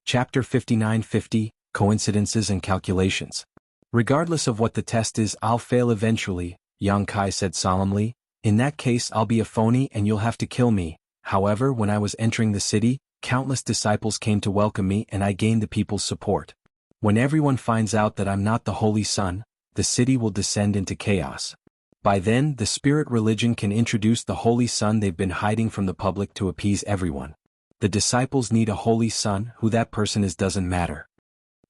Chapter 5950, Coincidences and Calculations. Regardless of what the test is, I'll fail eventually, Yang Kai said solemnly. In that case, I'll be a phony and you'll have to kill me. However, when I was entering the city, countless disciples came to welcome me and I gained the people's support. When everyone finds out that I'm not the Holy Son, the city will descend into chaos. By then, the spirit religion can introduce the Holy Son they've been hiding from the public to appease everyone. The disciples need a Holy Son. Who that person is doesn't matter.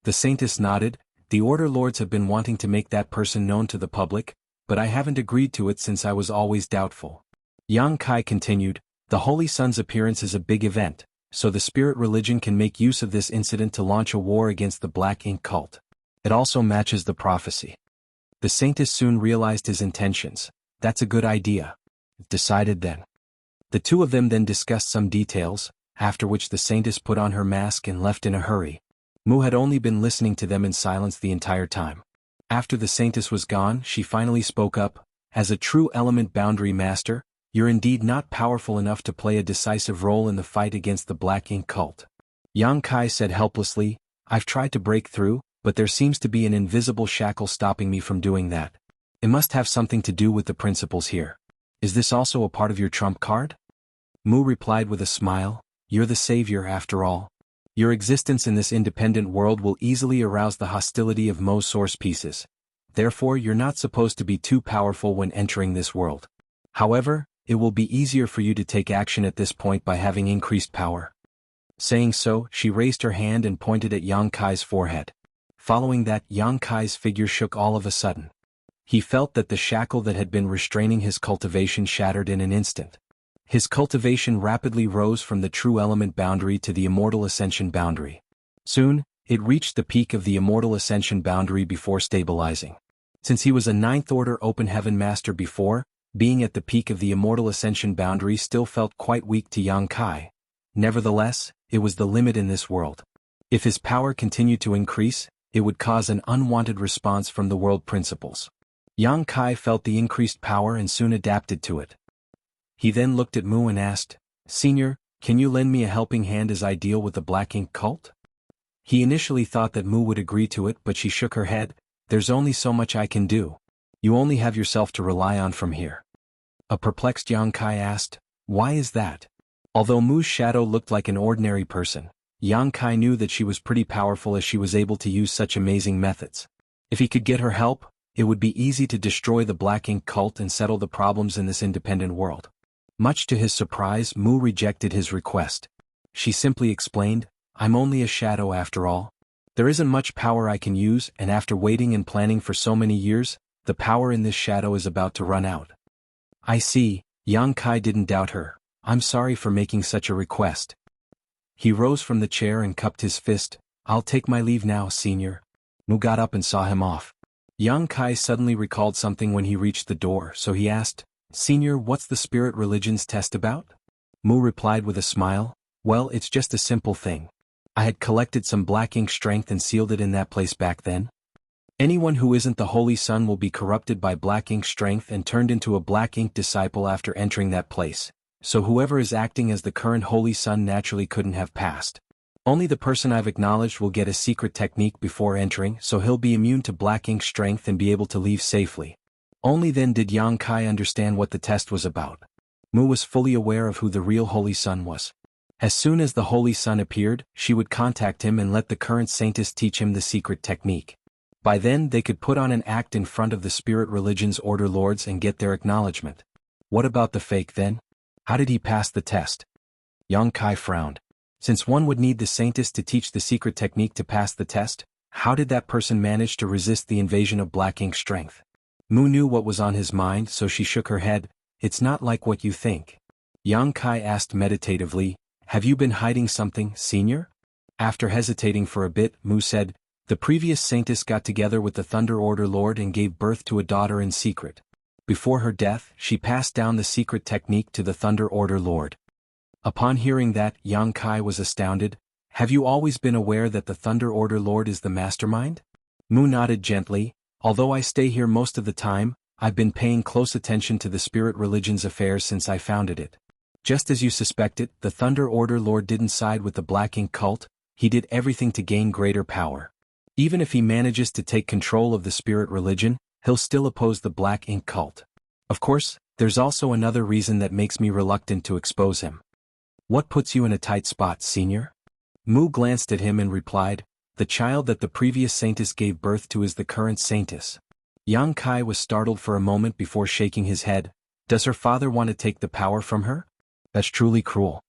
The Saintess nodded. The Order Lords have been wanting to make that person known to the public, but I haven't agreed to it since I was always doubtful. Yang Kai continued, the Holy Son's appearance is a big event, so the spirit religion can make use of this incident to launch a war against the Black Ink cult. It also matches the prophecy. The Saintess soon realized his intentions. That's a good idea. Decided then. The two of them then discussed some details, after which the Saintess put on her mask and left in a hurry. Mu had only been listening to them in silence the entire time. After the Saintess was gone, she finally spoke up. As a true element boundary master, you're indeed not powerful enough to play a decisive role in the fight against the Black Ink cult. Yang Kai said helplessly, I've tried to break through, but there seems to be an invisible shackle stopping me from doing that. It must have something to do with the principles here. Is this also a part of your trump card? Mu replied with a smile, you're the savior after all. Your existence in this independent world will easily arouse the hostility of most source pieces. Therefore, you're not supposed to be too powerful when entering this world. However, it will be easier for you to take action at this point by having increased power. Saying so, she raised her hand and pointed at Yang Kai's forehead. Following that, Yang Kai's figure shook all of a sudden. He felt that the shackle that had been restraining his cultivation shattered in an instant. His cultivation rapidly rose from the true element boundary to the immortal ascension boundary. Soon, it reached the peak of the immortal ascension boundary before stabilizing. Since he was a ninth order open heaven master before, being at the peak of the immortal ascension boundary still felt quite weak to Yang Kai. Nevertheless, it was the limit in this world. If his power continued to increase, it would cause an unwanted response from the world principles. Yang Kai felt the increased power and soon adapted to it. He then looked at Mu and asked, Senior, can you lend me a helping hand as I deal with the Black Ink cult? He initially thought that Mu would agree to it, but she shook her head. There's only so much I can do. You only have yourself to rely on from here. A perplexed Yang Kai asked, why is that? Although Mu's shadow looked like an ordinary person, Yang Kai knew that she was pretty powerful as she was able to use such amazing methods. If he could get her help, it would be easy to destroy the Black Ink cult and settle the problems in this independent world. Much to his surprise, Mu rejected his request. She simply explained, I'm only a shadow after all. There isn't much power I can use, and after waiting and planning for so many years, the power in this shadow is about to run out. I see. Yang Kai didn't doubt her. I'm sorry for making such a request. He rose from the chair and cupped his fist. I'll take my leave now, Senior. Mu got up and saw him off. Yang Kai suddenly recalled something when he reached the door, so he asked, Senior, what's the spirit religion's test about? Mu replied with a smile, well, it's just a simple thing. I had collected some Black Ink strength and sealed it in that place back then. Anyone who isn't the Holy Son will be corrupted by Black Ink strength and turned into a Black Ink disciple after entering that place, so whoever is acting as the current Holy Son naturally couldn't have passed. Only the person I've acknowledged will get a secret technique before entering, so he'll be immune to Black Ink strength and be able to leave safely. Only then did Yang Kai understand what the test was about. Mu was fully aware of who the real Holy Son was. As soon as the Holy Son appeared, she would contact him and let the current Saintess teach him the secret technique. By then they could put on an act in front of the spirit religion's order lords and get their acknowledgement. What about the fake then? How did he pass the test? Yang Kai frowned. Since one would need the Saintess to teach the secret technique to pass the test, how did that person manage to resist the invasion of Black Ink strength? Mu knew what was on his mind, so she shook her head. It's not like what you think. Yang Kai asked meditatively, have you been hiding something, Senior? After hesitating for a bit, Mu said, the previous Saintess got together with the Thunder Order Lord and gave birth to a daughter in secret. Before her death, she passed down the secret technique to the Thunder Order Lord. Upon hearing that, Yang Kai was astounded. Have you always been aware that the Thunder Order Lord is the mastermind? Mu nodded gently. Although I stay here most of the time, I've been paying close attention to the spirit religion's affairs since I founded it. Just as you suspected, the Thunder Order Lord didn't side with the Black Ink cult, he did everything to gain greater power. Even if he manages to take control of the spirit religion, he'll still oppose the black ink cult. Of course, there's also another reason that makes me reluctant to expose him. What puts you in a tight spot, senior? Mu glanced at him and replied, the child that the previous saintess gave birth to is the current saintess. Yang Kai was startled for a moment before shaking his head. Does her father want to take the power from her? That's truly cruel.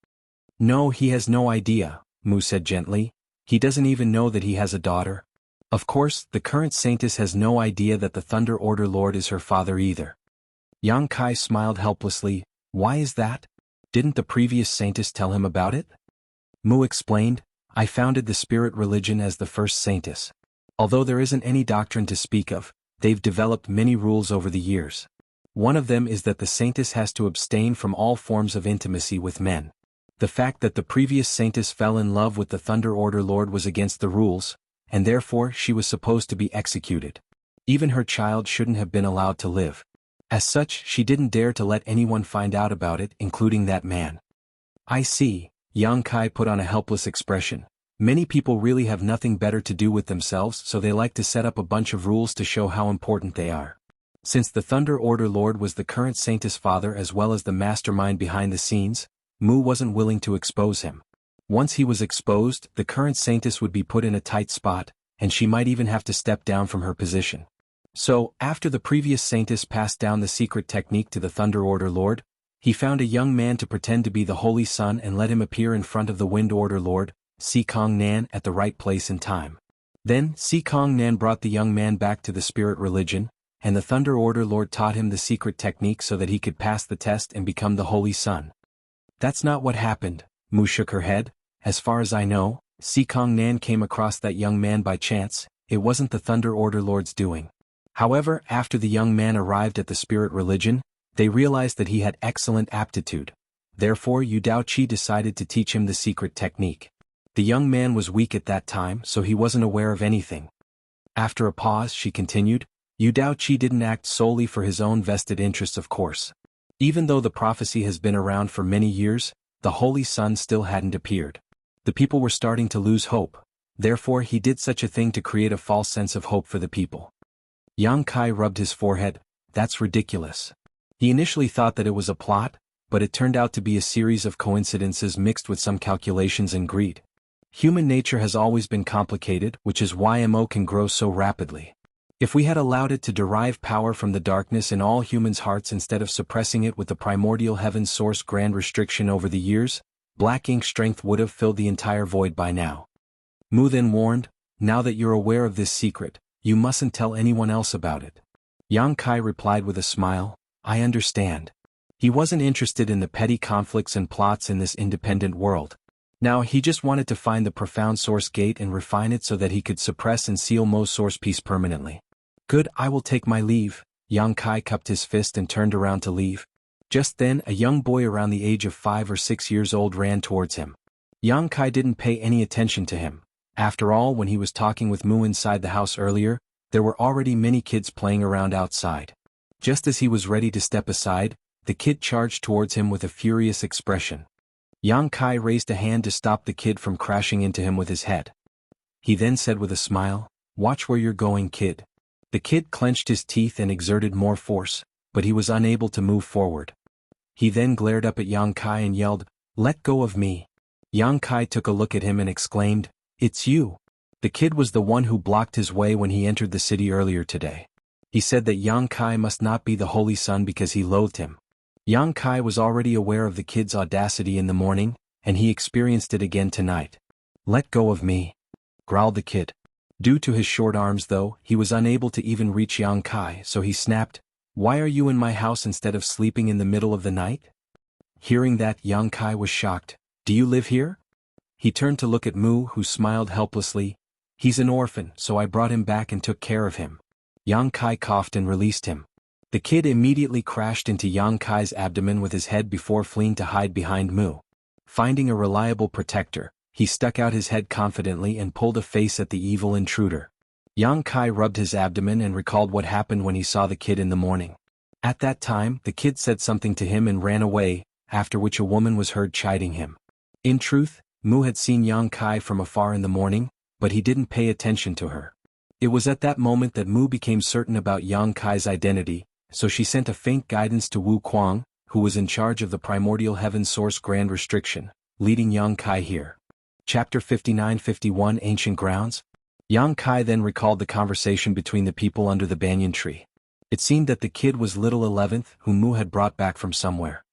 No, he has no idea, Mu said gently. He doesn't even know that he has a daughter. Of course, the current saintess has no idea that the Thunder Order Lord is her father either. Yang Kai smiled helplessly. Why is that? Didn't the previous saintess tell him about it? Mu explained, I founded the spirit religion as the first saintess. Although there isn't any doctrine to speak of, they've developed many rules over the years. One of them is that the saintess has to abstain from all forms of intimacy with men. The fact that the previous saintess fell in love with the Thunder Order Lord was against the rules, and therefore she was supposed to be executed. Even her child shouldn't have been allowed to live. As such, she didn't dare to let anyone find out about it, including that man. I see, Yang Kai put on a helpless expression. Many people really have nothing better to do with themselves, so they like to set up a bunch of rules to show how important they are. Since the Thunder Order Lord was the current saintess' father as well as the mastermind behind the scenes, Mu wasn't willing to expose him. Once he was exposed, the current saintess would be put in a tight spot, and she might even have to step down from her position. So, after the previous saintess passed down the secret technique to the Thunder Order Lord, he found a young man to pretend to be the Holy Sun and let him appear in front of the Wind Order Lord, Si Kong Nan, at the right place and time. Then, Si Kong Nan brought the young man back to the spirit religion, and the Thunder Order Lord taught him the secret technique so that he could pass the test and become the Holy Sun. That's not what happened, Mu shook her head. As far as I know, Si Kong Nan came across that young man by chance. It wasn't the Thunder Order Lord's doing. However, after the young man arrived at the spirit religion, they realized that he had excellent aptitude. Therefore Yu Dao Qi decided to teach him the secret technique. The young man was weak at that time, so he wasn't aware of anything. After a pause, she continued, Yu Dao Qi didn't act solely for his own vested interests, of course. Even though the prophecy has been around for many years, the Holy Sun still hadn't appeared. The people were starting to lose hope. Therefore he did such a thing to create a false sense of hope for the people. Yang Kai rubbed his forehead. That's ridiculous. He initially thought that it was a plot, but it turned out to be a series of coincidences mixed with some calculations and greed. Human nature has always been complicated, which is why MO can grow so rapidly. If we had allowed it to derive power from the darkness in all humans' hearts instead of suppressing it with the primordial heaven source grand restriction over the years, black ink strength would have filled the entire void by now. Mu then warned, now that you're aware of this secret, you mustn't tell anyone else about it. Yang Kai replied with a smile, I understand. He wasn't interested in the petty conflicts and plots in this independent world. Now he just wanted to find the profound source gate and refine it so that he could suppress and seal Mo's source piece permanently. Good, I will take my leave. Yang Kai cupped his fist and turned around to leave. Just then a young boy around the age of 5 or 6 years old ran towards him. Yang Kai didn't pay any attention to him. After all, when he was talking with Mu inside the house earlier, there were already many kids playing around outside. Just as he was ready to step aside, the kid charged towards him with a furious expression. Yang Kai raised a hand to stop the kid from crashing into him with his head. He then said with a smile, watch where you're going, kid. The kid clenched his teeth and exerted more force, but he was unable to move forward. He then glared up at Yang Kai and yelled, let go of me. Yang Kai took a look at him and exclaimed, it's you. The kid was the one who blocked his way when he entered the city earlier today. He said that Yang Kai must not be the Holy Sun because he loathed him. Yang Kai was already aware of the kid's audacity in the morning, and he experienced it again tonight. Let go of me, growled the kid. Due to his short arms though, he was unable to even reach Yang Kai, so he snapped, why are you in my house instead of sleeping in the middle of the night? Hearing that, Yang Kai was shocked. Do you live here? He turned to look at Mu, who smiled helplessly. He's an orphan, so I brought him back and took care of him. Yang Kai coughed and released him. The kid immediately crashed into Yang Kai's abdomen with his head before fleeing to hide behind Mu. Finding a reliable protector, he stuck out his head confidently and pulled a face at the evil intruder. Yang Kai rubbed his abdomen and recalled what happened when he saw the kid in the morning. At that time, the kid said something to him and ran away, after which a woman was heard chiding him. In truth, Mu had seen Yang Kai from afar in the morning, but he didn't pay attention to her. It was at that moment that Mu became certain about Yang Kai's identity, so she sent a faint guidance to Wu Kuang, who was in charge of the primordial heaven source grand restriction, leading Yang Kai here. Chapter 59-51 Ancient Grounds. Yang Kai then recalled the conversation between the people under the banyan tree. It seemed that the kid was little 11th, whom Mu had brought back from somewhere.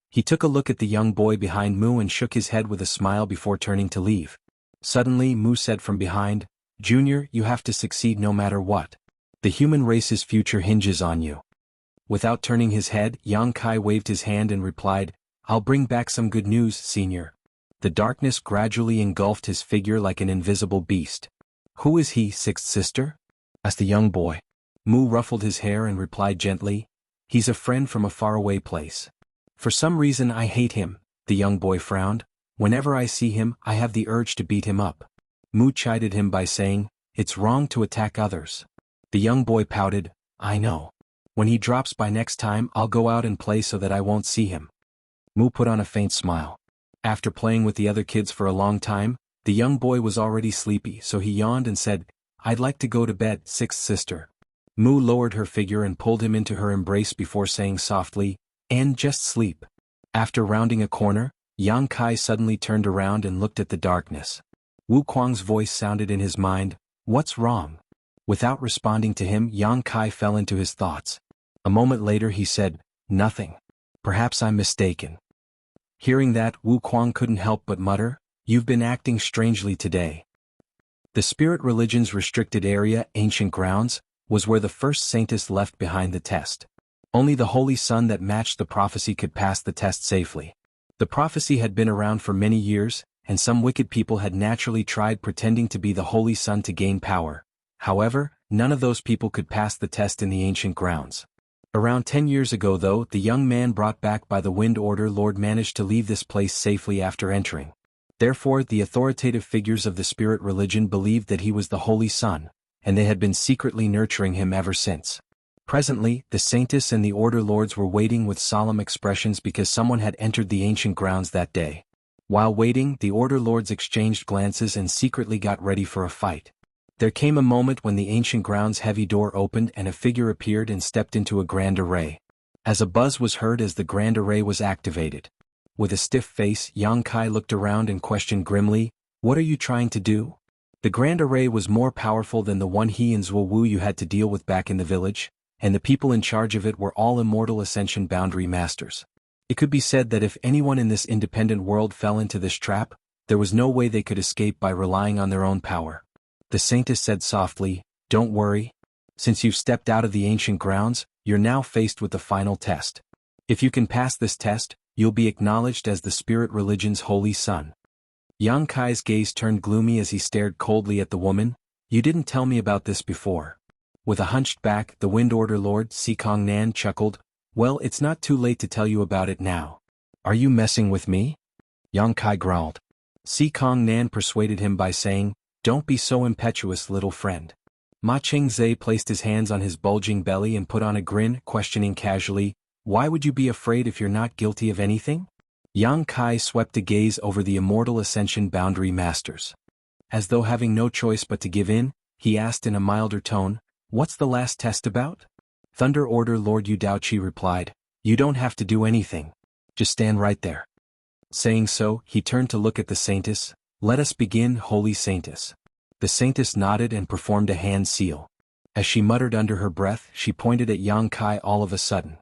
He took a look at the young boy behind Mu and shook his head with a smile before turning to leave. Suddenly Mu said from behind, "Junior, you have to succeed no matter what. The human race's future hinges on you." Without turning his head, Yang Kai waved his hand and replied, "I'll bring back some good news, senior." The darkness gradually engulfed his figure like an invisible beast. "Who is he, sixth sister?" asked the young boy. Mu ruffled his hair and replied gently, "He's a friend from a faraway place. For some reason I hate him." The young boy frowned. "Whenever I see him, I have the urge to beat him up." Mu chided him by saying, "It's wrong to attack others." The young boy pouted, "I know. When he drops by next time, I'll go out and play so that I won't see him." Mu put on a faint smile. After playing with the other kids for a long time, the young boy was already sleepy, so he yawned and said, "I'd like to go to bed, sixth sister." Mu lowered her figure and pulled him into her embrace before saying softly, "And just sleep." After rounding a corner, Yang Kai suddenly turned around and looked at the darkness. Wu Kuang's voice sounded in his mind, "What's wrong?" Without responding to him, Yang Kai fell into his thoughts. A moment later he said, "Nothing. Perhaps I'm mistaken." Hearing that, Wu Kuang couldn't help but mutter, "You've been acting strangely today." The spirit religion's restricted area, Ancient Grounds, was where the first saintess left behind the test. Only the holy sun that matched the prophecy could pass the test safely. The prophecy had been around for many years, and some wicked people had naturally tried pretending to be the holy sun to gain power. However, none of those people could pass the test in the Ancient Grounds. Around 10 years ago though, the young man brought back by the Wind Order Lord managed to leave this place safely after entering. Therefore, the authoritative figures of the spirit religion believed that he was the holy sun, and they had been secretly nurturing him ever since. Presently, the saintess and the order lords were waiting with solemn expressions because someone had entered the Ancient Grounds that day. While waiting, the order lords exchanged glances and secretly got ready for a fight. There came a moment when the Ancient Grounds' heavy door opened and a figure appeared and stepped into a grand array. As a buzz was heard as the grand array was activated. With a stiff face, Yang Kai looked around and questioned grimly, "What are you trying to do?" The grand array was more powerful than the one he and Zhuo Wu had to deal with back in the village, and the people in charge of it were all immortal ascension boundary masters. It could be said that if anyone in this independent world fell into this trap, there was no way they could escape by relying on their own power. The saintess said softly, "Don't worry. Since you've stepped out of the Ancient Grounds, you're now faced with the final test. If you can pass this test, you'll be acknowledged as the spirit religion's holy son." Yang Kai's gaze turned gloomy as he stared coldly at the woman. "You didn't tell me about this before." With a hunched back, the Wind Order Lord, Sikong Nan, chuckled, "Well, it's not too late to tell you about it now." "Are you messing with me?" Yang Kai growled. Sikong Nan persuaded him by saying, "Don't be so impetuous, little friend." Ma Ching-zhe placed his hands on his bulging belly and put on a grin, questioning casually, "Why would you be afraid if you're not guilty of anything?" Yang Kai swept a gaze over the immortal ascension boundary masters. As though having no choice but to give in, he asked in a milder tone, "What's the last test about?" Thunder Order Lord Yu Daoqi replied, "You don't have to do anything. Just stand right there." Saying so, he turned to look at the saintess. "Let us begin, holy saintess." The saintess nodded and performed a hand seal. As she muttered under her breath, she pointed at Yang Kai all of a sudden.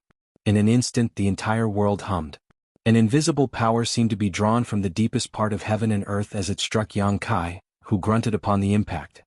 In an instant the entire world hummed. An invisible power seemed to be drawn from the deepest part of heaven and earth as it struck Yang Kai, who grunted upon the impact.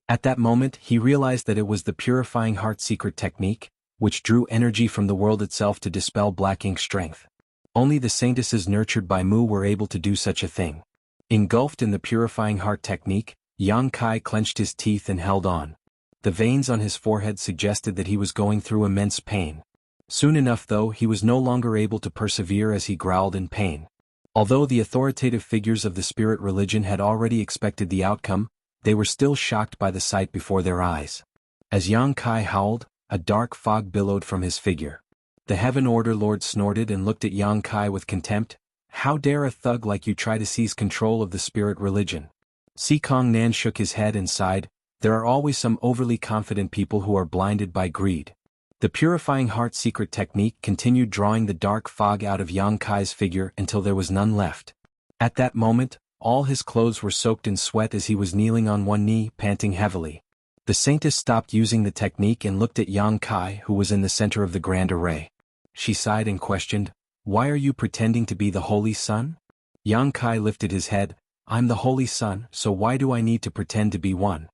At that moment he realized that it was the purifying heart secret technique, which drew energy from the world itself to dispel black ink strength. Only the saintesses nurtured by Mu were able to do such a thing. Engulfed in the purifying heart technique, Yang Kai clenched his teeth and held on. The veins on his forehead suggested that he was going through immense pain. Soon enough though, he was no longer able to persevere as he growled in pain. Although the authoritative figures of the spirit religion had already expected the outcome, they were still shocked by the sight before their eyes. As Yang Kai howled, a dark fog billowed from his figure. The Heaven Order Lord snorted and looked at Yang Kai with contempt. How dare a thug like you try to seize control of the spirit religion? Si Kong Nan shook his head and sighed. There are always some overly confident people who are blinded by greed. The purifying heart secret technique continued drawing the dark fog out of Yang Kai's figure until there was none left. At that moment, all his clothes were soaked in sweat as he was kneeling on one knee, panting heavily. The saintess stopped using the technique and looked at Yang Kai, who was in the center of the grand array. She sighed and questioned, "Why are you pretending to be the Holy Sun?" Yang Kai lifted his head. "I'm the Holy Sun, so why do I need to pretend to be one?"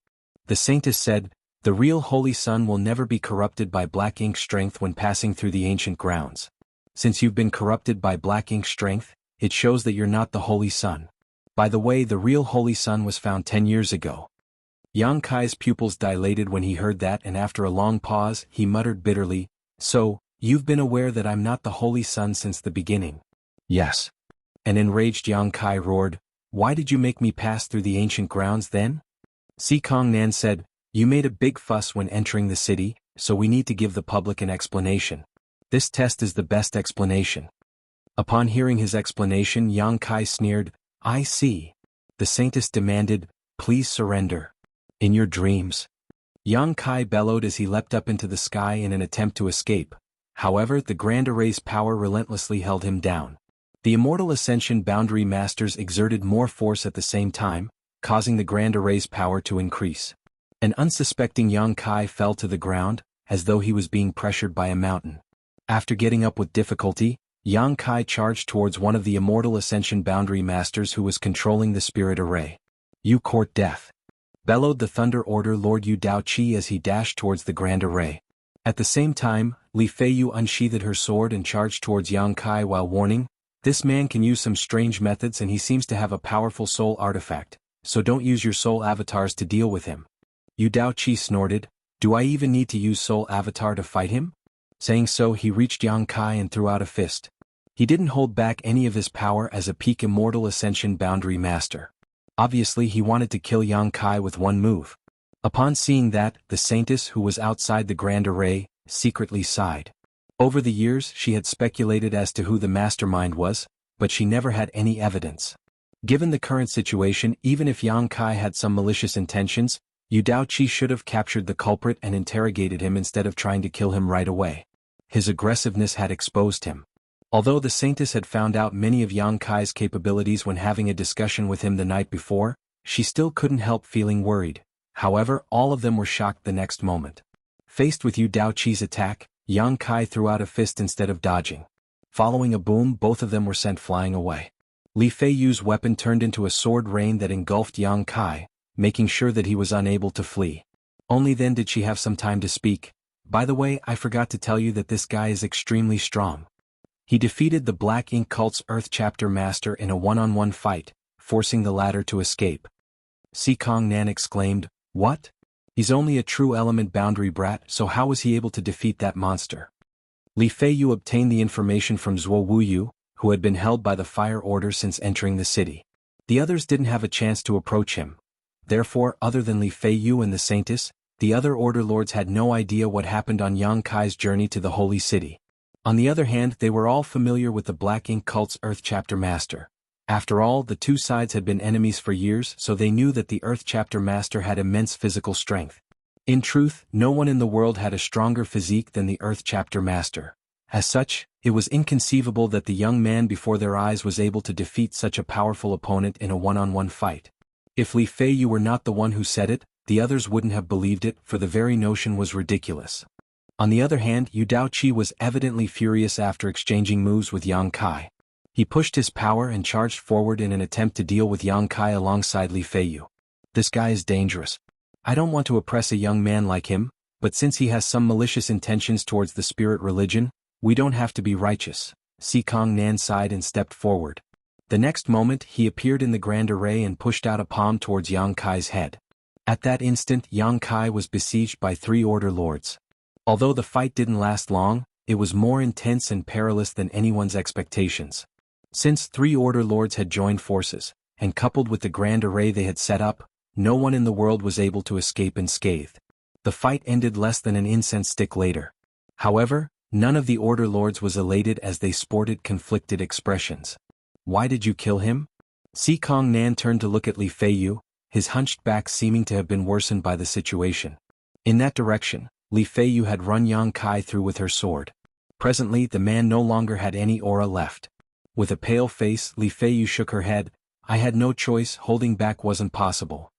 The saintess said, "The real Holy Sun will never be corrupted by black ink strength when passing through the ancient grounds. Since you've been corrupted by black ink strength, it shows that you're not the Holy Sun. By the way, the real Holy Sun was found 10 years ago." Yang Kai's pupils dilated when he heard that, and after a long pause, he muttered bitterly, "So, you've been aware that I'm not the Holy Sun since the beginning?" "Yes." An enraged Yang Kai roared, "Why did you make me pass through the ancient grounds then?" Si Kong Nan said, "You made a big fuss when entering the city, so we need to give the public an explanation. This test is the best explanation." Upon hearing his explanation, Yang Kai sneered, "I see." The saintess demanded, "Please surrender." "In your dreams." Yang Kai bellowed as he leapt up into the sky in an attempt to escape. However, the Grand Array's power relentlessly held him down. The Immortal Ascension Boundary Masters exerted more force at the same time, causing the Grand Array's power to increase. An unsuspecting Yang Kai fell to the ground, as though he was being pressured by a mountain. After getting up with difficulty, Yang Kai charged towards one of the Immortal Ascension Boundary Masters who was controlling the Spirit Array. "You court death!" bellowed the Thunder Order Lord Yu Daoqi as he dashed towards the Grand Array. At the same time, Li Feiyu unsheathed her sword and charged towards Yang Kai while warning, "This man can use some strange methods and he seems to have a powerful soul artifact, so don't use your soul avatars to deal with him." Yu Daoqi snorted, "Do I even need to use soul avatar to fight him?" Saying so, he reached Yang Kai and threw out a fist. He didn't hold back any of his power as a peak Immortal Ascension Boundary Master. Obviously he wanted to kill Yang Kai with one move. Upon seeing that, the saintess who was outside the Grand Array, secretly sighed. Over the years she had speculated as to who the mastermind was, but she never had any evidence. Given the current situation, even if Yang Kai had some malicious intentions, Yu Daoqi should have captured the culprit and interrogated him instead of trying to kill him right away. His aggressiveness had exposed him. Although the saintess had found out many of Yang Kai's capabilities when having a discussion with him the night before, she still couldn't help feeling worried. However, all of them were shocked the next moment. Faced with Yu Daoqi's attack, Yang Kai threw out a fist instead of dodging. Following a boom, both of them were sent flying away. Li Feiyu's weapon turned into a sword rain that engulfed Yang Kai, making sure that he was unable to flee. Only then did she have some time to speak. "By the way, I forgot to tell you that this guy is extremely strong. He defeated the Black Ink Cult's Earth Chapter Master in a one-on-one fight, forcing the latter to escape." Si Kong Nan exclaimed, "What? He's only a true element boundary brat, so how was he able to defeat that monster?" Li Feiyu obtained the information from Zhuo Wuyu, who had been held by the Fire Order since entering the city. The others didn't have a chance to approach him. Therefore, other than Li Feiyu and the Saintess, the other Order Lords had no idea what happened on Yang Kai's journey to the Holy City. On the other hand, they were all familiar with the Black Ink Cult's Earth Chapter Master. After all, the two sides had been enemies for years, so they knew that the Earth Chapter Master had immense physical strength. In truth, no one in the world had a stronger physique than the Earth Chapter Master. As such, it was inconceivable that the young man before their eyes was able to defeat such a powerful opponent in a one-on-one fight. If Li Feiyu were not the one who said it, the others wouldn't have believed it, for the very notion was ridiculous. On the other hand, Yu Daoqi was evidently furious after exchanging moves with Yang Kai. He pushed his power and charged forward in an attempt to deal with Yang Kai alongside Li Feiyu. "This guy is dangerous. I don't want to oppress a young man like him, but since he has some malicious intentions towards the spirit religion, we don't have to be righteous." Si Kong Nan sighed and stepped forward. The next moment, he appeared in the Grand Array and pushed out a palm towards Yang Kai's head. At that instant, Yang Kai was besieged by 3 Order Lords. Although the fight didn't last long, it was more intense and perilous than anyone's expectations. Since 3 Order Lords had joined forces, and coupled with the Grand Array they had set up, no one in the world was able to escape unscathed. The fight ended less than an incense stick later. However, none of the Order Lords was elated as they sported conflicted expressions. Why did you kill him? Si Kong Nan turned to look at Li Feiyu, his hunched back seeming to have been worsened by the situation. In that direction, Li Feiyu had run Yang Kai through with her sword. Presently the man no longer had any aura left. With a pale face, Li Feiyu shook her head. I had no choice, holding back wasn't possible.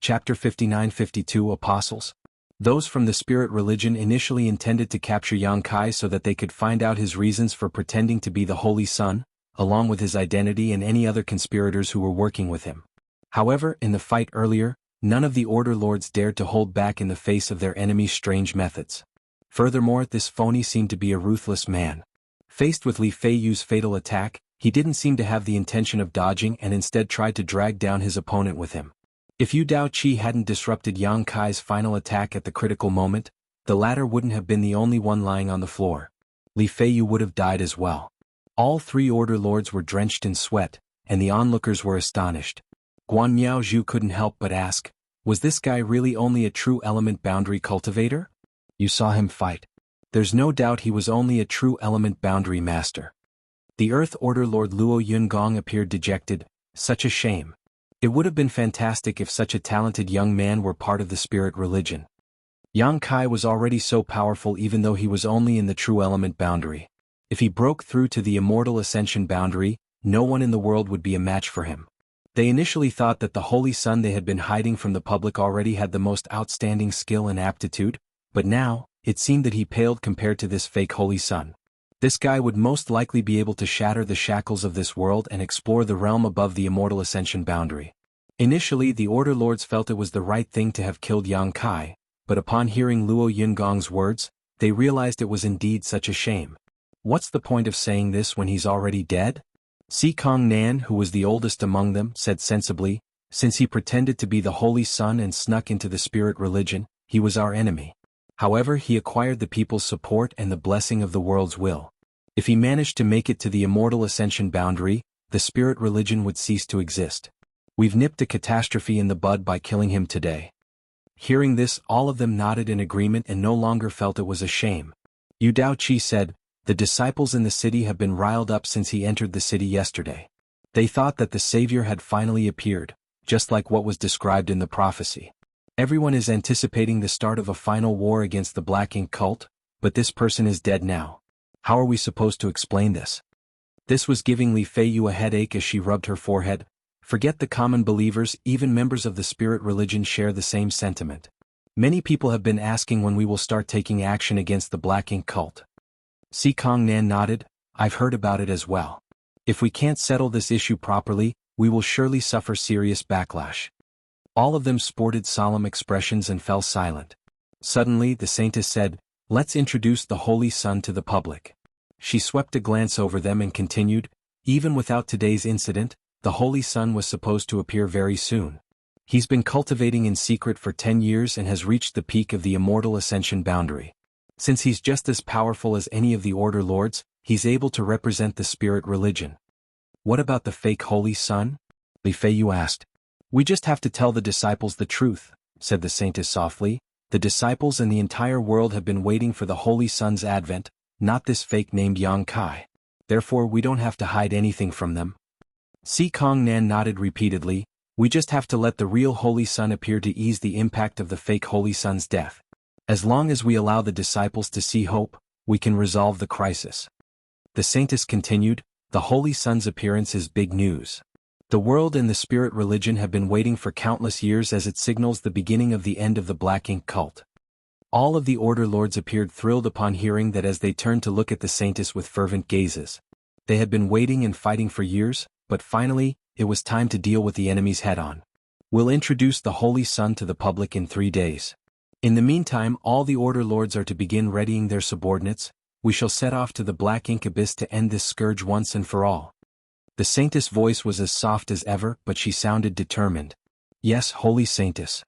Chapter 59-52 Apostles. Those from the spirit religion initially intended to capture Yang Kai so that they could find out his reasons for pretending to be the Holy Son, along with his identity and any other conspirators who were working with him. However, in the fight earlier, none of the Order Lords dared to hold back in the face of their enemy's strange methods. Furthermore, this phony seemed to be a ruthless man. Faced with Li Feiyu's fatal attack, he didn't seem to have the intention of dodging and instead tried to drag down his opponent with him. If Yu Daoqi hadn't disrupted Yang Kai's final attack at the critical moment, the latter wouldn't have been the only one lying on the floor. Li Feiyu would have died as well. All three Order Lords were drenched in sweat, and the onlookers were astonished. Guan Miaozhu couldn't help but ask, was this guy really only a true element boundary cultivator? You saw him fight. There's no doubt he was only a true element boundary master. The Earth Order Lord Luo Yungong appeared dejected. Such a shame. It would have been fantastic if such a talented young man were part of the spirit religion. Yang Kai was already so powerful even though he was only in the true element boundary. If he broke through to the immortal ascension boundary, no one in the world would be a match for him. They initially thought that the Holy Son they had been hiding from the public already had the most outstanding skill and aptitude, but now, it seemed that he paled compared to this fake Holy Son. This guy would most likely be able to shatter the shackles of this world and explore the realm above the immortal ascension boundary. Initially, the Order Lords felt it was the right thing to have killed Yang Kai, but upon hearing Luo Yungong's words, they realized it was indeed such a shame. What's the point of saying this when he's already dead? Si Kong Nan, who was the oldest among them, said sensibly, since he pretended to be the Holy Son and snuck into the spirit religion, he was our enemy. However, he acquired the people's support and the blessing of the world's will. If he managed to make it to the immortal ascension boundary, the spirit religion would cease to exist. We've nipped a catastrophe in the bud by killing him today. Hearing this, all of them nodded in agreement and no longer felt it was a shame. Yu Daoqi said, the disciples in the city have been riled up since he entered the city yesterday. They thought that the Savior had finally appeared, just like what was described in the prophecy. Everyone is anticipating the start of a final war against the Black Ink cult, but this person is dead now. How are we supposed to explain this? This was giving Li Feiyu a headache as she rubbed her forehead. Forget the common believers, even members of the spirit religion share the same sentiment. Many people have been asking when we will start taking action against the Black Ink cult. Si Kong Nan nodded, I've heard about it as well. If we can't settle this issue properly, we will surely suffer serious backlash. All of them sported solemn expressions and fell silent. Suddenly the saintess said, let's introduce the Holy Son to the public. She swept a glance over them and continued, even without today's incident, the Holy Son was supposed to appear very soon. He's been cultivating in secret for 10 years and has reached the peak of the immortal ascension boundary. Since he's just as powerful as any of the Order Lords, he's able to represent the spirit religion. What about the fake Holy Son? Li Feiyu asked. We just have to tell the disciples the truth, said the saintess softly. The disciples and the entire world have been waiting for the Holy Son's advent, not this fake named Yang Kai. Therefore we don't have to hide anything from them. Si Kong Nan nodded repeatedly, we just have to let the real Holy Son appear to ease the impact of the fake Holy Son's death. As long as we allow the disciples to see hope, we can resolve the crisis. The saintess continued, the Holy Son's appearance is big news. The world and the spirit religion have been waiting for countless years as it signals the beginning of the end of the Black Ink cult. All of the Order Lords appeared thrilled upon hearing that as they turned to look at the saintess with fervent gazes. They had been waiting and fighting for years, but finally, it was time to deal with the enemies head-on. We'll introduce the Holy Son to the public in 3 days. In the meantime, all the Order Lords are to begin readying their subordinates. We shall set off to the Black Ink abyss to end this scourge once and for all. The saintess' voice was as soft as ever, but she sounded determined. Yes, Holy Saintess.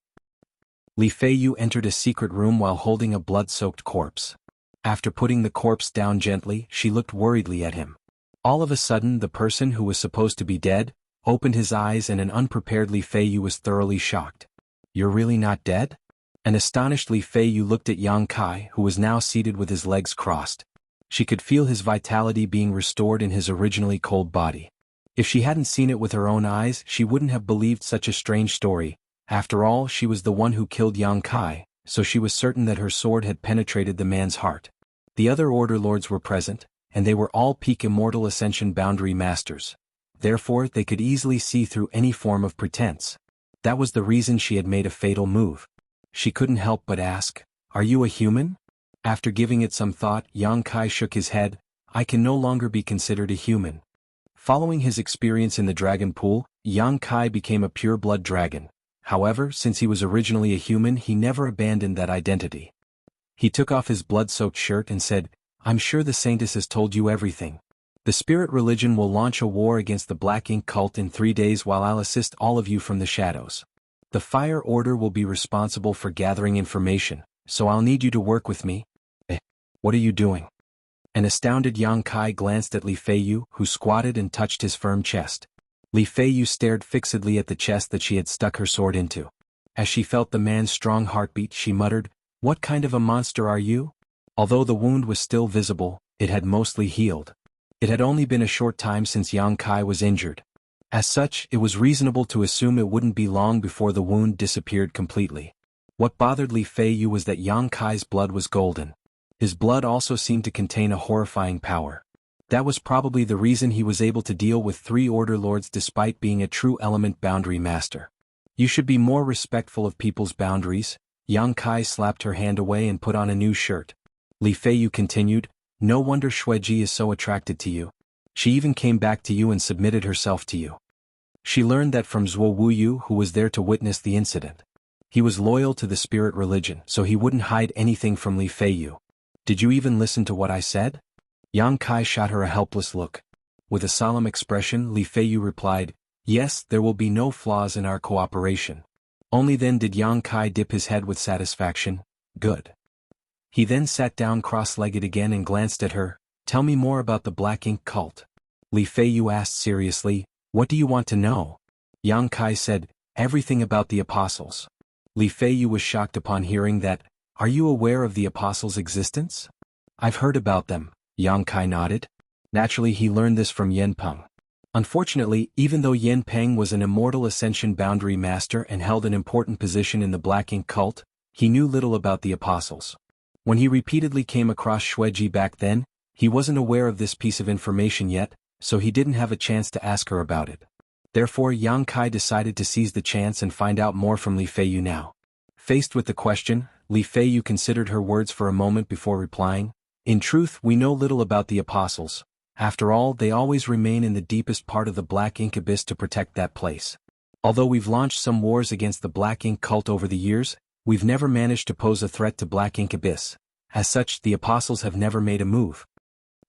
Li Feiyu entered a secret room while holding a blood-soaked corpse. After putting the corpse down gently, she looked worriedly at him. All of a sudden, the person who was supposed to be dead opened his eyes and an unprepared Li Feiyu was thoroughly shocked. You're really not dead? An astonished Li Feiyu looked at Yang Kai, who was now seated with his legs crossed. She could feel his vitality being restored in his originally cold body. If she hadn't seen it with her own eyes, she wouldn't have believed such a strange story. After all, she was the one who killed Yang Kai, so she was certain that her sword had penetrated the man's heart. The other Order Lords were present, and they were all peak Immortal Ascension boundary masters. Therefore, they could easily see through any form of pretense. That was the reason she had made a fatal move. She couldn't help but ask, "Are you a human?" After giving it some thought, Yang Kai shook his head. "I can no longer be considered a human." Following his experience in the dragon pool, Yang Kai became a pure-blood dragon. However, since he was originally a human, he never abandoned that identity. He took off his blood-soaked shirt and said, "I'm sure the Saintess has told you everything. The spirit religion will launch a war against the Black Ink cult in 3 days while I'll assist all of you from the shadows. The Fire Order will be responsible for gathering information, so I'll need you to work with me." What are you doing?" An astounded Yang Kai glanced at Li Feiyu, who squatted and touched his firm chest. Li Feiyu stared fixedly at the chest that she had stuck her sword into. As she felt the man's strong heartbeat, she muttered, "What kind of a monster are you?" Although the wound was still visible, it had mostly healed. It had only been a short time since Yang Kai was injured. As such, it was reasonable to assume it wouldn't be long before the wound disappeared completely. What bothered Li Feiyu was that Yang Kai's blood was golden. His blood also seemed to contain a horrifying power. That was probably the reason he was able to deal with 3 Order Lords despite being a true element boundary master. "You should be more respectful of people's boundaries." Yang Kai slapped her hand away and put on a new shirt. Li Feiyu continued, "No wonder Xueji is so attracted to you. She even came back to you and submitted herself to you." She learned that from Zuo Wuyu, who was there to witness the incident. He was loyal to the spirit religion, so he wouldn't hide anything from Li Feiyu. "Did you even listen to what I said?" Yang Kai shot her a helpless look. With a solemn expression, Li Feiyu replied, "Yes, there will be no flaws in our cooperation." Only then did Yang Kai dip his head with satisfaction. "Good." He then sat down cross-legged again and glanced at her. "Tell me more about the Black Ink cult." Li Feiyu asked seriously, "What do you want to know?" Yang Kai said, "Everything about the apostles." Li Feiyu was shocked upon hearing that. "Are you aware of the apostles' existence?" "I've heard about them," Yang Kai nodded. Naturally, he learned this from Yen Peng. Unfortunately, even though Yen Peng was an Immortal Ascension boundary master and held an important position in the Black Ink cult, he knew little about the apostles. When he repeatedly came across Xueji back then, he wasn't aware of this piece of information yet, so he didn't have a chance to ask her about it. Therefore, Yang Kai decided to seize the chance and find out more from Li Feiyu now. Faced with the question, Li Feiyu considered her words for a moment before replying, "In truth, we know little about the apostles. After all, they always remain in the deepest part of the Black Ink abyss to protect that place. Although we've launched some wars against the Black Ink cult over the years, we've never managed to pose a threat to Black Ink abyss. As such, the apostles have never made a move."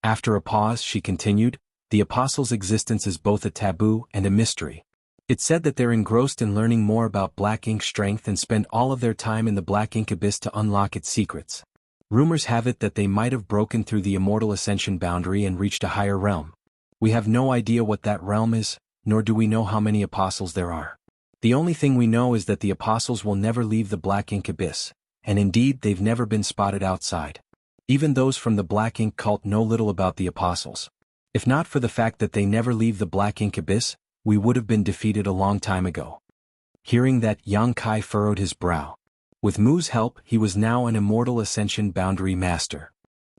After a pause, she continued, "The apostles' existence is both a taboo and a mystery. It's said that they're engrossed in learning more about Black Ink's strength and spend all of their time in the Black Ink abyss to unlock its secrets. Rumors have it that they might have broken through the Immortal Ascension boundary and reached a higher realm. We have no idea what that realm is, nor do we know how many apostles there are. The only thing we know is that the apostles will never leave the Black Ink abyss, and indeed they've never been spotted outside. Even those from the Black Ink cult know little about the apostles. If not for the fact that they never leave the Black Ink abyss, we would have been defeated a long time ago." Hearing that, Yang Kai furrowed his brow. With Mu's help, he was now an Immortal Ascension boundary master.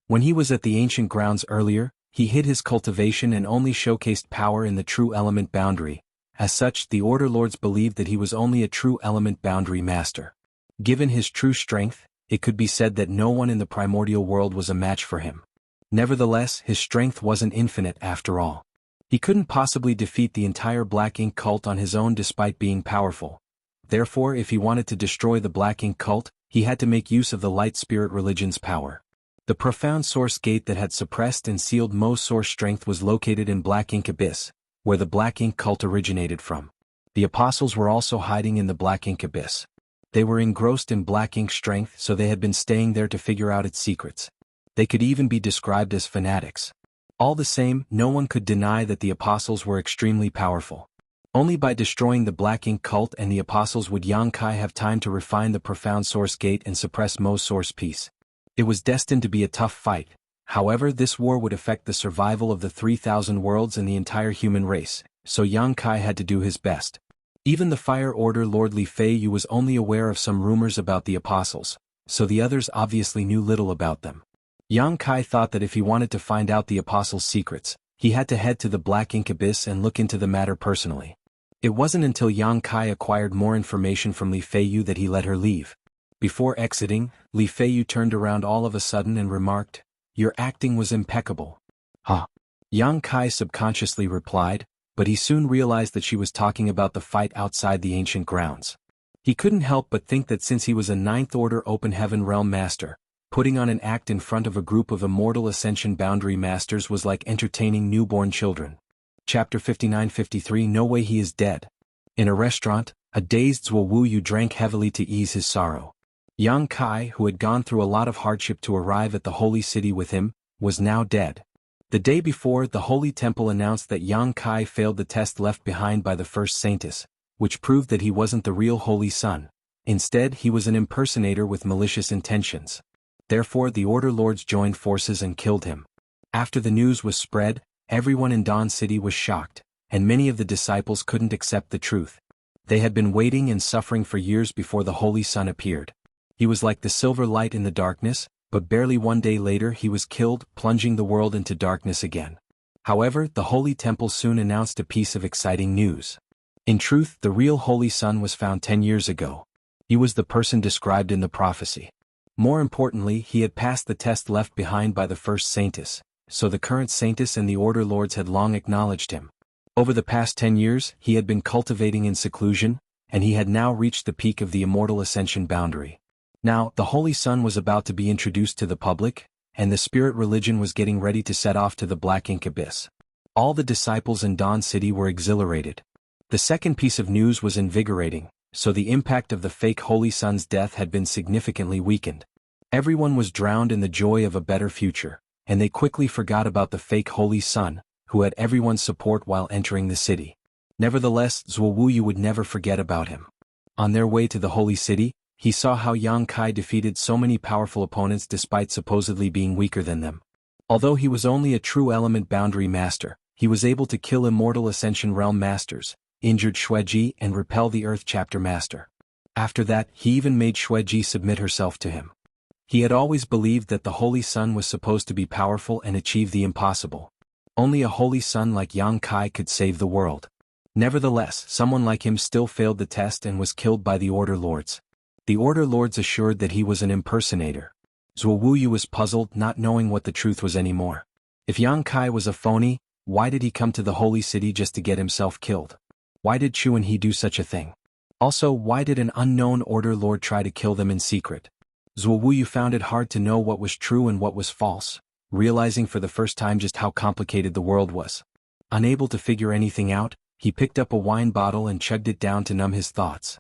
When he was at the ancient grounds earlier, he hid his cultivation and only showcased power in the true element boundary. As such, the Order Lords believed that he was only a true element boundary master. Given his true strength, it could be said that no one in the primordial world was a match for him. Nevertheless, his strength wasn't infinite after all. He couldn't possibly defeat the entire Black Ink cult on his own despite being powerful. Therefore, if he wanted to destroy the Black Ink cult, he had to make use of the Light Spirit religion's power. The profound source gate that had suppressed and sealed Mo's source strength was located in Black Ink Abyss, where the Black Ink cult originated from. The apostles were also hiding in the Black Ink Abyss. They were engrossed in Black Ink strength, so they had been staying there to figure out its secrets. They could even be described as fanatics. All the same, no one could deny that the apostles were extremely powerful. Only by destroying the Black Ink cult and the apostles would Yang Kai have time to refine the profound source gate and suppress Mo's source piece. It was destined to be a tough fight. However, this war would affect the survival of the 3,000 worlds and the entire human race, so Yang Kai had to do his best. Even the Fire Order Lord Li Feiyu was only aware of some rumors about the apostles, so the others obviously knew little about them. Yang Kai thought that if he wanted to find out the apostles' secrets, he had to head to the Black Ink Abyss and look into the matter personally. It wasn't until Yang Kai acquired more information from Li Feiyu that he let her leave. Before exiting, Li Feiyu turned around all of a sudden and remarked, "Your acting was impeccable." "Huh?" Yang Kai subconsciously replied, but he soon realized that she was talking about the fight outside the ancient grounds. He couldn't help but think that since he was a Ninth Order Open Heaven Realm Master, putting on an act in front of a group of Immortal Ascension Boundary Masters was like entertaining newborn children. Chapter 59-53 No Way He Is Dead. In a restaurant, a dazed Zhuo Wuyu drank heavily to ease his sorrow. Yang Kai, who had gone through a lot of hardship to arrive at the Holy City with him, was now dead. The day before, the Holy Temple announced that Yang Kai failed the test left behind by the first Saintess, which proved that he wasn't the real Holy Son. Instead, he was an impersonator with malicious intentions. Therefore, the Order Lords joined forces and killed him. After the news was spread, everyone in Dawn City was shocked, and many of the disciples couldn't accept the truth. They had been waiting and suffering for years before the Holy Son appeared. He was like the silver light in the darkness, but barely one day later he was killed, plunging the world into darkness again. However, the Holy Temple soon announced a piece of exciting news. In truth, the real Holy Son was found 10 years ago. He was the person described in the prophecy. More importantly, he had passed the test left behind by the first Saintess, so the current Saintess and the Order Lords had long acknowledged him. Over the past 10 years, he had been cultivating in seclusion, and he had now reached the peak of the Immortal Ascension boundary. Now, the Holy Son was about to be introduced to the public, and the Spirit Religion was getting ready to set off to the Black Ink Abyss. All the disciples in Dawn City were exhilarated. The second piece of news was invigorating, so the impact of the fake Holy Son's death had been significantly weakened. Everyone was drowned in the joy of a better future, and they quickly forgot about the fake Holy Son, who had everyone's support while entering the city. Nevertheless, Zhuo Wuyu would never forget about him. On their way to the Holy City, he saw how Yang Kai defeated so many powerful opponents despite supposedly being weaker than them. Although he was only a true element boundary master, he was able to kill Immortal Ascension Realm Masters, injured Xueji and repel the Earth Chapter Master. After that, he even made Xueji submit herself to him. He had always believed that the Holy Son was supposed to be powerful and achieve the impossible. Only a Holy Son like Yang Kai could save the world. Nevertheless, someone like him still failed the test and was killed by the Order Lords. The Order Lords assured that he was an impersonator. Zhuo Wuyu was puzzled, not knowing what the truth was anymore. If Yang Kai was a phony, why did he come to the Holy City just to get himself killed? Why did Chu and he do such a thing? Also, why did an unknown Order Lord try to kill them in secret? Zhuo Wuyu found it hard to know what was true and what was false, realizing for the first time just how complicated the world was. Unable to figure anything out, he picked up a wine bottle and chugged it down to numb his thoughts.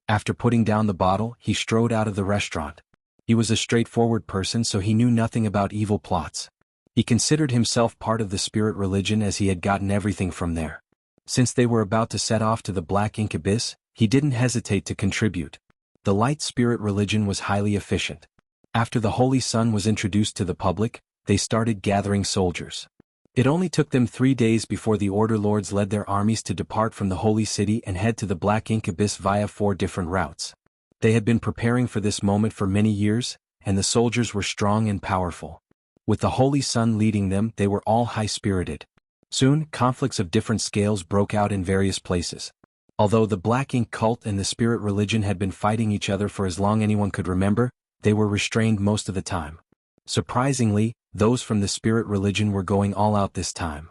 After putting down the bottle, he strode out of the restaurant. He was a straightforward person, so he knew nothing about evil plots. He considered himself part of the Spirit Religion as he had gotten everything from there. Since they were about to set off to the Black Ink Abyss, he didn't hesitate to contribute. The Light Spirit Religion was highly efficient. After the Holy Son was introduced to the public, they started gathering soldiers. It only took them 3 days before the Order Lords led their armies to depart from the Holy City and head to the Black Ink Abyss via 4 different routes. They had been preparing for this moment for many years, and the soldiers were strong and powerful. With the Holy Son leading them, they were all high-spirited. Soon, conflicts of different scales broke out in various places. Although the Black Ink cult and the Spirit Religion had been fighting each other for as long anyone could remember, they were restrained most of the time. Surprisingly, those from the Spirit Religion were going all out this time.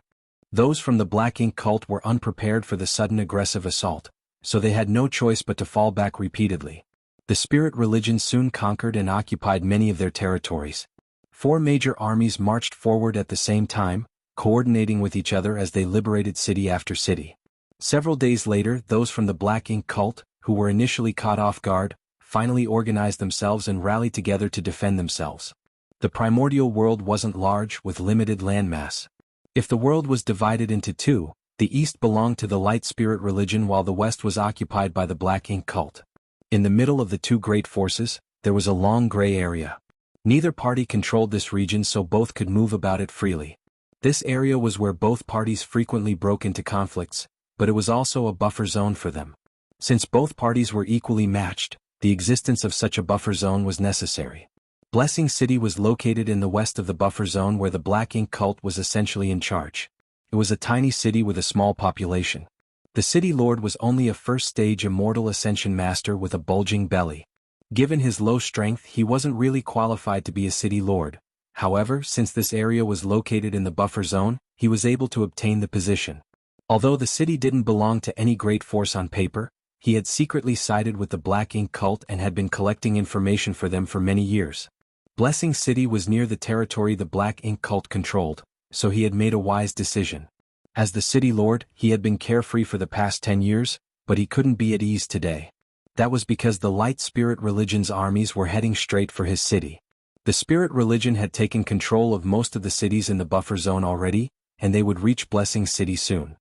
Those from the Black Ink cult were unprepared for the sudden aggressive assault, so they had no choice but to fall back repeatedly. The Spirit Religion soon conquered and occupied many of their territories. 4 major armies marched forward at the same time, coordinating with each other as they liberated city after city. Several days later, those from the Black Ink cult, who were initially caught off guard, finally organized themselves and rallied together to defend themselves. The primordial world wasn't large, with limited landmass. If the world was divided into 2, the east belonged to the Light Spirit Religion while the west was occupied by the Black Ink cult. In the middle of the 2 great forces, there was a long gray area. Neither party controlled this region, so both could move about it freely. This area was where both parties frequently broke into conflicts, but it was also a buffer zone for them. Since both parties were equally matched, the existence of such a buffer zone was necessary. Blessing City was located in the west of the buffer zone where the Black Ink cult was essentially in charge. It was a tiny city with a small population. The city lord was only a first-stage immortal ascension master with a bulging belly. Given his low strength, he wasn't really qualified to be a city lord. However, since this area was located in the buffer zone, he was able to obtain the position. Although the city didn't belong to any great force on paper, he had secretly sided with the Black Ink cult and had been collecting information for them for many years. Blessing City was near the territory the Black Ink cult controlled, so he had made a wise decision. As the city lord, he had been carefree for the past 10 years, but he couldn't be at ease today. That was because the Light Spirit Religion's armies were heading straight for his city. The Spirit Religion had taken control of most of the cities in the buffer zone already, and they would reach Blessing City soon.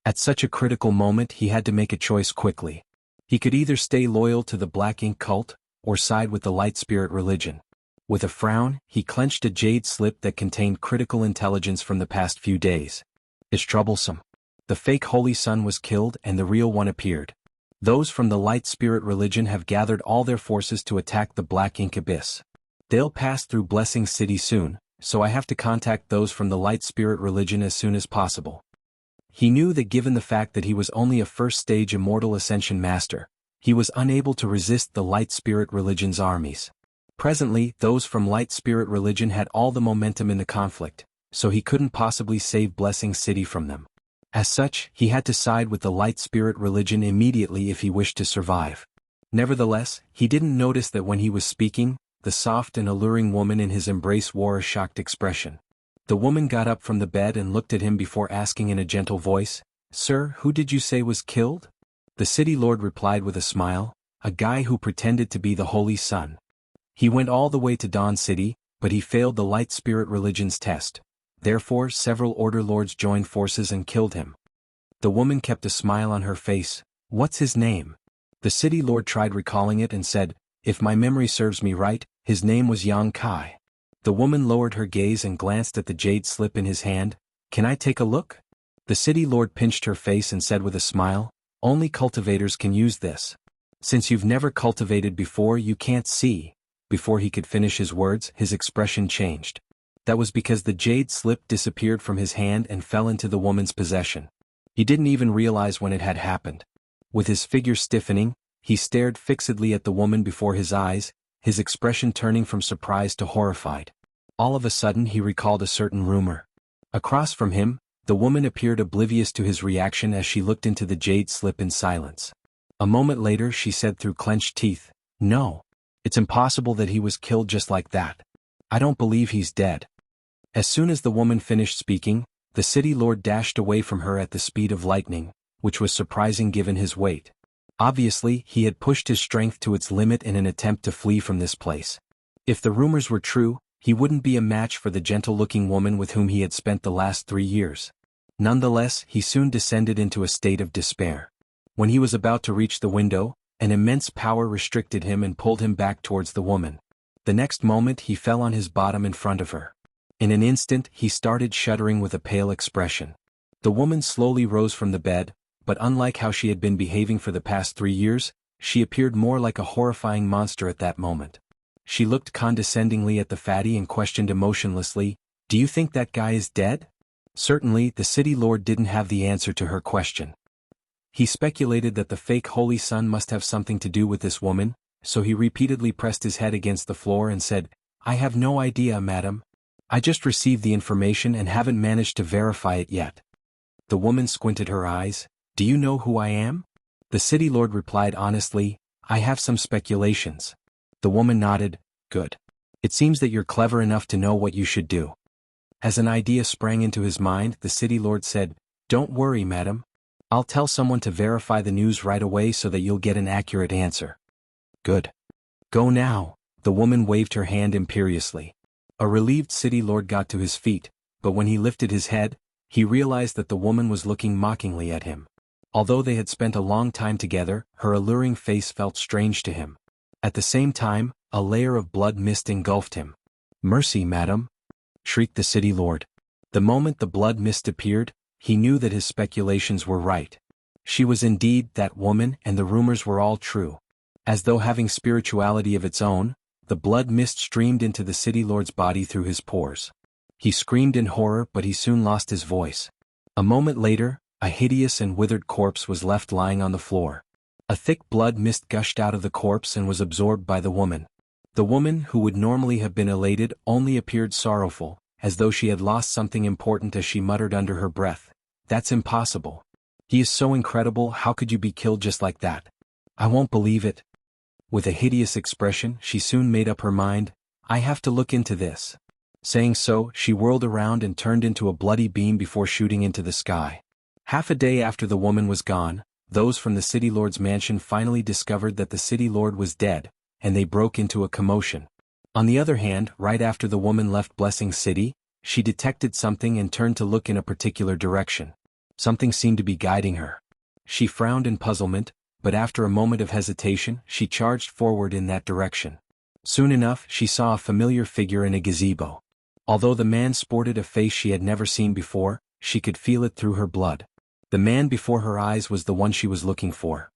At such a critical moment, he had to make a choice quickly. He could either stay loyal to the Black Ink cult, or side with the Light Spirit Religion. With a frown, he clenched a jade slip that contained critical intelligence from the past few days. It's troublesome. The fake Holy Sun was killed and the real one appeared. Those from the Light Spirit Religion have gathered all their forces to attack the Black Ink Abyss. They'll pass through Blessing City soon, so I have to contact those from the Light Spirit Religion as soon as possible. He knew that given the fact that he was only a first-stage immortal ascension master, he was unable to resist the Light Spirit Religion's armies. Presently, those from Light Spirit Religion had all the momentum in the conflict, so he couldn't possibly save Blessing City from them. As such, he had to side with the Light Spirit Religion immediately if he wished to survive. Nevertheless, he didn't notice that when he was speaking, the soft and alluring woman in his embrace wore a shocked expression. The woman got up from the bed and looked at him before asking in a gentle voice, "Sir, who did you say was killed?" The city lord replied with a smile, "A guy who pretended to be the Holy Sun. He went all the way to Dawn City, but he failed the Light Spirit Religion's test. Therefore, several Order Lords joined forces and killed him." The woman kept a smile on her face. "What's his name?" The city lord tried recalling it and said, "If my memory serves me right, his name was Yang Kai." The woman lowered her gaze and glanced at the jade slip in his hand. "Can I take a look?" The city lord pinched her face and said with a smile, "Only cultivators can use this. Since you've never cultivated before, you can't see." Before he could finish his words, his expression changed. That was because the jade slip disappeared from his hand and fell into the woman's possession. He didn't even realize when it had happened. With his figure stiffening, he stared fixedly at the woman before his eyes, his expression turning from surprise to horrified. All of a sudden he recalled a certain rumor. Across from him, the woman appeared oblivious to his reaction as she looked into the jade slip in silence. A moment later she said through clenched teeth, "No. It's impossible that he was killed just like that. I don't believe he's dead." As soon as the woman finished speaking, the city lord dashed away from her at the speed of lightning, which was surprising given his weight. Obviously, he had pushed his strength to its limit in an attempt to flee from this place. If the rumors were true, he wouldn't be a match for the gentle-looking woman with whom he had spent the last 3 years. Nonetheless, he soon descended into a state of despair. When he was about to reach the window, an immense power restricted him and pulled him back towards the woman. The next moment he fell on his bottom in front of her. In an instant he started shuddering with a pale expression. The woman slowly rose from the bed, but unlike how she had been behaving for the past 3 years, she appeared more like a horrifying monster at that moment. She looked condescendingly at the fatty and questioned emotionlessly, "Do you think that guy is dead?" Certainly, the city lord didn't have the answer to her question. He speculated that the fake Holy Sun must have something to do with this woman, so he repeatedly pressed his head against the floor and said, "I have no idea, madam. I just received the information and haven't managed to verify it yet." The woman squinted her eyes. "Do you know who I am?" The city lord replied honestly, "I have some speculations." The woman nodded. "Good. It seems that you're clever enough to know what you should do." As an idea sprang into his mind, the city lord said, "Don't worry, madam. I'll tell someone to verify the news right away so that you'll get an accurate answer." "Good. Go now." The woman waved her hand imperiously. A relieved city lord got to his feet, but when he lifted his head, he realized that the woman was looking mockingly at him. Although they had spent a long time together, her alluring face felt strange to him. At the same time, a layer of blood mist engulfed him. "Mercy, madam!" shrieked the city lord. The moment the blood mist appeared, he knew that his speculations were right. She was indeed that woman, and the rumors were all true. As though having spirituality of its own, the blood mist streamed into the city lord's body through his pores. He screamed in horror, but he soon lost his voice. A moment later, a hideous and withered corpse was left lying on the floor. A thick blood mist gushed out of the corpse and was absorbed by the woman. The woman, who would normally have been elated, only appeared sorrowful, as though she had lost something important, as she muttered under her breath, "That's impossible. He is so incredible, how could you be killed just like that? I won't believe it." With a hideous expression, she soon made up her mind, "I have to look into this." Saying so, she whirled around and turned into a bloody beam before shooting into the sky. Half a day after the woman was gone, those from the city lord's mansion finally discovered that the city lord was dead, and they broke into a commotion. On the other hand, right after the woman left Blessing City, she detected something and turned to look in a particular direction. Something seemed to be guiding her. She frowned in puzzlement, but after a moment of hesitation, she charged forward in that direction. Soon enough, she saw a familiar figure in a gazebo. Although the man sported a face she had never seen before, she could feel it through her blood. The man before her eyes was the one she was looking for.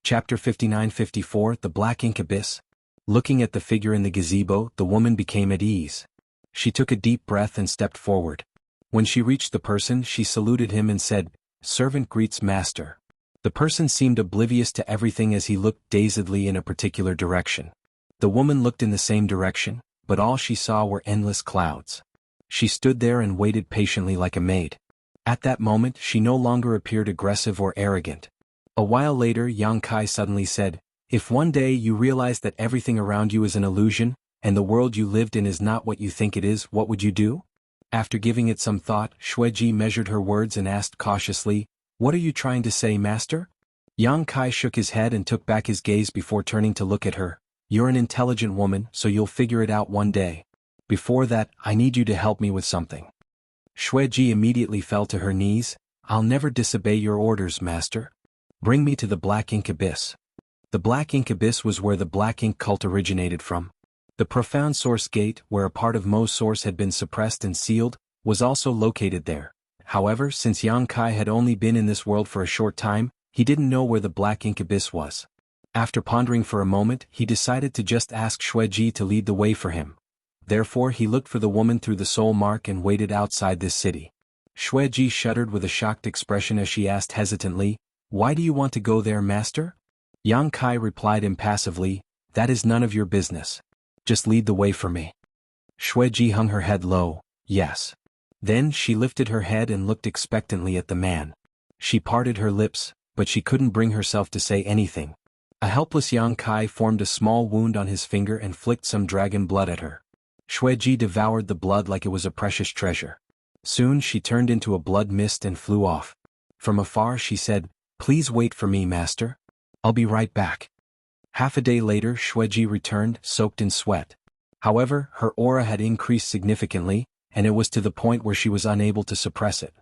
Chapter 59-54 The Black Ink Abyss. Looking at the figure in the gazebo, the woman became at ease. She took a deep breath and stepped forward. When she reached the person, she saluted him and said, "Servant greets master." The person seemed oblivious to everything as he looked dazedly in a particular direction. The woman looked in the same direction, but all she saw were endless clouds. She stood there and waited patiently like a maid. At that moment, she no longer appeared aggressive or arrogant. A while later, Yang Kai suddenly said, "If one day you realize that everything around you is an illusion, and the world you lived in is not what you think it is, what would you do?" After giving it some thought, Xueji measured her words and asked cautiously, "What are you trying to say, master?" Yang Kai shook his head and took back his gaze before turning to look at her. "You're an intelligent woman, so you'll figure it out one day. Before that, I need you to help me with something." Xueji immediately fell to her knees. "I'll never disobey your orders, master. Bring me to the Black Ink Abyss." The Black Ink Abyss was where the Black Ink cult originated from. The profound source gate, where a part of Mo's source had been suppressed and sealed, was also located there. However, since Yang Kai had only been in this world for a short time, he didn't know where the Black Ink Abyss was. After pondering for a moment, he decided to just ask Xueji to lead the way for him. Therefore he looked for the woman through the soul mark and waited outside this city. Xueji shuddered with a shocked expression as she asked hesitantly, "Why do you want to go there, master?" Yang Kai replied impassively, "That is none of your business. Just lead the way for me." Xueji hung her head low, "Yes." Then she lifted her head and looked expectantly at the man. She parted her lips, but she couldn't bring herself to say anything. A helpless Yang Kai formed a small wound on his finger and flicked some dragon blood at her. Xueji devoured the blood like it was a precious treasure. Soon she turned into a blood mist and flew off. From afar she said, "Please wait for me, master. I'll be right back." Half a day later, Xueji returned, soaked in sweat. However, her aura had increased significantly, and it was to the point where she was unable to suppress it.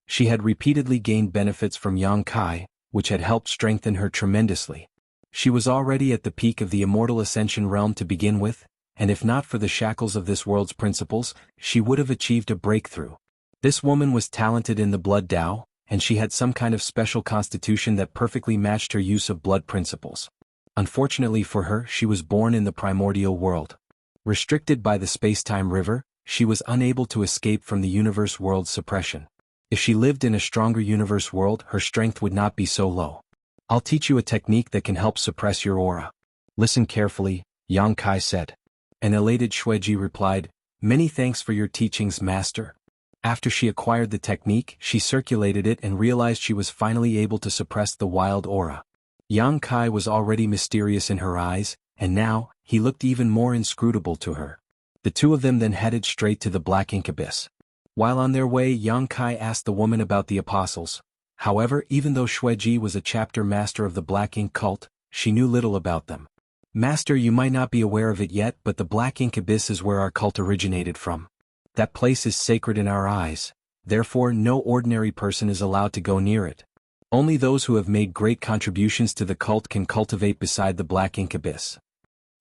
She had repeatedly gained benefits from Yang Kai, which had helped strengthen her tremendously. She was already at the peak of the immortal ascension realm to begin with, and if not for the shackles of this world's principles, she would have achieved a breakthrough. This woman was talented in the blood Tao, and she had some kind of special constitution that perfectly matched her use of blood principles. Unfortunately for her, she was born in the primordial world. Restricted by the space-time river, she was unable to escape from the universe world's suppression. If she lived in a stronger universe world, her strength would not be so low. "I'll teach you a technique that can help suppress your aura. Listen carefully," Yang Kai said. An elated Xueji replied, "Many thanks for your teachings, master." After she acquired the technique, she circulated it and realized she was finally able to suppress the wild aura. Yang Kai was already mysterious in her eyes, and now, he looked even more inscrutable to her. The two of them then headed straight to the Black Ink Abyss. While on their way, Yang Kai asked the woman about the apostles. However, even though Xueji was a chapter master of the Black Ink cult, she knew little about them. "Master, you might not be aware of it yet, but the Black Ink Abyss is where our cult originated from. That place is sacred in our eyes, therefore no ordinary person is allowed to go near it. Only those who have made great contributions to the cult can cultivate beside the Black Ink Abyss.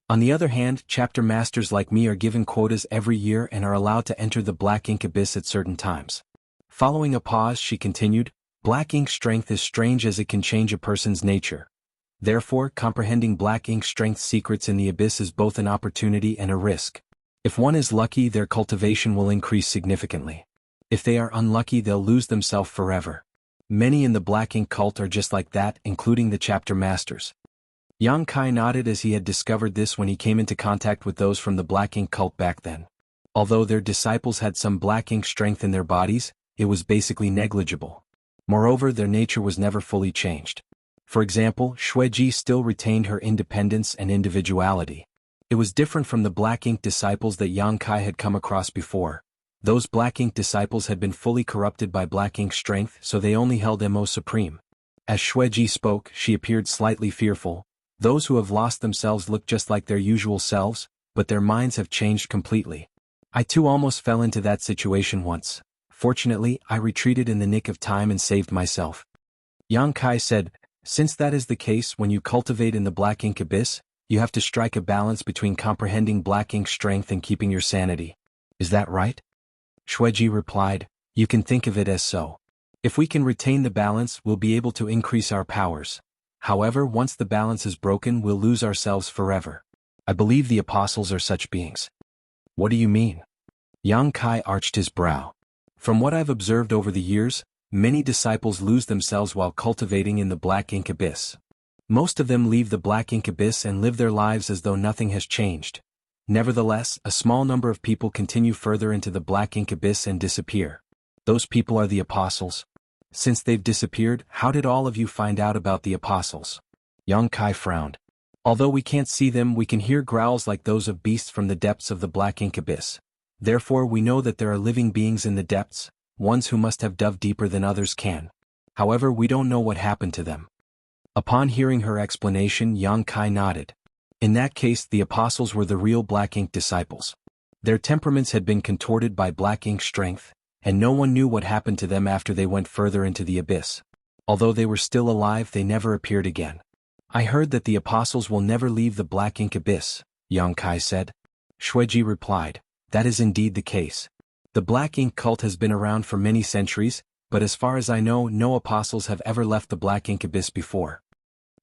On the other hand, chapter masters like me are given quotas every year and are allowed to enter the Black Ink Abyss at certain times." Following a pause, she continued, Black ink strength is strange as it can change a person's nature. Therefore, comprehending black ink strength's secrets in the abyss is both an opportunity and a risk. If one is lucky, their cultivation will increase significantly. If they are unlucky, they'll lose themselves forever. Many in the black ink cult are just like that, including the chapter masters. Yang Kai nodded as he had discovered this when he came into contact with those from the black ink cult back then. Although their disciples had some black ink strength in their bodies, it was basically negligible. Moreover, their nature was never fully changed. For example, Xueji still retained her independence and individuality. It was different from the black ink disciples that Yang Kai had come across before. Those black ink disciples had been fully corrupted by black ink strength, so they only held Mo supreme. As Xueji spoke, she appeared slightly fearful. Those who have lost themselves look just like their usual selves, but their minds have changed completely. I too almost fell into that situation once. Fortunately, I retreated in the nick of time and saved myself. Yang Kai said, since that is the case, when you cultivate in the black ink abyss, you have to strike a balance between comprehending black ink strength and keeping your sanity. Is that right? Xueji replied, you can think of it as so. If we can retain the balance, we'll be able to increase our powers. However, once the balance is broken, we'll lose ourselves forever. I believe the apostles are such beings. What do you mean? Yang Kai arched his brow. From what I've observed over the years, many disciples lose themselves while cultivating in the black ink abyss. Most of them leave the black ink abyss and live their lives as though nothing has changed. Nevertheless, a small number of people continue further into the black ink abyss and disappear. Those people are the apostles. Since they've disappeared, how did all of you find out about the apostles? Yang Kai frowned. Although we can't see them, we can hear growls like those of beasts from the depths of the black ink abyss. Therefore, we know that there are living beings in the depths, ones who must have dove deeper than others can. However, we don't know what happened to them. Upon hearing her explanation, Yang Kai nodded. In that case, the apostles were the real black ink disciples. Their temperaments had been contorted by black ink strength, and no one knew what happened to them after they went further into the abyss. Although they were still alive, they never appeared again. I heard that the apostles will never leave the black ink abyss, Yang Kai said. Xueji replied, that is indeed the case. The black ink cult has been around for many centuries, but as far as I know, no apostles have ever left the black ink abyss before.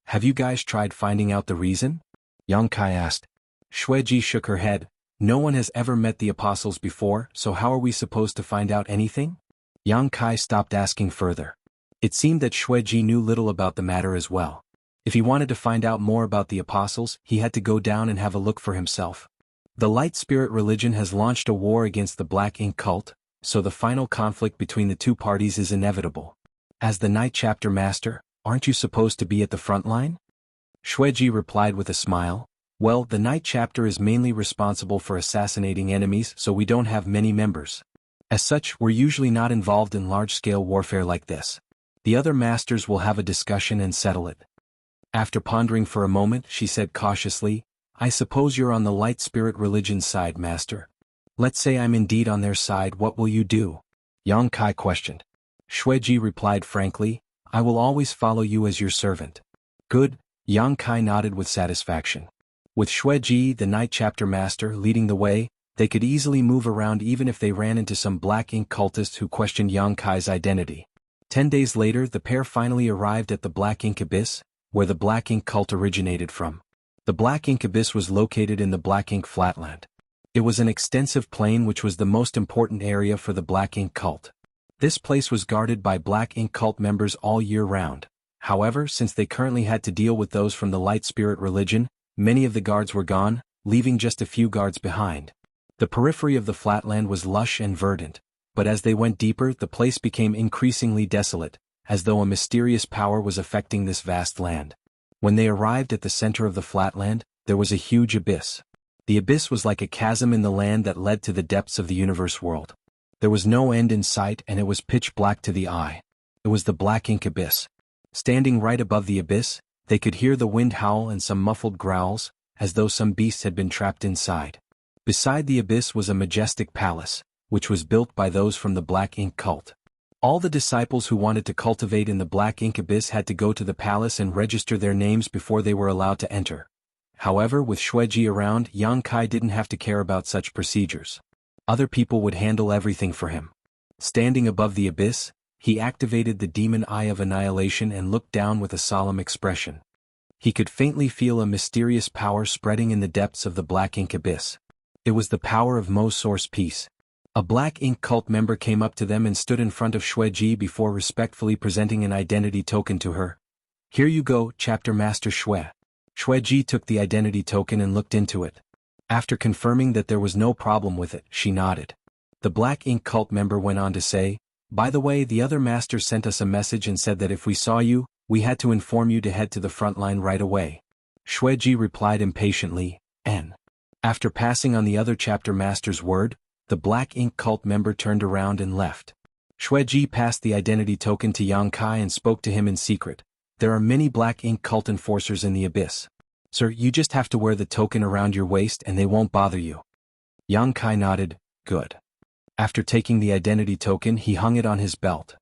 Have you guys tried finding out the reason? Yang Kai asked. Xueji shook her head. No one has ever met the apostles before, so how are we supposed to find out anything? Yang Kai stopped asking further. It seemed that Xueji knew little about the matter as well. If he wanted to find out more about the apostles, he had to go down and have a look for himself. The light spirit religion has launched a war against the black ink cult, so the final conflict between the two parties is inevitable. As the night chapter master, aren't you supposed to be at the front line? Xueji replied with a smile. Well, the night chapter is mainly responsible for assassinating enemies, so we don't have many members. As such, we're usually not involved in large-scale warfare like this. The other masters will have a discussion and settle it. After pondering for a moment, she said cautiously, I suppose you're on the light spirit religion's side, master. Let's say I'm indeed on their side, what will you do? Yang Kai questioned. Xueji replied frankly, I will always follow you as your servant. Good, Yang Kai nodded with satisfaction. With Xueji, the night chapter master, leading the way, they could easily move around even if they ran into some black ink cultists who questioned Yang Kai's identity. 10 days later, the pair finally arrived at the black ink abyss, where the black ink cult originated from. The black ink abyss was located in the black ink flatland. It was an extensive plain which was the most important area for the black ink cult. This place was guarded by black ink cult members all year round. However, since they currently had to deal with those from the light spirit religion, many of the guards were gone, leaving just a few guards behind. The periphery of the flatland was lush and verdant, but as they went deeper, the place became increasingly desolate, as though a mysterious power was affecting this vast land. When they arrived at the center of the flatland, there was a huge abyss. The abyss was like a chasm in the land that led to the depths of the universe world. There was no end in sight and it was pitch black to the eye. It was the black ink abyss. Standing right above the abyss, they could hear the wind howl and some muffled growls, as though some beast had been trapped inside. Beside the abyss was a majestic palace, which was built by those from the black ink cult. All the disciples who wanted to cultivate in the black ink abyss had to go to the palace and register their names before they were allowed to enter. However, with Xueji around, Yang Kai didn't have to care about such procedures. Other people would handle everything for him. Standing above the abyss, he activated the demon eye of annihilation and looked down with a solemn expression. He could faintly feel a mysterious power spreading in the depths of the black ink abyss. It was the power of Mo Source Peace. A black ink cult member came up to them and stood in front of Xueji before respectfully presenting an identity token to her. "Here you go, Chapter Master Xue." Xueji took the identity token and looked into it. After confirming that there was no problem with it, she nodded. The black ink cult member went on to say, "By the way, the other master sent us a message and said that if we saw you, we had to inform you to head to the front line right away." Xueji replied impatiently, "N." After passing on the other chapter master's word, the black ink cult member turned around and left. Xueji passed the identity token to Yang Kai and spoke to him in secret. "There are many black ink cult enforcers in the abyss. Sir, you just have to wear the token around your waist and they won't bother you." Yang Kai nodded, "Good." After taking the identity token, he hung it on his belt.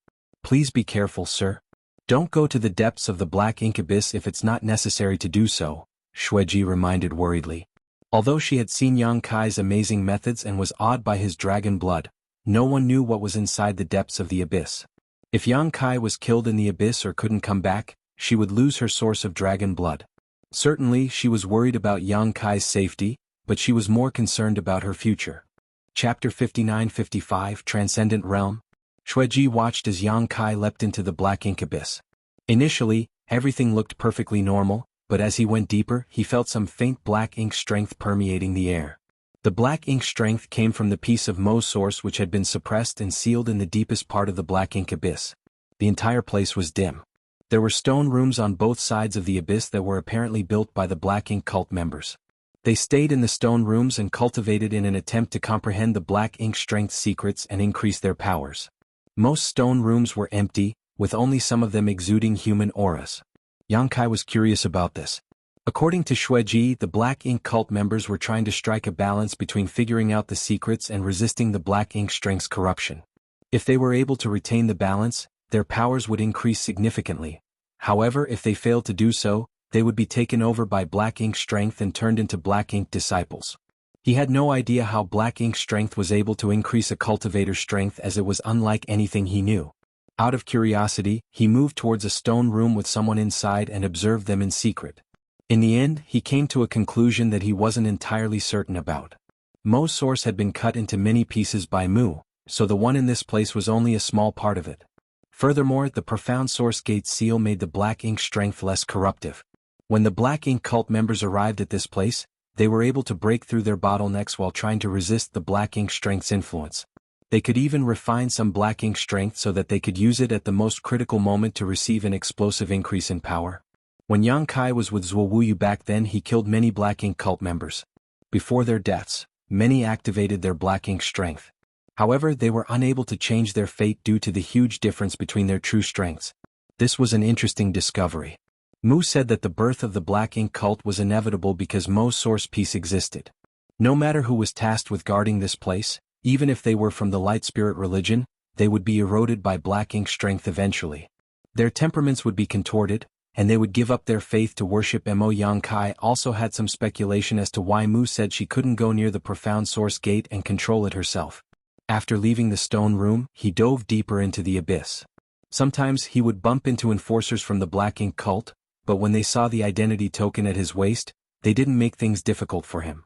"Please be careful, sir. Don't go to the depths of the black ink abyss if it's not necessary to do so," Xueji reminded worriedly. Although she had seen Yang Kai's amazing methods and was awed by his dragon blood, no one knew what was inside the depths of the abyss. If Yang Kai was killed in the abyss or couldn't come back, she would lose her source of dragon blood. Certainly, she was worried about Yang Kai's safety, but she was more concerned about her future. Chapter 59-55 Transcendent Realm. Xueji watched as Yang Kai leapt into the black ink abyss. Initially, everything looked perfectly normal, but as he went deeper, he felt some faint black ink strength permeating the air. The black ink strength came from the piece of Mo source which had been suppressed and sealed in the deepest part of the black ink abyss. The entire place was dim. There were stone rooms on both sides of the abyss that were apparently built by the black ink cult members. They stayed in the stone rooms and cultivated in an attempt to comprehend the black ink strength secrets and increase their powers. Most stone rooms were empty, with only some of them exuding human auras. Yang Kai was curious about this. According to Xueji, the black ink cult members were trying to strike a balance between figuring out the secrets and resisting the black ink strength's corruption. If they were able to retain the balance, their powers would increase significantly. However, if they failed to do so, they would be taken over by black ink strength and turned into black ink disciples. He had no idea how black ink strength was able to increase a cultivator's strength, as it was unlike anything he knew. Out of curiosity, he moved towards a stone room with someone inside and observed them in secret. In the end, he came to a conclusion that he wasn't entirely certain about. Mo's source had been cut into many pieces by Mu, so the one in this place was only a small part of it. Furthermore, the profound source gate seal made the black ink strength less corruptive. When the black ink cult members arrived at this place, they were able to break through their bottlenecks while trying to resist the black ink strength's influence. They could even refine some black ink strength so that they could use it at the most critical moment to receive an explosive increase in power. When Yang Kai was with Zuo Wuyu back then, he killed many black ink cult members. Before their deaths, many activated their black ink strength. However, they were unable to change their fate due to the huge difference between their true strengths. This was an interesting discovery. Mu said that the birth of the black ink cult was inevitable because Mo's source peace existed. No matter who was tasked with guarding this place, even if they were from the light spirit religion, they would be eroded by black ink strength eventually. Their temperaments would be contorted, and they would give up their faith to worship Mo. Yang Kai also had some speculation as to why Mu said she couldn't go near the profound source gate and control it herself. After leaving the stone room, he dove deeper into the abyss. Sometimes he would bump into enforcers from the black ink cult, but when they saw the identity token at his waist, they didn't make things difficult for him.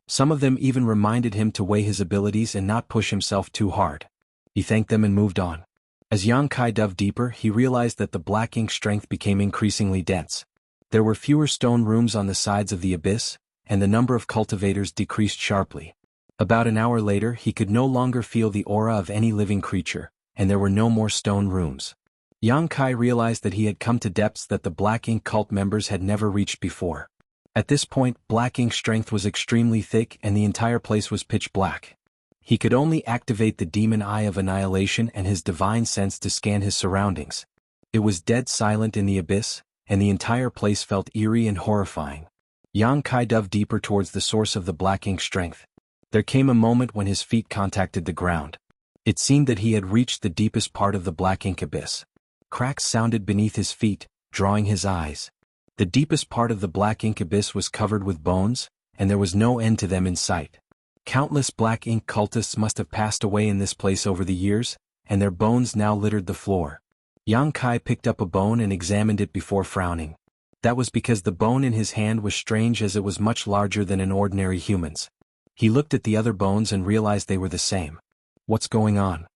Some of them even reminded him to weigh his abilities and not push himself too hard. He thanked them and moved on. As Yang Kai dove deeper, he realized that the black ink strength became increasingly dense. There were fewer stone rooms on the sides of the abyss, and the number of cultivators decreased sharply. About an hour later, he could no longer feel the aura of any living creature, and there were no more stone rooms. Yang Kai realized that he had come to depths that the black ink cult members had never reached before. At this point, black ink strength was extremely thick and the entire place was pitch black. He could only activate the demon eye of annihilation and his divine sense to scan his surroundings. It was dead silent in the abyss, and the entire place felt eerie and horrifying. Yang Kai dove deeper towards the source of the black ink strength. There came a moment when his feet contacted the ground. It seemed that he had reached the deepest part of the black ink abyss. Cracks sounded beneath his feet, drawing his eyes. The deepest part of the black ink abyss was covered with bones, and there was no end to them in sight. Countless black ink cultists must have passed away in this place over the years, and their bones now littered the floor. Yang Kai picked up a bone and examined it before frowning. That was because the bone in his hand was strange, as it was much larger than an ordinary human's. He looked at the other bones and realized they were the same. What's going on?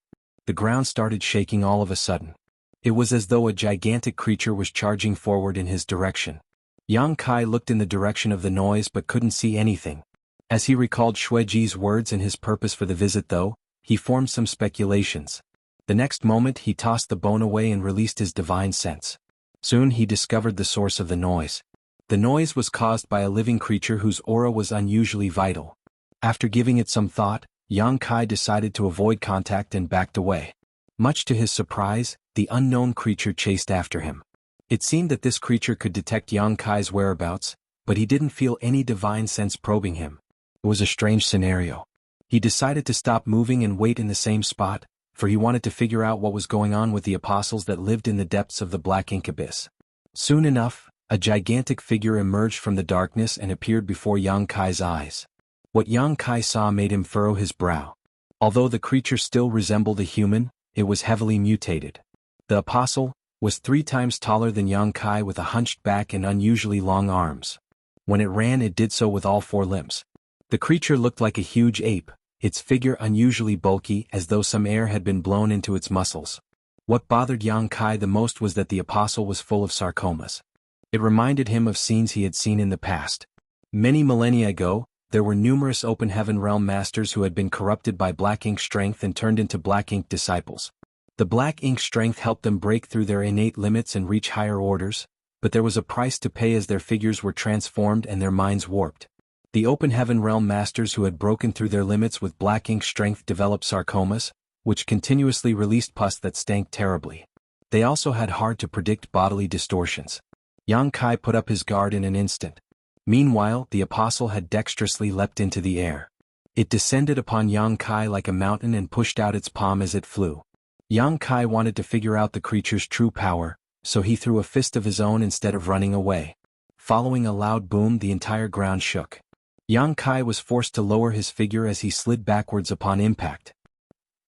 The ground started shaking all of a sudden. It was as though a gigantic creature was charging forward in his direction. Yang Kai looked in the direction of the noise but couldn't see anything. As he recalled Shuiji's words and his purpose for the visit though, he formed some speculations. The next moment he tossed the bone away and released his divine sense. Soon he discovered the source of the noise. The noise was caused by a living creature whose aura was unusually vital. After giving it some thought, Yang Kai decided to avoid contact and backed away. Much to his surprise, the unknown creature chased after him. It seemed that this creature could detect Yang Kai's whereabouts, but he didn't feel any divine sense probing him. It was a strange scenario. He decided to stop moving and wait in the same spot, for he wanted to figure out what was going on with the apostles that lived in the depths of the black ink abyss. Soon enough, a gigantic figure emerged from the darkness and appeared before Yang Kai's eyes. What Yang Kai saw made him furrow his brow. Although the creature still resembled a human, it was heavily mutated. The apostle was 3 times taller than Yang Kai, with a hunched back and unusually long arms. When it ran, it did so with all 4 limbs. The creature looked like a huge ape, its figure unusually bulky, as though some air had been blown into its muscles. What bothered Yang Kai the most was that the apostle was full of sarcomas. It reminded him of scenes he had seen in the past. Many millennia ago, there were numerous open heaven realm masters who had been corrupted by black ink strength and turned into black ink disciples. The black ink strength helped them break through their innate limits and reach higher orders, but there was a price to pay as their figures were transformed and their minds warped. The open heaven realm masters who had broken through their limits with black ink strength developed sarcomas, which continuously released pus that stank terribly. They also had hard-to-predict bodily distortions. Yang Kai put up his guard in an instant. Meanwhile, the apostle had dexterously leapt into the air. It descended upon Yang Kai like a mountain and pushed out its palm as it flew. Yang Kai wanted to figure out the creature's true power, so he threw a fist of his own instead of running away. Following a loud boom, the entire ground shook. Yang Kai was forced to lower his figure as he slid backwards upon impact.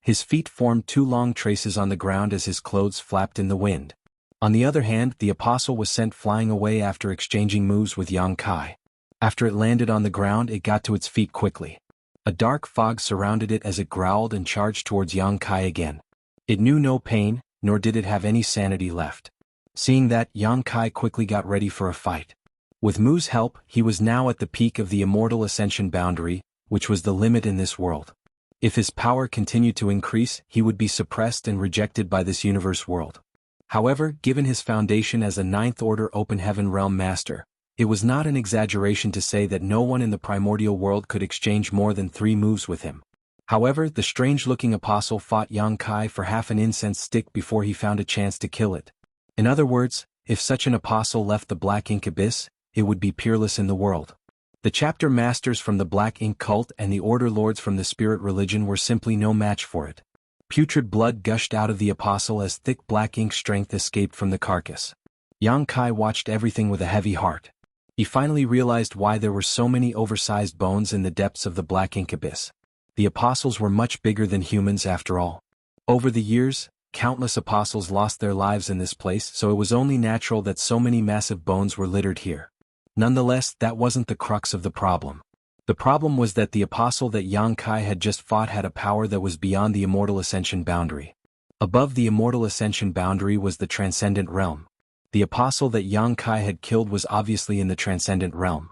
His feet formed 2 long traces on the ground as his clothes flapped in the wind. On the other hand, the apostle was sent flying away after exchanging moves with Yang Kai. After it landed on the ground, it got to its feet quickly. A dark fog surrounded it as it growled and charged towards Yang Kai again. It knew no pain, nor did it have any sanity left. Seeing that, Yang Kai quickly got ready for a fight. With Mu's help, he was now at the peak of the immortal ascension boundary, which was the limit in this world. If his power continued to increase, he would be suppressed and rejected by this universe world. However, given his foundation as a 9th order open heaven realm master, it was not an exaggeration to say that no one in the primordial world could exchange more than 3 moves with him. However, the strange-looking apostle fought Yang Kai for half an incense stick before he found a chance to kill it. In other words, if such an apostle left the black ink abyss, it would be peerless in the world. The chapter masters from the black ink cult and the order lords from the spirit religion were simply no match for it. Putrid blood gushed out of the apostle as thick black ink strength escaped from the carcass. Yang Kai watched everything with a heavy heart. He finally realized why there were so many oversized bones in the depths of the black ink abyss. The apostles were much bigger than humans after all. Over the years, countless apostles lost their lives in this place, so it was only natural that so many massive bones were littered here. Nonetheless, that wasn't the crux of the problem. The problem was that the apostle that Yang Kai had just fought had a power that was beyond the immortal ascension boundary. Above the immortal ascension boundary was the transcendent realm. The apostle that Yang Kai had killed was obviously in the transcendent realm.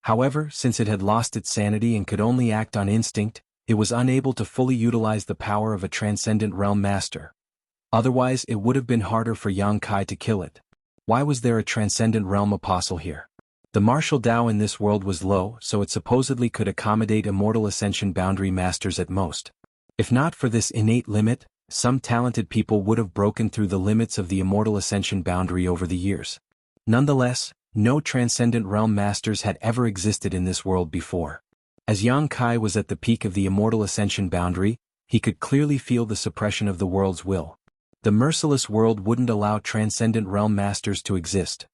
However, since it had lost its sanity and could only act on instinct, it was unable to fully utilize the power of a transcendent realm master. Otherwise, it would have been harder for Yang Kai to kill it. Why was there a transcendent realm apostle here? The martial Tao in this world was low, so it supposedly could accommodate immortal ascension boundary masters at most. If not for this innate limit, some talented people would have broken through the limits of the immortal ascension boundary over the years. Nonetheless, no transcendent realm masters had ever existed in this world before. As Yang Kai was at the peak of the immortal ascension boundary, he could clearly feel the suppression of the world's will. The merciless world wouldn't allow transcendent realm masters to exist.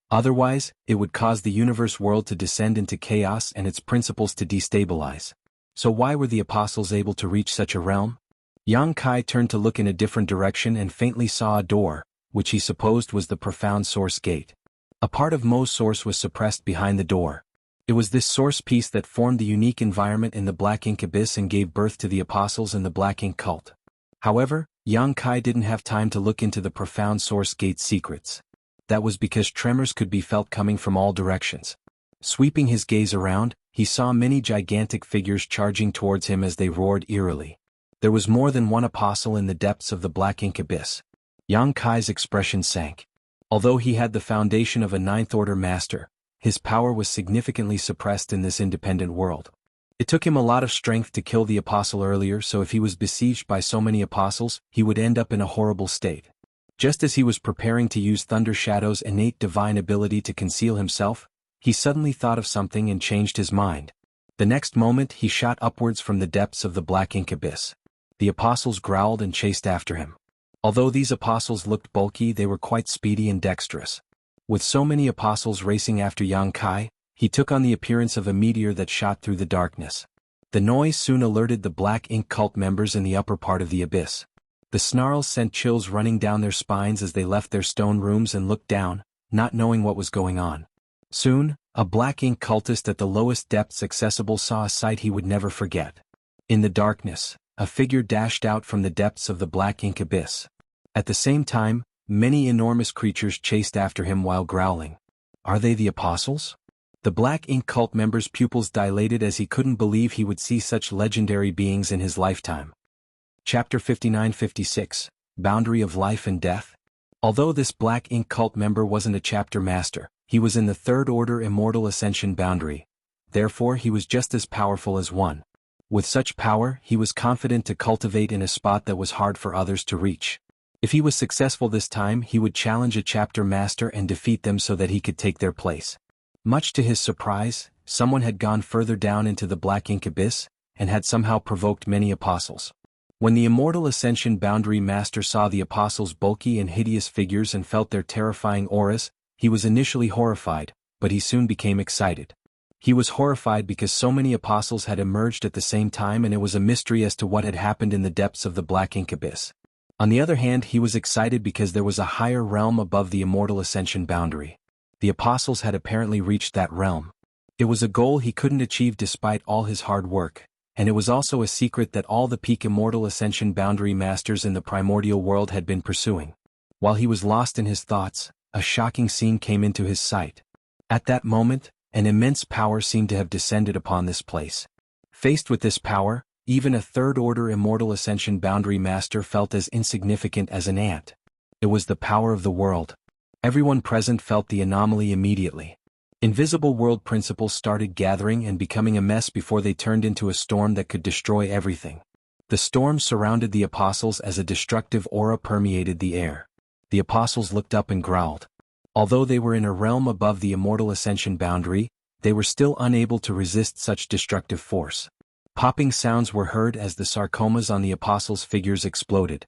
Otherwise, it would cause the universe world to descend into chaos and its principles to destabilize. So why were the apostles able to reach such a realm? Yang Kai turned to look in a different direction and faintly saw a door, which he supposed was the profound source gate. A part of Mo's source was suppressed behind the door. It was this source piece that formed the unique environment in the Black Ink Abyss and gave birth to the Apostles and the Black Ink Cult. However, Yang Kai didn't have time to look into the profound source gate's secrets. That was because tremors could be felt coming from all directions. Sweeping his gaze around, he saw many gigantic figures charging towards him as they roared eerily. There was more than one apostle in the depths of the Black Ink Abyss. Yang Kai's expression sank. Although he had the foundation of a Ninth Order master, his power was significantly suppressed in this independent world. It took him a lot of strength to kill the apostle earlier, so if he was besieged by so many apostles, he would end up in a horrible state. Just as he was preparing to use Thunder Shadow's innate divine ability to conceal himself, he suddenly thought of something and changed his mind. The next moment he shot upwards from the depths of the Black Ink Abyss. The apostles growled and chased after him. Although these apostles looked bulky, they were quite speedy and dexterous. With so many apostles racing after Yang Kai, he took on the appearance of a meteor that shot through the darkness. The noise soon alerted the Black Ink Cult members in the upper part of the abyss. The snarls sent chills running down their spines as they left their stone rooms and looked down, not knowing what was going on. Soon, a Black Ink cultist at the lowest depths accessible saw a sight he would never forget. In the darkness, a figure dashed out from the depths of the Black Ink Abyss. At the same time, many enormous creatures chased after him while growling. Are they the apostles? The Black Ink Cult member's pupils dilated as he couldn't believe he would see such legendary beings in his lifetime. Chapter 59-56, Boundary of Life and Death. Although this Black Ink Cult member wasn't a chapter master, he was in the Third Order Immortal Ascension boundary. Therefore he was just as powerful as one. With such power, he was confident to cultivate in a spot that was hard for others to reach. If he was successful this time, he would challenge a chapter master and defeat them so that he could take their place. Much to his surprise, someone had gone further down into the Black Ink Abyss, and had somehow provoked many apostles. When the Immortal Ascension Boundary Master saw the apostles' bulky and hideous figures and felt their terrifying auras, he was initially horrified, but he soon became excited. He was horrified because so many apostles had emerged at the same time and it was a mystery as to what had happened in the depths of the Black Ink Abyss. On the other hand, he was excited because there was a higher realm above the Immortal Ascension boundary. The apostles had apparently reached that realm. It was a goal he couldn't achieve despite all his hard work, and it was also a secret that all the peak Immortal Ascension boundary masters in the primordial world had been pursuing. While he was lost in his thoughts, a shocking scene came into his sight. At that moment, an immense power seemed to have descended upon this place. Faced with this power, even a Third Order Immortal Ascension boundary master felt as insignificant as an ant. It was the power of the world. Everyone present felt the anomaly immediately. Invisible world principles started gathering and becoming a mess before they turned into a storm that could destroy everything. The storm surrounded the apostles as a destructive aura permeated the air. The apostles looked up and growled. Although they were in a realm above the Immortal Ascension boundary, they were still unable to resist such destructive force. Popping sounds were heard as the sarcomas on the apostles' figures exploded.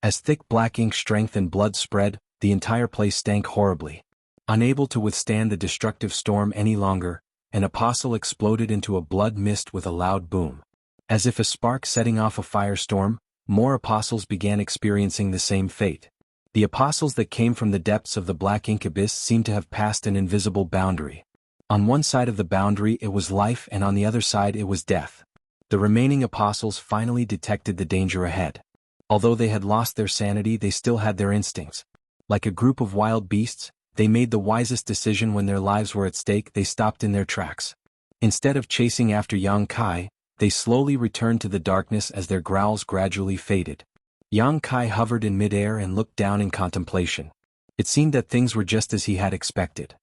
As thick black ink strength and blood spread, the entire place stank horribly. Unable to withstand the destructive storm any longer, an apostle exploded into a blood mist with a loud boom. As if a spark setting off a firestorm, more apostles began experiencing the same fate. The apostles that came from the depths of the Black Ink Abyss seemed to have passed an invisible boundary. On one side of the boundary it was life and on the other side it was death. The remaining apostles finally detected the danger ahead. Although they had lost their sanity, they still had their instincts. Like a group of wild beasts, they made the wisest decision when their lives were at stake. They stopped in their tracks. Instead of chasing after Yang Kai, they slowly returned to the darkness as their growls gradually faded. Yang Kai hovered in midair and looked down in contemplation. It seemed that things were just as he had expected.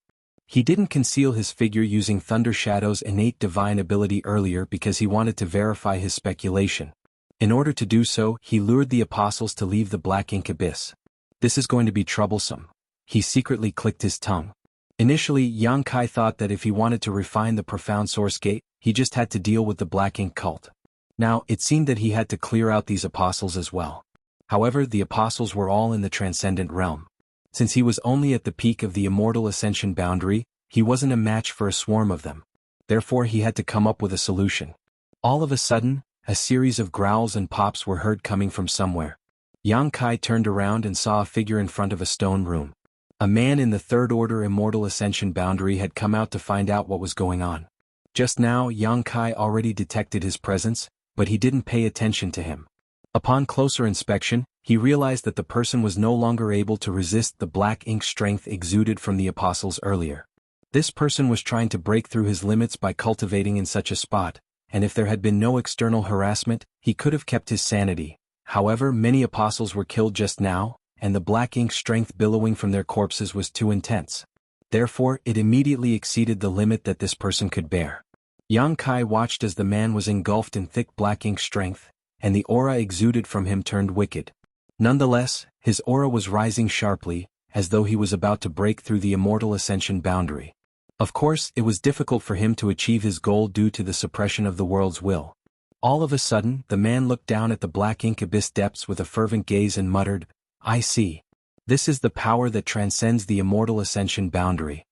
He didn't conceal his figure using Thunder Shadow's innate divine ability earlier because he wanted to verify his speculation. In order to do so, he lured the apostles to leave the Black Ink Abyss. This is going to be troublesome. He secretly clicked his tongue. Initially, Yang Kai thought that if he wanted to refine the profound source gate, he just had to deal with the Black Ink cult. Now, it seemed that he had to clear out these apostles as well. However, the apostles were all in the Transcendent realm. Since he was only at the peak of the Immortal Ascension boundary, he wasn't a match for a swarm of them. Therefore he had to come up with a solution. All of a sudden, a series of growls and pops were heard coming from somewhere. Yang Kai turned around and saw a figure in front of a stone room. A man in the Third Order Immortal Ascension boundary had come out to find out what was going on. Just now Yang Kai already detected his presence, but he didn't pay attention to him. Upon closer inspection, he realized that the person was no longer able to resist the black ink strength exuded from the apostles earlier. This person was trying to break through his limits by cultivating in such a spot, and if there had been no external harassment, he could have kept his sanity. However, many apostles were killed just now, and the black ink strength billowing from their corpses was too intense. Therefore, it immediately exceeded the limit that this person could bear. Yang Kai watched as the man was engulfed in thick black ink strength, and the aura exuded from him turned wicked. Nonetheless, his aura was rising sharply, as though he was about to break through the Immortal Ascension boundary. Of course, it was difficult for him to achieve his goal due to the suppression of the world's will. All of a sudden, the man looked down at the black ink abyss depths with a fervent gaze and muttered, "I see. This is the power that transcends the Immortal Ascension boundary."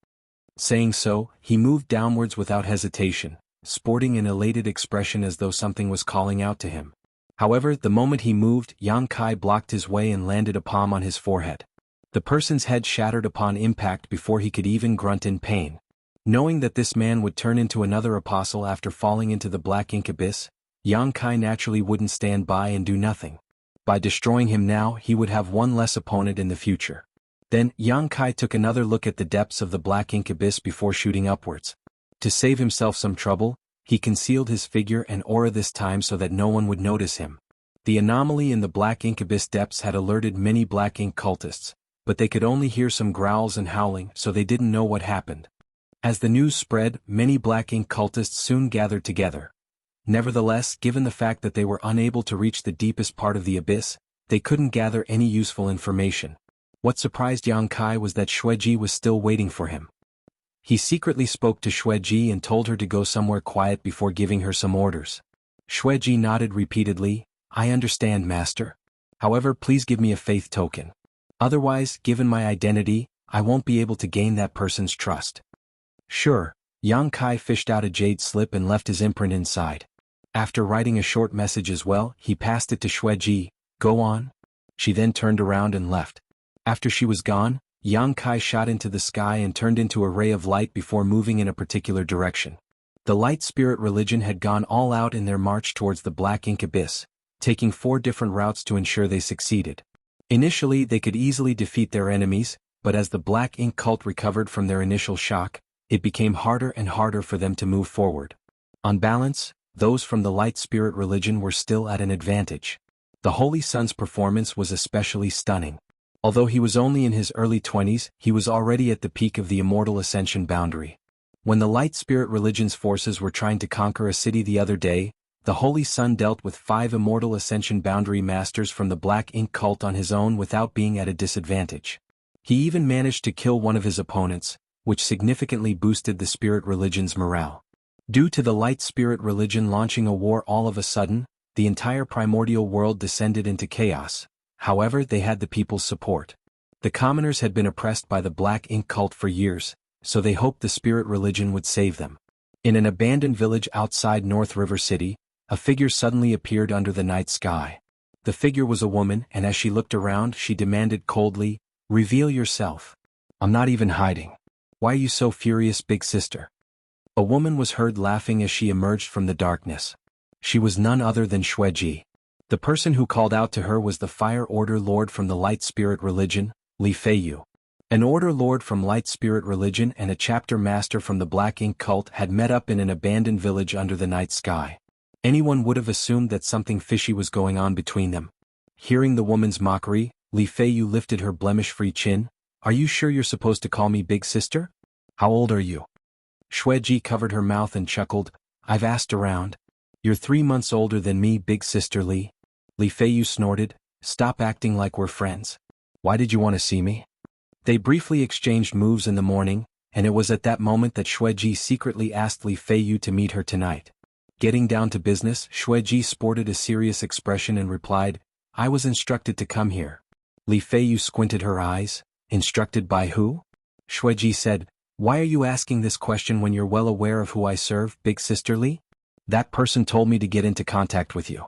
Saying so, he moved downwards without hesitation, sporting an elated expression as though something was calling out to him. However, the moment he moved, Yang Kai blocked his way and landed a palm on his forehead. The person's head shattered upon impact before he could even grunt in pain. Knowing that this man would turn into another apostle after falling into the black ink abyss, Yang Kai naturally wouldn't stand by and do nothing. By destroying him now, he would have one less opponent in the future. Then, Yang Kai took another look at the depths of the black ink abyss before shooting upwards. To save himself some trouble, he concealed his figure and aura this time so that no one would notice him. The anomaly in the black ink abyss depths had alerted many black ink cultists, but they could only hear some growls and howling, so they didn't know what happened. As the news spread, many black ink cultists soon gathered together. Nevertheless, given the fact that they were unable to reach the deepest part of the abyss, they couldn't gather any useful information. What surprised Yang Kai was that Xueji was still waiting for him. He secretly spoke to Xueji and told her to go somewhere quiet before giving her some orders. Xueji nodded repeatedly, "I understand, master. However, please give me a faith token. Otherwise, given my identity, I won't be able to gain that person's trust." Sure. Yang Kai fished out a jade slip and left his imprint inside. After writing a short message as well, he passed it to Xueji. "Go on." She then turned around and left. After she was gone, Yang Kai shot into the sky and turned into a ray of light before moving in a particular direction. The Light Spirit Religion had gone all out in their march towards the Black Ink Abyss, taking 4 different routes to ensure they succeeded. Initially they could easily defeat their enemies, but as the Black Ink cult recovered from their initial shock, it became harder and harder for them to move forward. On balance, those from the Light Spirit Religion were still at an advantage. The Holy Sun's performance was especially stunning. Although he was only in his early 20s, he was already at the peak of the Immortal Ascension boundary. When the Light Spirit Religion's forces were trying to conquer a city the other day, the Holy Sun dealt with 5 Immortal Ascension boundary masters from the Black Ink cult on his own without being at a disadvantage. He even managed to kill one of his opponents, which significantly boosted the Spirit Religion's morale. Due to the Light Spirit Religion launching a war all of a sudden, the entire primordial world descended into chaos. However, they had the people's support. The commoners had been oppressed by the Black Ink cult for years, so they hoped the Spirit Religion would save them. In an abandoned village outside North River City, a figure suddenly appeared under the night sky. The figure was a woman, and as she looked around, she demanded coldly, "Reveal yourself." "I'm not even hiding. Why are you so furious, big sister?" A woman was heard laughing as she emerged from the darkness. She was none other than Xueji. The person who called out to her was the Fire Order Lord from the Light Spirit Religion, Li Feiyu. An Order Lord from Light Spirit Religion and a Chapter Master from the Black Ink cult had met up in an abandoned village under the night sky. Anyone would have assumed that something fishy was going on between them. Hearing the woman's mockery, Li Feiyu lifted her blemish-free chin. "Are you sure you're supposed to call me big sister? How old are you?" Xueji covered her mouth and chuckled. "I've asked around. You're 3 months older than me, big sister Li." Li Feiyu snorted. "Stop acting like we're friends. Why did you want to see me?" They briefly exchanged moves in the morning, and it was at that moment that Xueji secretly asked Li Feiyu to meet her tonight. Getting down to business, Xueji sported a serious expression and replied, "I was instructed to come here." Li Feiyu squinted her eyes. "Instructed by who?" Xueji said, "Why are you asking this question when you're well aware of who I serve, big sister Li?" That person told me to get into contact with you.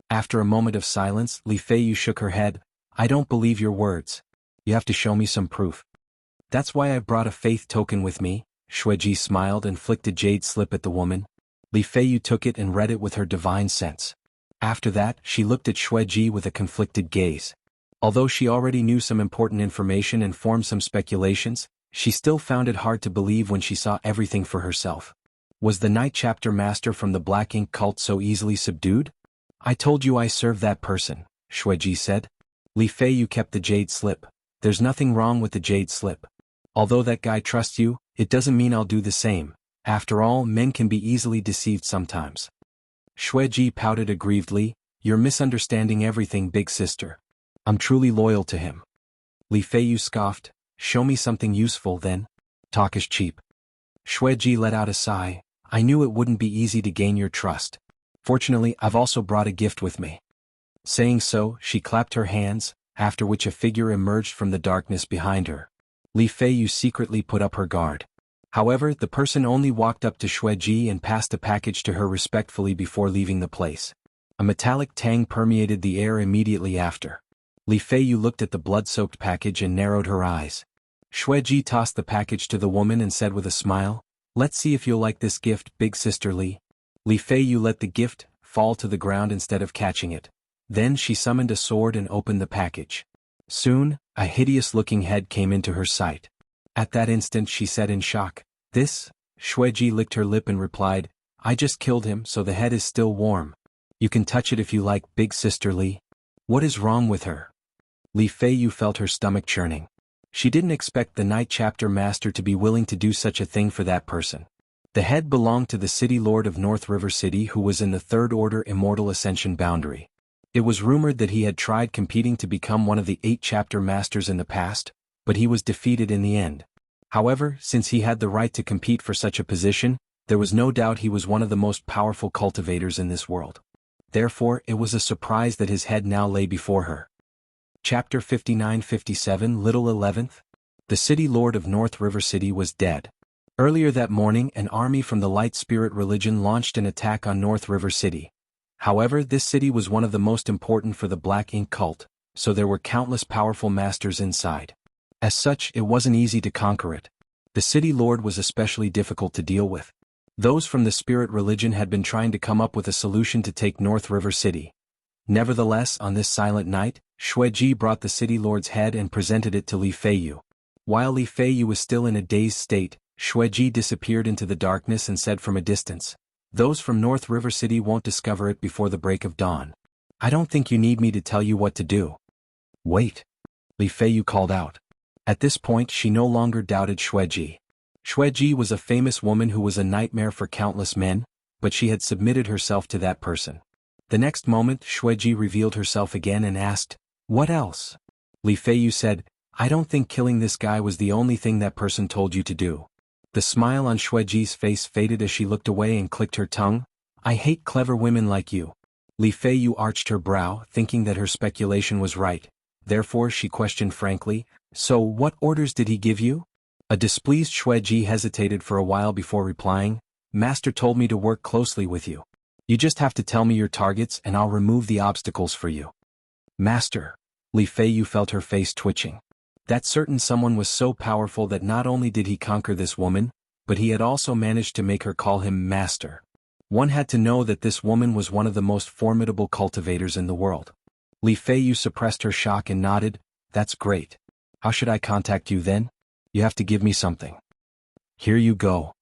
After a moment of silence, Li Feiyu shook her head. I don't believe your words. You have to show me some proof. That's why I brought a faith token with me. Shueji smiled and flicked a jade slip at the woman. Li Feiyu took it and read it with her divine sense. After that, she looked at Shueji with a conflicted gaze. Although she already knew some important information and formed some speculations, she still found it hard to believe when she saw everything for herself. Was the Night Chapter Master from the Black Ink cult so easily subdued? I told you I served that person, Shueji said. Li Feiyu kept the jade slip. There's nothing wrong with the jade slip. Although that guy trusts you, it doesn't mean I'll do the same. After all, men can be easily deceived sometimes. Shueji pouted aggrievedly. You're misunderstanding everything, big sister. I'm truly loyal to him. Li Feiyu scoffed. Show me something useful then. Talk is cheap. Shueji let out a sigh. I knew it wouldn't be easy to gain your trust. Fortunately, I've also brought a gift with me. Saying so, she clapped her hands, after which a figure emerged from the darkness behind her. Li Feiyu secretly put up her guard. However, the person only walked up to Shueji and passed a package to her respectfully before leaving the place. A metallic tang permeated the air immediately after. Li Feiyu looked at the blood-soaked package and narrowed her eyes. Shueji tossed the package to the woman and said with a smile, Let's see if you'll like this gift, big sister Li. Li Feiyu let the gift fall to the ground instead of catching it. Then she summoned a sword and opened the package. Soon, a hideous-looking head came into her sight. At that instant she said in shock, This? Shueji licked her lip and replied, I just killed him so the head is still warm. You can touch it if you like, big sister Li. What is wrong with her? Li Feiyu felt her stomach churning. She didn't expect the Night Chapter Master to be willing to do such a thing for that person. The head belonged to the City Lord of North River City who was in the Third Order Immortal Ascension boundary. It was rumored that he had tried competing to become one of the 8 Chapter Masters in the past, but he was defeated in the end. However, since he had the right to compete for such a position, there was no doubt he was one of the most powerful cultivators in this world. Therefore, it was a surprise that his head now lay before her. Chapter 59-57 Little 11th. The City Lord of North River City was dead. Earlier that morning, an army from the Light Spirit religion launched an attack on North River City. However, this city was one of the most important for the Black Ink cult, so there were countless powerful masters inside. As such, it wasn't easy to conquer it. The City Lord was especially difficult to deal with. Those from the Spirit religion had been trying to come up with a solution to take North River City. Nevertheless, on this silent night, Shueji brought the City Lord's head and presented it to Li Feiyu. While Li Feiyu was still in a dazed state, Shueji disappeared into the darkness and said from a distance, Those from North River City won't discover it before the break of dawn. I don't think you need me to tell you what to do. Wait. Li Feiyu called out. At this point she no longer doubted Shueji. Shueji was a famous woman who was a nightmare for countless men, but she had submitted herself to that person. The next moment Shueji revealed herself again and asked, What else? Li Feiyu said, I don't think killing this guy was the only thing that person told you to do. The smile on Shueji's face faded as she looked away and clicked her tongue. I hate clever women like you. Li Feiyu arched her brow, thinking that her speculation was right. Therefore she questioned frankly, So what orders did he give you? A displeased Shueji hesitated for a while before replying, Master told me to work closely with you. You just have to tell me your targets and I'll remove the obstacles for you. Master. Li Feiyu felt her face twitching. That certain someone was so powerful that not only did he conquer this woman, but he had also managed to make her call him Master. One had to know that this woman was one of the most formidable cultivators in the world. Li Feiyu suppressed her shock and nodded, That's great. How should I contact you then? You have to give me something. Here you go.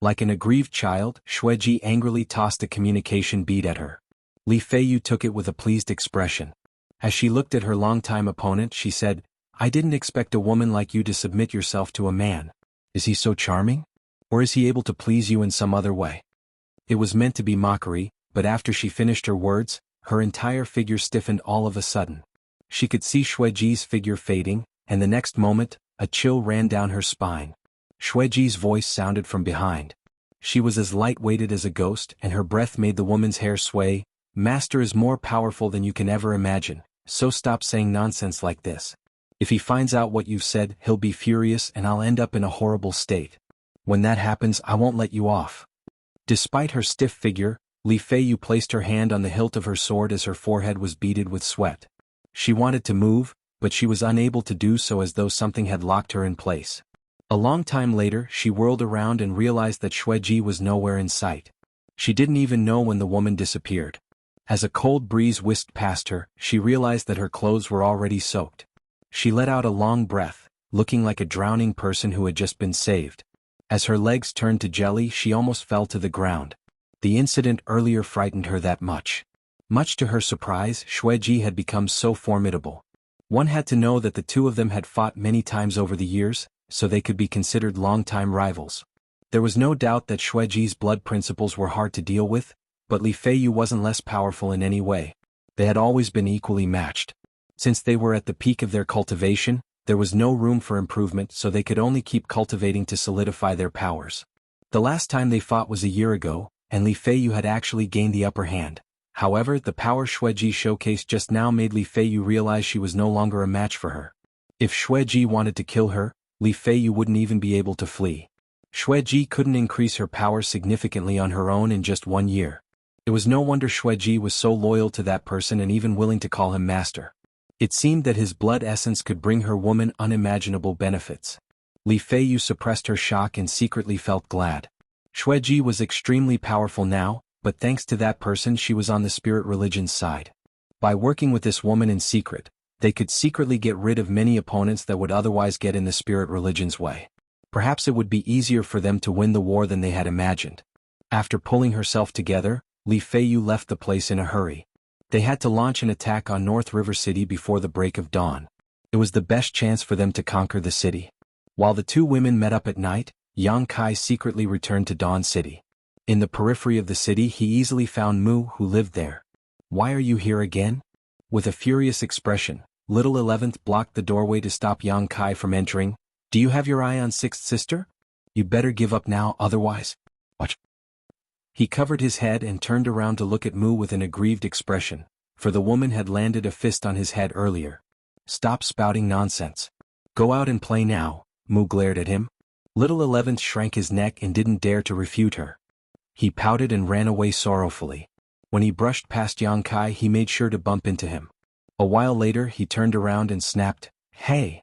Like an aggrieved child, Shueji angrily tossed a communication bead at her. Li Feiyu took it with a pleased expression. As she looked at her longtime opponent, she said, I didn't expect a woman like you to submit yourself to a man. Is he so charming? Or is he able to please you in some other way? It was meant to be mockery, but after she finished her words, her entire figure stiffened all of a sudden. She could see Shueji's figure fading, and the next moment, a chill ran down her spine. Shueji's voice sounded from behind. She was as light-weighted as a ghost, and her breath made the woman's hair sway. Master is more powerful than you can ever imagine, so stop saying nonsense like this. If he finds out what you've said, he'll be furious and I'll end up in a horrible state. When that happens, I won't let you off. Despite her stiff figure, Li Feiyu placed her hand on the hilt of her sword as her forehead was beaded with sweat. She wanted to move, but she was unable to do so as though something had locked her in place. A long time later she whirled around and realized that Xueji was nowhere in sight. She didn't even know when the woman disappeared. As a cold breeze whisked past her, she realized that her clothes were already soaked. She let out a long breath, looking like a drowning person who had just been saved. As her legs turned to jelly, she almost fell to the ground. The incident earlier frightened her that much. Much to her surprise, Xueji had become so formidable. One had to know that the two of them had fought many times over the years, so they could be considered long-time rivals. There was no doubt that Xueji's blood principles were hard to deal with, but Li Feiyu wasn't less powerful in any way. They had always been equally matched. Since they were at the peak of their cultivation, there was no room for improvement, so they could only keep cultivating to solidify their powers. The last time they fought was a year ago, and Li Feiyu had actually gained the upper hand. However, the power Xueji showcased just now made Li Feiyu realize she was no longer a match for her. If Xueji wanted to kill her, Li Feiyu wouldn't even be able to flee. Xueji couldn't increase her power significantly on her own in just 1 year. It was no wonder Xueji was so loyal to that person and even willing to call him master. It seemed that his blood essence could bring her woman unimaginable benefits. Li Feiyu suppressed her shock and secretly felt glad. Xueji was extremely powerful now, but thanks to that person she was on the spirit religion's side. By working with this woman in secret, they could secretly get rid of many opponents that would otherwise get in the spirit religion's way. Perhaps it would be easier for them to win the war than they had imagined. After pulling herself together, Li Feiyu left the place in a hurry. They had to launch an attack on North River City before the break of dawn. It was the best chance for them to conquer the city. While the two women met up at night, Yang Kai secretly returned to Dawn City. In the periphery of the city he easily found Mu, who lived there. "Why are you here again?" With a furious expression, Little 11th blocked the doorway to stop Yang Kai from entering. "Do you have your eye on Sixth Sister? You better give up now, otherwise." "What?" He covered his head and turned around to look at Mu with an aggrieved expression, for the woman had landed a fist on his head earlier. "Stop spouting nonsense. Go out and play now," Mu glared at him. Little 11th shrank his neck and didn't dare to refute her. He pouted and ran away sorrowfully. When he brushed past Yang Kai he made sure to bump into him. A while later he turned around and snapped, "Hey!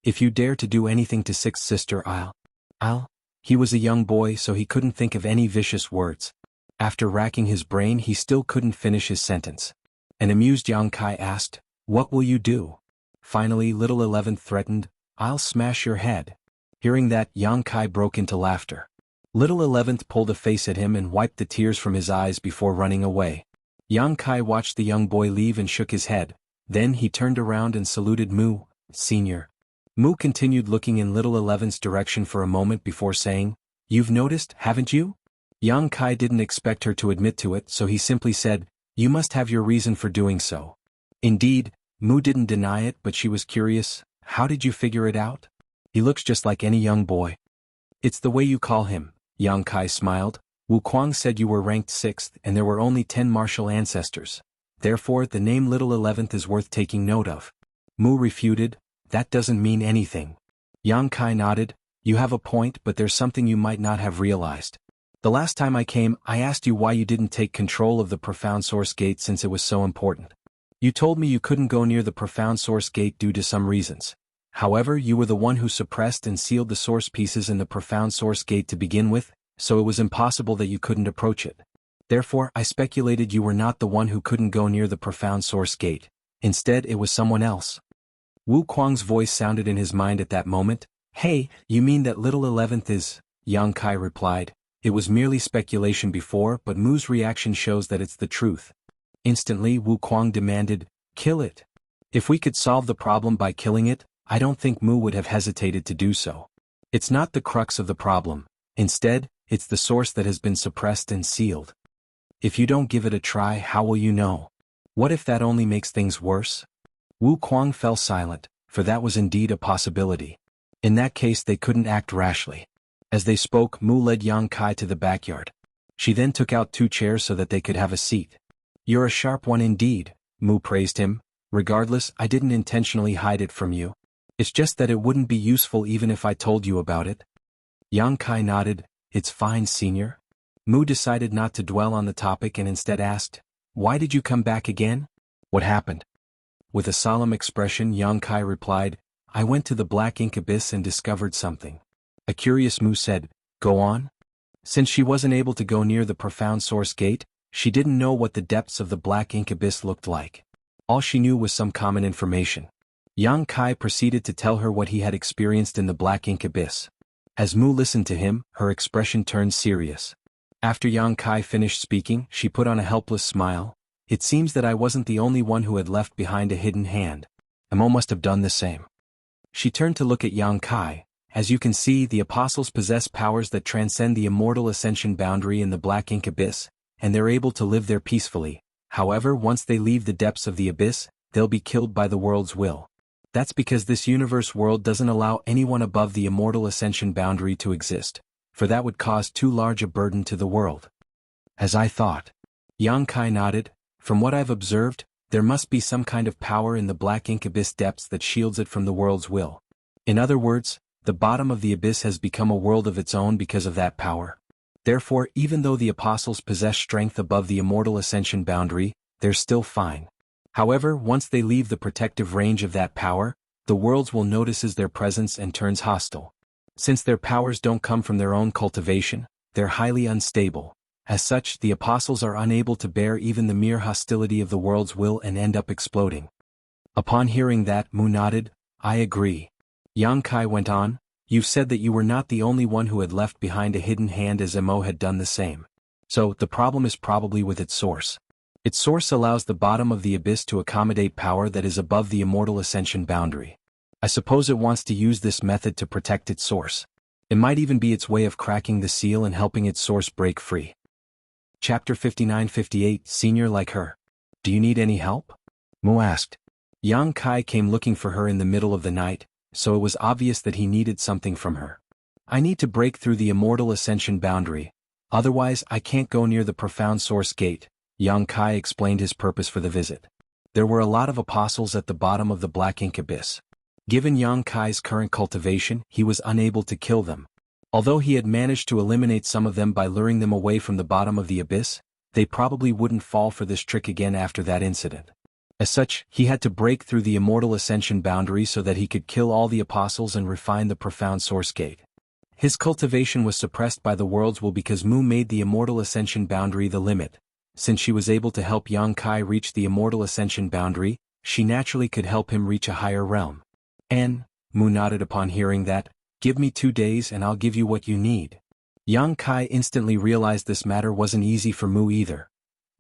If you dare to do anything to Sixth Sister I'll..." He was a young boy so he couldn't think of any vicious words. After racking his brain he still couldn't finish his sentence. An amused Yang Kai asked, "What will you do?" Finally Little 11th threatened, "I'll smash your head." Hearing that, Yang Kai broke into laughter. Little 11th pulled a face at him and wiped the tears from his eyes before running away. Yang Kai watched the young boy leave and shook his head. Then he turned around and saluted Mu, "Senior." Mu continued looking in Little 11th's direction for a moment before saying, "You've noticed, haven't you?" Yang Kai didn't expect her to admit to it, so he simply said, "You must have your reason for doing so." Indeed, Mu didn't deny it, but she was curious, "How did you figure it out? He looks just like any young boy." "It's the way you call him," Yang Kai smiled. "Wu Kuang said you were ranked 6th and there were only 10 martial ancestors. Therefore the name Little 11th is worth taking note of." Mu refuted, "That doesn't mean anything." Yang Kai nodded, "You have a point, but there's something you might not have realized. The last time I came, I asked you why you didn't take control of the Profound Source Gate since it was so important. You told me you couldn't go near the Profound Source Gate due to some reasons. However, you were the one who suppressed and sealed the source pieces in the Profound Source Gate to begin with, so it was impossible that you couldn't approach it. Therefore, I speculated you were not the one who couldn't go near the Profound Source Gate. Instead, it was someone else." Wu Kuang's voice sounded in his mind at that moment. "Hey, you mean that Little 11th is..." Yang Kai replied, "It was merely speculation before, but Mu's reaction shows that it's the truth." Instantly Wu Kuang demanded, "Kill it. If we could solve the problem by killing it, I don't think Mu would have hesitated to do so. It's not the crux of the problem. Instead, it's the source that has been suppressed and sealed. If you don't give it a try, how will you know? What if that only makes things worse?" Wu Kuang fell silent, for that was indeed a possibility. In that case they couldn't act rashly. As they spoke, Mu led Yang Kai to the backyard. She then took out 2 chairs so that they could have a seat. "You're a sharp one indeed," Mu praised him. "Regardless, I didn't intentionally hide it from you. It's just that it wouldn't be useful even if I told you about it." Yang Kai nodded, "It's fine, senior." Mu decided not to dwell on the topic and instead asked, "Why did you come back again? What happened?" With a solemn expression, Yang Kai replied, "I went to the black ink abyss and discovered something." A curious Mu said, "Go on?" Since she wasn't able to go near the profound source gate, she didn't know what the depths of the black ink abyss looked like. All she knew was some common information. Yang Kai proceeded to tell her what he had experienced in the black ink abyss. As Mu listened to him, her expression turned serious. After Yang Kai finished speaking, she put on a helpless smile. "It seems that I wasn't the only one who had left behind a hidden hand. Emo must have done the same." She turned to look at Yang Kai. "As you can see, the apostles possess powers that transcend the immortal ascension boundary in the black ink abyss, and they're able to live there peacefully. However, once they leave the depths of the abyss, they'll be killed by the world's will. That's because this universe world doesn't allow anyone above the immortal ascension boundary to exist, for that would cause too large a burden to the world." "As I thought." Yang Kai nodded. "From what I've observed, there must be some kind of power in the black ink abyss depths that shields it from the world's will. In other words, the bottom of the abyss has become a world of its own because of that power. Therefore, even though the apostles possess strength above the immortal ascension boundary, they're still fine. However, once they leave the protective range of that power, the worlds will notices their presence and turns hostile. Since their powers don't come from their own cultivation, they're highly unstable. As such, the apostles are unable to bear even the mere hostility of the world's will and end up exploding." Upon hearing that, Mu nodded. "I agree." Yang Kai went on, "You've said that you were not the only one who had left behind a hidden hand, as Mo had done the same. So, the problem is probably with its source. Its source allows the bottom of the abyss to accommodate power that is above the immortal ascension boundary. I suppose it wants to use this method to protect its source. It might even be its way of cracking the seal and helping its source break free." Chapter 59-58 Senior like her. "Do you need any help?" Mu asked. Yang Kai came looking for her in the middle of the night, so it was obvious that he needed something from her. "I need to break through the immortal ascension boundary. Otherwise, I can't go near the profound source gate." Yang Kai explained his purpose for the visit. There were a lot of apostles at the bottom of the black ink abyss. Given Yang Kai's current cultivation, he was unable to kill them. Although he had managed to eliminate some of them by luring them away from the bottom of the abyss, they probably wouldn't fall for this trick again after that incident. As such, he had to break through the immortal ascension boundary so that he could kill all the apostles and refine the profound source gate. His cultivation was suppressed by the world's will because Mu made the immortal ascension boundary the limit. Since she was able to help Yang Kai reach the immortal ascension boundary, she naturally could help him reach a higher realm. "And," Mu nodded upon hearing that, "give me 2 days and I'll give you what you need." Yang Kai instantly realized this matter wasn't easy for Mu either.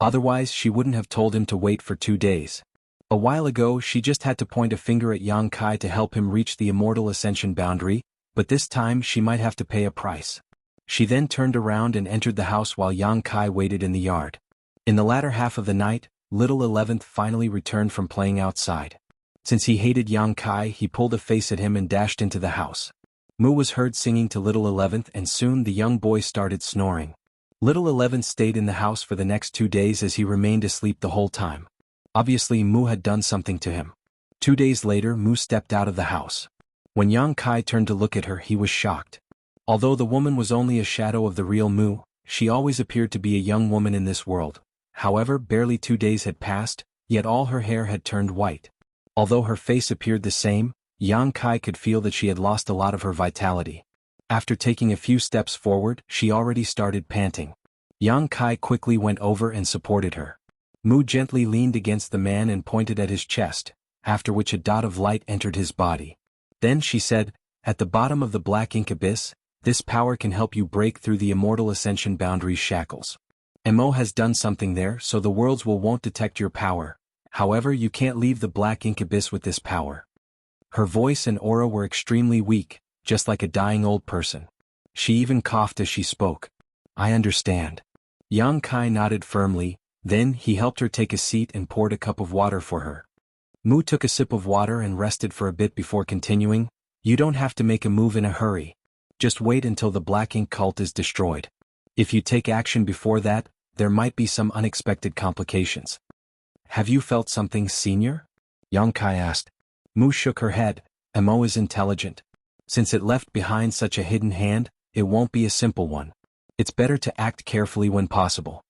Otherwise, she wouldn't have told him to wait for 2 days. A while ago, she just had to point a finger at Yang Kai to help him reach the immortal ascension boundary, but this time she might have to pay a price. She then turned around and entered the house while Yang Kai waited in the yard. In the latter half of the night, little 11th finally returned from playing outside. Since he hated Yang Kai, he pulled a face at him and dashed into the house. Mu was heard singing to little 11th, and soon the young boy started snoring. Little 11th stayed in the house for the next 2 days as he remained asleep the whole time. Obviously, Mu had done something to him. 2 days later, Mu stepped out of the house. When Yang Kai turned to look at her, he was shocked. Although the woman was only a shadow of the real Mu, she always appeared to be a young woman in this world. However, barely 2 days had passed, yet all her hair had turned white. Although her face appeared the same, Yang Kai could feel that she had lost a lot of her vitality. After taking a few steps forward, she already started panting. Yang Kai quickly went over and supported her. Mu gently leaned against the man and pointed at his chest, after which a dot of light entered his body. Then she said, "At the bottom of the black ink abyss, this power can help you break through the immortal ascension boundary's shackles. Mo has done something there, so the worlds won't detect your power. However, you can't leave the black ink abyss with this power." Her voice and aura were extremely weak, just like a dying old person. She even coughed as she spoke. "I understand." Yang Kai nodded firmly, then he helped her take a seat and poured a cup of water for her. Mu took a sip of water and rested for a bit before continuing, "You don't have to make a move in a hurry. Just wait until the black ink cult is destroyed. If you take action before that, there might be some unexpected complications." "Have you felt something, Senior?" Yang Kai asked. Mu shook her head. "Mo is intelligent. Since it left behind such a hidden hand, it won't be a simple one. It's better to act carefully when possible.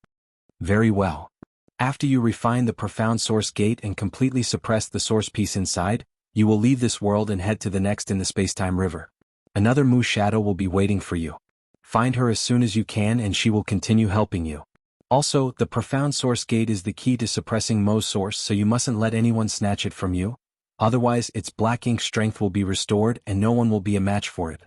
Very well. After you refine the profound source gate and completely suppress the source piece inside, you will leave this world and head to the next in the spacetime river. Another Mu shadow will be waiting for you. Find her as soon as you can and she will continue helping you. Also, the profound source gate is the key to suppressing Mo's source, so you mustn't let anyone snatch it from you. Otherwise, its black ink strength will be restored and no one will be a match for it.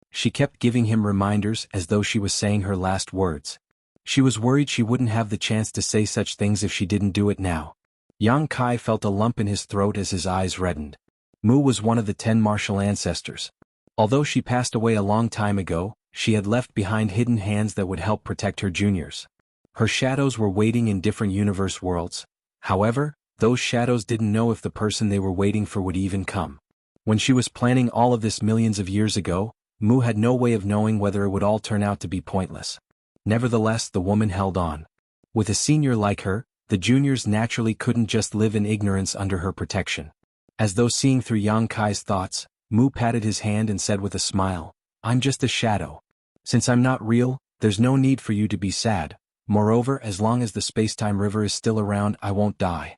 She kept giving him reminders as though she was saying her last words. She was worried she wouldn't have the chance to say such things if she didn't do it now. Yang Kai felt a lump in his throat as his eyes reddened. Mu was one of the 10 martial ancestors. Although she passed away a long time ago, she had left behind hidden hands that would help protect her juniors. Her shadows were waiting in different universe worlds. However, those shadows didn't know if the person they were waiting for would even come. When she was planning all of this millions of years ago, Mu had no way of knowing whether it would all turn out to be pointless. Nevertheless, the woman held on. With a senior like her, the juniors naturally couldn't just live in ignorance under her protection. As though seeing through Yang Kai's thoughts, Mu patted his hand and said with a smile, "I'm just a shadow. Since I'm not real, there's no need for you to be sad. Moreover, as long as the spacetime river is still around, I won't die."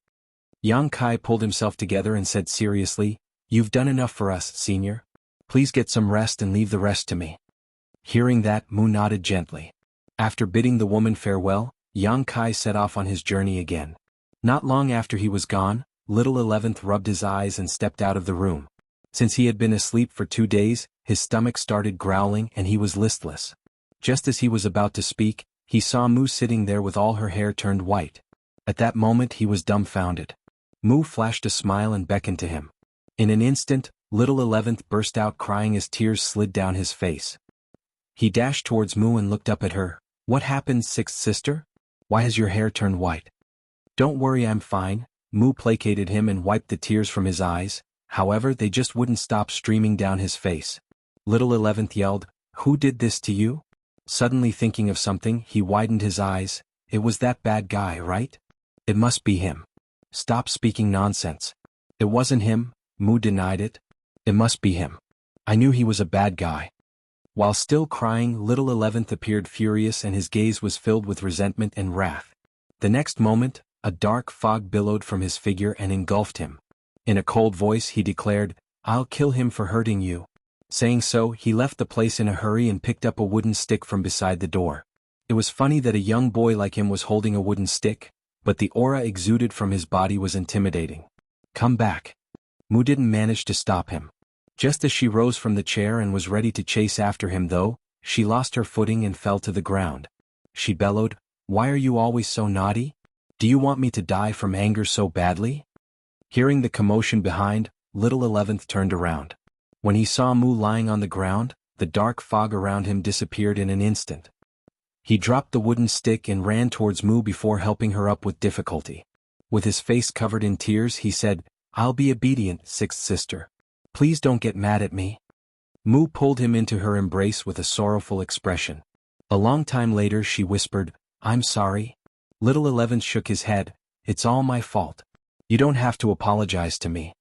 Yang Kai pulled himself together and said seriously, "You've done enough for us, senior. Please get some rest and leave the rest to me." Hearing that, Mu nodded gently. After bidding the woman farewell, Yang Kai set off on his journey again. Not long after he was gone, little 11th rubbed his eyes and stepped out of the room. Since he had been asleep for 2 days, his stomach started growling and he was listless. Just as he was about to speak, he saw Mu sitting there with all her hair turned white. At that moment he was dumbfounded. Mu flashed a smile and beckoned to him. In an instant, little 11th burst out crying as tears slid down his face. He dashed towards Mu and looked up at her. "What happened, sixth sister? Why has your hair turned white?" "Don't worry, I'm fine." Mu placated him and wiped the tears from his eyes. However, they just wouldn't stop streaming down his face. Little 11th yelled, "Who did this to you?" Suddenly thinking of something, he widened his eyes. "It was that bad guy, right? It must be him." "Stop speaking nonsense." "It wasn't him." Mu denied it. "It must be him. I knew he was a bad guy." While still crying, little 11th appeared furious and his gaze was filled with resentment and wrath. The next moment, a dark fog billowed from his figure and engulfed him. In a cold voice he declared, "I'll kill him for hurting you." Saying so, he left the place in a hurry and picked up a wooden stick from beside the door. It was funny that a young boy like him was holding a wooden stick, but the aura exuded from his body was intimidating. "Come back." Mu didn't manage to stop him. Just as she rose from the chair and was ready to chase after him though, she lost her footing and fell to the ground. She bellowed, "Why are you always so naughty? Do you want me to die from anger so badly?" Hearing the commotion behind, little 11th turned around. When he saw Mu lying on the ground, the dark fog around him disappeared in an instant. He dropped the wooden stick and ran towards Mu before helping her up with difficulty. With his face covered in tears he said, "I'll be obedient, sixth sister. Please don't get mad at me." Mu pulled him into her embrace with a sorrowful expression. A long time later she whispered, "I'm sorry." Little 11th shook his head, "It's all my fault. You don't have to apologize to me."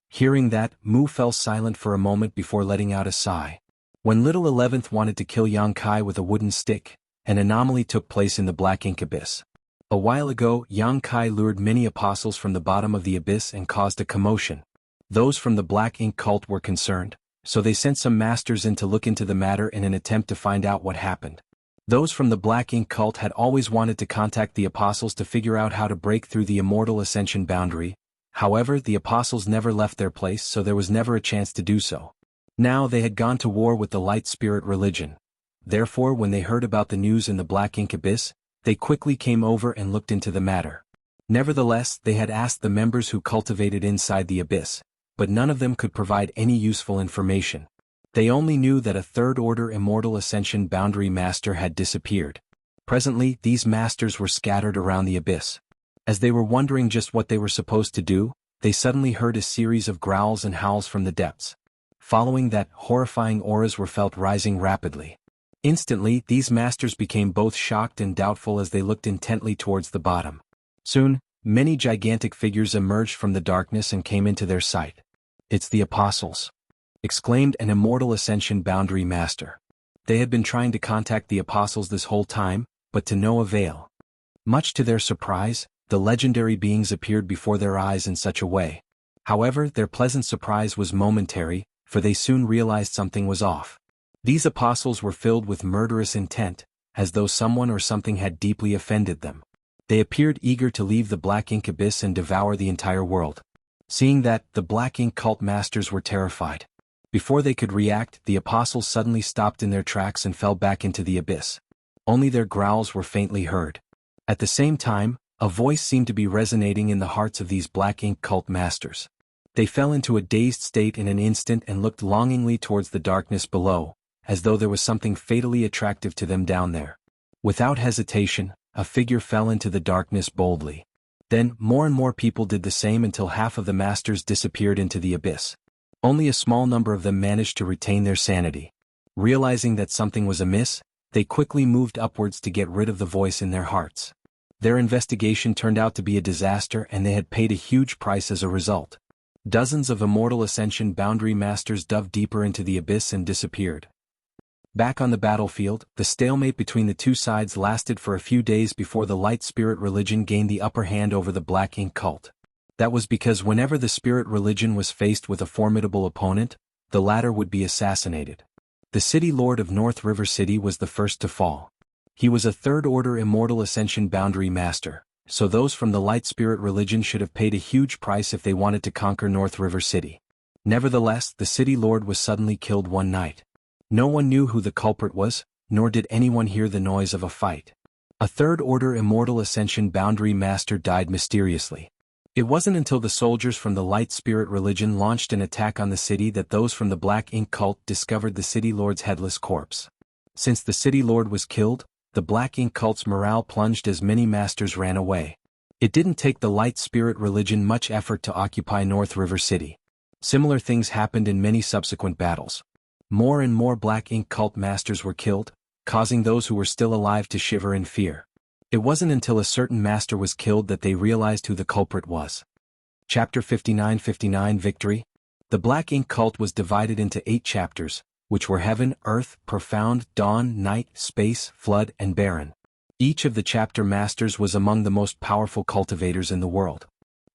Hearing that, Mu fell silent for a moment before letting out a sigh. When little 11th wanted to kill Yang Kai with a wooden stick, an anomaly took place in the black ink abyss. A while ago, Yang Kai lured many apostles from the bottom of the abyss and caused a commotion. Those from the black ink cult were concerned, so they sent some masters in to look into the matter in an attempt to find out what happened. Those from the black ink cult had always wanted to contact the apostles to figure out how to break through the immortal ascension boundary. However, the apostles never left their place, so there was never a chance to do so. Now they had gone to war with the light spirit religion. Therefore, when they heard about the news in the black ink abyss, they quickly came over and looked into the matter. Nevertheless, they had asked the members who cultivated inside the abyss, but none of them could provide any useful information. They only knew that a third-order immortal ascension boundary master had disappeared. Presently, these masters were scattered around the abyss. As they were wondering just what they were supposed to do, they suddenly heard a series of growls and howls from the depths. Following that, horrifying auras were felt rising rapidly. Instantly, these masters became both shocked and doubtful as they looked intently towards the bottom. Soon, many gigantic figures emerged from the darkness and came into their sight. "It's the apostles!" exclaimed an immortal ascension boundary master. They had been trying to contact the apostles this whole time, but to no avail. Much to their surprise, the legendary beings appeared before their eyes in such a way. However, their pleasant surprise was momentary, for they soon realized something was off. These apostles were filled with murderous intent, as though someone or something had deeply offended them. They appeared eager to leave the black ink abyss and devour the entire world. Seeing that, the black ink cult masters were terrified. Before they could react, the apostles suddenly stopped in their tracks and fell back into the abyss. Only their growls were faintly heard. At the same time, a voice seemed to be resonating in the hearts of these black ink cult masters. They fell into a dazed state in an instant and looked longingly towards the darkness below, as though there was something fatally attractive to them down there. Without hesitation, a figure fell into the darkness boldly. Then, more and more people did the same until half of the masters disappeared into the abyss. Only a small number of them managed to retain their sanity. Realizing that something was amiss, they quickly moved upwards to get rid of the voice in their hearts. Their investigation turned out to be a disaster and they had paid a huge price as a result. Dozens of Immortal Ascension boundary masters dove deeper into the abyss and disappeared. Back on the battlefield, the stalemate between the two sides lasted for a few days before the light spirit religion gained the upper hand over the black ink cult. That was because whenever the spirit religion was faced with a formidable opponent, the latter would be assassinated. The city lord of North River City was the first to fall. He was a third-order Immortal Ascension boundary master, so those from the light spirit religion should have paid a huge price if they wanted to conquer North River City. Nevertheless, the city lord was suddenly killed one night. No one knew who the culprit was, nor did anyone hear the noise of a fight. A third-order Immortal Ascension boundary master died mysteriously. It wasn't until the soldiers from the light spirit religion launched an attack on the city that those from the black ink cult discovered the city lord's headless corpse. Since the city lord was killed, the black ink cult's morale plunged as many masters ran away. It didn't take the light spirit religion much effort to occupy North River City. Similar things happened in many subsequent battles. More and more black ink cult masters were killed, causing those who were still alive to shiver in fear. It wasn't until a certain master was killed that they realized who the culprit was. Chapter 59 Victory. The black ink cult was divided into 8 chapters, which were Heaven, Earth, Profound, Dawn, Night, Space, Flood, and Barren. Each of the chapter masters was among the most powerful cultivators in the world.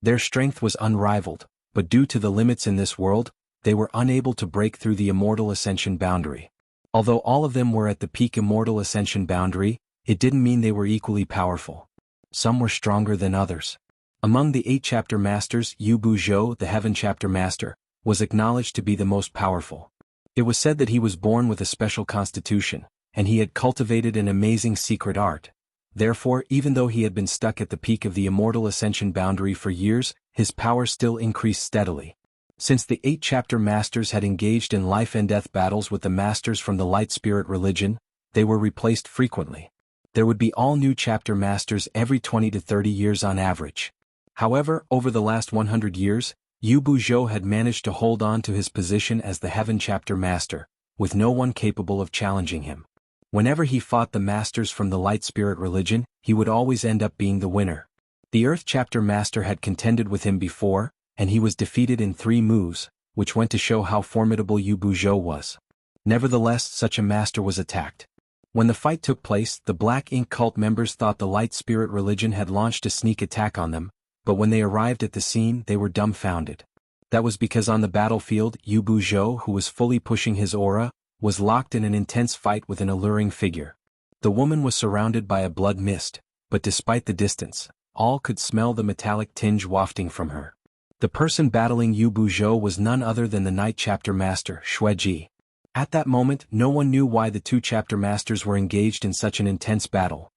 Their strength was unrivaled, but due to the limits in this world, they were unable to break through the Immortal Ascension boundary. Although all of them were at the peak Immortal Ascension boundary, it didn't mean they were equally powerful. Some were stronger than others. Among the 8 chapter masters, Yu Buzhou, the Heaven chapter master, was acknowledged to be the most powerful. It was said that he was born with a special constitution, and he had cultivated an amazing secret art. Therefore, even though he had been stuck at the peak of the Immortal Ascension boundary for years, his power still increased steadily. Since the 8 chapter masters had engaged in life and death battles with the masters from the light spirit religion, they were replaced frequently. There would be all new chapter masters every 20 to 30 years on average. However, over the last 100 years, Yu Buzhou had managed to hold on to his position as the Heaven chapter master, with no one capable of challenging him. Whenever he fought the masters from the light spirit religion, he would always end up being the winner. The Earth chapter master had contended with him before, and he was defeated in 3 moves, which went to show how formidable Yu Buzhou was. Nevertheless, such a master was attacked. When the fight took place, the black ink cult members thought the light spirit religion had launched a sneak attack on them, but when they arrived at the scene they were dumbfounded. That was because on the battlefield, Yu Buzhou, who was fully pushing his aura, was locked in an intense fight with an alluring figure. The woman was surrounded by a blood mist, but despite the distance, all could smell the metallic tinge wafting from her. The person battling Yu Buzhou was none other than the Night Chapter Master, Xueji. At that moment, no one knew why the 2 chapter masters were engaged in such an intense battle.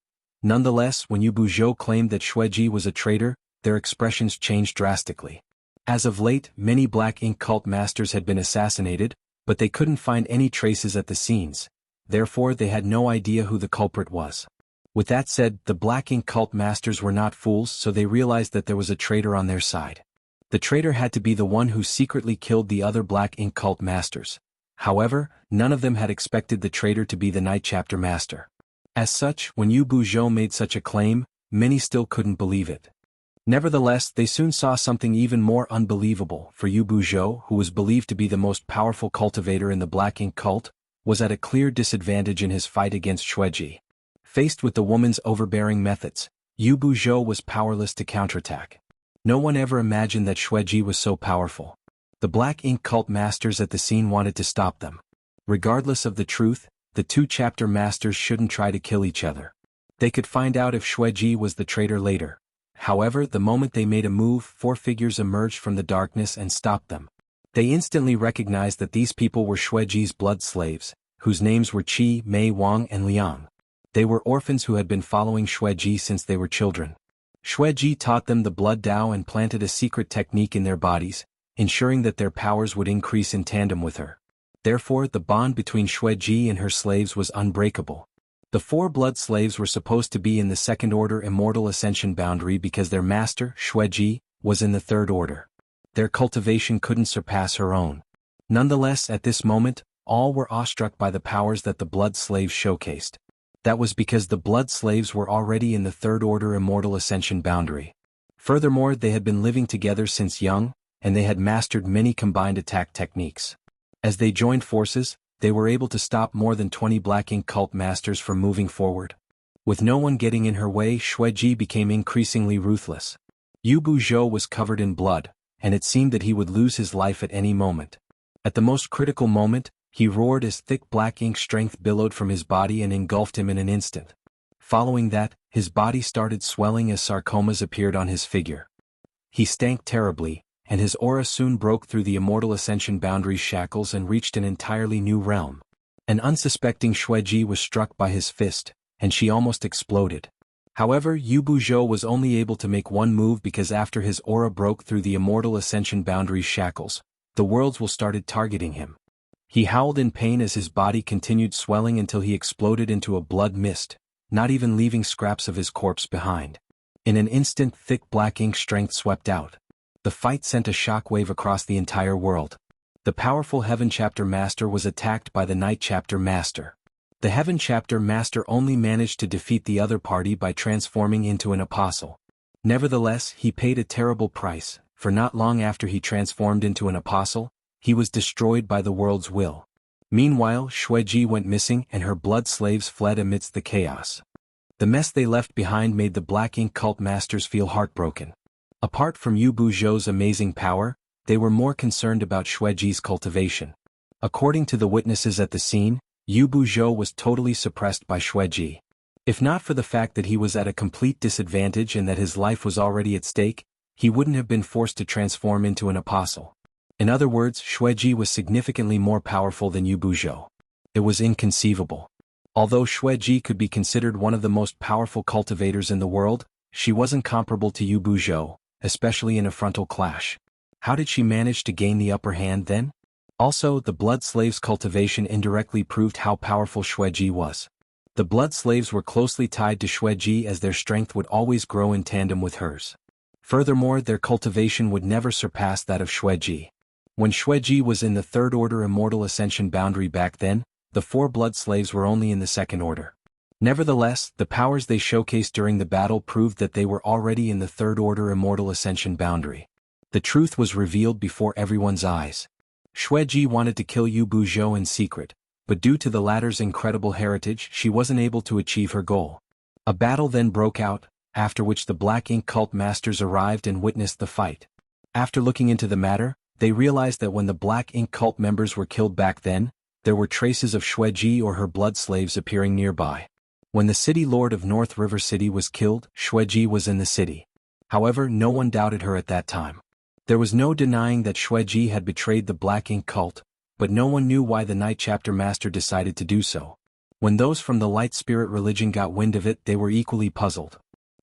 Nonetheless, when Yu Buzhou claimed that Xueji was a traitor, their expressions changed drastically. As of late, many black ink cult masters had been assassinated, but they couldn't find any traces at the scenes. Therefore, they had no idea who the culprit was. With that said, the black ink cult masters were not fools, so they realized that there was a traitor on their side. The traitor had to be the one who secretly killed the other black ink cult masters. However, none of them had expected the traitor to be the Night Chapter Master. As such, when Yu Buzhou made such a claim, many still couldn't believe it. Nevertheless, they soon saw something even more unbelievable. For Yu Buzhou, who was believed to be the most powerful cultivator in the black ink cult, was at a clear disadvantage in his fight against Xueji. Faced with the woman's overbearing methods, Yu Buzhou was powerless to counterattack. No one ever imagined that Xueji was so powerful. The Black Ink cult masters at the scene wanted to stop them. Regardless of the truth, the two chapter masters shouldn't try to kill each other. They could find out if Xueji was the traitor later. However, the moment they made a move, four figures emerged from the darkness and stopped them. They instantly recognized that these people were Xueji's blood slaves, whose names were Qi, Mei Wang and Liang. They were orphans who had been following Xueji since they were children. Xueji taught them the blood Dao and planted a secret technique in their bodies, ensuring that their powers would increase in tandem with her. Therefore, the bond between Xueji and her slaves was unbreakable. The four blood slaves were supposed to be in the second order immortal ascension boundary because their master, Xueji, was in the third order. Their cultivation couldn't surpass her own. Nonetheless, at this moment, all were awestruck by the powers that the blood slaves showcased. That was because the blood slaves were already in the third order immortal ascension boundary. Furthermore, they had been living together since young, and they had mastered many combined attack techniques. As they joined forces, they were able to stop more than 20 Black Ink cult masters from moving forward. With no one getting in her way, Xueji became increasingly ruthless. Yu Buzhou was covered in blood, and it seemed that he would lose his life at any moment. At the most critical moment, he roared as thick black ink strength billowed from his body and engulfed him in an instant. Following that, his body started swelling as sarcomas appeared on his figure. He stank terribly, and his aura soon broke through the immortal ascension boundary's shackles and reached an entirely new realm. An unsuspecting Xueji was struck by his fist, and she almost exploded. However, Yu Buzhou was only able to make one move because after his aura broke through the immortal ascension boundary's shackles, the worlds will started targeting him. He howled in pain as his body continued swelling until he exploded into a blood mist, not even leaving scraps of his corpse behind. In an instant, thick black ink strength swept out. The fight sent a shockwave across the entire world. The powerful Heaven Chapter Master was attacked by the Night Chapter Master. The Heaven Chapter Master only managed to defeat the other party by transforming into an apostle. Nevertheless, he paid a terrible price, for not long after he transformed into an apostle, he was destroyed by the world's will. Meanwhile, Xueji went missing and her blood slaves fled amidst the chaos. The mess they left behind made the Black Ink cult masters feel heartbroken. Apart from Yu Buzhou's amazing power, they were more concerned about Xueji's cultivation. According to the witnesses at the scene, Yu Buzhou was totally suppressed by Xueji. If not for the fact that he was at a complete disadvantage and that his life was already at stake, he wouldn't have been forced to transform into an apostle. In other words, Xueji was significantly more powerful than Yu Buzhou. It was inconceivable. Although Xueji could be considered one of the most powerful cultivators in the world, she wasn't comparable to Yu Buzhou, especially in a frontal clash. How did she manage to gain the upper hand then? Also, the blood slaves' cultivation indirectly proved how powerful Xueji was. The blood slaves were closely tied to Xueji as their strength would always grow in tandem with hers. Furthermore, their cultivation would never surpass that of Xueji. When Xueji was in the third order immortal ascension boundary back then, the four blood slaves were only in the second order. Nevertheless, the powers they showcased during the battle proved that they were already in the third order immortal ascension boundary. The truth was revealed before everyone's eyes. Xueji wanted to kill Yu Buzhou in secret, but due to the latter's incredible heritage, she wasn't able to achieve her goal. A battle then broke out, after which the Black Ink cult masters arrived and witnessed the fight. After looking into the matter, they realized that when the Black Ink cult members were killed back then, there were traces of Xueji or her blood slaves appearing nearby. When the city lord of North River City was killed, Xueji was in the city. However, no one doubted her at that time. There was no denying that Xueji had betrayed the Black Ink cult, but no one knew why the Night Chapter Master decided to do so. When those from the Light Spirit religion got wind of it, they were equally puzzled.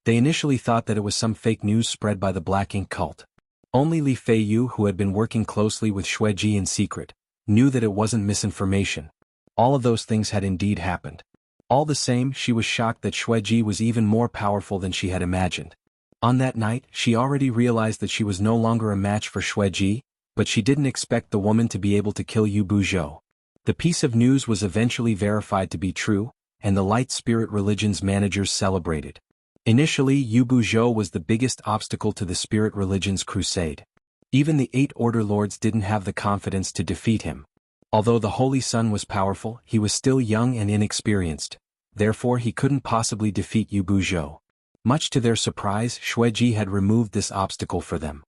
They initially thought that it was some fake news spread by the Black Ink cult. Only Li Feiyu, who had been working closely with Xueji in secret, knew that it wasn't misinformation. All of those things had indeed happened. All the same, she was shocked that Xueji was even more powerful than she had imagined. On that night, she already realized that she was no longer a match for Xueji, but she didn't expect the woman to be able to kill Yu Buzhou. The piece of news was eventually verified to be true, and the Light Spirit religion's managers celebrated. Initially, Yu Buzhou was the biggest obstacle to the Spirit religion's crusade. Even the 8 Order Lords didn't have the confidence to defeat him. Although the Holy Sun was powerful, he was still young and inexperienced. Therefore he couldn't possibly defeat Yu Buzhou. Much to their surprise, Xueji had removed this obstacle for them.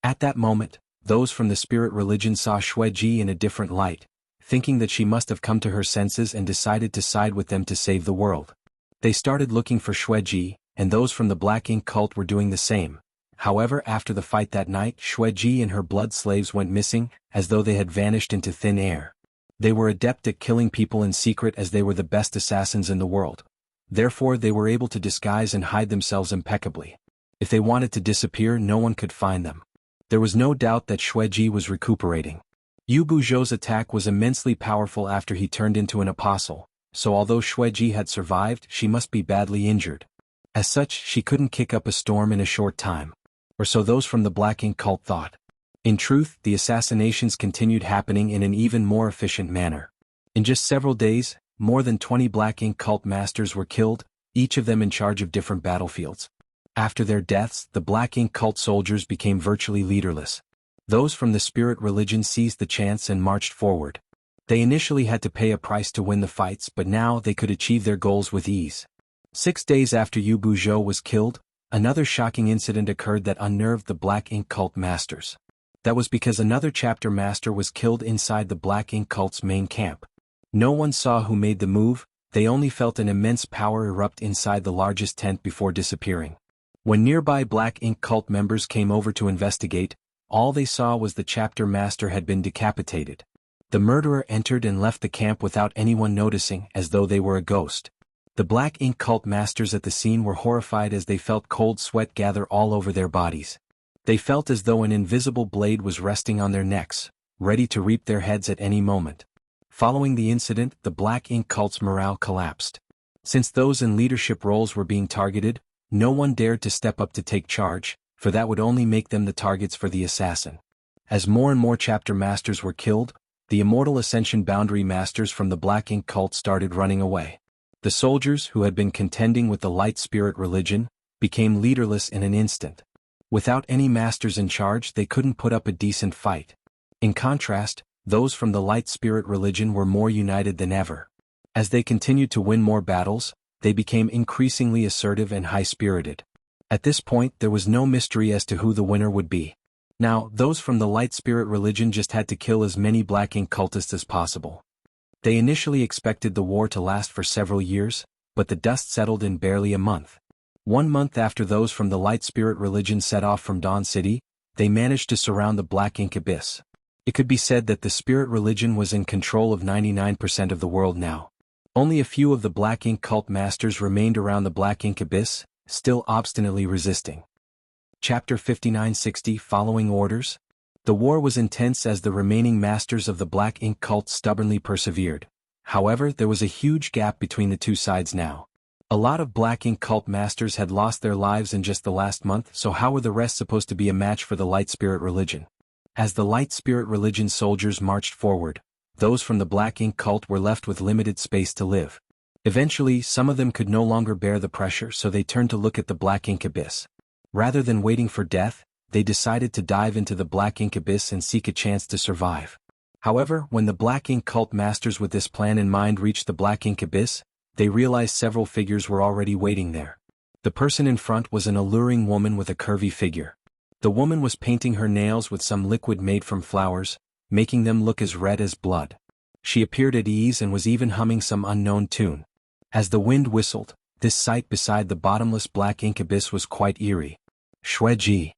At that moment, those from the spirit religion saw Xueji in a different light, thinking that she must have come to her senses and decided to side with them to save the world. They started looking for Xueji, and those from the Black Ink cult were doing the same. However, after the fight that night, Xueji and her blood slaves went missing, as though they had vanished into thin air. They were adept at killing people in secret as they were the best assassins in the world. Therefore they were able to disguise and hide themselves impeccably. If they wanted to disappear, no one could find them. There was no doubt that Xueji was recuperating. Yu Buzhou's attack was immensely powerful after he turned into an apostle, so although Xueji had survived, she must be badly injured. As such, she couldn't kick up a storm in a short time. Or so those from the Black Ink cult thought. In truth, the assassinations continued happening in an even more efficient manner. In just several days, more than 20 Black Ink cult masters were killed, each of them in charge of different battlefields. After their deaths, the Black Ink cult soldiers became virtually leaderless. Those from the spirit religion seized the chance and marched forward. They initially had to pay a price to win the fights, but now they could achieve their goals with ease. 6 days after Yu Buzhou was killed, another shocking incident occurred that unnerved the Black Ink cult masters. That was because another chapter master was killed inside the Black Ink cult's main camp. No one saw who made the move, they only felt an immense power erupt inside the largest tent before disappearing. When nearby Black Ink cult members came over to investigate, all they saw was the chapter master had been decapitated. The murderer entered and left the camp without anyone noticing, as though they were a ghost. The Black Ink cult masters at the scene were horrified as they felt cold sweat gather all over their bodies. They felt as though an invisible blade was resting on their necks, ready to reap their heads at any moment. Following the incident, the Black Ink cult's morale collapsed. Since those in leadership roles were being targeted, no one dared to step up to take charge, for that would only make them the targets for the assassin. As more and more chapter masters were killed, the Immortal Ascension Boundary Masters from the Black Ink cult started running away. The soldiers, who had been contending with the Light Spirit religion, became leaderless in an instant. Without any masters in charge, they couldn't put up a decent fight. In contrast, those from the Light Spirit religion were more united than ever. As they continued to win more battles, they became increasingly assertive and high-spirited. At this point, there was no mystery as to who the winner would be. Now, those from the Light Spirit religion just had to kill as many Black Ink cultists as possible. They initially expected the war to last for several years, but the dust settled in barely a month. 1 month after those from the Light Spirit religion set off from Dawn City, they managed to surround the Black Ink abyss. It could be said that the spirit religion was in control of 99% of the world now. Only a few of the Black Ink cult masters remained around the Black Ink abyss, still obstinately resisting. Chapter 5960 Following Orders. The war was intense as the remaining masters of the Black Ink cult stubbornly persevered. However, there was a huge gap between the two sides now. A lot of Black Ink cult masters had lost their lives in just the last month, so how were the rest supposed to be a match for the Light Spirit religion? As the Light Spirit religion soldiers marched forward, those from the Black Ink cult were left with limited space to live. Eventually, some of them could no longer bear the pressure, so they turned to look at the Black Ink abyss. Rather than waiting for death, they decided to dive into the Black Ink abyss and seek a chance to survive. However, when the Black Ink cult masters with this plan in mind reached the Black Ink abyss, they realized several figures were already waiting there. The person in front was an alluring woman with a curvy figure. The woman was painting her nails with some liquid made from flowers, making them look as red as blood. She appeared at ease and was even humming some unknown tune. As the wind whistled, this sight beside the bottomless Black Ink abyss was quite eerie. "Xueji!"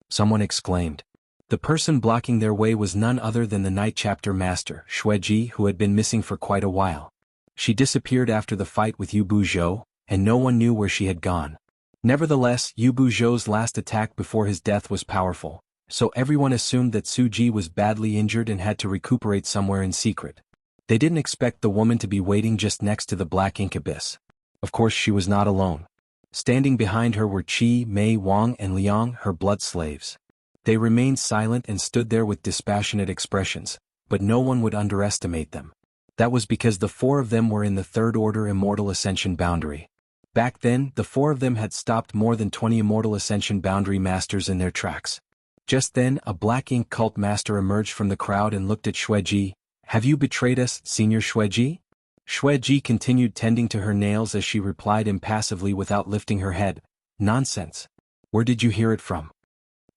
someone exclaimed. The person blocking their way was none other than the Night Chapter Master, Xueji, who had been missing for quite a while. She disappeared after the fight with Yu Buzhou, and no one knew where she had gone. Nevertheless, Yu Buzhou's last attack before his death was powerful, so everyone assumed that Xueji was badly injured and had to recuperate somewhere in secret. They didn't expect the woman to be waiting just next to the Black Ink abyss. Of course, she was not alone. Standing behind her were Qi, Mei, Wang, and Liang, her blood slaves. They remained silent and stood there with dispassionate expressions, but no one would underestimate them. That was because the 4 of them were in the Third Order Immortal Ascension Boundary. Back then, the 4 of them had stopped more than 20 Immortal Ascension Boundary Masters in their tracks. Just then, a Black Ink cult master emerged from the crowd and looked at Xueji, Have you betrayed us, Senior Xueji? Xueji continued tending to her nails as she replied impassively without lifting her head. Nonsense. Where did you hear it from?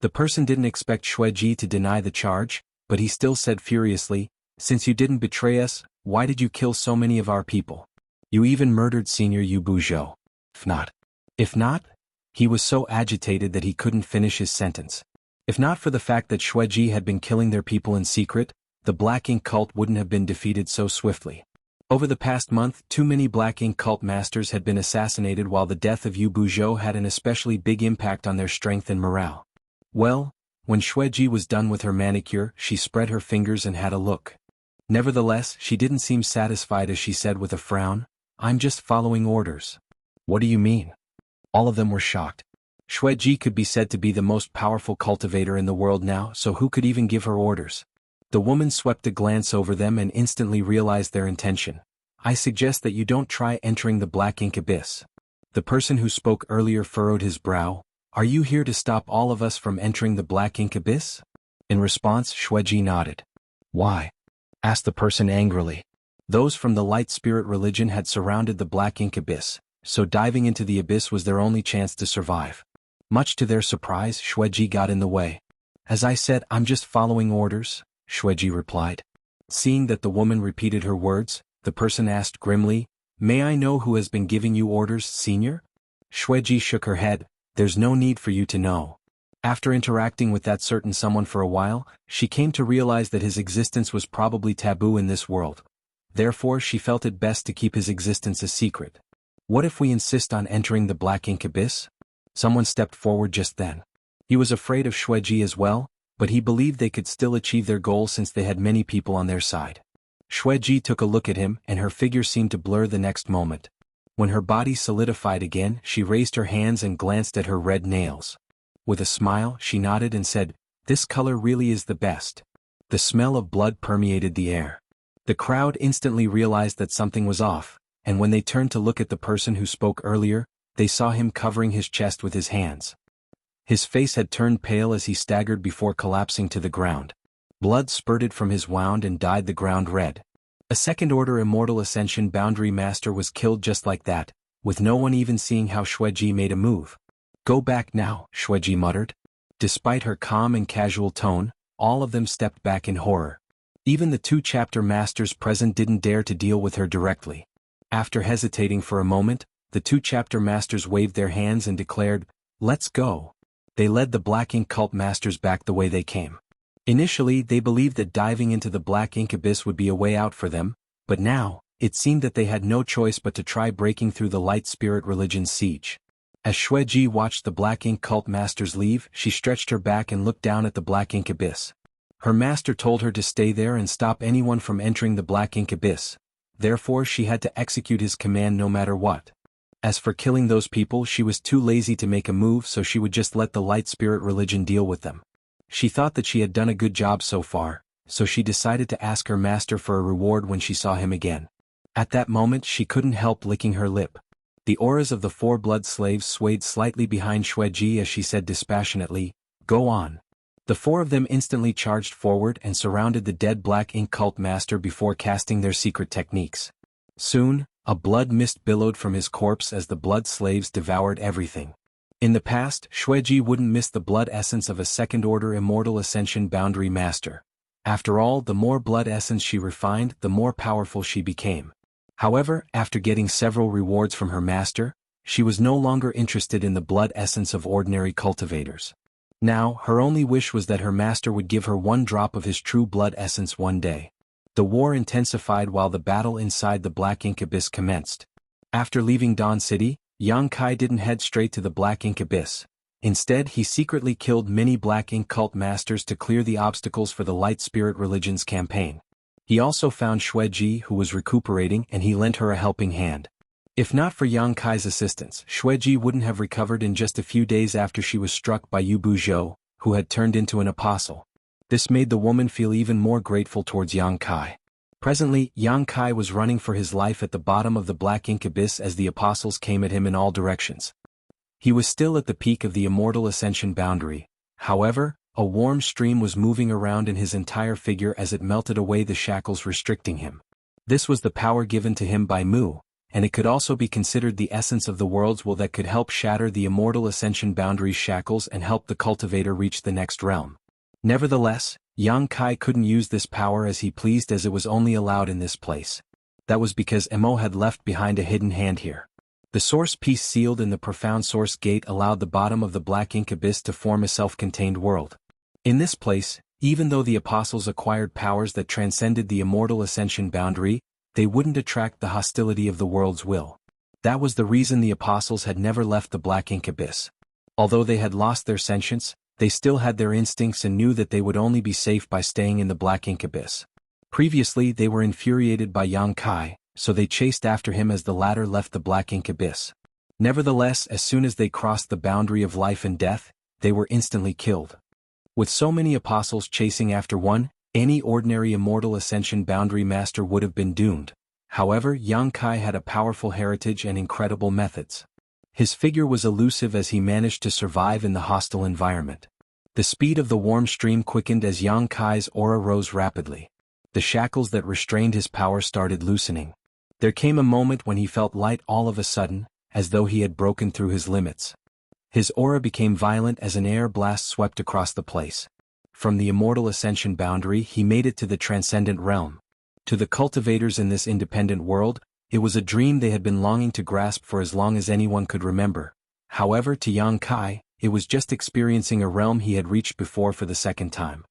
The person didn't expect Xueji to deny the charge, but he still said furiously, since you didn't betray us, why did you kill so many of our people? You even murdered Senior Yu Buzhou. If not? He was so agitated that he couldn't finish his sentence. If not for the fact that Xueji had been killing their people in secret, the Black Ink cult wouldn't have been defeated so swiftly. Over the past month, too many Black Ink cult masters had been assassinated, while the death of Yu Buzhou had an especially big impact on their strength and morale. Well, when Xueji was done with her manicure, she spread her fingers and had a look. Nevertheless, she didn't seem satisfied as she said with a frown, I'm just following orders. What do you mean? All of them were shocked. Xueji could be said to be the most powerful cultivator in the world now, so who could even give her orders? The woman swept a glance over them and instantly realized their intention. I suggest that you don't try entering the Black Ink Abyss. The person who spoke earlier furrowed his brow. Are you here to stop all of us from entering the Black Ink Abyss? In response, Xueji nodded. Why? Asked the person angrily. Those from the Light Spirit religion had surrounded the Black Ink Abyss, so diving into the abyss was their only chance to survive. Much to their surprise, Xueji got in the way. As I said, I'm just following orders, Xueji replied. Seeing that the woman repeated her words, the person asked grimly, May I know who has been giving you orders, Senior? Xueji shook her head. There's no need for you to know. After interacting with that certain someone for a while, she came to realize that his existence was probably taboo in this world. Therefore, she felt it best to keep his existence a secret. What if we insist on entering the Black Ink Abyss? Someone stepped forward just then. He was afraid of Xueji as well, but he believed they could still achieve their goal since they had many people on their side. Xueji took a look at him, and her figure seemed to blur the next moment. When her body solidified again, she raised her hands and glanced at her red nails. With a smile, she nodded and said, This color really is the best. The smell of blood permeated the air. The crowd instantly realized that something was off, and when they turned to look at the person who spoke earlier, they saw him covering his chest with his hands. His face had turned pale as he staggered before collapsing to the ground. Blood spurted from his wound and dyed the ground red. A second-order Immortal Ascension Boundary Master was killed just like that, with no one even seeing how Xueji made a move. Go back now, Xueji muttered. Despite her calm and casual tone, all of them stepped back in horror. Even the 2 chapter masters present didn't dare to deal with her directly. After hesitating for a moment, the 2 chapter masters waved their hands and declared, Let's go. They led the Black Ink cult masters back the way they came. Initially, they believed that diving into the Black Ink Abyss would be a way out for them, but now, it seemed that they had no choice but to try breaking through the Light Spirit religion's siege. As Xueji watched the Black Ink cult masters leave, she stretched her back and looked down at the Black Ink Abyss. Her master told her to stay there and stop anyone from entering the Black Ink Abyss. Therefore, she had to execute his command no matter what. As for killing those people, she was too lazy to make a move, so she would just let the Light Spirit religion deal with them. She thought that she had done a good job so far, so she decided to ask her master for a reward when she saw him again. At that moment, she couldn't help licking her lip. The auras of the 4 blood slaves swayed slightly behind Xueji as she said dispassionately, Go on. The 4 of them instantly charged forward and surrounded the dead Black Ink cult master before casting their secret techniques. Soon, a blood mist billowed from his corpse as the blood slaves devoured everything. In the past, Xueji wouldn't miss the blood essence of a second-order Immortal Ascension Boundary Master. After all, the more blood essence she refined, the more powerful she became. However, after getting several rewards from her master, she was no longer interested in the blood essence of ordinary cultivators. Now, her only wish was that her master would give her 1 drop of his true blood essence one day. The war intensified while the battle inside the Black Ink Abyss commenced. After leaving Dawn City, Yang Kai didn't head straight to the Black Ink Abyss. Instead, he secretly killed many Black Ink cult masters to clear the obstacles for the Light Spirit religion's campaign. He also found Xueji, who was recuperating, and he lent her a helping hand. If not for Yang Kai's assistance, Xueji wouldn't have recovered in just a few days after she was struck by Yu Buzhou, who had turned into an apostle. This made the woman feel even more grateful towards Yang Kai. Presently, Yang Kai was running for his life at the bottom of the Black Ink Abyss as the apostles came at him in all directions. He was still at the peak of the Immortal Ascension boundary. However, A warm stream was moving around in his entire figure as it melted away the shackles restricting him. This was the power given to him by Mu, and it could also be considered the essence of the world's will that could help shatter the immortal ascension boundaries shackles and help the cultivator reach the next realm. Nevertheless, Yang Kai couldn't use this power as he pleased as it was only allowed in this place. That was because Mo had left behind a hidden hand here. The source piece sealed in the profound source gate allowed the bottom of the black ink abyss to form a self-contained world. In this place, even though the apostles acquired powers that transcended the immortal ascension boundary, they wouldn't attract the hostility of the world's will. That was the reason the apostles had never left the black ink abyss. Although they had lost their sentience, they still had their instincts and knew that they would only be safe by staying in the black ink abyss. Previously they were infuriated by Yang Kai, so they chased after him as the latter left the black ink abyss. Nevertheless, as soon as they crossed the boundary of life and death, they were instantly killed. With so many apostles chasing after one, any ordinary immortal ascension boundary master would have been doomed. However, Yang Kai had a powerful heritage and incredible methods. His figure was elusive as he managed to survive in the hostile environment. The speed of the warm stream quickened as Yang Kai's aura rose rapidly. The shackles that restrained his power started loosening. There came a moment when he felt light all of a sudden, as though he had broken through his limits. His aura became violent as an air blast swept across the place. From the immortal ascension boundary he made it to the transcendent realm. To the cultivators in this independent world, it was a dream they had been longing to grasp for as long as anyone could remember. However, to Yang Kai, it was just experiencing a realm he had reached before for the second time.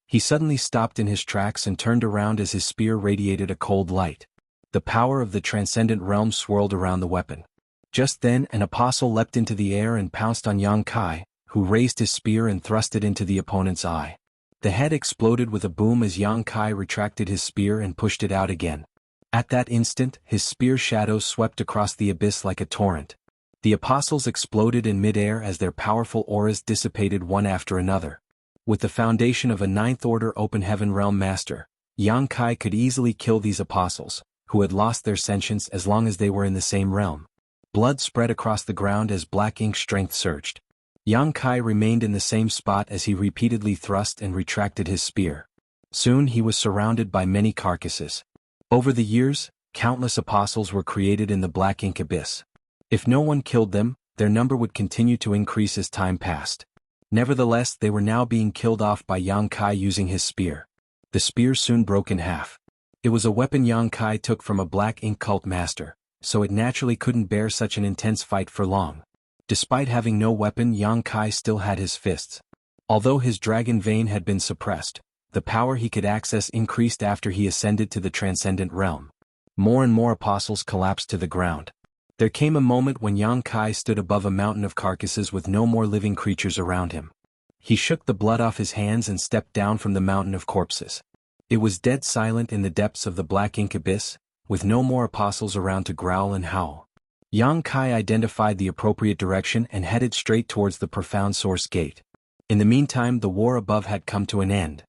He suddenly stopped in his tracks and turned around as his spear radiated a cold light. The power of the transcendent realm swirled around the weapon. Just then an apostle leapt into the air and pounced on Yang Kai, who raised his spear and thrust it into the opponent's eye. The head exploded with a boom as Yang Kai retracted his spear and pushed it out again. At that instant, his spear shadow swept across the abyss like a torrent. The apostles exploded in midair as their powerful auras dissipated one after another. With the foundation of a ninth-order open heaven realm master, Yang Kai could easily kill these apostles, who had lost their sentience as long as they were in the same realm. Blood spread across the ground as black ink strength surged. Yang Kai remained in the same spot as he repeatedly thrust and retracted his spear. Soon he was surrounded by many carcasses. Over the years, countless apostles were created in the black ink abyss. If no one killed them, their number would continue to increase as time passed. Nevertheless, they were now being killed off by Yang Kai using his spear. The spear soon broke in half. It was a weapon Yang Kai took from a black ink cult master, so it naturally couldn't bear such an intense fight for long. Despite having no weapon, Yang Kai still had his fists. Although his dragon vein had been suppressed, the power he could access increased after he ascended to the transcendent realm. More and more apostles collapsed to the ground. There came a moment when Yang Kai stood above a mountain of carcasses with no more living creatures around him. He shook the blood off his hands and stepped down from the mountain of corpses. It was dead silent in the depths of the black ink abyss, with no more apostles around to growl and howl. Yang Kai identified the appropriate direction and headed straight towards the profound source gate. In the meantime, the war above had come to an end.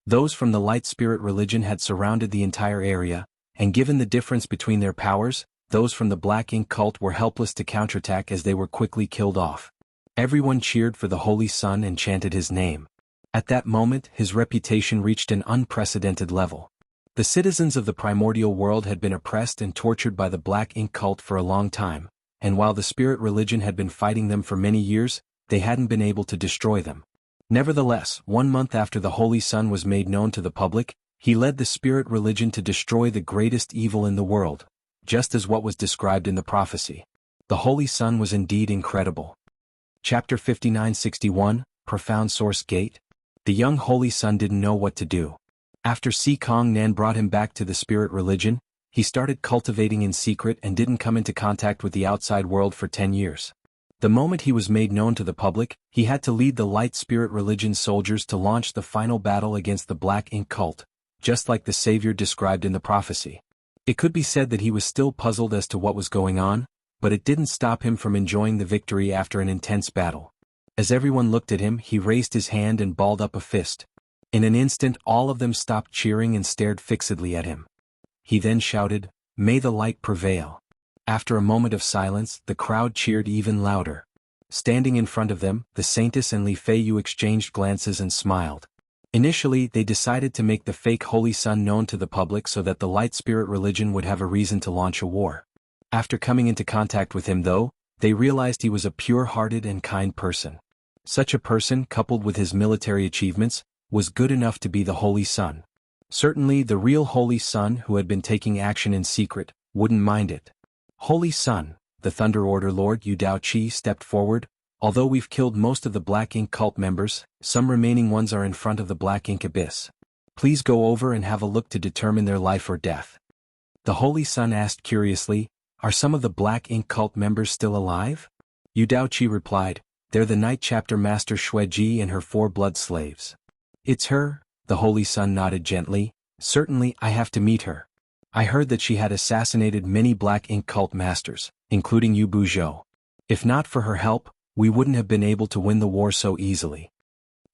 Those from the light spirit religion had surrounded the entire area, and given the difference between their powers, those from the black ink cult were helpless to counterattack as they were quickly killed off. Everyone cheered for the Holy Sun and chanted his name. At that moment, his reputation reached an unprecedented level. The citizens of the primordial world had been oppressed and tortured by the black ink cult for a long time, and while the spirit religion had been fighting them for many years, they hadn't been able to destroy them. Nevertheless, 1 month after the Holy Sun was made known to the public, he led the spirit religion to destroy the greatest evil in the world, just as what was described in the prophecy. The Holy Sun was indeed incredible. Chapter 5961, Profound Source Gate. The young Holy Sun didn't know what to do. After Si Kong Nan brought him back to the spirit religion, he started cultivating in secret and didn't come into contact with the outside world for 10 years. The moment he was made known to the public, he had to lead the light spirit religion soldiers to launch the final battle against the black ink cult, just like the Savior described in the prophecy. It could be said that he was still puzzled as to what was going on, but it didn't stop him from enjoying the victory after an intense battle. As everyone looked at him, he raised his hand and balled up a fist. In an instant, all of them stopped cheering and stared fixedly at him. He then shouted, "May the light prevail." After a moment of silence, the crowd cheered even louder. Standing in front of them, the Saintess and Li Feiyu exchanged glances and smiled. Initially, they decided to make the fake Holy Sun known to the public so that the light spirit religion would have a reason to launch a war. After coming into contact with him though, they realized he was a pure-hearted and kind person. Such a person, coupled with his military achievements, was good enough to be the Holy Sun. Certainly the real Holy Sun, who had been taking action in secret, wouldn't mind it. Holy Sun, the Thunder Order Lord Yu Daoqi stepped forward. Although we've killed most of the Black Ink cult members, some remaining ones are in front of the Black Ink abyss. Please go over and have a look to determine their life or death. The Holy Sun asked curiously, are some of the Black Ink cult members still alive? Yu Daoqi replied, they're the Night Chapter Master Xueji and her 4 blood slaves. It's her, the Holy Sun nodded gently, certainly I have to meet her. I heard that she had assassinated many Black Ink cult masters, including Yu Buzhou. If not for her help, we wouldn't have been able to win the war so easily.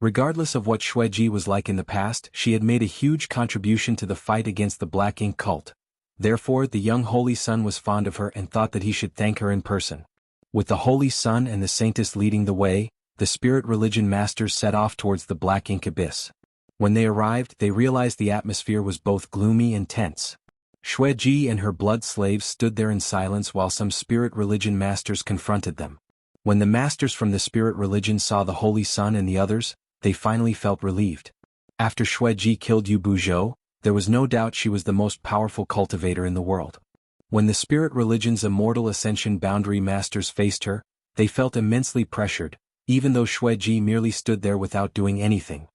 Regardless of what Xueji was like in the past, she had made a huge contribution to the fight against the Black Ink cult. Therefore, the young Holy Sun was fond of her and thought that he should thank her in person. With the Holy Sun and the Saintess leading the way, the spirit religion masters set off towards the Black Ink abyss. When they arrived, they realized the atmosphere was both gloomy and tense. Xueji and her blood slaves stood there in silence while some spirit religion masters confronted them. When the masters from the spirit religion saw the Holy Sun and the others, they finally felt relieved. After Xueji killed Yu Buzhou, there was no doubt she was the most powerful cultivator in the world. When the spirit religion's immortal ascension boundary masters faced her, they felt immensely pressured, even though Xueji merely stood there without doing anything.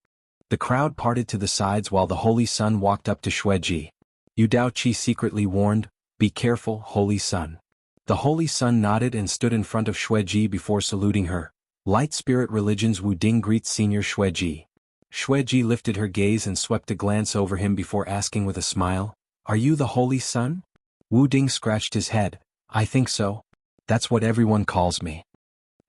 The crowd parted to the sides while the Holy Sun walked up to Xueji. Yu Daoqi secretly warned, be careful, Holy Sun. The Holy Sun nodded and stood in front of Xueji before saluting her. Light Spirit Religion's Wu Ding greets Senior Xueji. Xueji lifted her gaze and swept a glance over him before asking with a smile, are you the Holy Sun? Wu Ding scratched his head, I think so. That's what everyone calls me.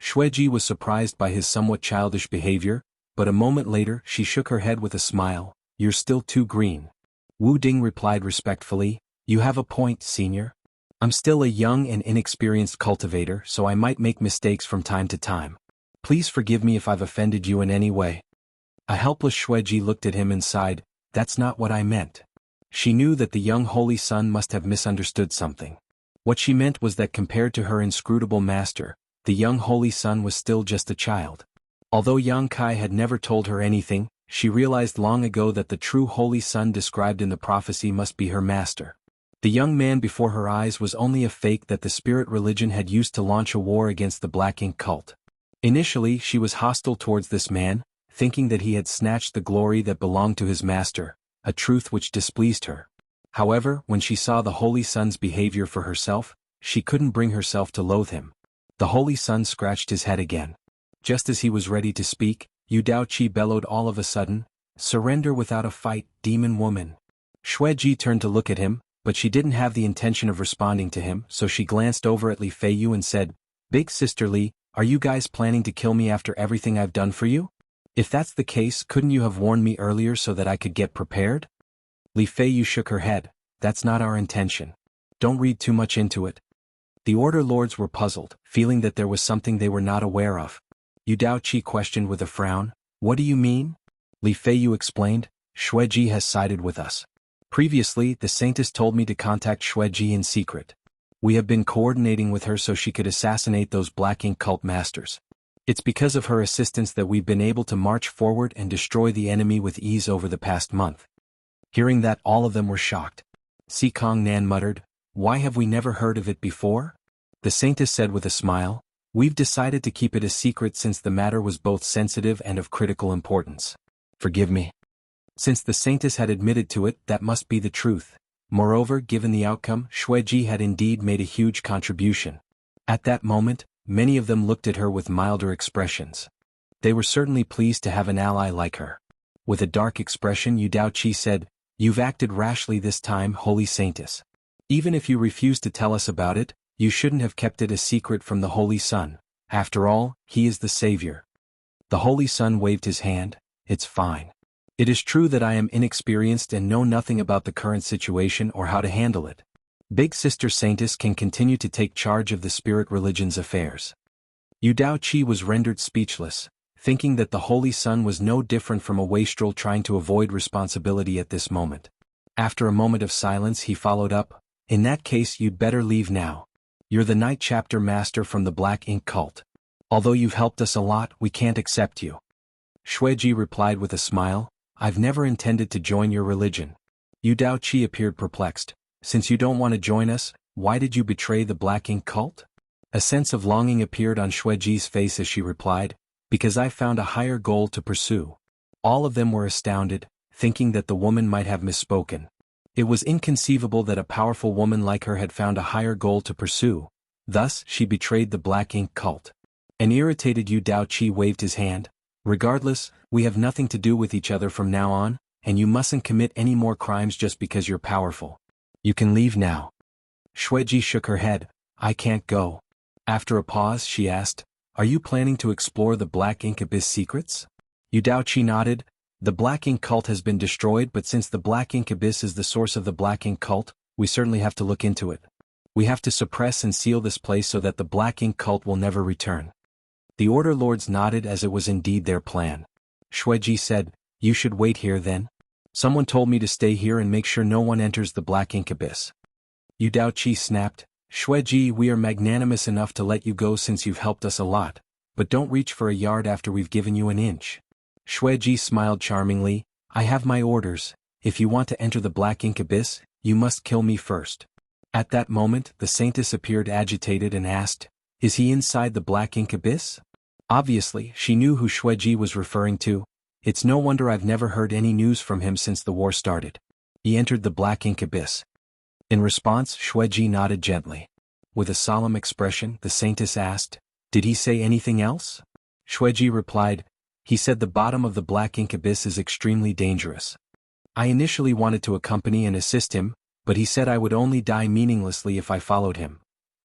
Xueji was surprised by his somewhat childish behavior, but a moment later she shook her head with a smile, you're still too green. Wu Ding replied respectfully, you have a point, Senior. I'm still a young and inexperienced cultivator, so I might make mistakes from time to time. Please forgive me if I've offended you in any way. A helpless Xueji looked at him and sighed, that's not what I meant. She knew that the young Holy Sun must have misunderstood something. What she meant was that compared to her inscrutable master, the young Holy Sun was still just a child. Although Yang Kai had never told her anything, she realized long ago that the true Holy Sun described in the prophecy must be her master. The young man before her eyes was only a fake that the spirit religion had used to launch a war against the Black Ink cult. Initially, she was hostile towards this man, thinking that he had snatched the glory that belonged to his master, a truth which displeased her. However, when she saw the Holy Sun's behavior for herself, she couldn't bring herself to loathe him. The Holy Sun scratched his head again. Just as he was ready to speak, Yu Daoqi bellowed all of a sudden, surrender without a fight, demon woman. Xueji turned to look at him, but she didn't have the intention of responding to him, so she glanced over at Li Feiyu and said, Big Sister Li, are you guys planning to kill me after everything I've done for you? If that's the case, couldn't you have warned me earlier so that I could get prepared? Li Feiyu shook her head, that's not our intention. Don't read too much into it. The Order Lords were puzzled, feeling that there was something they were not aware of. Yu Daoqi questioned with a frown, what do you mean? Li Feiyu explained, Xueji has sided with us. Previously, the Saintess told me to contact Xueji in secret. We have been coordinating with her so she could assassinate those Black Ink cult masters. It's because of her assistance that we've been able to march forward and destroy the enemy with ease over the past month. Hearing that, all of them were shocked. Si Kong Nan muttered, why have we never heard of it before? The Saintess said with a smile, we've decided to keep it a secret since the matter was both sensitive and of critical importance. Forgive me. Since the Saintess had admitted to it, that must be the truth. Moreover, given the outcome, Xueji had indeed made a huge contribution. At that moment, many of them looked at her with milder expressions. They were certainly pleased to have an ally like her. With a dark expression, Yu Daoqi said, you've acted rashly this time, Holy Saintess. Even if you refuse to tell us about it, you shouldn't have kept it a secret from the Holy Sun. After all, he is the Savior. The Holy Sun waved his hand, it's fine. It is true that I am inexperienced and know nothing about the current situation or how to handle it. Big Sister Saintess can continue to take charge of the spirit religion's affairs. Yu Daoqi was rendered speechless, thinking that the Holy Sun was no different from a wastrel trying to avoid responsibility at this moment. After a moment of silence he followed up, "In that case you'd better leave now. You're the Night Chapter Master from the Black Ink Cult. Although you've helped us a lot, we can't accept you." Xueji replied with a smile, "I've never intended to join your religion." Yu Daoqi appeared perplexed. "Since you don't want to join us, why did you betray the Black Ink Cult?" A sense of longing appeared on Xueji's face as she replied, "Because I found a higher goal to pursue." All of them were astounded, thinking that the woman might have misspoken. It was inconceivable that a powerful woman like her had found a higher goal to pursue. Thus, she betrayed the Black Ink Cult. An irritated Yu Daoqi waved his hand. "Regardless, we have nothing to do with each other from now on, and you mustn't commit any more crimes just because you're powerful. You can leave now." Xueji shook her head. "I can't go." After a pause she asked, "Are you planning to explore the Black Ink Abyss secrets?" Yu Daoqi nodded. "The Black Ink Cult has been destroyed, but since the Black Ink Abyss is the source of the Black Ink Cult, we certainly have to look into it. We have to suppress and seal this place so that the Black Ink Cult will never return." The Order Lords nodded as it was indeed their plan. Xueji said, "You should wait here then. Someone told me to stay here and make sure no one enters the Black Ink Abyss." Yu Daoqi snapped, "Xueji, we are magnanimous enough to let you go since you've helped us a lot, but don't reach for a yard after we've given you an inch." Xueji smiled charmingly, "I have my orders. If you want to enter the Black Ink Abyss, you must kill me first." At that moment, the Saintess appeared agitated and asked, "Is he inside the Black Ink Abyss?" Obviously, she knew who Xueji was referring to. "It's no wonder I've never heard any news from him since the war started. He entered the Black Ink Abyss." In response, Xueji nodded gently. With a solemn expression, the Saintess asked, "Did he say anything else?" Xueji replied, "He said the bottom of the Black Ink Abyss is extremely dangerous. I initially wanted to accompany and assist him, but he said I would only die meaninglessly if I followed him.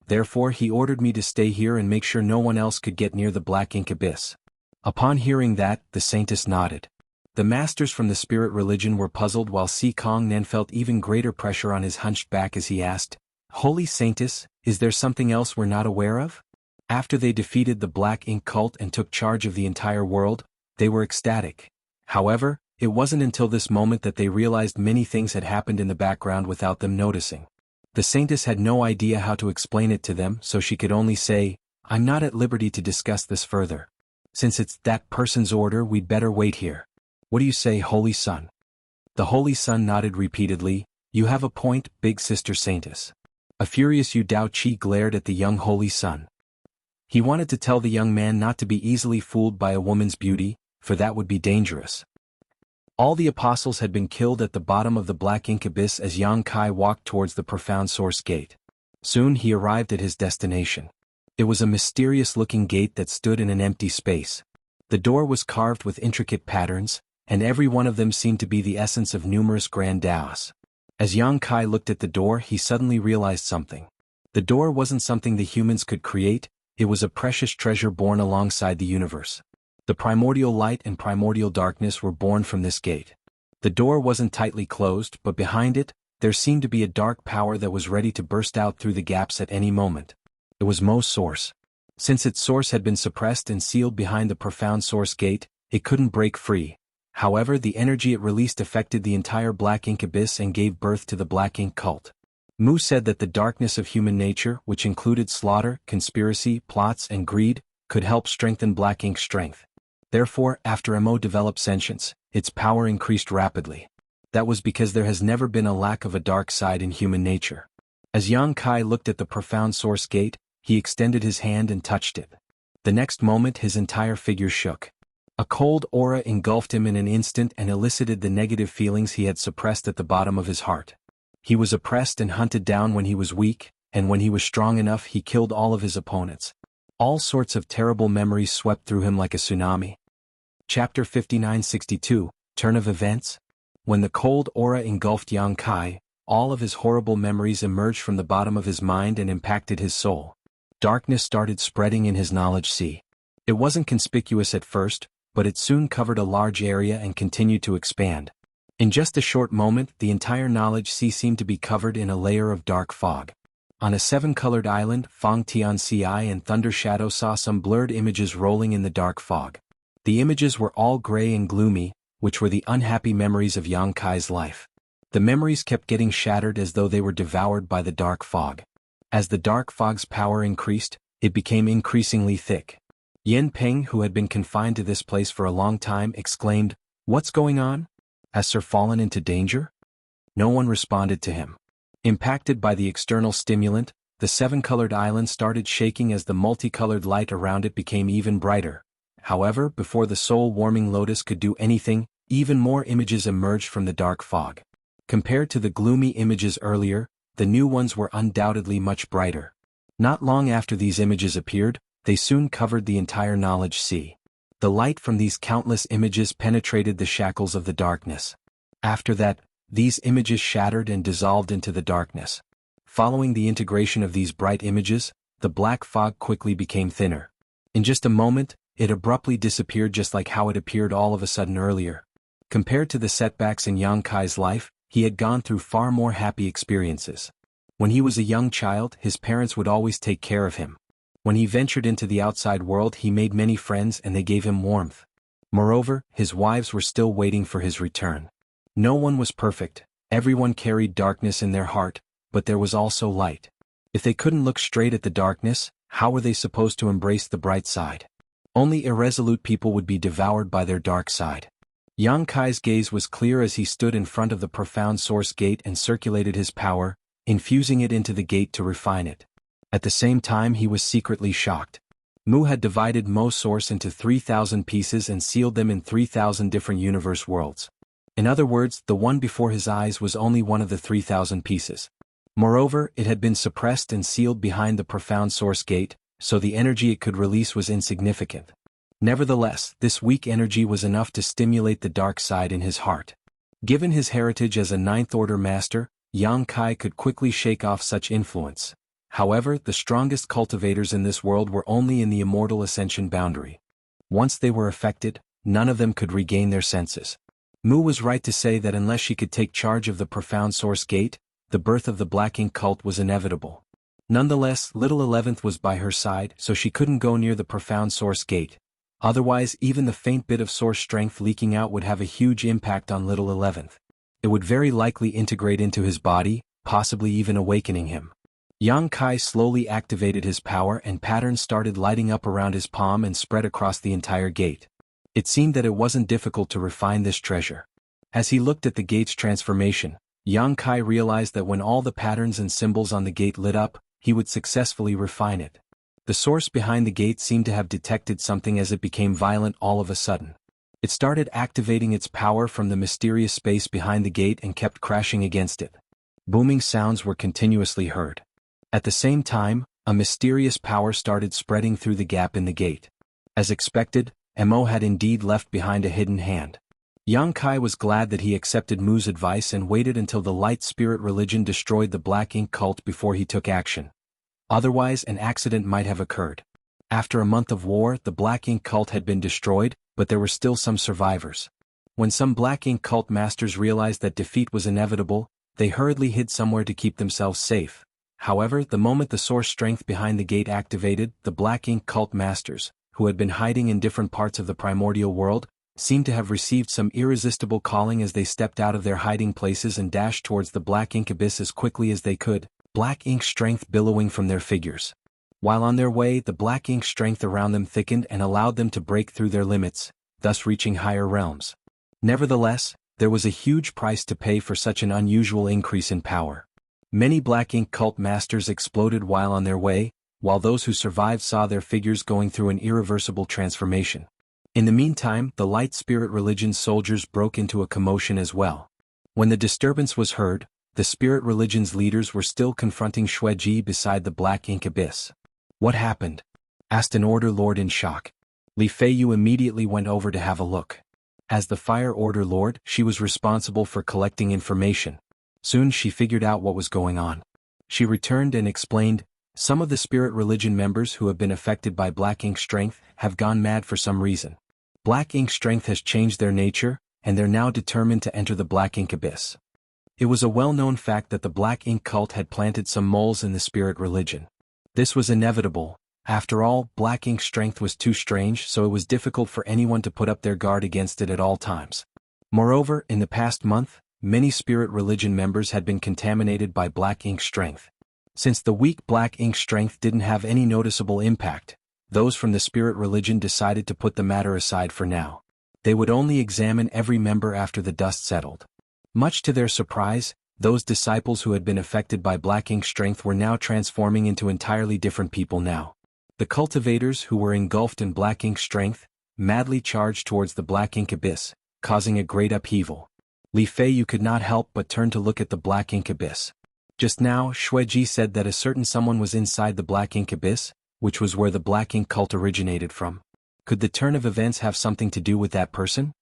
Therefore he ordered me to stay here and make sure no one else could get near the Black Ink Abyss." Upon hearing that, the Saintess nodded. The masters from the spirit religion were puzzled while Si Kong Nen felt even greater pressure on his hunched back as he asked, "Holy Saintess, is there something else we're not aware of?" After they defeated the Black Ink Cult and took charge of the entire world, they were ecstatic. However, it wasn't until this moment that they realized many things had happened in the background without them noticing. The Saintess had no idea how to explain it to them, so she could only say, "I'm not at liberty to discuss this further. Since it's that person's order, we'd better wait here. What do you say, Holy Sun?" The Holy Sun nodded repeatedly. "You have a point, big sister Saintess." A furious Yu Daoqi glared at the young Holy Sun. He wanted to tell the young man not to be easily fooled by a woman's beauty, for that would be dangerous. All the apostles had been killed at the bottom of the Black Ink Abyss as Yang Kai walked towards the profound source gate. Soon he arrived at his destination. It was a mysterious-looking gate that stood in an empty space. The door was carved with intricate patterns, and every one of them seemed to be the essence of numerous grand Taos. As Yang Kai looked at the door, he suddenly realized something. The door wasn't something the humans could create, it was a precious treasure born alongside the universe. The primordial light and primordial darkness were born from this gate. The door wasn't tightly closed, but behind it, there seemed to be a dark power that was ready to burst out through the gaps at any moment. It was Mo's source. Since its source had been suppressed and sealed behind the profound source gate, it couldn't break free. However, the energy it released affected the entire Black Ink Abyss and gave birth to the Black Ink Cult. Mu said that the darkness of human nature, which included slaughter, conspiracy, plots, and greed, could help strengthen Black Ink's strength. Therefore, after Mo developed sentience, its power increased rapidly. That was because there has never been a lack of a dark side in human nature. As Yang Kai looked at the profound source gate, he extended his hand and touched it. The next moment his entire figure shook. A cold aura engulfed him in an instant and elicited the negative feelings he had suppressed at the bottom of his heart. He was oppressed and hunted down when he was weak, and when he was strong enough he killed all of his opponents. All sorts of terrible memories swept through him like a tsunami. Chapter 5962, Turn of Events. When the cold aura engulfed Yang Kai, all of his horrible memories emerged from the bottom of his mind and impacted his soul. Darkness started spreading in his knowledge sea. It wasn't conspicuous at first, but it soon covered a large area and continued to expand. In just a short moment, the entire knowledge sea seemed to be covered in a layer of dark fog. On a seven-colored island, Fang Tianci and Thunder Shadow saw some blurred images rolling in the dark fog. The images were all gray and gloomy, which were the unhappy memories of Yang Kai's life. The memories kept getting shattered as though they were devoured by the dark fog. As the dark fog's power increased, it became increasingly thick. Yin Peng, who had been confined to this place for a long time, exclaimed, "What's going on? Has Sir fallen into danger?" No one responded to him. Impacted by the external stimulant, the seven-colored island started shaking as the multicolored light around it became even brighter. However, before the soul-warming lotus could do anything, even more images emerged from the dark fog. Compared to the gloomy images earlier, the new ones were undoubtedly much brighter. Not long after these images appeared, they soon covered the entire knowledge sea. The light from these countless images penetrated the shackles of the darkness. After that, these images shattered and dissolved into the darkness. Following the integration of these bright images, the black fog quickly became thinner. In just a moment, it abruptly disappeared just like how it appeared all of a sudden earlier. Compared to the setbacks in Yang Kai's life, he had gone through far more happy experiences. When he was a young child, his parents would always take care of him. When he ventured into the outside world, he made many friends and they gave him warmth. Moreover, his wives were still waiting for his return. No one was perfect, everyone carried darkness in their heart, but there was also light. If they couldn't look straight at the darkness, how were they supposed to embrace the bright side? Only irresolute people would be devoured by their dark side. Yang Kai's gaze was clear as he stood in front of the profound source gate and circulated his power, infusing it into the gate to refine it. At the same time, he was secretly shocked. Mu had divided Mo Source into 3,000 pieces and sealed them in 3,000 different universe worlds. In other words, the one before his eyes was only one of the 3,000 pieces. Moreover, it had been suppressed and sealed behind the profound source gate, so the energy it could release was insignificant. Nevertheless, this weak energy was enough to stimulate the dark side in his heart. Given his heritage as a ninth-order master, Yang Kai could quickly shake off such influence. However, the strongest cultivators in this world were only in the immortal ascension boundary. Once they were affected, none of them could regain their senses. Mu was right to say that unless she could take charge of the profound source gate, the birth of the Black Ink cult was inevitable. Nonetheless, little 11th was by her side, so she couldn't go near the profound source gate. Otherwise, even the faint bit of source strength leaking out would have a huge impact on little 11th. It would very likely integrate into his body, possibly even awakening him. Yang Kai slowly activated his power and patterns started lighting up around his palm and spread across the entire gate. It seemed that it wasn't difficult to refine this treasure. As he looked at the gate's transformation, Yang Kai realized that when all the patterns and symbols on the gate lit up, he would successfully refine it. The source behind the gate seemed to have detected something as it became violent all of a sudden. It started activating its power from the mysterious space behind the gate and kept crashing against it. Booming sounds were continuously heard. At the same time, a mysterious power started spreading through the gap in the gate. As expected, Mo had indeed left behind a hidden hand. Yang Kai was glad that he accepted Mu's advice and waited until the light spirit religion destroyed the Black Ink cult before he took action. Otherwise, an accident might have occurred. After a month of war, the Black Ink cult had been destroyed, but there were still some survivors. When some Black Ink cult masters realized that defeat was inevitable, they hurriedly hid somewhere to keep themselves safe. However, the moment the source strength behind the gate activated, the Black Ink cult masters, who had been hiding in different parts of the primordial world, seemed to have received some irresistible calling as they stepped out of their hiding places and dashed towards the Black Ink abyss as quickly as they could, Black Ink strength billowing from their figures. While on their way, the Black Ink strength around them thickened and allowed them to break through their limits, thus reaching higher realms. Nevertheless, there was a huge price to pay for such an unusual increase in power. Many Black Ink cult masters exploded while on their way, while those who survived saw their figures going through an irreversible transformation. In the meantime, the Light Spirit Religion's soldiers broke into a commotion as well. When the disturbance was heard, the Spirit Religion's leaders were still confronting Xueji beside the Black Ink abyss. "What happened?" asked an Order Lord in shock. Li Feiyu immediately went over to have a look. As the Fire Order Lord, she was responsible for collecting information. Soon she figured out what was going on. She returned and explained, "Some of the Spirit Religion members who have been affected by Black Ink strength have gone mad for some reason. Black Ink strength has changed their nature, and they're now determined to enter the Black Ink abyss. It was a well-known fact that the Black Ink cult had planted some moles in the spirit religion. This was inevitable. After all, Black Ink's strength was too strange, so it was difficult for anyone to put up their guard against it at all times. Moreover, in the past month, many spirit religion members had been contaminated by Black Ink's strength. Since the weak Black Ink strength didn't have any noticeable impact, those from the spirit religion decided to put the matter aside for now. They would only examine every member after the dust settled. Much to their surprise, those disciples who had been affected by Black Ink strength were now transforming into entirely different people now. The cultivators who were engulfed in Black Ink strength madly charged towards the Black Ink abyss, causing a great upheaval. Li Feiyu could not help but turn to look at the Black Ink abyss. Just now, Xueji said that a certain someone was inside the Black Ink abyss, which was where the Black Ink cult originated from. Could the turn of events have something to do with that person?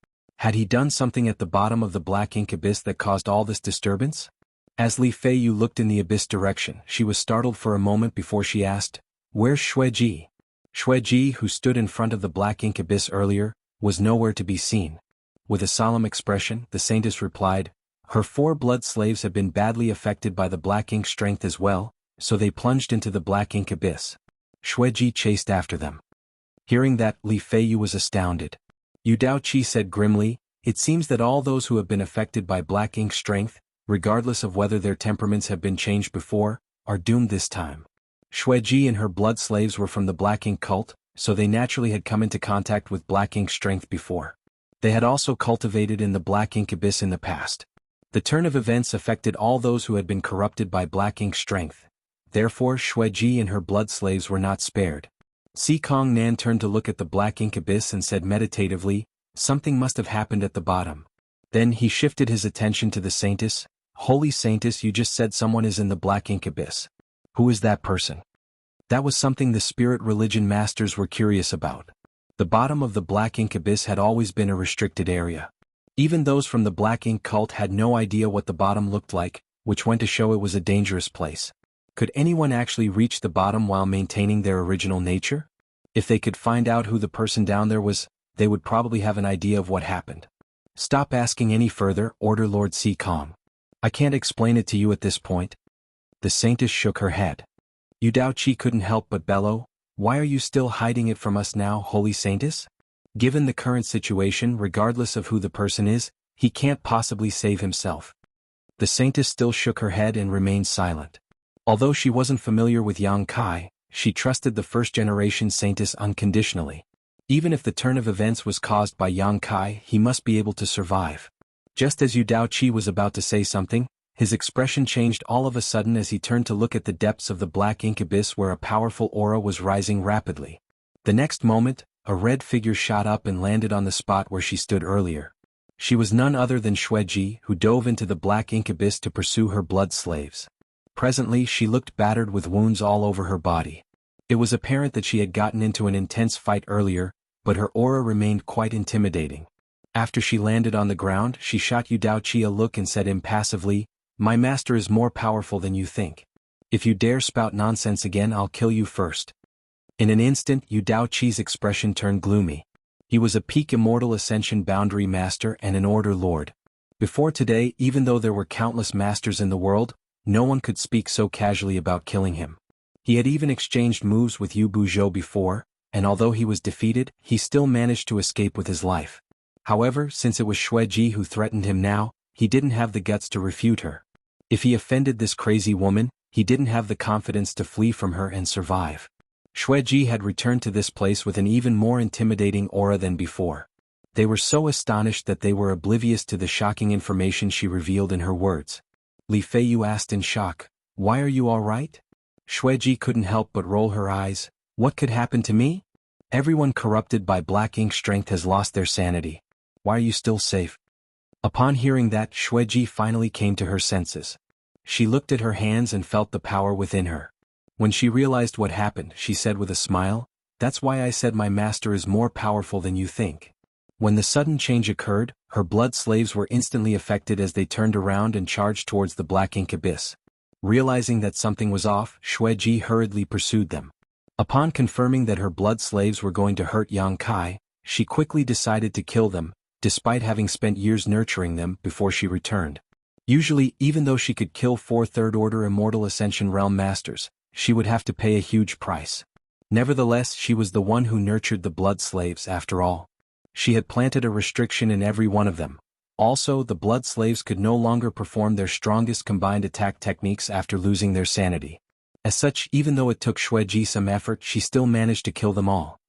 Had he done something at the bottom of the Black Ink abyss that caused all this disturbance? As Li Feiyu looked in the abyss direction, she was startled for a moment before she asked, "Where's Xueji?" Xueji, who stood in front of the Black Ink abyss earlier, was nowhere to be seen. With a solemn expression, the saintess replied, "Her 4 blood slaves have been badly affected by the Black Ink strength as well, so they plunged into the Black Ink abyss." Xueji chased after them. Hearing that, Li Feiyu was astounded. Yu Daoqi said grimly, "It seems that all those who have been affected by Black Ink strength, regardless of whether their temperaments have been changed before, are doomed this time." Xueji and her blood slaves were from the Black Ink cult, so they naturally had come into contact with Black Ink strength before. They had also cultivated in the Black Ink abyss in the past. The turn of events affected all those who had been corrupted by Black Ink strength. Therefore, Xueji and her blood slaves were not spared. Si Kong Nan turned to look at the Black Ink abyss and said meditatively, "Something must have happened at the bottom." Then he shifted his attention to the saintess. "Holy saintess, you just said someone is in the Black Ink abyss. Who is that person?" That was something the spirit religion masters were curious about. The bottom of the Black Ink abyss had always been a restricted area. Even those from the Black Ink cult had no idea what the bottom looked like, which went to show it was a dangerous place. Could anyone actually reach the bottom while maintaining their original nature? If they could find out who the person down there was, they would probably have an idea of what happened. "Stop asking any further," ordered Lord Si Kong. "I can't explain it to you at this point." The saintess shook her head. Yu Daoqi couldn't help but bellow, "Why are you still hiding it from us now, holy saintess? Given the current situation, regardless of who the person is, he can't possibly save himself." The saintess still shook her head and remained silent. Although she wasn't familiar with Yang Kai, she trusted the first-generation saintess unconditionally. Even if the turn of events was caused by Yang Kai, he must be able to survive. Just as Yu Daoqi was about to say something, his expression changed all of a sudden as he turned to look at the depths of the Black Ink abyss where a powerful aura was rising rapidly. The next moment, a red figure shot up and landed on the spot where she stood earlier. She was none other than Xueji, who dove into the Black Ink abyss to pursue her blood slaves. Presently, she looked battered with wounds all over her body. It was apparent that she had gotten into an intense fight earlier, but her aura remained quite intimidating. After she landed on the ground, she shot Yu Daoqi a look and said impassively, "My master is more powerful than you think. If you dare spout nonsense again, I'll kill you first." In an instant, Yu Daoqi's expression turned gloomy. He was a peak immortal ascension boundary master and an order lord. Before today, even though there were countless masters in the world, no one could speak so casually about killing him. He had even exchanged moves with Yu Buzhou before, and although he was defeated, he still managed to escape with his life. However, since it was Xueji who threatened him now, he didn't have the guts to refute her. If he offended this crazy woman, he didn't have the confidence to flee from her and survive. Xueji had returned to this place with an even more intimidating aura than before. They were so astonished that they were oblivious to the shocking information she revealed in her words. Li Feiyu asked in shock, "Why are you all right?" Xueji couldn't help but roll her eyes. "What could happen to me? Everyone corrupted by Black Ink strength has lost their sanity. Why are you still safe?" Upon hearing that, Xueji finally came to her senses. She looked at her hands and felt the power within her. When she realized what happened, she said with a smile, "That's why I said my master is more powerful than you think." When the sudden change occurred, her blood slaves were instantly affected as they turned around and charged towards the Black Ink abyss. Realizing that something was off, Xueji hurriedly pursued them. Upon confirming that her blood slaves were going to hurt Yang Kai, she quickly decided to kill them, despite having spent years nurturing them before she returned. Usually, even though she could kill 4 third-order Immortal Ascension Realm Masters, she would have to pay a huge price. Nevertheless, she was the one who nurtured the blood slaves after all. She had planted a restriction in every one of them. Also, the blood slaves could no longer perform their strongest combined attack techniques after losing their sanity. As such, even though it took Xueji some effort, she still managed to kill them all.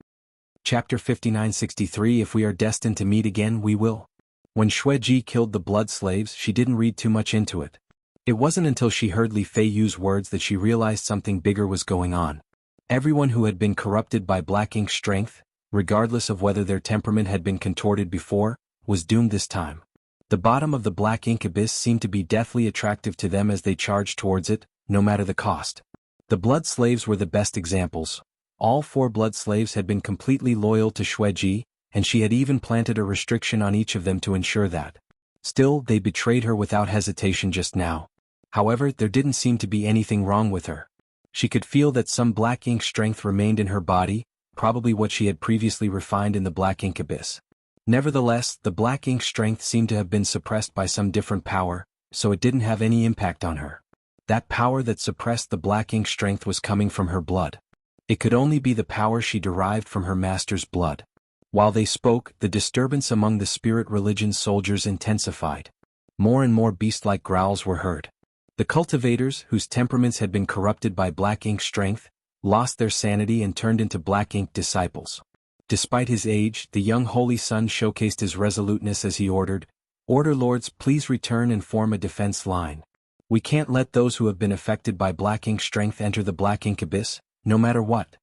Chapter 5963 If we are destined to meet again, we will. When Xueji killed the blood slaves, she didn't read too much into it. It wasn't until she heard Li Fei use words that she realized something bigger was going on. Everyone who had been corrupted by Black Ink's strength, regardless of whether their temperament had been contorted before, was doomed this time. The bottom of the Black Ink abyss seemed to be deathly attractive to them as they charged towards it, no matter the cost. The blood slaves were the best examples. All 4 blood slaves had been completely loyal to Xueji, and she had even planted a restriction on each of them to ensure that. Still, they betrayed her without hesitation just now. However, there didn't seem to be anything wrong with her. She could feel that some Black Ink strength remained in her body, probably what she had previously refined in the Black Ink abyss. Nevertheless, the Black Ink strength seemed to have been suppressed by some different power, so it didn't have any impact on her. That power that suppressed the Black Ink strength was coming from her blood. It could only be the power she derived from her master's blood. While they spoke, the disturbance among the spirit religion soldiers intensified. More and more beast-like growls were heard. The cultivators, whose temperaments had been corrupted by Black Ink strength, lost their sanity and turned into Black Ink disciples. Despite his age, the young Holy Son showcased his resoluteness as he ordered, "Order Lords, please return and form a defense line. We can't let those who have been affected by Black Ink strength enter the Black Ink abyss, no matter what."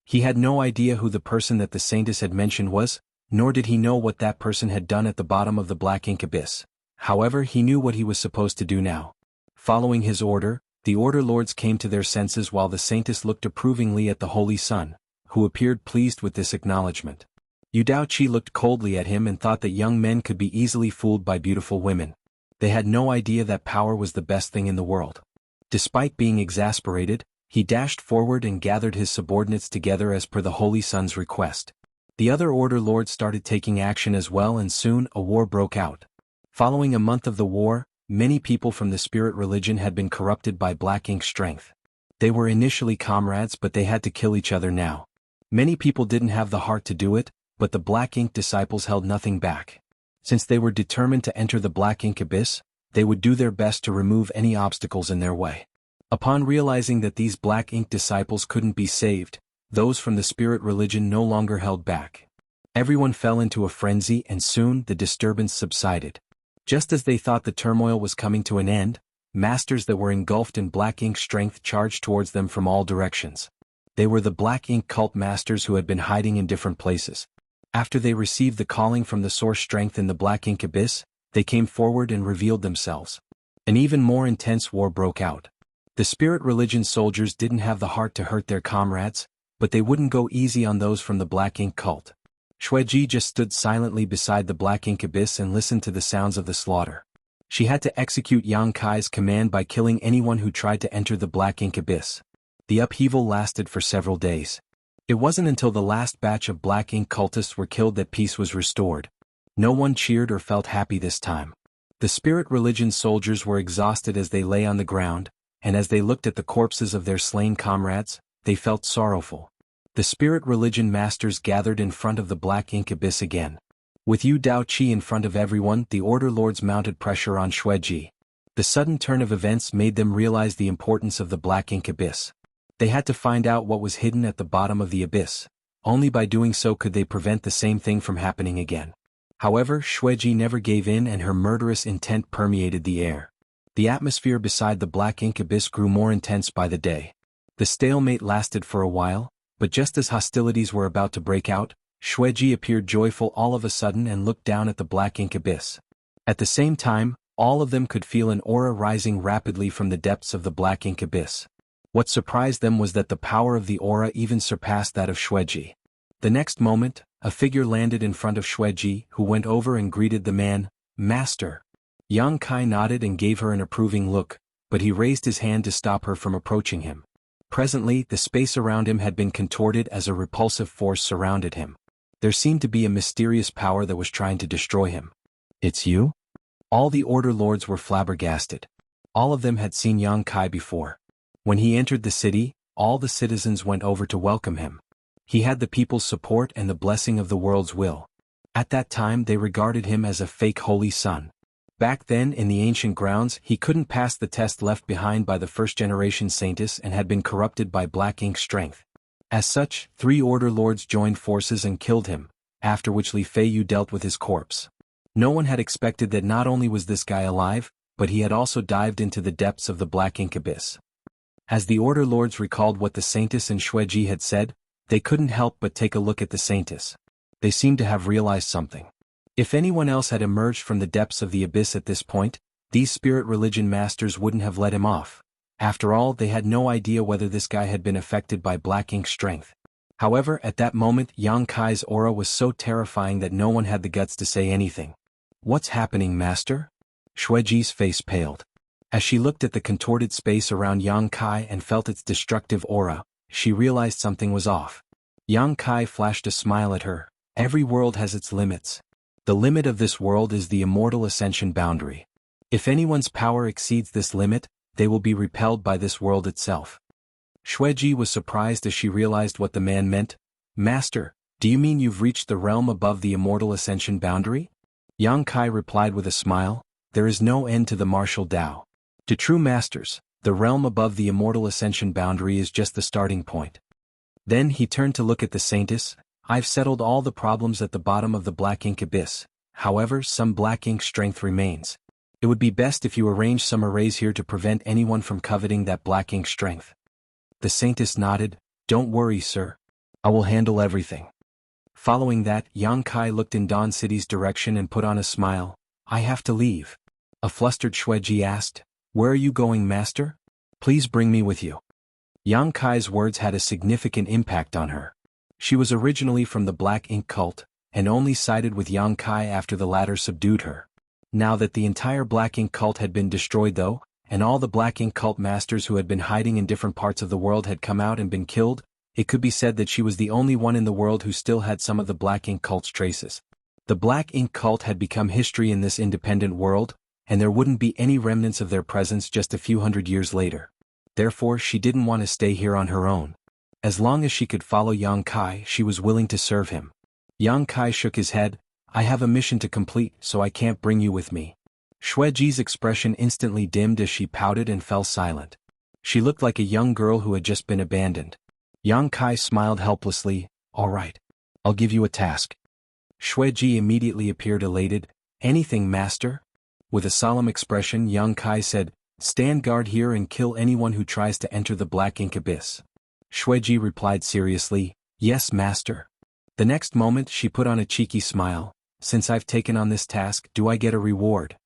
He had no idea who the person that the Saintess had mentioned was, nor did he know what that person had done at the bottom of the Black Ink abyss. However, he knew what he was supposed to do now. Following his order, the Order Lords came to their senses while the Saintess looked approvingly at the Holy Son, who appeared pleased with this acknowledgement. Yu Daoqi looked coldly at him and thought that young men could be easily fooled by beautiful women. They had no idea that power was the best thing in the world. Despite being exasperated, he dashed forward and gathered his subordinates together as per the Holy Son's request. The other Order Lords started taking action as well, and soon a war broke out. Following a month of the war, many people from the spirit religion had been corrupted by Black Ink strength. They were initially comrades, but they had to kill each other now. Many people didn't have the heart to do it, but the Black Ink disciples held nothing back. Since they were determined to enter the Black Ink abyss, they would do their best to remove any obstacles in their way. Upon realizing that these Black Ink disciples couldn't be saved, those from the spirit religion no longer held back. Everyone fell into a frenzy, and soon the disturbance subsided. Just as they thought the turmoil was coming to an end, masters that were engulfed in Black Ink strength charged towards them from all directions. They were the Black Ink cult masters who had been hiding in different places. After they received the calling from the source strength in the Black Ink abyss, they came forward and revealed themselves. An even more intense war broke out. The spirit religion soldiers didn't have the heart to hurt their comrades, but they wouldn't go easy on those from the Black Ink cult. Xueji just stood silently beside the Black Ink abyss and listened to the sounds of the slaughter. She had to execute Yang Kai's command by killing anyone who tried to enter the Black Ink abyss. The upheaval lasted for several days. It wasn't until the last batch of Black Ink cultists were killed that peace was restored. No one cheered or felt happy this time. The spirit religion soldiers were exhausted as they lay on the ground, and as they looked at the corpses of their slain comrades, they felt sorrowful. The spirit religion masters gathered in front of the Black Ink abyss again. With Yu Daoqi in front of everyone, the Order Lords mounted pressure on Xueji. The sudden turn of events made them realize the importance of the Black Ink abyss. They had to find out what was hidden at the bottom of the abyss. Only by doing so could they prevent the same thing from happening again. However, Xueji never gave in, and her murderous intent permeated the air. The atmosphere beside the Black Ink abyss grew more intense by the day. The stalemate lasted for a while, but just as hostilities were about to break out, Xueji appeared joyful all of a sudden and looked down at the Black Ink abyss. At the same time, all of them could feel an aura rising rapidly from the depths of the Black Ink abyss. What surprised them was that the power of the aura even surpassed that of Xueji. The next moment, a figure landed in front of Xueji, who went over and greeted the man, "Master." Yang Kai nodded and gave her an approving look, but he raised his hand to stop her from approaching him. Presently, the space around him had been contorted as a repulsive force surrounded him. There seemed to be a mysterious power that was trying to destroy him. "It's you?" All the Order Lords were flabbergasted. All of them had seen Yang Kai before. When he entered the city, all the citizens went over to welcome him. He had the people's support and the blessing of the world's will. At that time they regarded him as a fake holy son. Back then in the ancient grounds he couldn't pass the test left behind by the first-generation Saintess and had been corrupted by black ink strength. As such, 3 Order Lords joined forces and killed him, after which Li Feiyu dealt with his corpse. No one had expected that not only was this guy alive, but he had also dived into the depths of the black ink abyss. As the Order Lords recalled what the Saintess and Xueji had said, they couldn't help but take a look at the Saintess. They seemed to have realized something. If anyone else had emerged from the depths of the abyss at this point, these spirit religion masters wouldn't have let him off. After all, they had no idea whether this guy had been affected by black ink strength. However, at that moment Yang Kai's aura was so terrifying that no one had the guts to say anything. "What's happening, Master?" Xueji's face paled. As she looked at the contorted space around Yang Kai and felt its destructive aura, she realized something was off. Yang Kai flashed a smile at her. "Every world has its limits. The limit of this world is the immortal ascension boundary. If anyone's power exceeds this limit, they will be repelled by this world itself." Xueji was surprised as she realized what the man meant. "Master, do you mean you've reached the realm above the immortal ascension boundary?" Yang Kai replied with a smile, "There is no end to the martial Tao. To true masters, the realm above the immortal ascension boundary is just the starting point." Then he turned to look at the Saintess. "I've settled all the problems at the bottom of the black ink abyss, however some black ink strength remains. It would be best if you arrange some arrays here to prevent anyone from coveting that black ink strength." The Saintess nodded. "Don't worry, sir. I will handle everything." Following that, Yang Kai looked in Dawn City's direction and put on a smile. "I have to leave." A flustered Xueji asked, "Where are you going, Master? Please bring me with you." Yang Kai's words had a significant impact on her. She was originally from the Black Ink cult, and only sided with Yang Kai after the latter subdued her. Now that the entire Black Ink cult had been destroyed though, and all the Black Ink cult masters who had been hiding in different parts of the world had come out and been killed, it could be said that she was the only one in the world who still had some of the Black Ink cult's traces. The Black Ink cult had become history in this independent world, and there wouldn't be any remnants of their presence just a few hundred years later. Therefore she didn't want to stay here on her own. As long as she could follow Yang Kai, she was willing to serve him. Yang Kai shook his head. "I have a mission to complete, so I can't bring you with me." Xueji's expression instantly dimmed as she pouted and fell silent. She looked like a young girl who had just been abandoned. Yang Kai smiled helplessly. "All right. I'll give you a task." Xueji immediately appeared elated. "Anything, Master?" With a solemn expression Yang Kai said, "Stand guard here and kill anyone who tries to enter the Black Ink abyss." Xueji replied seriously, "Yes, Master." The next moment she put on a cheeky smile. "Since I've taken on this task, do I get a reward?"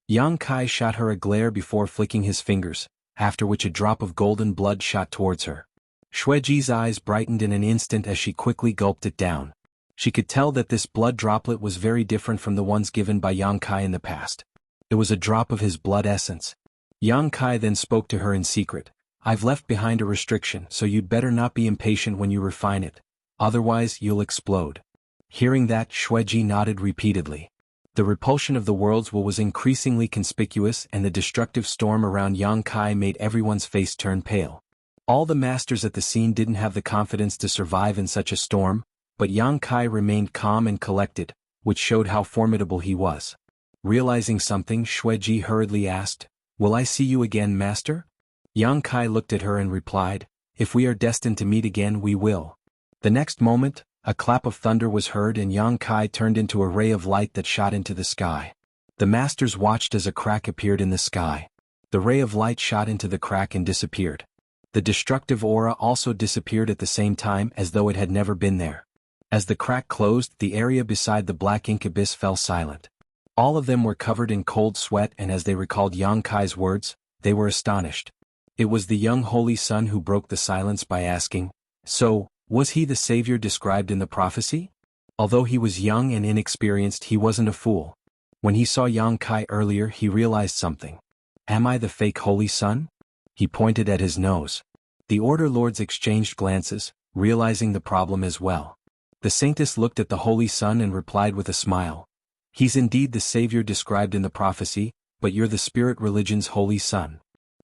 Yang Kai shot her a glare before flicking his fingers, after which a drop of golden blood shot towards her. Xueji's eyes brightened in an instant as she quickly gulped it down. She could tell that this blood droplet was very different from the ones given by Yang Kai in the past. It was a drop of his blood essence. Yang Kai then spoke to her in secret. "I've left behind a restriction, so you'd better not be impatient when you refine it. Otherwise, you'll explode." Hearing that, Xueji nodded repeatedly. The repulsion of the world's will was increasingly conspicuous, and the destructive storm around Yang Kai made everyone's face turn pale. All the masters at the scene didn't have the confidence to survive in such a storm, but Yang Kai remained calm and collected, which showed how formidable he was. Realizing something, Xueji hurriedly asked, "Will I see you again, Master?" Yang Kai looked at her and replied, "If we are destined to meet again, we will." The next moment, a clap of thunder was heard and Yang Kai turned into a ray of light that shot into the sky. The masters watched as a crack appeared in the sky. The ray of light shot into the crack and disappeared. The destructive aura also disappeared at the same time as though it had never been there. As the crack closed, the area beside the Black Ink abyss fell silent. All of them were covered in cold sweat, and as they recalled Yang Kai's words, they were astonished. It was the young holy son who broke the silence by asking, "So, was he the savior described in the prophecy?" Although he was young and inexperienced, he wasn't a fool. When he saw Yang Kai earlier, he realized something. "Am I the fake holy son?" He pointed at his nose. The Order Lords exchanged glances, realizing the problem as well. The Saintess looked at the Holy Son and replied with a smile. He's indeed the savior described in the prophecy, but you're the spirit religion's holy son.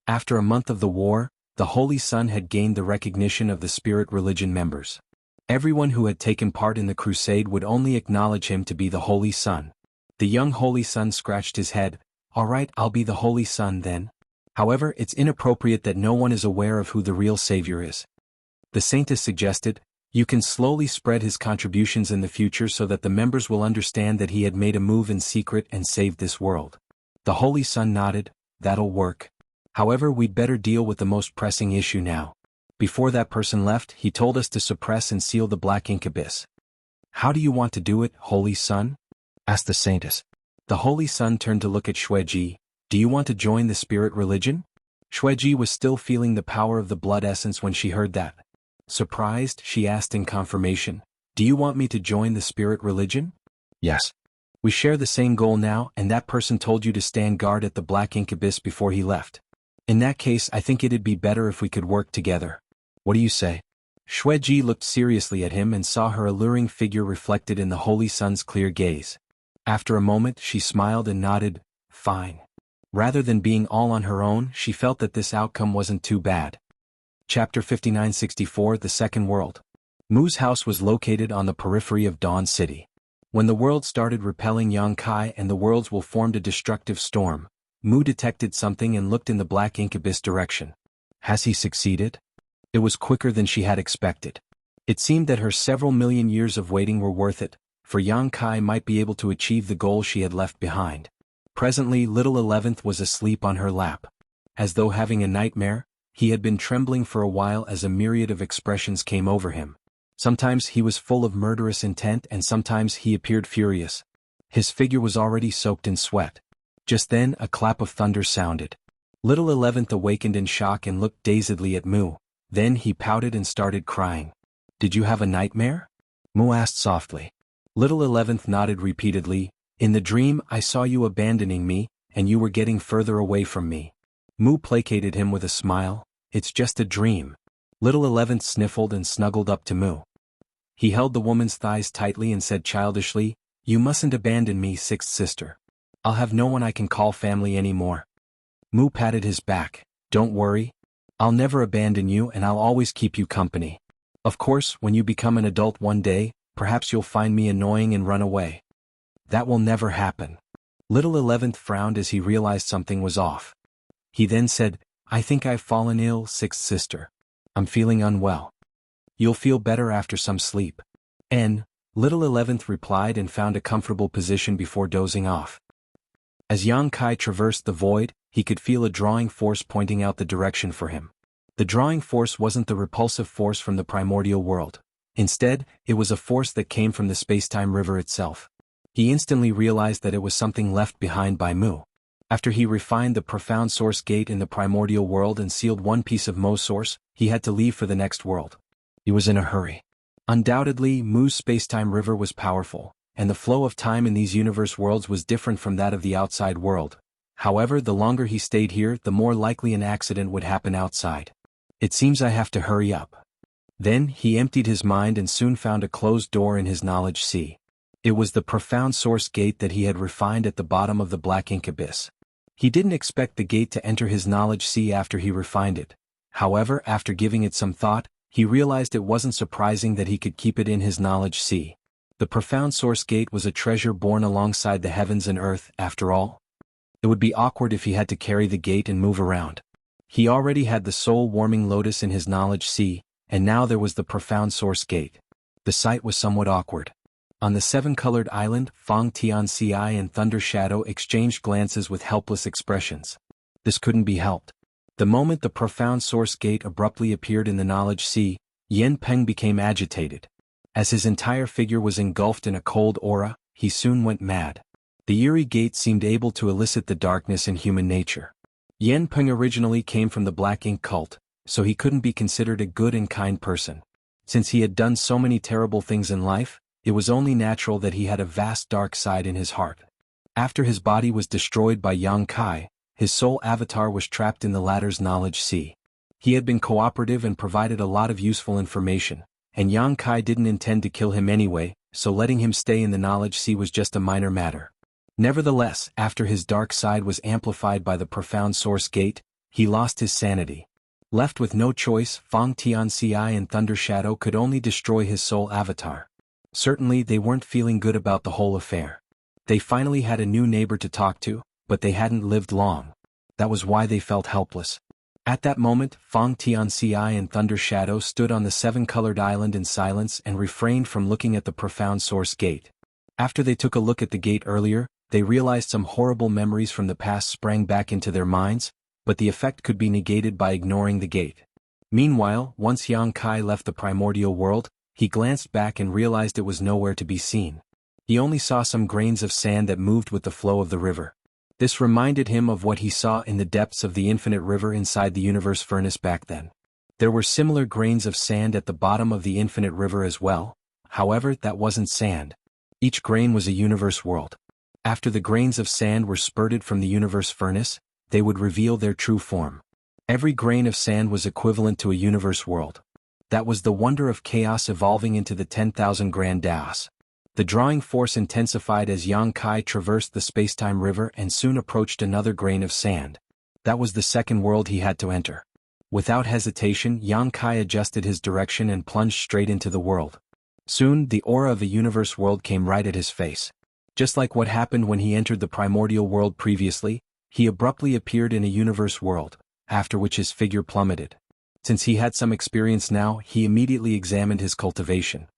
After a month of the war, the holy son had gained the recognition of the spirit religion members. Everyone who had taken part in the crusade would only acknowledge him to be the holy son. The young holy son scratched his head. All right, I'll be the holy son then. However, it's inappropriate that no one is aware of who the real savior is. The saintess suggested, you can slowly spread his contributions in the future so that the members will understand that he had made a move in secret and saved this world. The holy son nodded, that'll work. However, we'd better deal with the most pressing issue now. Before that person left, he told us to suppress and seal the black ink abyss. How do you want to do it, holy son? Asked the saintess. The holy son turned to look at Xueji. Do you want to join the spirit religion? Xueji was still feeling the power of the blood essence when she heard that. Surprised, she asked in confirmation, do you want me to join the spirit religion? Yes. We share the same goal now, and that person told you to stand guard at the black ink abyss before he left. In that case, I think it'd be better if we could work together. What do you say? Xueji looked seriously at him and saw her alluring figure reflected in the holy son's clear gaze. After a moment, she smiled and nodded, fine. Rather than being all on her own, she felt that this outcome wasn't too bad. Chapter 5964 The Second World. Mu's house was located on the periphery of Dawn City. When the world started repelling Yangkai and the worlds will formed a destructive storm, Mu detected something and looked in the black ink abyss direction. Has he succeeded? It was quicker than she had expected. It seemed that her several million years of waiting were worth it, for Yangkai might be able to achieve the goal she had left behind. Presently, little 11th was asleep on her lap. As though having a nightmare, he had been trembling for a while as a myriad of expressions came over him. Sometimes he was full of murderous intent and sometimes he appeared furious. His figure was already soaked in sweat. Just then, a clap of thunder sounded. Little 11th awakened in shock and looked dazedly at Mu. Then he pouted and started crying. Did you have a nightmare? Mu asked softly. Little 11th nodded repeatedly. In the dream, I saw you abandoning me, and you were getting further away from me. Mu placated him with a smile. It's just a dream. Little 11th sniffled and snuggled up to Mu. He held the woman's thighs tightly and said childishly, you mustn't abandon me, sixth sister. I'll have no one I can call family anymore. Mu patted his back. Don't worry. I'll never abandon you and I'll always keep you company. Of course, when you become an adult one day, perhaps you'll find me annoying and run away. That will never happen. Little 11th frowned as he realized something was off. He then said, I think I've fallen ill, sixth sister. I'm feeling unwell. You'll feel better after some sleep. Little 11th replied and found a comfortable position before dozing off. As Yangkai traversed the void, he could feel a drawing force pointing out the direction for him. The drawing force wasn't the repulsive force from the primordial world. Instead, it was a force that came from the spacetime river itself. He instantly realized that it was something left behind by Mu. After he refined the profound source gate in the primordial world and sealed one piece of Mo's source, he had to leave for the next world. He was in a hurry. Undoubtedly, Mu's spacetime river was powerful, and the flow of time in these universe worlds was different from that of the outside world. However, the longer he stayed here, the more likely an accident would happen outside. It seems I have to hurry up. Then, he emptied his mind and soon found a closed door in his knowledge sea. It was the profound source gate that he had refined at the bottom of the black ink abyss. He didn't expect the gate to enter his knowledge sea after he refined it. However, after giving it some thought, he realized it wasn't surprising that he could keep it in his knowledge sea. The profound source gate was a treasure born alongside the heavens and earth, after all. It would be awkward if he had to carry the gate and move around. He already had the soul-warming lotus in his knowledge sea, and now there was the profound source gate. The sight was somewhat awkward. On the seven-colored island, Fang Tianci and Thunder Shadow exchanged glances with helpless expressions. This couldn't be helped. The moment the profound source gate abruptly appeared in the knowledge sea, Yen Peng became agitated. As his entire figure was engulfed in a cold aura, he soon went mad. The eerie gate seemed able to elicit the darkness in human nature. Yen Peng originally came from the Black Ink cult, so he couldn't be considered a good and kind person. Since he had done so many terrible things in life, it was only natural that he had a vast dark side in his heart. After his body was destroyed by Yang Kai, his soul avatar was trapped in the latter's knowledge sea. He had been cooperative and provided a lot of useful information, and Yang Kai didn't intend to kill him anyway, so letting him stay in the knowledge sea was just a minor matter. Nevertheless, after his dark side was amplified by the profound source gate, he lost his sanity. Left with no choice, Fang Tianxi and Thunder Shadow could only destroy his soul avatar. Certainly they weren't feeling good about the whole affair. They finally had a new neighbor to talk to, but they hadn't lived long. That was why they felt helpless. At that moment, Fang Tianxi and Thunder Shadow stood on the seven-colored island in silence and refrained from looking at the profound source gate. After they took a look at the gate earlier, they realized some horrible memories from the past sprang back into their minds, but the effect could be negated by ignoring the gate. Meanwhile, once Yang Kai left the primordial world, he glanced back and realized it was nowhere to be seen. He only saw some grains of sand that moved with the flow of the river. This reminded him of what he saw in the depths of the infinite river inside the universe furnace back then. There were similar grains of sand at the bottom of the infinite river as well, however that wasn't sand. Each grain was a universe world. After the grains of sand were spurted from the universe furnace, they would reveal their true form. Every grain of sand was equivalent to a universe world. That was the wonder of chaos evolving into the 10,000 grand Daos. The drawing force intensified as Yang Kai traversed the spacetime river and soon approached another grain of sand. That was the second world he had to enter. Without hesitation, Yang Kai adjusted his direction and plunged straight into the world. Soon, the aura of a universe world came right at his face. Just like what happened when he entered the primordial world previously, he abruptly appeared in a universe world, after which his figure plummeted. Since he had some experience now, he immediately examined his cultivation.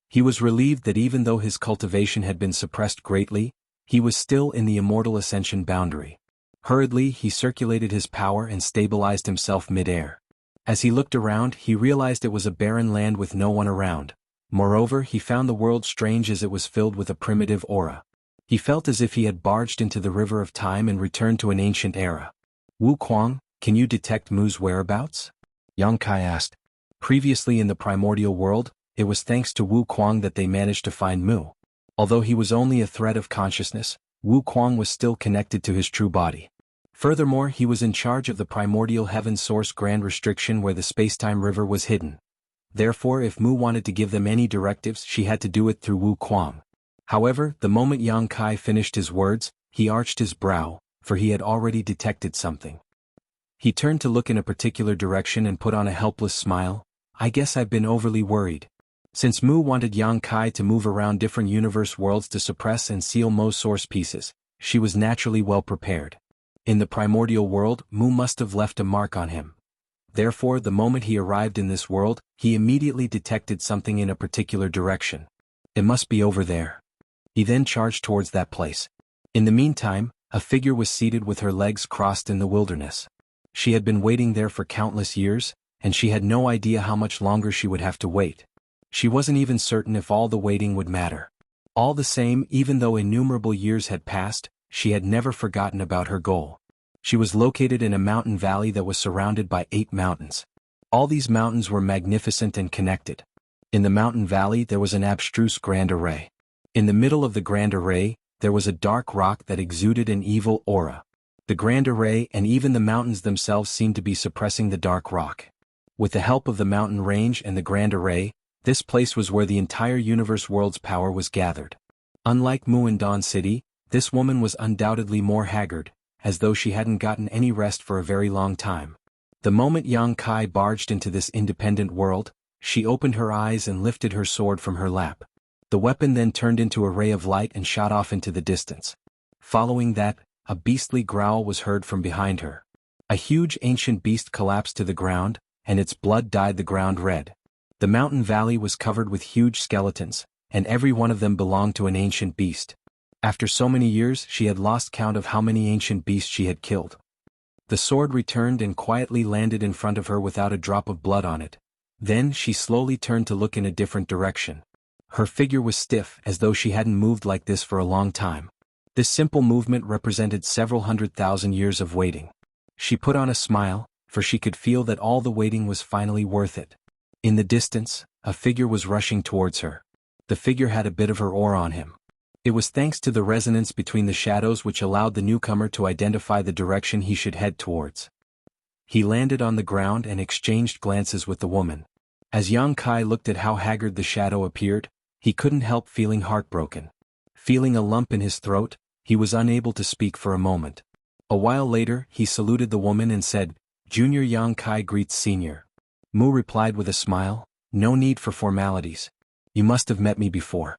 He was relieved that even though his cultivation had been suppressed greatly, he was still in the immortal ascension boundary. Hurriedly, he circulated his power and stabilized himself mid-air. As he looked around, he realized it was a barren land with no one around. Moreover, he found the world strange as it was filled with a primitive aura. He felt as if he had barged into the river of time and returned to an ancient era. Wu Kuang, can you detect Mu's whereabouts? Yang Kai asked. Previously in the primordial world, it was thanks to Wu Kuang that they managed to find Mu. Although he was only a thread of consciousness, Wu Kuang was still connected to his true body. Furthermore, he was in charge of the primordial heaven source grand restriction where the spacetime river was hidden. Therefore, if Mu wanted to give them any directives, she had to do it through Wu Kuang. However, the moment Yang Kai finished his words, he arched his brow, for he had already detected something. He turned to look in a particular direction and put on a helpless smile. I guess I've been overly worried. Since Mu wanted Yang Kai to move around different universe worlds to suppress and seal Mo's source pieces, she was naturally well prepared. In the primordial world, Mu must have left a mark on him. Therefore, the moment he arrived in this world, he immediately detected something in a particular direction. It must be over there. He then charged towards that place. In the meantime, a figure was seated with her legs crossed in the wilderness. She had been waiting there for countless years, and she had no idea how much longer she would have to wait. She wasn't even certain if all the waiting would matter. All the same, even though innumerable years had passed, she had never forgotten about her goal. She was located in a mountain valley that was surrounded by 8 mountains. All these mountains were magnificent and connected. In the mountain valley there was an abstruse grand array. In the middle of the grand array, there was a dark rock that exuded an evil aura. The grand array and even the mountains themselves seemed to be suppressing the dark rock. With the help of the mountain range and the grand array, this place was where the entire universe world's power was gathered. Unlike Mu in Dawn City, this woman was undoubtedly more haggard, as though she hadn't gotten any rest for a very long time. The moment Yang Kai barged into this independent world, she opened her eyes and lifted her sword from her lap. The weapon then turned into a ray of light and shot off into the distance. Following that, a beastly growl was heard from behind her. A huge ancient beast collapsed to the ground, and its blood dyed the ground red. The mountain valley was covered with huge skeletons, and every one of them belonged to an ancient beast. After so many years, she had lost count of how many ancient beasts she had killed. The sword returned and quietly landed in front of her without a drop of blood on it. Then she slowly turned to look in a different direction. Her figure was stiff, as though she hadn't moved like this for a long time. This simple movement represented several 100,000 years of waiting. She put on a smile, for she could feel that all the waiting was finally worth it. In the distance, a figure was rushing towards her. The figure had a bit of her aura on him. It was thanks to the resonance between the shadows which allowed the newcomer to identify the direction he should head towards. He landed on the ground and exchanged glances with the woman. As Yang Kai looked at how haggard the shadow appeared, he couldn't help feeling heartbroken. Feeling a lump in his throat, he was unable to speak for a moment. A while later, he saluted the woman and said, "Junior Yang Kai greets Senior." Mu replied with a smile, "No need for formalities. You must have met me before."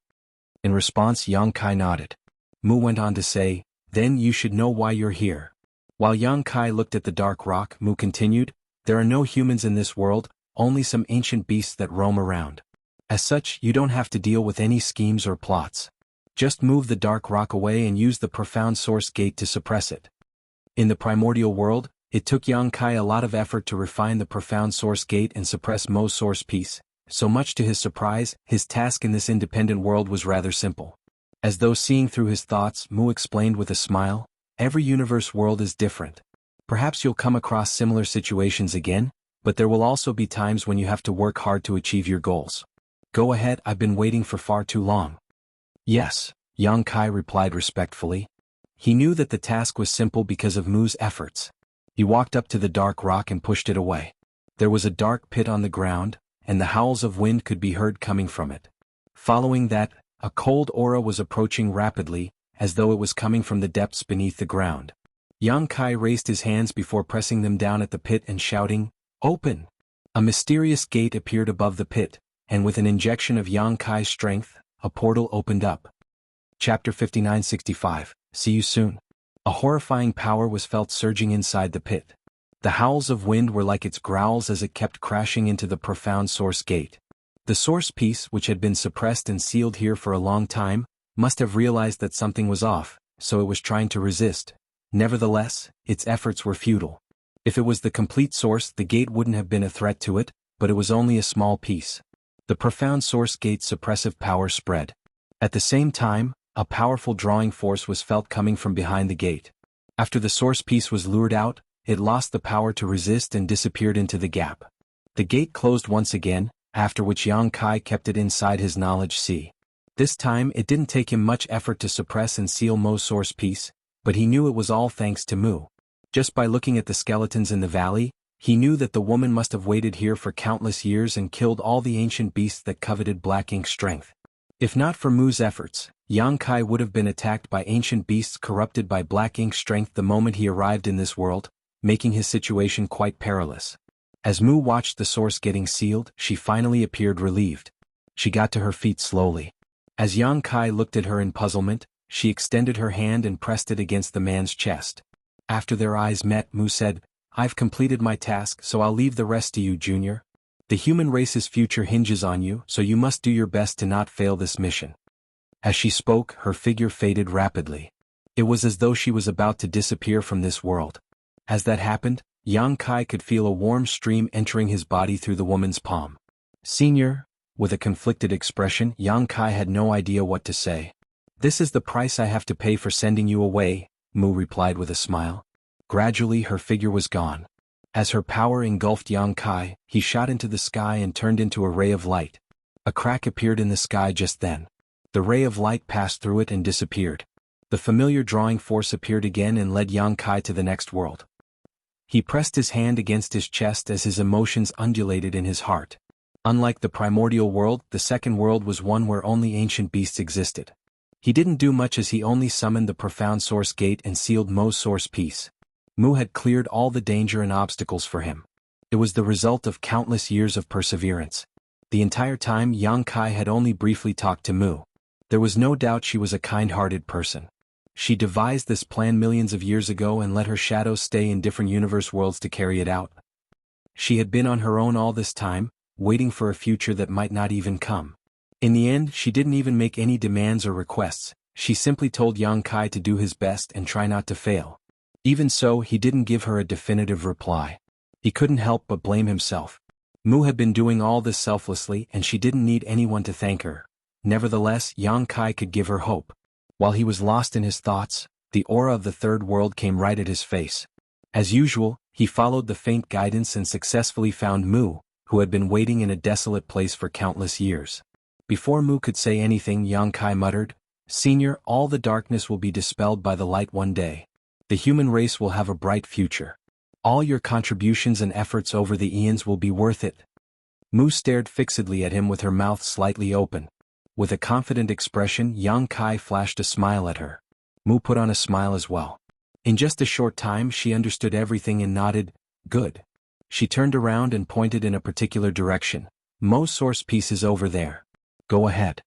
In response, Yang Kai nodded. Mu went on to say, "Then you should know why you're here." While Yang Kai looked at the dark rock, Mu continued, "There are no humans in this world, only some ancient beasts that roam around. As such, you don't have to deal with any schemes or plots. Just move the dark rock away and use the profound source gate to suppress it." In the primordial world, it took Yang Kai a lot of effort to refine the profound source gate and suppress Mo's source piece, so much to his surprise, his task in this independent world was rather simple. As though seeing through his thoughts, Mu explained with a smile, "Every universe world is different. Perhaps you'll come across similar situations again, but there will also be times when you have to work hard to achieve your goals. Go ahead, I've been waiting for far too long." "Yes," Yang Kai replied respectfully. He knew that the task was simple because of Mu's efforts. He walked up to the dark rock and pushed it away. There was a dark pit on the ground, and the howls of wind could be heard coming from it. Following that, a cold aura was approaching rapidly, as though it was coming from the depths beneath the ground. Yang Kai raised his hands before pressing them down at the pit and shouting, "Open!" A mysterious gate appeared above the pit, and with an injection of Yang Kai's strength, a portal opened up. Chapter 5965, See you soon. A horrifying power was felt surging inside the pit. The howls of wind were like its growls as it kept crashing into the profound source gate. The source piece, which had been suppressed and sealed here for a long time, must have realized that something was off, so it was trying to resist. Nevertheless, its efforts were futile. If it was the complete source, the gate wouldn't have been a threat to it, but it was only a small piece. The profound source gate's suppressive power spread. At the same time, a powerful drawing force was felt coming from behind the gate. After the source piece was lured out, it lost the power to resist and disappeared into the gap. The gate closed once again, after which Yang Kai kept it inside his knowledge sea. This time it didn't take him much effort to suppress and seal Mo's source piece, but he knew it was all thanks to Mu. Just by looking at the skeletons in the valley, he knew that the woman must have waited here for countless years and killed all the ancient beasts that coveted black ink strength. If not for Mu's efforts, Yang Kai would have been attacked by ancient beasts corrupted by black ink strength the moment he arrived in this world, making his situation quite perilous. As Mu watched the source getting sealed, she finally appeared relieved. She got to her feet slowly. As Yang Kai looked at her in puzzlement, she extended her hand and pressed it against the man's chest. After their eyes met, Mu said, "I've completed my task, so I'll leave the rest to you, Junior. The human race's future hinges on you, so you must do your best to not fail this mission." As she spoke, her figure faded rapidly. It was as though she was about to disappear from this world. As that happened, Yang Kai could feel a warm stream entering his body through the woman's palm. "Senior," with a conflicted expression, Yang Kai had no idea what to say. "This is the price I have to pay for sending you away," Mu replied with a smile. Gradually her figure was gone. As her power engulfed Yang Kai, he shot into the sky and turned into a ray of light. A crack appeared in the sky just then. The ray of light passed through it and disappeared. The familiar drawing force appeared again and led Yang Kai to the next world. He pressed his hand against his chest as his emotions undulated in his heart. Unlike the primordial world, the second world was one where only ancient beasts existed. He didn't do much as he only summoned the profound source gate and sealed Mo's source piece. Mu had cleared all the danger and obstacles for him. It was the result of countless years of perseverance. The entire time Yang Kai had only briefly talked to Mu. There was no doubt she was a kind-hearted person. She devised this plan millions of years ago and let her shadow stay in different universe worlds to carry it out. She had been on her own all this time, waiting for a future that might not even come. In the end, she didn't even make any demands or requests. She simply told Yang Kai to do his best and try not to fail. Even so, he didn't give her a definitive reply. He couldn't help but blame himself. Mu had been doing all this selflessly and she didn't need anyone to thank her. Nevertheless, Yang Kai could give her hope. While he was lost in his thoughts, the aura of the third world came right at his face. As usual, he followed the faint guidance and successfully found Mu, who had been waiting in a desolate place for countless years. Before Mu could say anything, Yang Kai muttered, "Senior, all the darkness will be dispelled by the light one day. The human race will have a bright future. All your contributions and efforts over the eons will be worth it." Mu stared fixedly at him with her mouth slightly open. With a confident expression, Yang Kai flashed a smile at her. Mu put on a smile as well. In just a short time she understood everything and nodded, "Good." She turned around and pointed in a particular direction. "Mo's source piece is over there. Go ahead."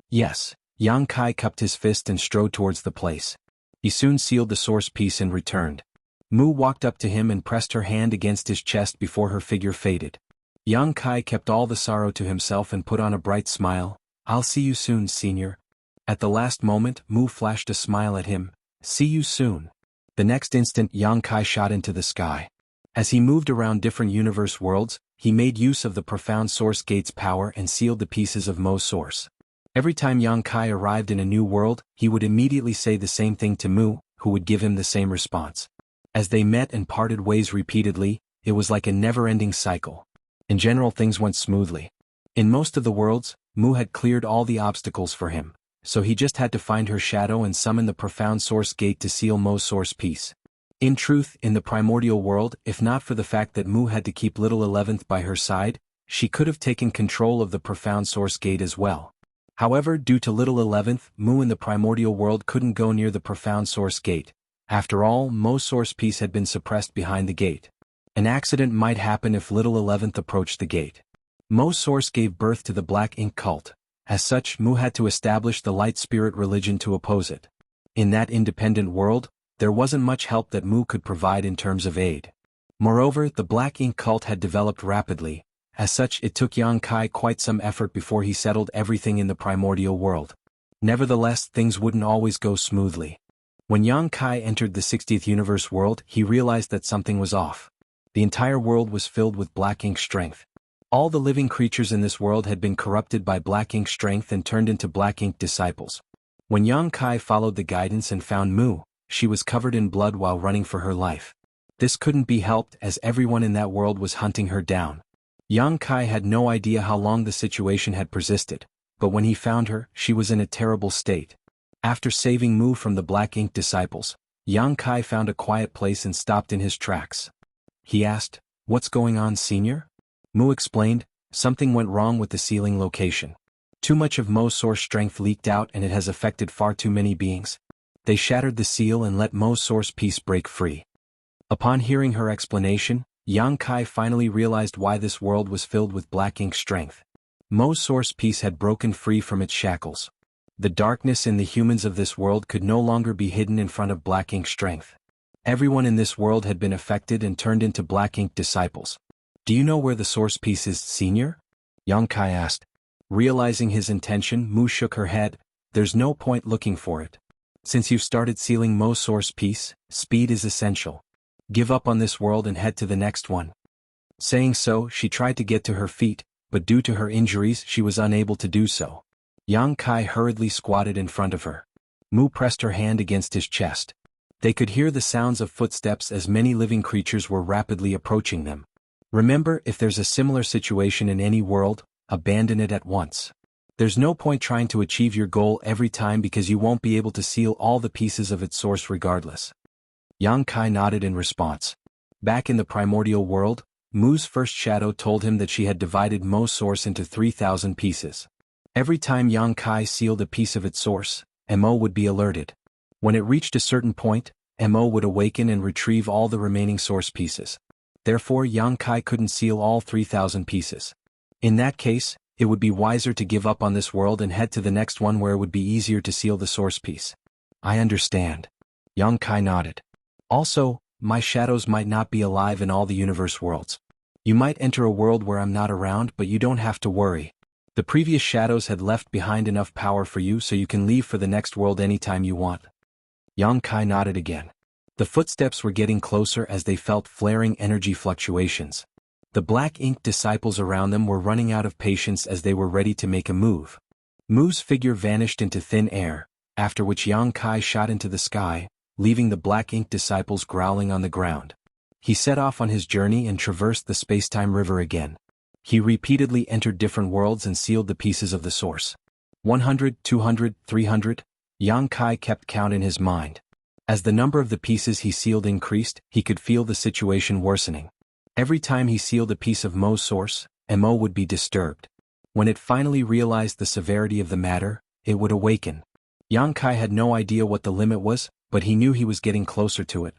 "Yes." Yang Kai cupped his fist and strode towards the place. He soon sealed the source piece and returned. Mu walked up to him and pressed her hand against his chest before her figure faded. Yang Kai kept all the sorrow to himself and put on a bright smile. "I'll see you soon, senior." At the last moment, Mu flashed a smile at him. "See you soon." The next instant Yang Kai shot into the sky. As he moved around different universe worlds, he made use of the profound source gate's power and sealed the pieces of Mo's source. Every time Yang Kai arrived in a new world, he would immediately say the same thing to Mu, who would give him the same response. As they met and parted ways repeatedly, it was like a never-ending cycle. In general, things went smoothly. In most of the worlds, Mu had cleared all the obstacles for him, so he just had to find her shadow and summon the profound source gate to seal Mo's source piece. In truth, in the primordial world, if not for the fact that Mu had to keep little 11th by her side, she could have taken control of the profound source gate as well. However, due to little 11th, Mu in the primordial world couldn't go near the profound source gate. After all, Mo's source piece had been suppressed behind the gate. An accident might happen if little 11th approached the gate. Mo's source gave birth to the Black Ink cult. As such, Mu had to establish the light spirit religion to oppose it. In that independent world, there wasn't much help that Mu could provide in terms of aid. Moreover, the Black Ink cult had developed rapidly. As such, it took Yang Kai quite some effort before he settled everything in the primordial world. Nevertheless, things wouldn't always go smoothly. When Yang Kai entered the 60th universe world, he realized that something was off. The entire world was filled with Black Ink strength. All the living creatures in this world had been corrupted by Black Ink strength and turned into Black Ink disciples. When Yang Kai followed the guidance and found Mu, she was covered in blood while running for her life. This couldn't be helped as everyone in that world was hunting her down. Yang Kai had no idea how long the situation had persisted, but when he found her, she was in a terrible state. After saving Mu from the Black Ink disciples, Yang Kai found a quiet place and stopped in his tracks. He asked, "What's going on, senior?" Mu explained, "Something went wrong with the sealing location. Too much of Mo's source strength leaked out and it has affected far too many beings. They shattered the seal and let Mo's source piece break free." Upon hearing her explanation, Yang Kai finally realized why this world was filled with Black Ink strength. Mo's source piece had broken free from its shackles. The darkness in the humans of this world could no longer be hidden in front of Black Ink strength. Everyone in this world had been affected and turned into Black Ink disciples. "Do you know where the source piece is, senior?" Yang Kai asked. Realizing his intention, Mu shook her head. "There's no point looking for it. Since you've started sealing Mo's source piece, speed is essential. Give up on this world and head to the next one." Saying so, she tried to get to her feet, but due to her injuries she was unable to do so. Yang Kai hurriedly squatted in front of her. Mu pressed her hand against his chest. They could hear the sounds of footsteps as many living creatures were rapidly approaching them. Remember, if there's a similar situation in any world, abandon it at once. There's no point trying to achieve your goal every time because you won't be able to seal all the pieces of its source regardless. Yang Kai nodded in response. Back in the primordial world, Mu's first shadow told him that she had divided Mo's source into 3,000 pieces. Every time Yang Kai sealed a piece of its source, Mo would be alerted. When it reached a certain point, Mo would awaken and retrieve all the remaining source pieces. Therefore, Yang Kai couldn't seal all 3,000 pieces. In that case, it would be wiser to give up on this world and head to the next one where it would be easier to seal the source piece. "I understand." Yang Kai nodded. "Also, my shadows might not be alive in all the universe worlds. You might enter a world where I'm not around, but you don't have to worry. The previous shadows had left behind enough power for you so you can leave for the next world anytime you want." Yang Kai nodded again. The footsteps were getting closer as they felt flaring energy fluctuations. The Black Ink disciples around them were running out of patience as they were ready to make a move. Mu's figure vanished into thin air, after which Yang Kai shot into the sky, leaving the Black Ink disciples growling on the ground. He set off on his journey and traversed the space-time river again. He repeatedly entered different worlds and sealed the pieces of the source. 100, 200, 300, Yang Kai kept count in his mind. As the number of the pieces he sealed increased, he could feel the situation worsening. Every time he sealed a piece of Mo's source, Mo would be disturbed. When it finally realized the severity of the matter, it would awaken. Yang Kai had no idea what the limit was, but he knew he was getting closer to it.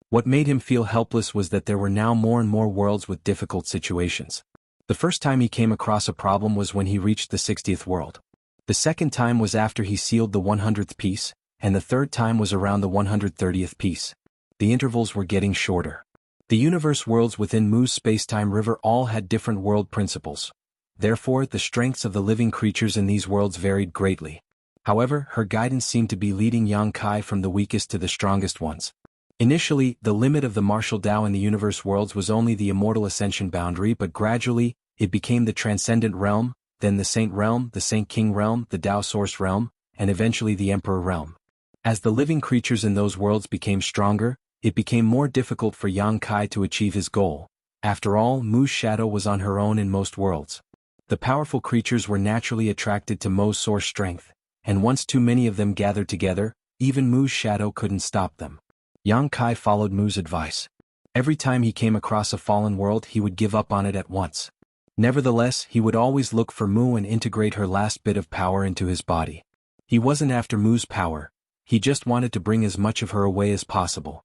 What made him feel helpless was that there were now more and more worlds with difficult situations. The first time he came across a problem was when he reached the 60th world. The second time was after he sealed the 100th piece, and the third time was around the 130th piece. The intervals were getting shorter. The universe worlds within Mu's spacetime river all had different world principles. Therefore, the strengths of the living creatures in these worlds varied greatly. However, her guidance seemed to be leading Yang Kai from the weakest to the strongest ones. Initially, the limit of the martial Tao in the universe worlds was only the immortal ascension boundary, but gradually, it became the Transcendent realm, then the Saint realm, the Saint King realm, the Tao Source realm, and eventually the Emperor realm. As the living creatures in those worlds became stronger, it became more difficult for Yang Kai to achieve his goal. After all, Mu's shadow was on her own in most worlds. The powerful creatures were naturally attracted to Mu's source strength, and once too many of them gathered together, even Mu's shadow couldn't stop them. Yang Kai followed Mu's advice. Every time he came across a fallen world, he would give up on it at once. Nevertheless, he would always look for Mu and integrate her last bit of power into his body. He wasn't after Mu's power, he just wanted to bring as much of her away as possible.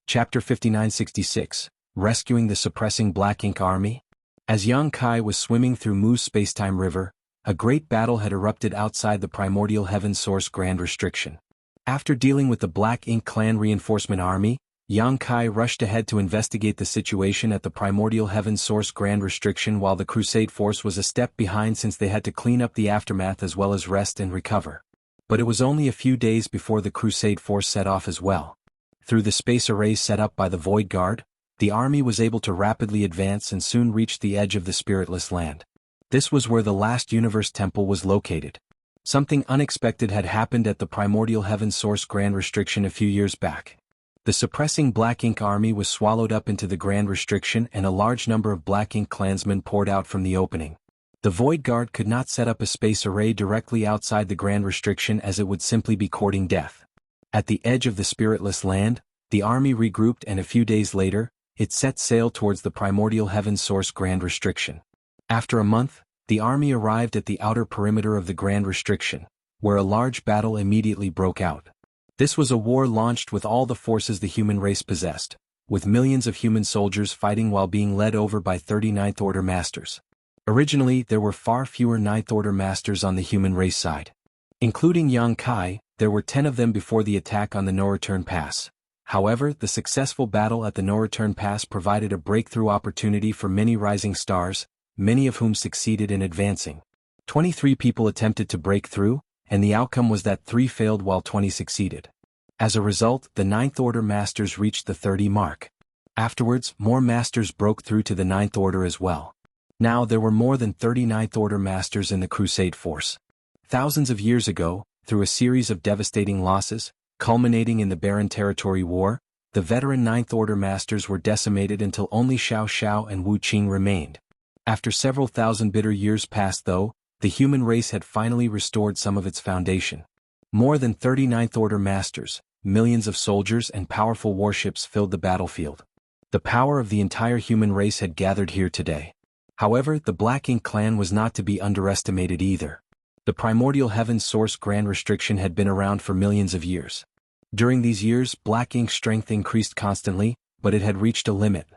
Chapter 5966, Rescuing the Suppressing Black Ink Army? As Yang Kai was swimming through Mu's spacetime river, a great battle had erupted outside the primordial heaven source Grand Restriction. After dealing with the Black Ink Clan reinforcement army, Yang Kai rushed ahead to investigate the situation at the primordial heaven source Grand Restriction, while the Crusade force was a step behind since they had to clean up the aftermath as well as rest and recover. But it was only a few days before the Crusade force set off as well. Through the space arrays set up by the Void Guard, the army was able to rapidly advance and soon reached the edge of the spiritless land. This was where the last universe temple was located. Something unexpected had happened at the primordial heaven source Grand Restriction a few years back. The suppressing Black Ink army was swallowed up into the Grand Restriction, and a large number of Black Ink clansmen poured out from the opening. The Void Guard could not set up a space array directly outside the Grand Restriction, as it would simply be courting death. At the edge of the spiritless land, the army regrouped, and a few days later, it set sail towards the primordial heaven source Grand Restriction. After a month, the army arrived at the outer perimeter of the Grand Restriction, where a large battle immediately broke out. This was a war launched with all the forces the human race possessed, with millions of human soldiers fighting while being led over by 30 Ninth Order Masters. Originally, there were far fewer Ninth Order Masters on the human race side. Including Yang Kai, there were 10 of them before the attack on the No-Return Pass. However, the successful battle at the No-Return Pass provided a breakthrough opportunity for many rising stars, many of whom succeeded in advancing. 23 people attempted to break through, and the outcome was that 3 failed while 20 succeeded. As a result, the Ninth Order Masters reached the 30 mark. Afterwards, more Masters broke through to the Ninth Order as well. Now there were more than 30 Ninth Order Masters in the Crusade force. Thousands of years ago, through a series of devastating losses, culminating in the Barren Territory War, the veteran Ninth Order Masters were decimated until only Xiao Xiao and Wu Qing remained. After several thousand bitter years passed, though, the human race had finally restored some of its foundation. More than 30 Ninth Order Masters, millions of soldiers and powerful warships filled the battlefield. The power of the entire human race had gathered here today. However, the Black Ink clan was not to be underestimated either. The primordial heaven source Grand Restriction had been around for millions of years. During these years, Black Ink's strength increased constantly, but it had reached a limit.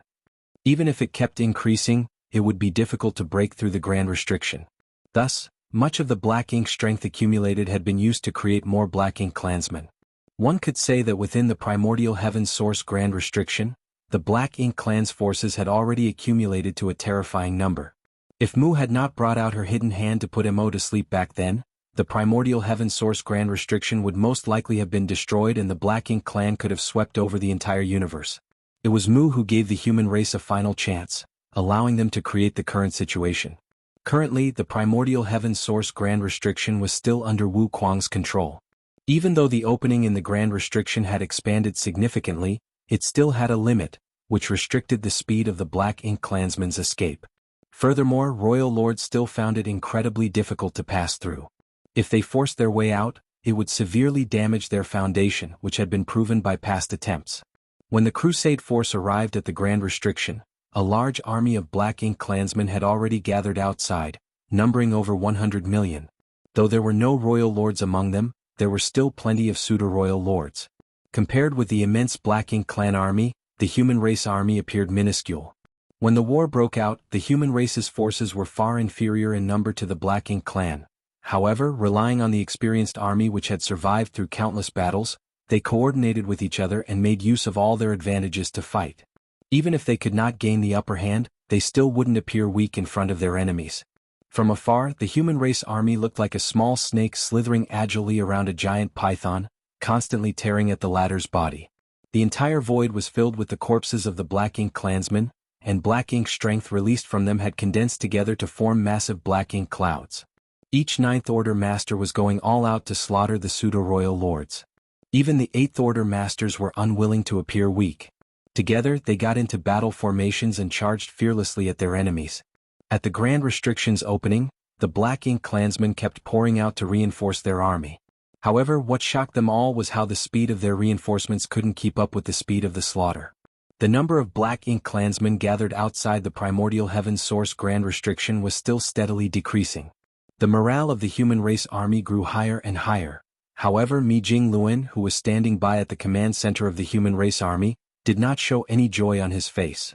Even if it kept increasing, it would be difficult to break through the Grand Restriction. Thus, much of the Black Ink strength accumulated had been used to create more Black Ink clansmen. One could say that within the primordial heaven source Grand Restriction, the Black Ink clan's forces had already accumulated to a terrifying number. If Mu had not brought out her hidden hand to put Mo to sleep back then, the primordial heaven source Grand Restriction would most likely have been destroyed, and the Black Ink clan could have swept over the entire universe. It was Mu who gave the human race a final chance, allowing them to create the current situation. Currently, the primordial heaven source Grand Restriction was still under Wu Kuang's control. Even though the opening in the Grand Restriction had expanded significantly, it still had a limit, which restricted the speed of the Black Ink clansmen's escape. Furthermore, royal lords still found it incredibly difficult to pass through. If they forced their way out, it would severely damage their foundation, which had been proven by past attempts. When the Crusade force arrived at the Grand Restriction, a large army of Black Ink clansmen had already gathered outside, numbering over 100 million. Though there were no royal lords among them, there were still plenty of pseudo-royal lords. Compared with the immense Black Ink clan army, the human race army appeared minuscule. When the war broke out, the human race's forces were far inferior in number to the Black Ink clan. However, relying on the experienced army which had survived through countless battles, they coordinated with each other and made use of all their advantages to fight. Even if they could not gain the upper hand, they still wouldn't appear weak in front of their enemies. From afar, the human race army looked like a small snake slithering agilely around a giant python, constantly tearing at the latter's body. The entire void was filled with the corpses of the Black Ink clansmen, and Black Ink strength released from them had condensed together to form massive Black Ink clouds. Each Ninth Order master was going all out to slaughter the pseudo-royal lords. Even the Eighth Order masters were unwilling to appear weak. Together, they got into battle formations and charged fearlessly at their enemies. At the Grand Restrictions opening, the Black Ink clansmen kept pouring out to reinforce their army. However, what shocked them all was how the speed of their reinforcements couldn't keep up with the speed of the slaughter. The number of Black Ink clansmen gathered outside the Primordial Heaven Source Grand Restriction was still steadily decreasing. The morale of the human race army grew higher and higher. However, Mi Jingluan, who was standing by at the command center of the human race army, did not show any joy on his face.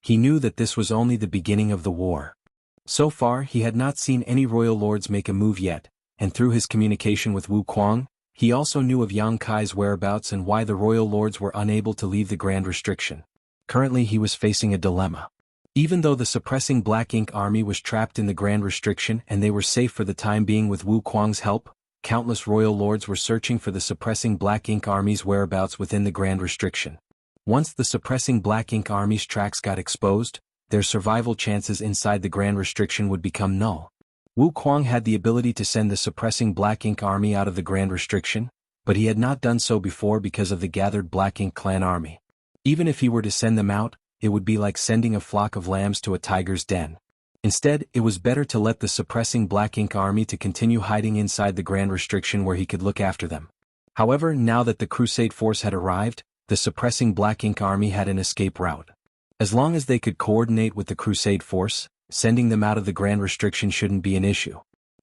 He knew that this was only the beginning of the war. So far, he had not seen any royal lords make a move yet, and through his communication with Wu Kuang, he also knew of Yang Kai's whereabouts and why the royal lords were unable to leave the Grand Restriction. Currently he was facing a dilemma. Even though the suppressing Black Ink army was trapped in the Grand Restriction and they were safe for the time being with Wu Kuang's help, countless royal lords were searching for the suppressing Black Ink army's whereabouts within the Grand Restriction. Once the suppressing Black Ink army's tracks got exposed, their survival chances inside the Grand Restriction would become null. Wu Kuang had the ability to send the suppressing Black Ink army out of the Grand Restriction, but he had not done so before because of the gathered Black Ink clan army. Even if he were to send them out, it would be like sending a flock of lambs to a tiger's den. Instead, it was better to let the suppressing Black Ink army to continue hiding inside the Grand Restriction where he could look after them. However, now that the Crusade force had arrived, the suppressing Black Ink army had an escape route. As long as they could coordinate with the Crusade force, sending them out of the Grand Restriction shouldn't be an issue.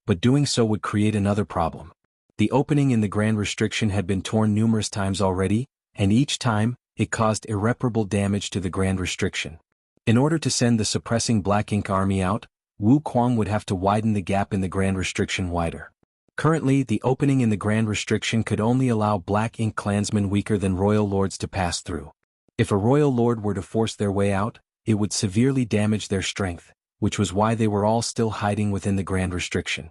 But doing so would create another problem. The opening in the Grand Restriction had been torn numerous times already, and each time, it caused irreparable damage to the Grand Restriction. In order to send the suppressing Black Ink army out, Wu Kuang would have to widen the gap in the Grand Restriction wider. Currently, the opening in the Grand Restriction could only allow Black Ink clansmen weaker than royal lords to pass through. If a royal lord were to force their way out, it would severely damage their strength, which was why they were all still hiding within the Grand Restriction.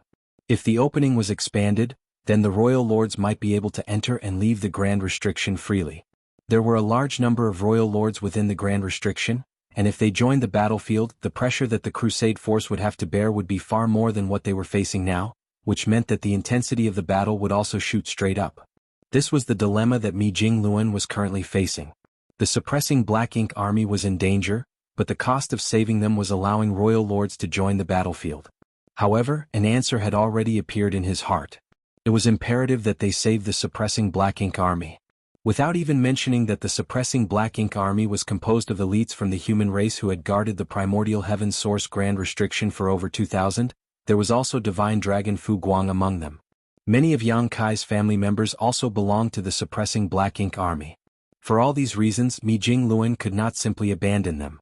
If the opening was expanded, then the royal lords might be able to enter and leave the Grand Restriction freely. There were a large number of royal lords within the Grand Restriction, and if they joined the battlefield, the pressure that the Crusade force would have to bear would be far more than what they were facing now, which meant that the intensity of the battle would also shoot straight up. This was the dilemma that Mi Jingluan was currently facing. The suppressing Black Ink army was in danger, but the cost of saving them was allowing royal lords to join the battlefield. However, an answer had already appeared in his heart. It was imperative that they save the suppressing Black Ink army. Without even mentioning that the suppressing Black Ink army was composed of elites from the human race who had guarded the Primordial Heaven Source Grand Restriction for over 2000, there was also Divine Dragon Fu Guang among them. Many of Yang Kai's family members also belonged to the suppressing Black Ink army. For all these reasons, Mi Jingluan could not simply abandon them.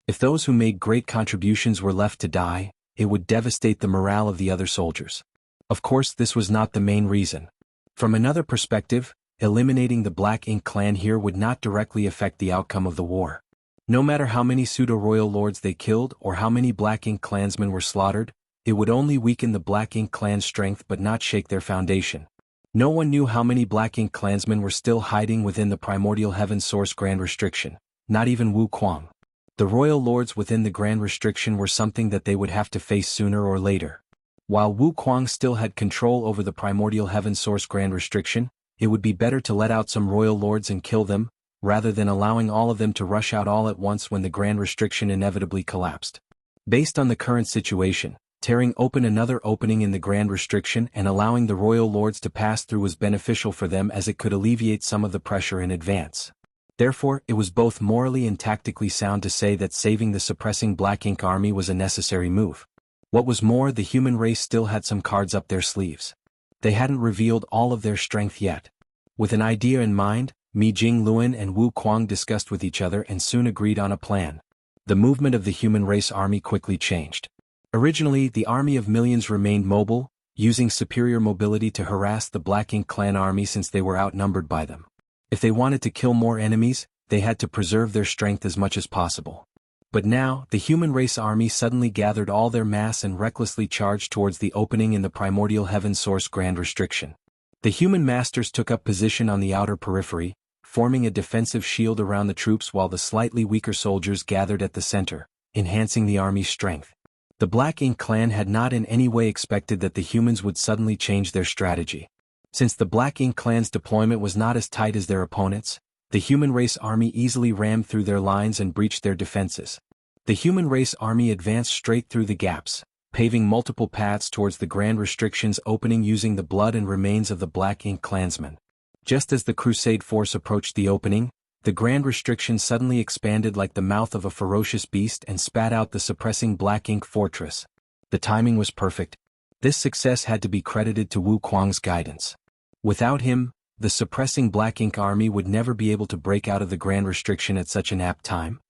If those who made great contributions were left to die, it would devastate the morale of the other soldiers. Of course, this was not the main reason. From another perspective, eliminating the Black Ink clan here would not directly affect the outcome of the war. No matter how many pseudo-royal lords they killed or how many Black Ink clansmen were slaughtered, it would only weaken the Black Ink clan's strength but not shake their foundation. No one knew how many Black Ink clansmen were still hiding within the Primordial Heaven Source Grand Restriction, not even Wu Kuang. The royal lords within the Grand Restriction were something that they would have to face sooner or later. While Wu Kuang still had control over the Primordial Heaven Source Grand Restriction, it would be better to let out some royal lords and kill them, rather than allowing all of them to rush out all at once when the Grand Restriction inevitably collapsed. Based on the current situation, tearing open another opening in the Grand Restriction and allowing the royal lords to pass through was beneficial for them as it could alleviate some of the pressure in advance. Therefore, it was both morally and tactically sound to say that saving the suppressing Black Ink army was a necessary move. What was more, the human race still had some cards up their sleeves. They hadn't revealed all of their strength yet. With an idea in mind, Mi Jingluan and Wu Kuang discussed with each other and soon agreed on a plan. The movement of the human race army quickly changed. Originally, the army of millions remained mobile, using superior mobility to harass the Black Ink clan army since they were outnumbered by them. If they wanted to kill more enemies, they had to preserve their strength as much as possible. But now, the human race army suddenly gathered all their mass and recklessly charged towards the opening in the primordial heaven source Grand Restriction. The human masters took up position on the outer periphery, forming a defensive shield around the troops while the slightly weaker soldiers gathered at the center, enhancing the army's strength. The Black Ink clan had not in any way expected that the humans would suddenly change their strategy. Since the Black Ink clan's deployment was not as tight as their opponents, the human race army easily rammed through their lines and breached their defenses. The human race army advanced straight through the gaps, paving multiple paths towards the Grand Restriction's opening using the blood and remains of the Black Ink clansmen. Just as the Crusade force approached the opening, the Grand Restriction suddenly expanded like the mouth of a ferocious beast and spat out the suppressing Black Ink fortress. The timing was perfect. This success had to be credited to Wu Kuang's guidance. Without him, the suppressing Black Ink army would never be able to break out of the Grand Restriction at such an apt time.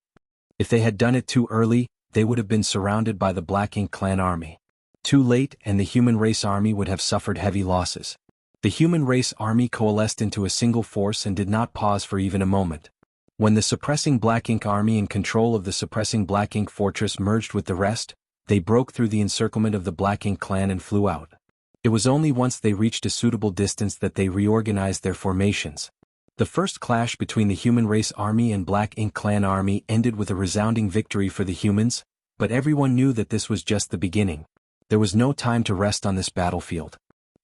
If they had done it too early, they would have been surrounded by the Black Ink clan army. Too late, and the human race army would have suffered heavy losses. The human race army coalesced into a single force and did not pause for even a moment. When the suppressing Black Ink army in control of the suppressing Black Ink fortress merged with the rest, they broke through the encirclement of the Black Ink clan and flew out. It was only once they reached a suitable distance that they reorganized their formations. The first clash between the human race army and Black Ink clan army ended with a resounding victory for the humans, but everyone knew that this was just the beginning. There was no time to rest on this battlefield.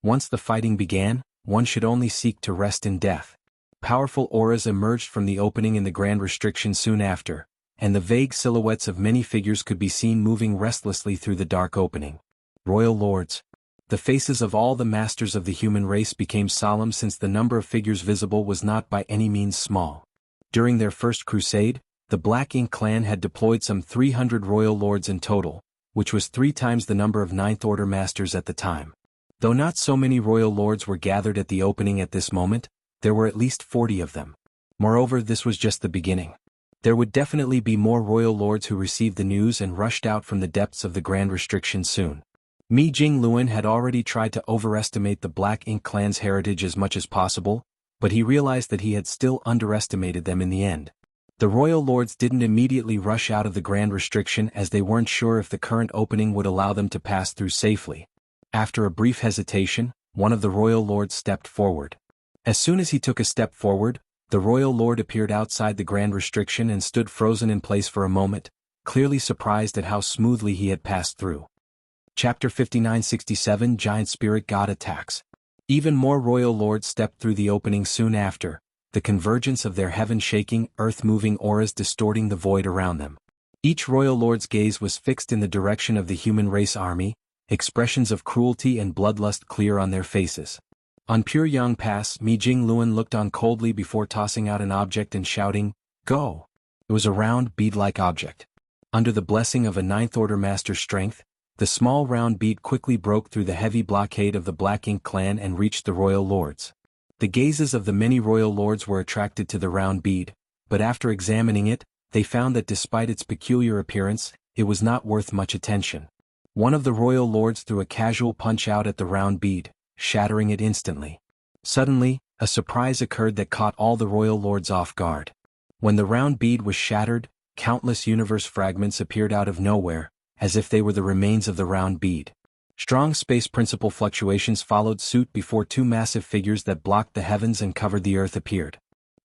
Once the fighting began, one should only seek to rest in death. Powerful auras emerged from the opening in the Grand Restriction soon after, and the vague silhouettes of many figures could be seen moving restlessly through the dark opening. Royal lords. The faces of all the masters of the human race became solemn since the number of figures visible was not by any means small. During their first crusade, the Black Ink clan had deployed some 300 royal lords in total, which was 3 times the number of Ninth Order masters at the time. Though not so many royal lords were gathered at the opening at this moment, there were at least 40 of them. Moreover, this was just the beginning. There would definitely be more royal lords who received the news and rushed out from the depths of the Grand Restriction soon. Mi Jingluan had already tried to overestimate the Black Ink clan's heritage as much as possible, but he realized that he had still underestimated them in the end. The royal lords didn't immediately rush out of the Grand Restriction as they weren't sure if the current opening would allow them to pass through safely. After a brief hesitation, one of the royal lords stepped forward. As soon as he took a step forward, the royal lord appeared outside the Grand Restriction and stood frozen in place for a moment, clearly surprised at how smoothly he had passed through. Chapter 5967 Giant Spirit God Attacks. Even more royal lords stepped through the opening soon after, the convergence of their heaven-shaking, earth-moving auras distorting the void around them. Each royal lord's gaze was fixed in the direction of the human race army, expressions of cruelty and bloodlust clear on their faces. On Puryang Pass, Mi Jingluan looked on coldly before tossing out an object and shouting, "Go!" It was a round, bead-like object. Under the blessing of a Ninth Order master's strength, the small round bead quickly broke through the heavy blockade of the Black Ink clan and reached the royal lords. The gazes of the many royal lords were attracted to the round bead, but after examining it, they found that despite its peculiar appearance, it was not worth much attention. One of the royal lords threw a casual punch out at the round bead, shattering it instantly. Suddenly, a surprise occurred that caught all the royal lords off guard. When the round bead was shattered, countless universe fragments appeared out of nowhere, as if they were the remains of the round bead. Strong space principle fluctuations followed suit before 2 massive figures that blocked the heavens and covered the earth appeared.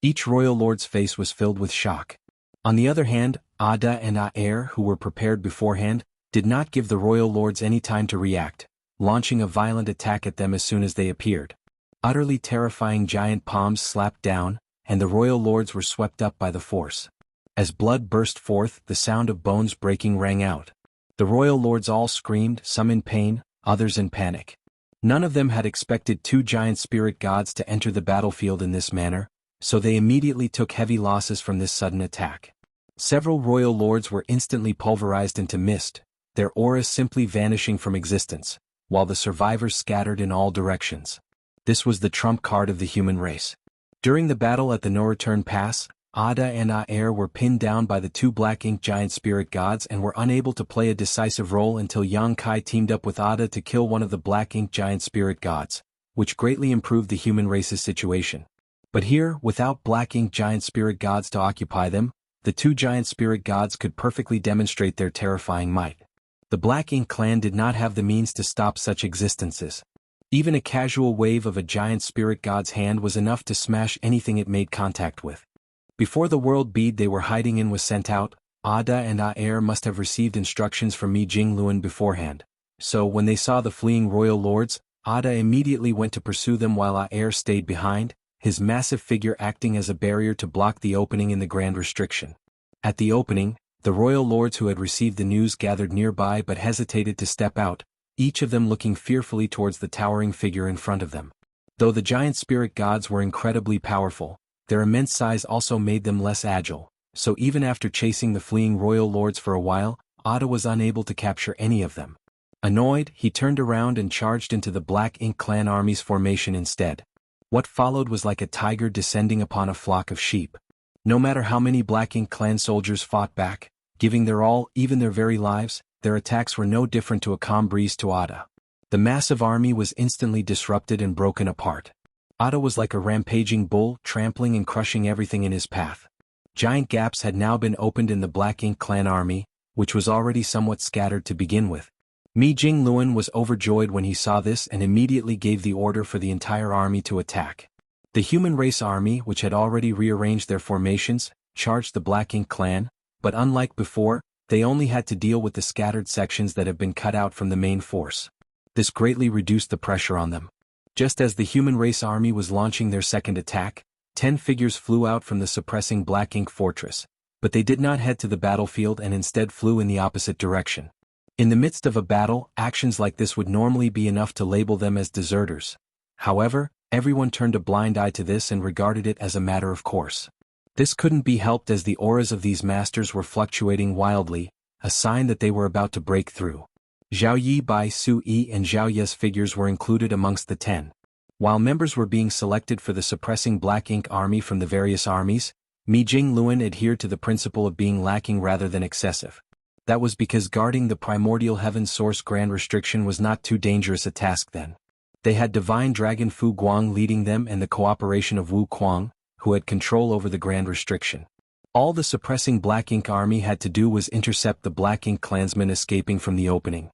Each royal lord's face was filled with shock. On the other hand, Ada and Aer, who were prepared beforehand, did not give the royal lords any time to react, launching a violent attack at them as soon as they appeared. Utterly terrifying giant palms slapped down, and the royal lords were swept up by the force. As blood burst forth, the sound of bones breaking rang out. The royal lords all screamed, some in pain, others in panic. None of them had expected 2 giant spirit gods to enter the battlefield in this manner, so they immediately took heavy losses from this sudden attack. Several royal lords were instantly pulverized into mist, their auras simply vanishing from existence, while the survivors scattered in all directions. This was the trump card of the human race. During the battle at the No-Return Pass, Ada and Aer were pinned down by the two black ink giant spirit gods and were unable to play a decisive role until Yang Kai teamed up with Ada to kill one of the black ink giant spirit gods, which greatly improved the human race's situation. But here, without black ink giant spirit gods to occupy them, the two giant spirit gods could perfectly demonstrate their terrifying might. The Black Ink clan did not have the means to stop such existences. Even a casual wave of a giant spirit god's hand was enough to smash anything it made contact with. Before the world bead they were hiding in was sent out, Ada and Aer must have received instructions from Mi Jingluan beforehand. So when they saw the fleeing royal lords, Ada immediately went to pursue them while Aer stayed behind, his massive figure acting as a barrier to block the opening in the Grand Restriction. At the opening, the royal lords who had received the news gathered nearby but hesitated to step out, each of them looking fearfully towards the towering figure in front of them. Though the giant spirit gods were incredibly powerful, their immense size also made them less agile, so even after chasing the fleeing royal lords for a while, Ada was unable to capture any of them. Annoyed, he turned around and charged into the Black Ink clan army's formation instead. What followed was like a tiger descending upon a flock of sheep. No matter how many Black Ink clan soldiers fought back, giving their all, even their very lives, their attacks were no different to a calm breeze to Ada. The massive army was instantly disrupted and broken apart. Ada was like a rampaging bull, trampling and crushing everything in his path. Giant gaps had now been opened in the Black Ink clan army, which was already somewhat scattered to begin with. Mi Jingluan was overjoyed when he saw this and immediately gave the order for the entire army to attack. The human race army, which had already rearranged their formations, charged the Black Ink clan, but unlike before, they only had to deal with the scattered sections that had been cut out from the main force. This greatly reduced the pressure on them. Just as the human race army was launching their second attack, 10 figures flew out from the suppressing Black Ink fortress, but they did not head to the battlefield and instead flew in the opposite direction. In the midst of a battle, actions like this would normally be enough to label them as deserters. However, everyone turned a blind eye to this and regarded it as a matter of course. This couldn't be helped as the auras of these masters were fluctuating wildly, a sign that they were about to break through. Zhao Yi, Bai Su Yi and Zhao Ye's figures were included amongst the 10. While members were being selected for the suppressing Black Ink army from the various armies, Mi Jingluan adhered to the principle of being lacking rather than excessive. That was because guarding the primordial heaven source Grand Restriction was not too dangerous a task then. They had Divine Dragon Fu Guang leading them and the cooperation of Wu Kuang, who had control over the Grand Restriction. All the suppressing Black Ink army had to do was intercept the Black Ink clansmen escaping from the opening.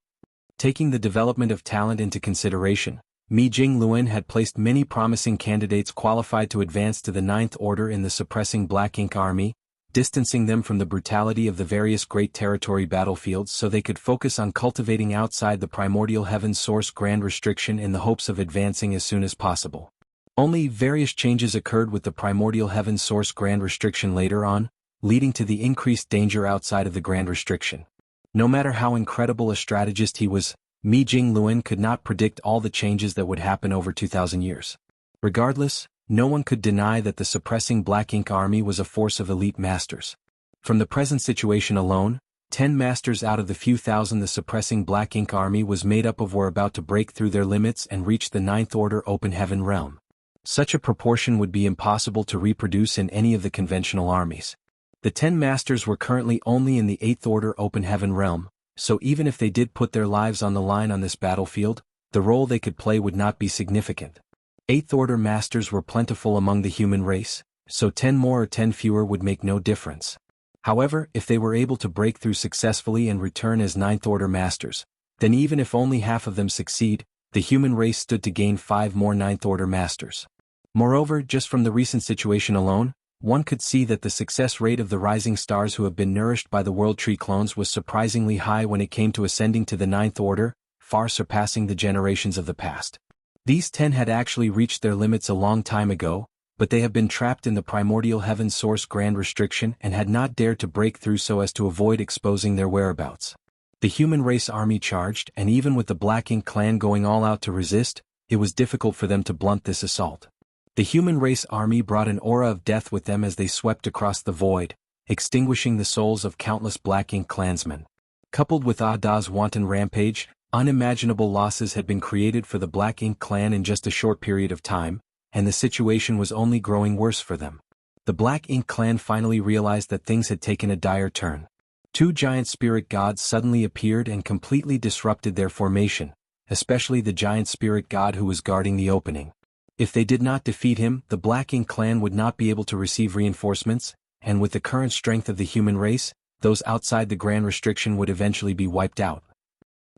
Taking the development of talent into consideration, Mi Jingluan had placed many promising candidates qualified to advance to the Ninth Order in the suppressing Black Ink army, distancing them from the brutality of the various Great Territory battlefields so they could focus on cultivating outside the primordial heaven source Grand Restriction in the hopes of advancing as soon as possible. Only various changes occurred with the primordial heaven source Grand Restriction later on, leading to the increased danger outside of the Grand Restriction. No matter how incredible a strategist he was, Mi Jingluan could not predict all the changes that would happen over 2,000 years. Regardless, no one could deny that the suppressing Black Ink army was a force of elite masters. From the present situation alone, 10 masters out of the few thousand the suppressing Black Ink army was made up of were about to break through their limits and reach the Ninth Order Open Heaven realm. Such a proportion would be impossible to reproduce in any of the conventional armies. The 10 masters were currently only in the Eighth Order Open Heaven realm, so even if they did put their lives on the line on this battlefield, the role they could play would not be significant. Eighth Order masters were plentiful among the human race, so 10 more or 10 fewer would make no difference. However, if they were able to break through successfully and return as Ninth Order masters, then even if only half of them succeed, the human race stood to gain 5 more Ninth Order masters. Moreover, just from the recent situation alone, one could see that the success rate of the rising stars who have been nourished by the World Tree clones was surprisingly high when it came to ascending to the Ninth Order, far surpassing the generations of the past. These 10 had actually reached their limits a long time ago, but they have been trapped in the primordial heaven source Grand Restriction and had not dared to break through so as to avoid exposing their whereabouts. The human race army charged, and even with the Black Ink clan going all out to resist, it was difficult for them to blunt this assault. The human race army brought an aura of death with them as they swept across the void, extinguishing the souls of countless Black Ink clansmen. Coupled with Ada's wanton rampage, unimaginable losses had been created for the Black Ink clan in just a short period of time, and the situation was only growing worse for them. The Black Ink clan finally realized that things had taken a dire turn. Two giant spirit gods suddenly appeared and completely disrupted their formation, especially the giant spirit god who was guarding the opening. If they did not defeat him, the Black Ink clan would not be able to receive reinforcements, and with the current strength of the human race, those outside the Grand Restriction would eventually be wiped out.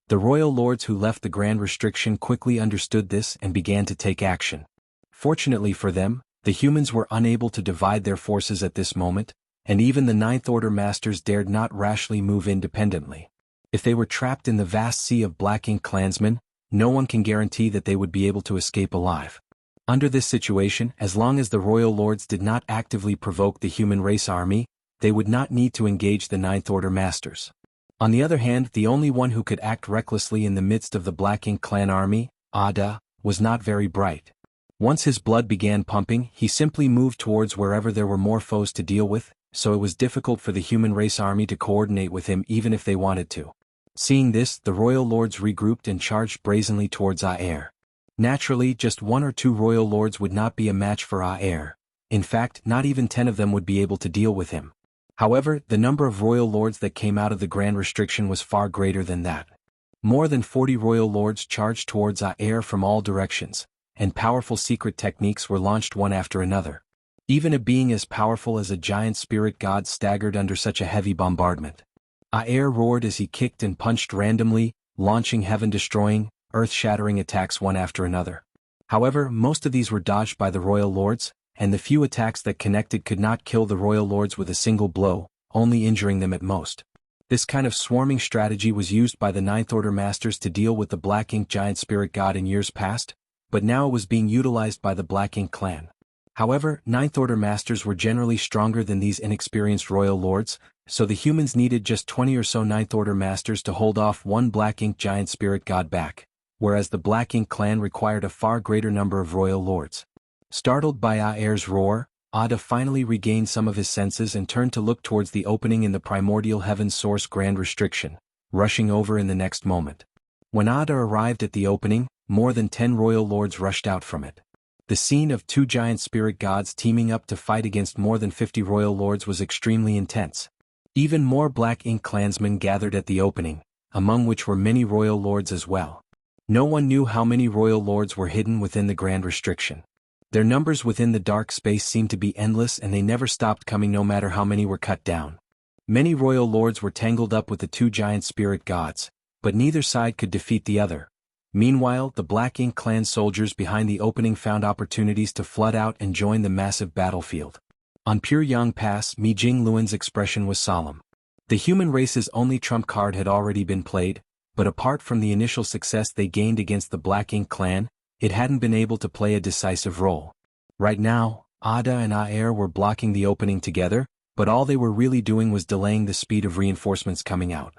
The royal lords who left the Grand Restriction quickly understood this and began to take action. Fortunately for them, the humans were unable to divide their forces at this moment, and even the Ninth Order Masters dared not rashly move independently. If they were trapped in the vast sea of Black Ink clansmen, no one can guarantee that they would be able to escape alive. Under this situation, as long as the royal lords did not actively provoke the human race army, they would not need to engage the Ninth Order Masters. On the other hand, the only one who could act recklessly in the midst of the Black Ink clan army, Ada, was not very bright. Once his blood began pumping, he simply moved towards wherever there were more foes to deal with, so it was difficult for the human race army to coordinate with him even if they wanted to. Seeing this, the royal lords regrouped and charged brazenly towards Aer. Naturally, just 1 or 2 royal lords would not be a match for Aer. In fact, not even 10 of them would be able to deal with him. However, the number of royal lords that came out of the Grand Restriction was far greater than that. More than 40 royal lords charged towards Aer from all directions, and powerful secret techniques were launched one after another. Even a being as powerful as a giant spirit god staggered under such a heavy bombardment. Aer roared as he kicked and punched randomly, launching heaven-destroying, earth-shattering attacks one after another. However, most of these were dodged by the royal lords, and the few attacks that connected could not kill the royal lords with a single blow, only injuring them at most. This kind of swarming strategy was used by the Ninth Order Masters to deal with the Black Ink giant spirit god in years past, but now it was being utilized by the Black Ink clan. However, Ninth Order Masters were generally stronger than these inexperienced royal lords, so the humans needed just 20 or so Ninth Order Masters to hold off one Black Ink giant spirit god back, whereas the Black Ink clan required a far greater number of royal lords. Startled by Aer's roar, Ada finally regained some of his senses and turned to look towards the opening in the primordial heaven source Grand Restriction, rushing over in the next moment. When Ada arrived at the opening, more than 10 royal lords rushed out from it. The scene of 2 giant spirit gods teaming up to fight against more than 50 royal lords was extremely intense. Even more Black Ink clansmen gathered at the opening, among which were many royal lords as well. No one knew how many royal lords were hidden within the Grand Restriction. Their numbers within the dark space seemed to be endless and they never stopped coming no matter how many were cut down. Many royal lords were tangled up with the 2 giant spirit gods, but neither side could defeat the other. Meanwhile, the Black Ink clan soldiers behind the opening found opportunities to flood out and join the massive battlefield. On Pyongyang Pass, Mi Jingluan's expression was solemn. The human race's only trump card had already been played, but apart from the initial success they gained against the Black Ink clan, it hadn't been able to play a decisive role. Right now, Ada and Aer were blocking the opening together, but all they were really doing was delaying the speed of reinforcements coming out.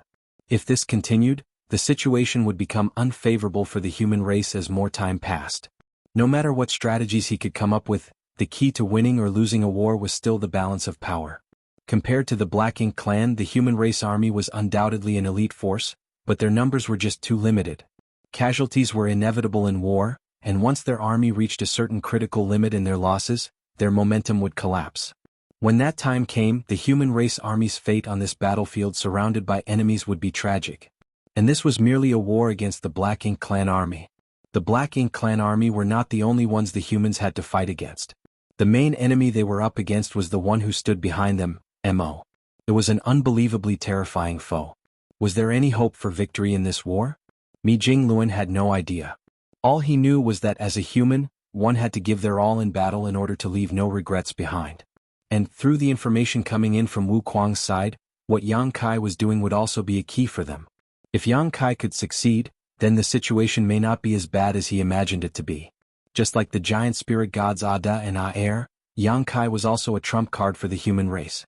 If this continued, the situation would become unfavorable for the human race as more time passed. No matter what strategies he could come up with, the key to winning or losing a war was still the balance of power. Compared to the Black Ink clan, the human race army was undoubtedly an elite force, but their numbers were just too limited. Casualties were inevitable in war, and once their army reached a certain critical limit in their losses, their momentum would collapse. When that time came, the human race army's fate on this battlefield surrounded by enemies would be tragic. And this was merely a war against the Black Ink clan army. The Black Ink clan army were not the only ones the humans had to fight against. The main enemy they were up against was the one who stood behind them, Mo. It was an unbelievably terrifying foe. Was there any hope for victory in this war? Mi Jingluan had no idea. All he knew was that as a human, one had to give their all in battle in order to leave no regrets behind. And through the information coming in from Wu Kuang's side, what Yang Kai was doing would also be a key for them. If Yang Kai could succeed, then the situation may not be as bad as he imagined it to be. Just like the giant spirit gods Ada and Aer, Yang Kai was also a trump card for the human race.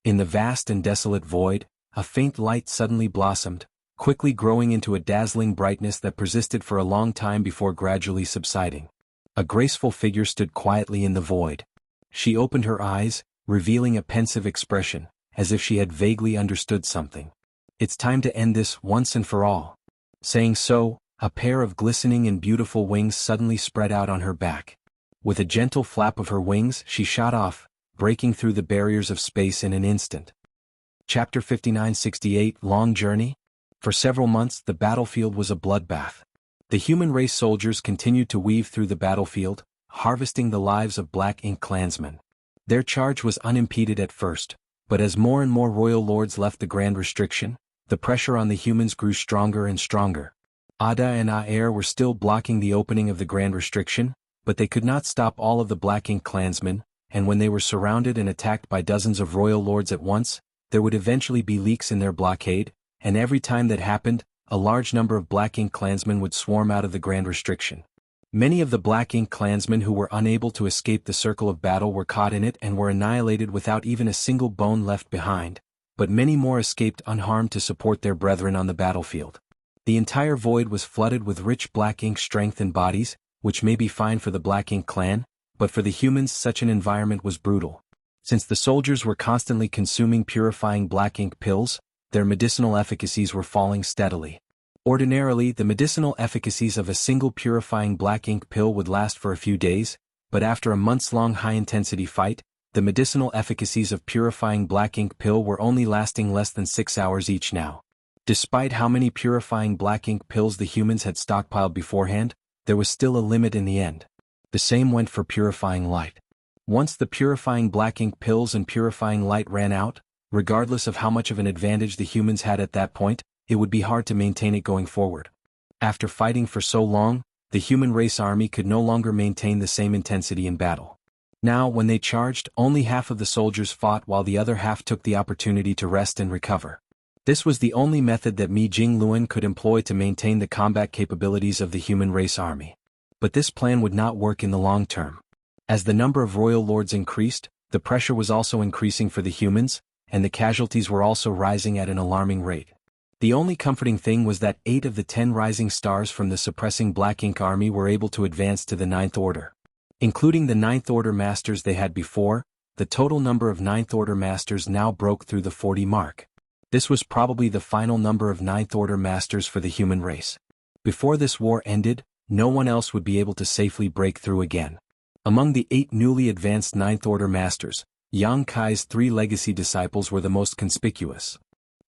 In the vast and desolate void, a faint light suddenly blossomed, quickly growing into a dazzling brightness that persisted for a long time before gradually subsiding. A graceful figure stood quietly in the void. She opened her eyes, revealing a pensive expression, as if she had vaguely understood something. It's time to end this once and for all. Saying so, a pair of glistening and beautiful wings suddenly spread out on her back. With a gentle flap of her wings, she shot off, breaking through the barriers of space in an instant. Chapter 59-68 Long Journey? For several months, the battlefield was a bloodbath. The human race soldiers continued to weave through the battlefield, harvesting the lives of Black Ink clansmen. Their charge was unimpeded at first, but as more and more royal lords left the Grand Restriction, the pressure on the humans grew stronger and stronger. Ada and Aer were still blocking the opening of the Grand Restriction, but they could not stop all of the Black Ink clansmen, and when they were surrounded and attacked by dozens of royal lords at once, there would eventually be leaks in their blockade, and every time that happened, a large number of Black Ink clansmen would swarm out of the Grand Restriction. Many of the Black Ink clansmen who were unable to escape the circle of battle were caught in it and were annihilated without even a single bone left behind, but many more escaped unharmed to support their brethren on the battlefield. The entire void was flooded with rich Black Ink strength and bodies, which may be fine for the Black Ink clan, but for the humans such an environment was brutal. Since the soldiers were constantly consuming purifying Black Ink pills, their medicinal efficacies were falling steadily. Ordinarily, the medicinal efficacies of a single purifying Black Ink pill would last for a few days, but after a months-long high-intensity fight, the medicinal efficacies of purifying Black Ink pill were only lasting less than 6 hours each now. Despite how many purifying Black Ink pills the humans had stockpiled beforehand, there was still a limit in the end. The same went for purifying light. Once the purifying Black Ink pills and purifying light ran out, regardless of how much of an advantage the humans had at that point, it would be hard to maintain it going forward. After fighting for so long, the human race army could no longer maintain the same intensity in battle. Now, when they charged, only half of the soldiers fought while the other half took the opportunity to rest and recover. This was the only method that Mi Jingluan could employ to maintain the combat capabilities of the human race army. But this plan would not work in the long term. As the number of royal lords increased, the pressure was also increasing for the humans, and the casualties were also rising at an alarming rate. The only comforting thing was that 8 of the 10 rising stars from the suppressing Black Ink army were able to advance to the Ninth Order. Including the Ninth Order masters they had before, the total number of Ninth Order masters now broke through the 40 mark. This was probably the final number of Ninth Order masters for the human race. Before this war ended, no one else would be able to safely break through again. Among the 8 newly advanced Ninth Order masters, Yang Kai's 3 legacy disciples were the most conspicuous.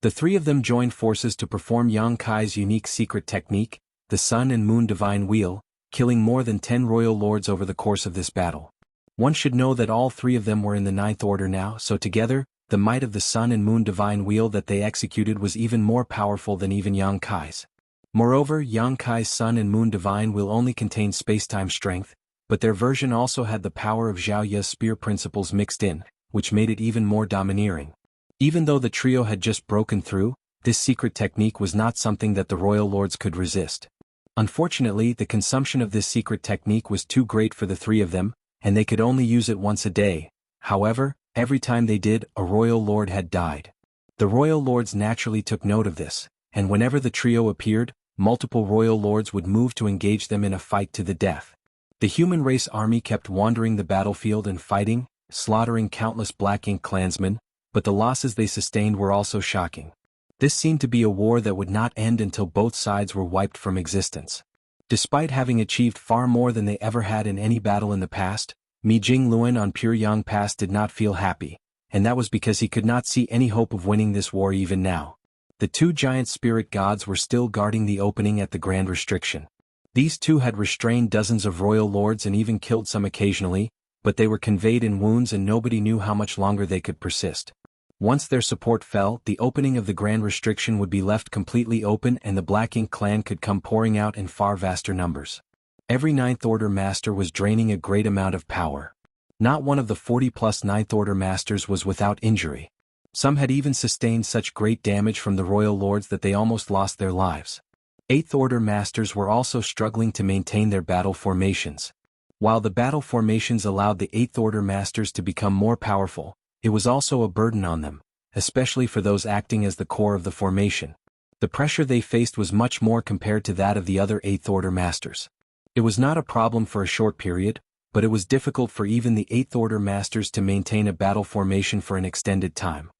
The 3 of them joined forces to perform Yang Kai's unique secret technique, the Sun and Moon Divine Wheel, killing more than 10 royal lords over the course of this battle. One should know that all 3 of them were in the Ninth Order now, so together, the might of the Sun and Moon Divine Wheel that they executed was even more powerful than even Yang Kai's. Moreover, Yang Kai's Sun and Moon Divine Wheel only contained space-time strength, but their version also had the power of Zhao Ye's spear principles mixed in, which made it even more domineering. Even though the trio had just broken through, this secret technique was not something that the royal lords could resist. Unfortunately, the consumption of this secret technique was too great for the 3 of them, and they could only use it once a day. However, every time they did, a royal lord had died. The royal lords naturally took note of this, and whenever the trio appeared, multiple royal lords would move to engage them in a fight to the death. The human race army kept wandering the battlefield and fighting, slaughtering countless Black Ink clansmen, but the losses they sustained were also shocking. This seemed to be a war that would not end until both sides were wiped from existence. Despite having achieved far more than they ever had in any battle in the past, Mi Jingluan on Pure Yang Pass did not feel happy, and that was because he could not see any hope of winning this war even now. The 2 giant spirit gods were still guarding the opening at the Grand Restriction. These 2 had restrained dozens of royal lords and even killed some occasionally, but they were conveyed in wounds and nobody knew how much longer they could persist. Once their support fell, the opening of the Grand Restriction would be left completely open and the Black Ink clan could come pouring out in far vaster numbers. Every Ninth Order master was draining a great amount of power. Not one of the 40-plus Ninth Order masters was without injury. Some had even sustained such great damage from the royal lords that they almost lost their lives. Eighth Order masters were also struggling to maintain their battle formations. While the battle formations allowed the Eighth Order masters to become more powerful, it was also a burden on them, especially for those acting as the core of the formation. The pressure they faced was much more compared to that of the other Eighth Order masters. It was not a problem for a short period, but it was difficult for even the Eighth Order masters to maintain a battle formation for an extended time.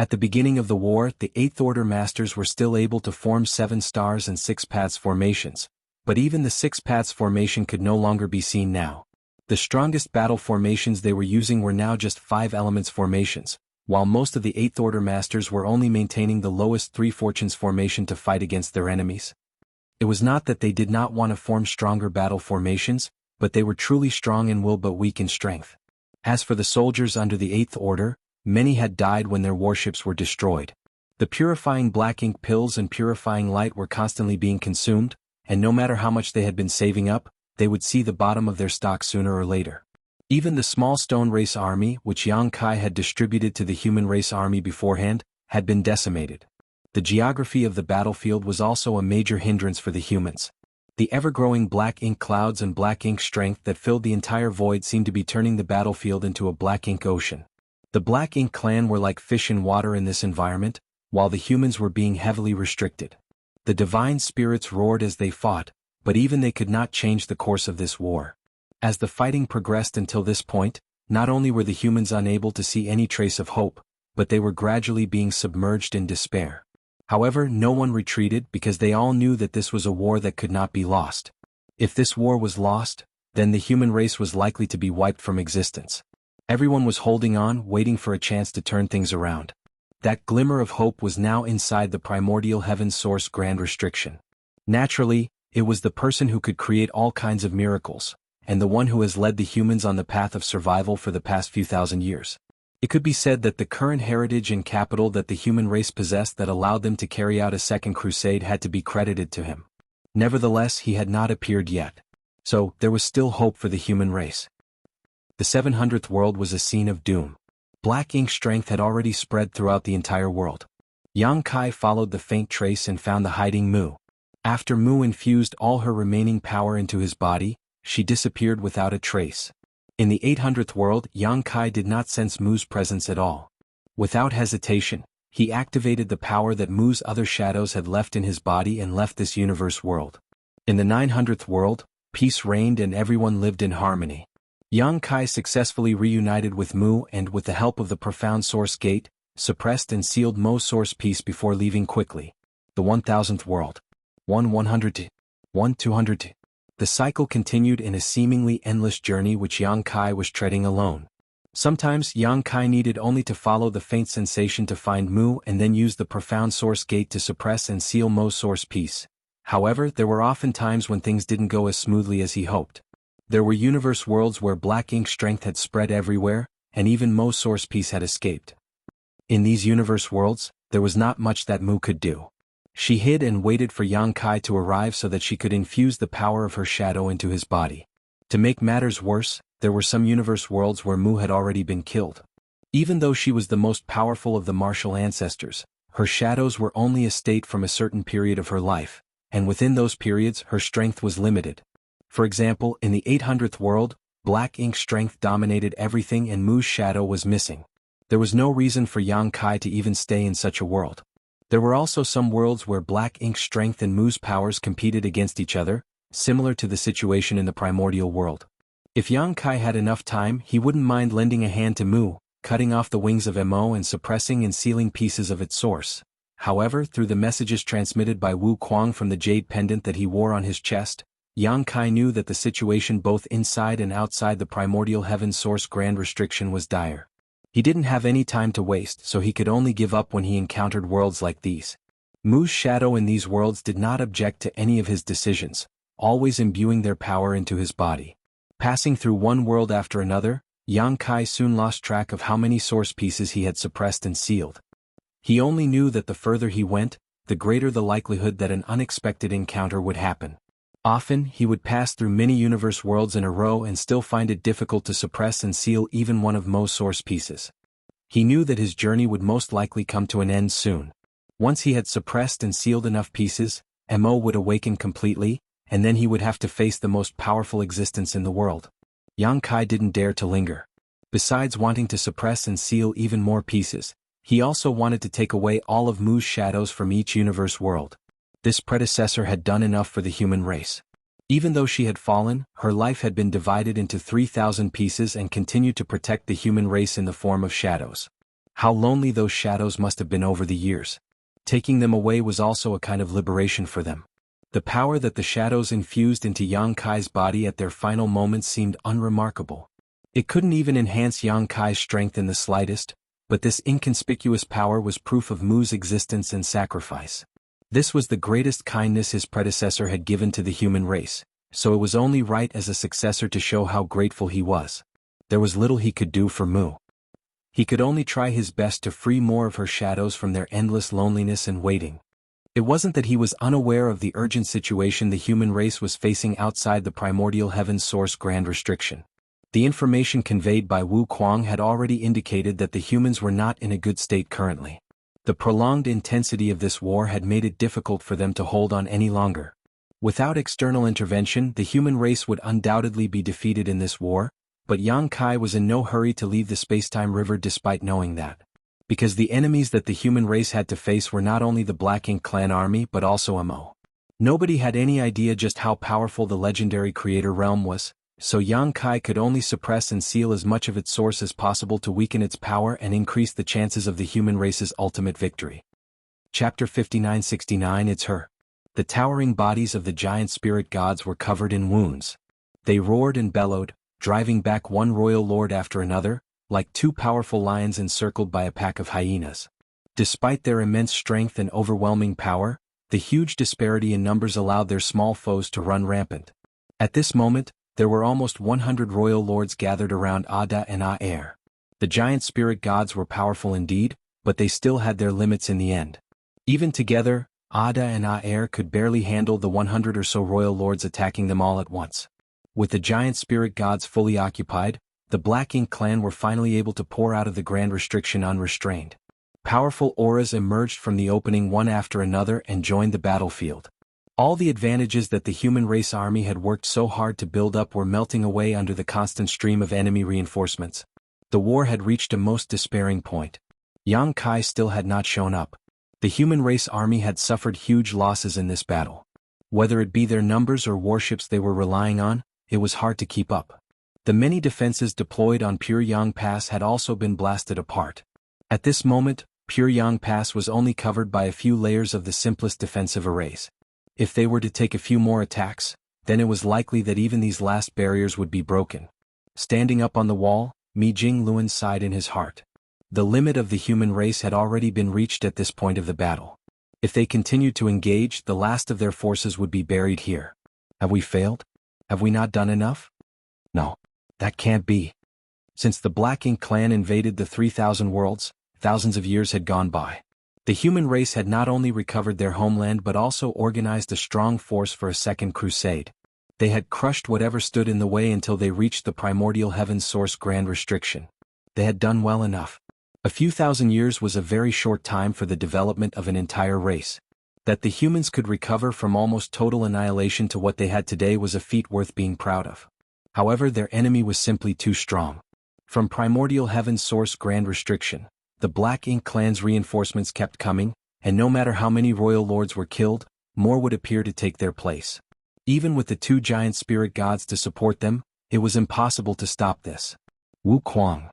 At the beginning of the war, the Eighth Order Masters were still able to form 7 stars and 6 paths formations, but even the 6 paths formation could no longer be seen now. The strongest battle formations they were using were now just 5 elements formations, while most of the Eighth Order Masters were only maintaining the lowest 3 fortunes formation to fight against their enemies. It was not that they did not want to form stronger battle formations, but they were truly strong in will but weak in strength. As for the soldiers under the Eighth Order, many had died when their warships were destroyed. The purifying black ink pills and purifying light were constantly being consumed, and no matter how much they had been saving up, they would see the bottom of their stock sooner or later. Even the small stone race army, which Yang Kai had distributed to the human race army beforehand, had been decimated. The geography of the battlefield was also a major hindrance for the humans. The ever-growing black ink clouds and black ink strength that filled the entire void seemed to be turning the battlefield into a black ink ocean. The Black Ink clan were like fish in water in this environment, while the humans were being heavily restricted. The divine spirits roared as they fought, but even they could not change the course of this war. As the fighting progressed until this point, not only were the humans unable to see any trace of hope, but they were gradually being submerged in despair. However, no one retreated because they all knew that this was a war that could not be lost. If this war was lost, then the human race was likely to be wiped from existence. Everyone was holding on, waiting for a chance to turn things around. That glimmer of hope was now inside the primordial heaven source grand restriction. Naturally, it was the person who could create all kinds of miracles, and the one who has led the humans on the path of survival for the past few thousand years. It could be said that the current heritage and capital that the human race possessed that allowed them to carry out a second crusade had to be credited to him. Nevertheless, he had not appeared yet. So, there was still hope for the human race. The 700th world was a scene of doom. Black ink strength had already spread throughout the entire world. Yang Kai followed the faint trace and found the hiding Mu. After Mu infused all her remaining power into his body, she disappeared without a trace. In the 800th world, Yang Kai did not sense Mu's presence at all. Without hesitation, he activated the power that Mu's other shadows had left in his body and left this universe world. In the 900th world, peace reigned and everyone lived in harmony. Yang Kai successfully reunited with Mu and with the help of the profound source gate, suppressed and sealed Mo's source peace before leaving quickly. The 1000th world. 100. 200. The cycle continued in a seemingly endless journey which Yang Kai was treading alone. Sometimes Yang Kai needed only to follow the faint sensation to find Mu and then use the profound source gate to suppress and seal Mo's source peace. However, there were often times when things didn't go as smoothly as he hoped. There were universe worlds where black ink strength had spread everywhere, and even Mo's source peace had escaped. In these universe worlds, there was not much that Mu could do. She hid and waited for Yang Kai to arrive so that she could infuse the power of her shadow into his body. To make matters worse, there were some universe worlds where Mu had already been killed. Even though she was the most powerful of the martial ancestors, her shadows were only a state from a certain period of her life, and within those periods her strength was limited. For example, in the 800th world, black ink strength dominated everything and Mu's shadow was missing. There was no reason for Yang Kai to even stay in such a world. There were also some worlds where black ink strength and Mu's powers competed against each other, similar to the situation in the primordial world. If Yang Kai had enough time, he wouldn't mind lending a hand to Mu, cutting off the wings of Mo and suppressing and sealing pieces of its source. However, through the messages transmitted by Wu Kuang from the jade pendant that he wore on his chest, Yang Kai knew that the situation both inside and outside the primordial heaven source grand restriction was dire. He didn't have any time to waste, so he could only give up when he encountered worlds like these. Mu's shadow in these worlds did not object to any of his decisions, always imbuing their power into his body. Passing through one world after another, Yang Kai soon lost track of how many source pieces he had suppressed and sealed. He only knew that the further he went, the greater the likelihood that an unexpected encounter would happen. Often, he would pass through many universe worlds in a row and still find it difficult to suppress and seal even one of Mo's source pieces. He knew that his journey would most likely come to an end soon. Once he had suppressed and sealed enough pieces, Mo would awaken completely, and then he would have to face the most powerful existence in the world. Yang Kai didn't dare to linger. Besides wanting to suppress and seal even more pieces, he also wanted to take away all of Mu's shadows from each universe world. This predecessor had done enough for the human race. Even though she had fallen, her life had been divided into 3,000 pieces and continued to protect the human race in the form of shadows. How lonely those shadows must have been over the years. Taking them away was also a kind of liberation for them. The power that the shadows infused into Yang Kai's body at their final moments seemed unremarkable. It couldn't even enhance Yang Kai's strength in the slightest, but this inconspicuous power was proof of Mu's existence and sacrifice. This was the greatest kindness his predecessor had given to the human race, so it was only right as a successor to show how grateful he was. There was little he could do for Mu. He could only try his best to free more of her shadows from their endless loneliness and waiting. It wasn't that he was unaware of the urgent situation the human race was facing outside the primordial heaven's source grand restriction. The information conveyed by Wu Kuang had already indicated that the humans were not in a good state currently. The prolonged intensity of this war had made it difficult for them to hold on any longer. Without external intervention, the human race would undoubtedly be defeated in this war, but Yang Kai was in no hurry to leave the spacetime river despite knowing that. Because the enemies that the human race had to face were not only the Black Ink clan army but also Mo. Nobody had any idea just how powerful the legendary creator realm was, so Yang Kai could only suppress and seal as much of its source as possible to weaken its power and increase the chances of the human race's ultimate victory. Chapter 59-69 It's her. The towering bodies of the giant spirit gods were covered in wounds. They roared and bellowed, driving back one royal lord after another, like two powerful lions encircled by a pack of hyenas. Despite their immense strength and overwhelming power, the huge disparity in numbers allowed their small foes to run rampant. At this moment, there were almost 100 royal lords gathered around Ada and Aer. The giant spirit gods were powerful indeed, but they still had their limits in the end. Even together, Ada and Aer could barely handle the 100 or so royal lords attacking them all at once. With the giant spirit gods fully occupied, the Black Ink clan were finally able to pour out of the grand restriction unrestrained. Powerful auras emerged from the opening one after another and joined the battlefield. All the advantages that the human race army had worked so hard to build up were melting away under the constant stream of enemy reinforcements. The war had reached a most despairing point. Yang Kai still had not shown up. The human race army had suffered huge losses in this battle. Whether it be their numbers or warships they were relying on, it was hard to keep up. The many defenses deployed on Pyongyang Pass had also been blasted apart. At this moment, Pyongyang Pass was only covered by a few layers of the simplest defensive arrays. If they were to take a few more attacks, then it was likely that even these last barriers would be broken. Standing up on the wall, Mi Jingluan sighed in his heart. The limit of the human race had already been reached at this point of the battle. If they continued to engage, the last of their forces would be buried here. Have we failed? Have we not done enough? No. That can't be. Since the Black Ink clan invaded the 3,000 worlds, thousands of years had gone by. The human race had not only recovered their homeland but also organized a strong force for a second crusade. They had crushed whatever stood in the way until they reached the primordial heaven's source grand restriction. They had done well enough. A few thousand years was a very short time for the development of an entire race. That the humans could recover from almost total annihilation to what they had today was a feat worth being proud of. However, their enemy was simply too strong. From primordial heaven's source grand restriction, the Black Ink clan's reinforcements kept coming, and no matter how many royal lords were killed, more would appear to take their place. Even with the two giant spirit gods to support them, it was impossible to stop this. Wu Kuang.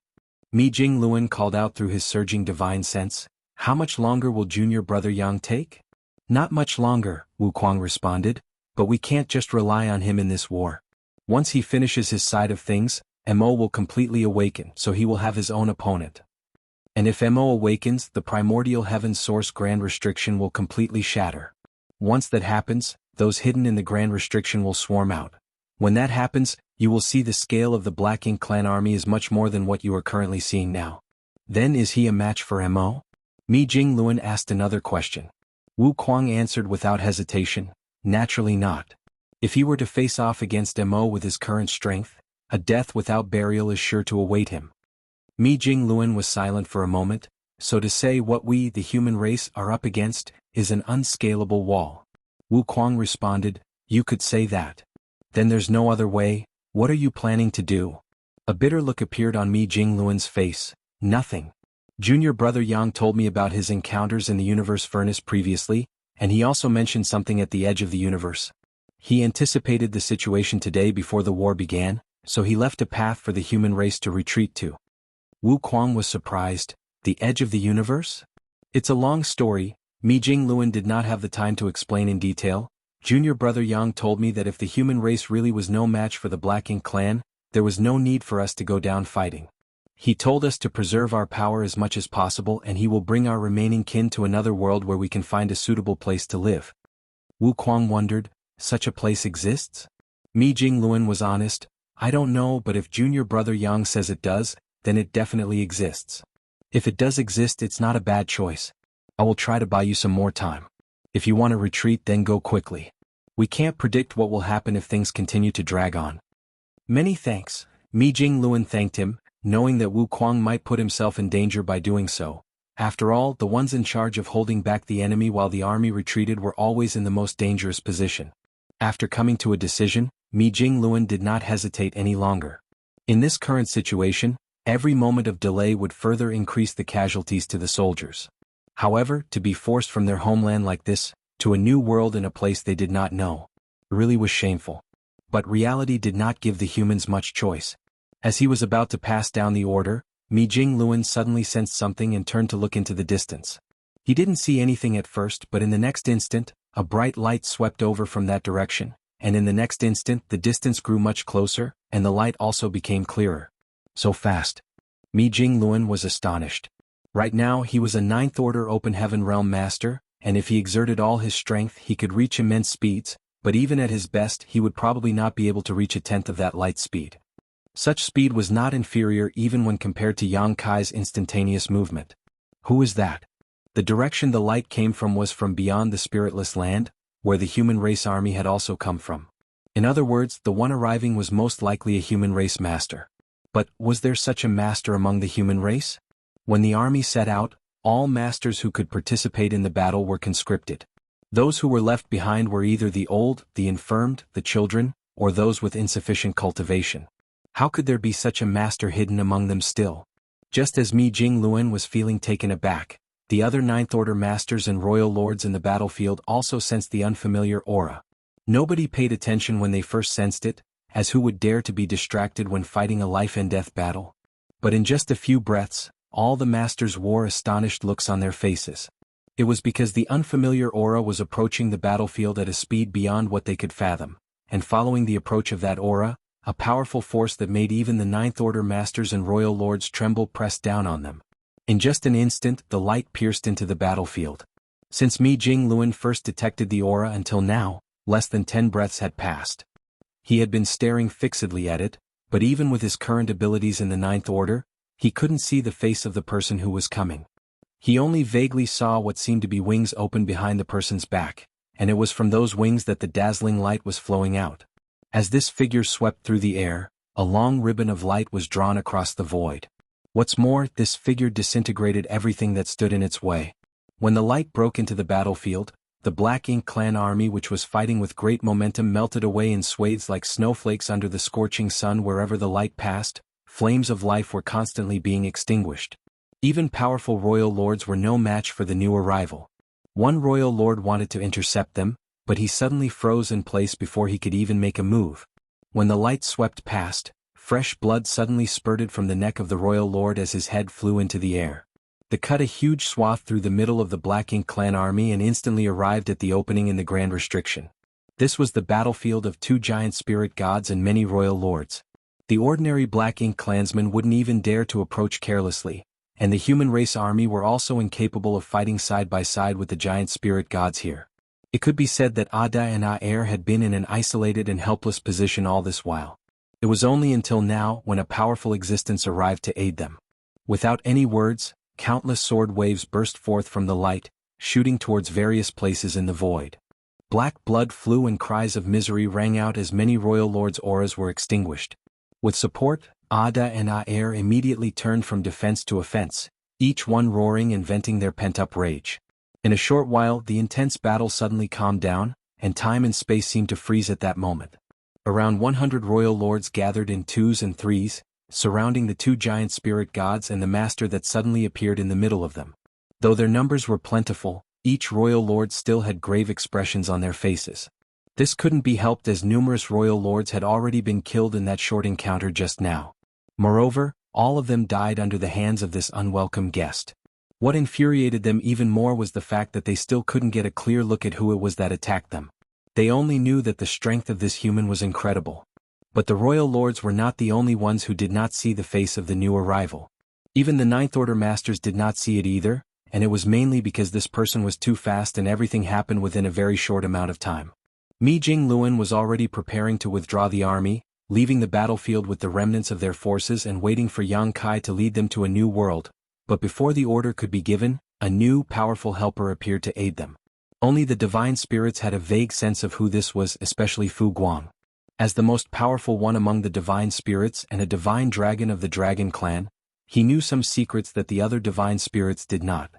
Mi Jingluan called out through his surging divine sense, "How much longer will junior brother Yang take?" "Not much longer," Wu Kuang responded, "but we can't just rely on him in this war. Once he finishes his side of things, Mo will completely awaken, so he will have his own opponent. And if Mo awakens, the primordial heaven's source grand restriction will completely shatter. Once that happens, those hidden in the grand restriction will swarm out. When that happens, you will see the scale of the Black Ink clan army is much more than what you are currently seeing now. Then is he a match for Mo?" Mi Jingluan asked another question. Wu Kuang answered without hesitation, "Naturally not. If he were to face off against Mo with his current strength, a death without burial is sure to await him." Mi Jingluan was silent for a moment. "So to say what we, the human race, are up against, is an unscalable wall." Wu Kuang responded, "You could say that. Then there's no other way. What are you planning to do?" A bitter look appeared on Mi Jingluan's face. "Nothing. Junior brother Yang told me about his encounters in the universe furnace previously, and he also mentioned something at the edge of the universe. He anticipated the situation today before the war began, so he left a path for the human race to retreat to." Wu Kuang was surprised. The edge of the universe? It's a long story. Mi Jingluan did not have the time to explain in detail. Junior brother Yang told me that if the human race really was no match for the Black Ink clan, there was no need for us to go down fighting. He told us to preserve our power as much as possible, and he will bring our remaining kin to another world where we can find a suitable place to live. Wu Kuang wondered, such a place exists? Mi Jingluan was honest, I don't know, but if junior brother Yang says it does, then it definitely exists. If it does exist, it's not a bad choice. I will try to buy you some more time. If you want to retreat, then go quickly. We can't predict what will happen if things continue to drag on. Many thanks. Mi Jingluan thanked him, knowing that Wu Kuang might put himself in danger by doing so. After all, the ones in charge of holding back the enemy while the army retreated were always in the most dangerous position. After coming to a decision, Mi Jingluan did not hesitate any longer. In this current situation, every moment of delay would further increase the casualties to the soldiers. However, to be forced from their homeland like this, to a new world in a place they did not know, really was shameful. But reality did not give the humans much choice. As he was about to pass down the order, Mi Jingluan suddenly sensed something and turned to look into the distance. He didn't see anything at first, but in the next instant, a bright light swept over from that direction, and in the next instant the distance grew much closer, and the light also became clearer. So fast. Mi Jingluan was astonished. Right now he was a Ninth Order Open Heaven Realm Master, and if he exerted all his strength he could reach immense speeds, but even at his best he would probably not be able to reach a tenth of that light speed. Such speed was not inferior even when compared to Yang Kai's instantaneous movement. Who is that? The direction the light came from was from beyond the spiritless land, where the human race army had also come from. In other words, the one arriving was most likely a human race master. But was there such a master among the human race? When the army set out, all masters who could participate in the battle were conscripted. Those who were left behind were either the old, the infirmed, the children, or those with insufficient cultivation. How could there be such a master hidden among them still? Just as Mi Jingluan was feeling taken aback, the other Ninth Order Masters and Royal Lords in the battlefield also sensed the unfamiliar aura. Nobody paid attention when they first sensed it, as who would dare to be distracted when fighting a life-and-death battle? But in just a few breaths, all the Masters wore astonished looks on their faces. It was because the unfamiliar aura was approaching the battlefield at a speed beyond what they could fathom, and following the approach of that aura, a powerful force that made even the Ninth Order Masters and Royal Lords tremble pressed down on them. In just an instant, the light pierced into the battlefield. Since Mi Jingluan first detected the aura until now, less than 10 breaths had passed. He had been staring fixedly at it, but even with his current abilities in the Ninth Order, he couldn't see the face of the person who was coming. He only vaguely saw what seemed to be wings open behind the person's back, and it was from those wings that the dazzling light was flowing out. As this figure swept through the air, a long ribbon of light was drawn across the void. What's more, this figure disintegrated everything that stood in its way. When the light broke into the battlefield, the Black Ink clan army, which was fighting with great momentum, melted away in swathes like snowflakes under the scorching sun. Wherever the light passed, flames of life were constantly being extinguished. Even powerful royal lords were no match for the new arrival. One royal lord wanted to intercept them, but he suddenly froze in place before he could even make a move. When the light swept past, fresh blood suddenly spurted from the neck of the royal lord as his head flew into the air. They cut a huge swath through the middle of the Black Ink clan army and instantly arrived at the opening in the Grand Restriction. This was the battlefield of 2 giant spirit gods and many royal lords. The ordinary Black Ink clansmen wouldn't even dare to approach carelessly, and the human race army were also incapable of fighting side by side with the giant spirit gods here. It could be said that Ada and Aer had been in an isolated and helpless position all this while. It was only until now when a powerful existence arrived to aid them. Without any words, countless sword waves burst forth from the light, shooting towards various places in the void. Black blood flew and cries of misery rang out as many royal lords' auras were extinguished. With support, Ada and Aer immediately turned from defense to offense, each one roaring and venting their pent-up rage. In a short while, the intense battle suddenly calmed down, and time and space seemed to freeze at that moment. Around 100 royal lords gathered in 2s and 3s, surrounding the 2 giant spirit gods and the master that suddenly appeared in the middle of them. Though their numbers were plentiful, each royal lord still had grave expressions on their faces. This couldn't be helped as numerous royal lords had already been killed in that short encounter just now. Moreover, all of them died under the hands of this unwelcome guest. What infuriated them even more was the fact that they still couldn't get a clear look at who it was that attacked them. They only knew that the strength of this human was incredible. But the royal lords were not the only ones who did not see the face of the new arrival. Even the Ninth Order masters did not see it either, and it was mainly because this person was too fast and everything happened within a very short amount of time. Mi Jingluan was already preparing to withdraw the army, leaving the battlefield with the remnants of their forces and waiting for Yang Kai to lead them to a new world, but before the order could be given, a new, powerful helper appeared to aid them. Only the divine spirits had a vague sense of who this was, especially Fu Guang. As the most powerful one among the divine spirits and a divine dragon of the dragon clan, he knew some secrets that the other divine spirits did not.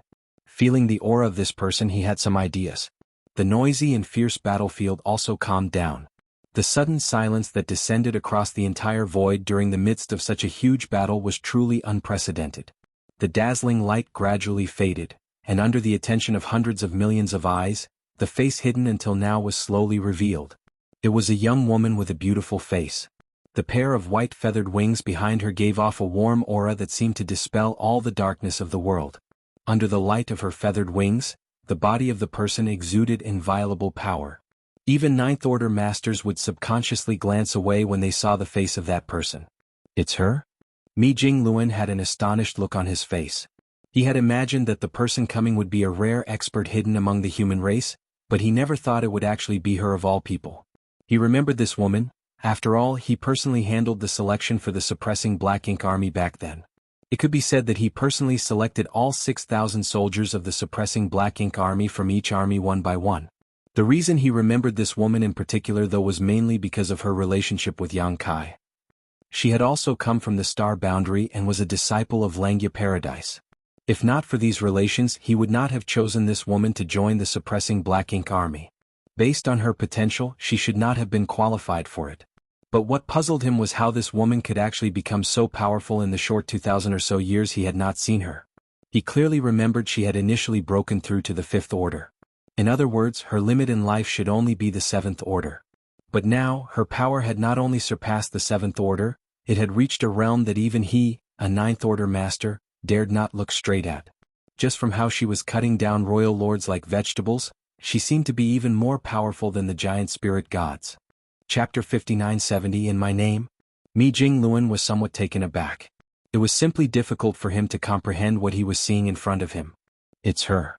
Feeling the aura of this person, he had some ideas. The noisy and fierce battlefield also calmed down. The sudden silence that descended across the entire void during the midst of such a huge battle was truly unprecedented. The dazzling light gradually faded, and under the attention of hundreds of millions of eyes, the face hidden until now was slowly revealed. It was a young woman with a beautiful face. The pair of white feathered wings behind her gave off a warm aura that seemed to dispel all the darkness of the world. Under the light of her feathered wings, the body of the person exuded inviolable power. Even Ninth Order masters would subconsciously glance away when they saw the face of that person. It's her? Mi Jingluan had an astonished look on his face. He had imagined that the person coming would be a rare expert hidden among the human race, but he never thought it would actually be her of all people. He remembered this woman. After all, he personally handled the selection for the suppressing Black Ink Army back then. It could be said that he personally selected all 6,000 soldiers of the suppressing Black Ink Army from each army one by one. The reason he remembered this woman in particular though was mainly because of her relationship with Yang Kai. She had also come from the Star Boundary and was a disciple of Langya Paradise. If not for these relations, he would not have chosen this woman to join the suppressing Black Ink Army. Based on her potential, she should not have been qualified for it. But what puzzled him was how this woman could actually become so powerful in the short 2,000 or so years he had not seen her. He clearly remembered she had initially broken through to the Fifth Order. In other words, her limit in life should only be the Seventh Order. But now, her power had not only surpassed the Seventh Order, it had reached a realm that even he, a Ninth Order master, dared not look straight at. Just from how she was cutting down royal lords like vegetables, she seemed to be even more powerful than the giant spirit gods. Chapter 5970 In My Name? Mi Jingluan was somewhat taken aback. It was simply difficult for him to comprehend what he was seeing in front of him. It's her.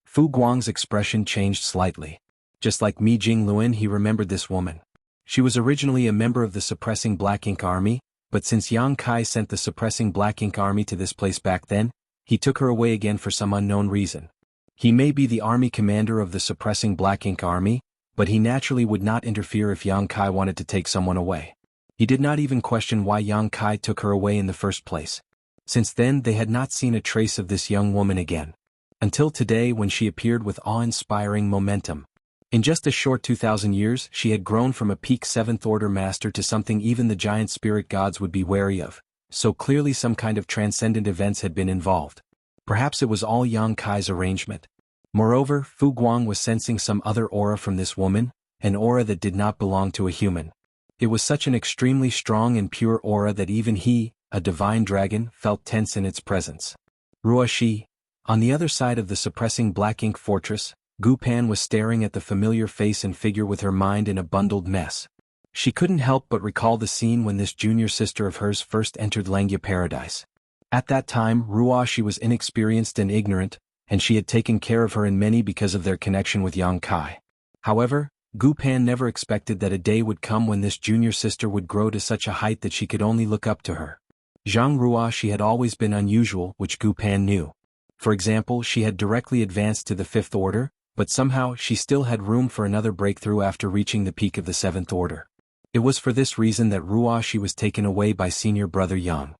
Fu Guang's expression changed slightly. Just like Mi Jingluan, he remembered this woman. She was originally a member of the suppressing Black Ink Army, but since Yang Kai sent the suppressing Black Ink Army to this place back then, he took her away again for some unknown reason. He may be the army commander of the suppressing Black Ink Army, but he naturally would not interfere if Yang Kai wanted to take someone away. He did not even question why Yang Kai took her away in the first place. Since then they had not seen a trace of this young woman again. Until today when she appeared with awe-inspiring momentum. In just a short 2,000 years she had grown from a peak Seventh Order master to something even the giant spirit gods would be wary of, so clearly some kind of transcendent events had been involved. Perhaps it was all Yang Kai's arrangement. Moreover, Fu Guang was sensing some other aura from this woman, an aura that did not belong to a human. It was such an extremely strong and pure aura that even he, a divine dragon, felt tense in its presence. Ruoshi. On the other side of the suppressing Black Ink Fortress, Gu Pan was staring at the familiar face and figure with her mind in a bundled mess. She couldn't help but recall the scene when this junior sister of hers first entered Langya Paradise. At that time, Ruoshi was inexperienced and ignorant, and she had taken care of her and many because of their connection with Yang Kai. However, Gu Pan never expected that a day would come when this junior sister would grow to such a height that she could only look up to her. Zhang Ruoshi had always been unusual, which Gu Pan knew. For example, she had directly advanced to the Fifth Order, but somehow she still had room for another breakthrough after reaching the peak of the Seventh Order. It was for this reason that Ruoshi was taken away by senior brother Yang.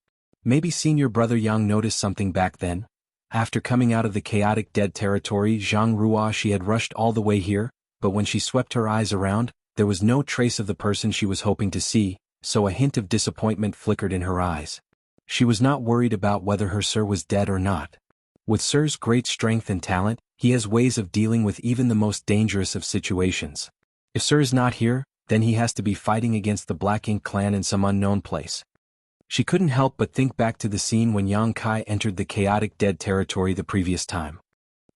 Maybe senior brother Yang noticed something back then. After coming out of the chaotic dead territory, Zhang Ruoshi had rushed all the way here, but when she swept her eyes around, there was no trace of the person she was hoping to see, so a hint of disappointment flickered in her eyes. She was not worried about whether her sir was dead or not. With Sir's great strength and talent, he has ways of dealing with even the most dangerous of situations. If Sir is not here, then he has to be fighting against the Black Ink clan in some unknown place. She couldn't help but think back to the scene when Yang Kai entered the chaotic dead territory the previous time.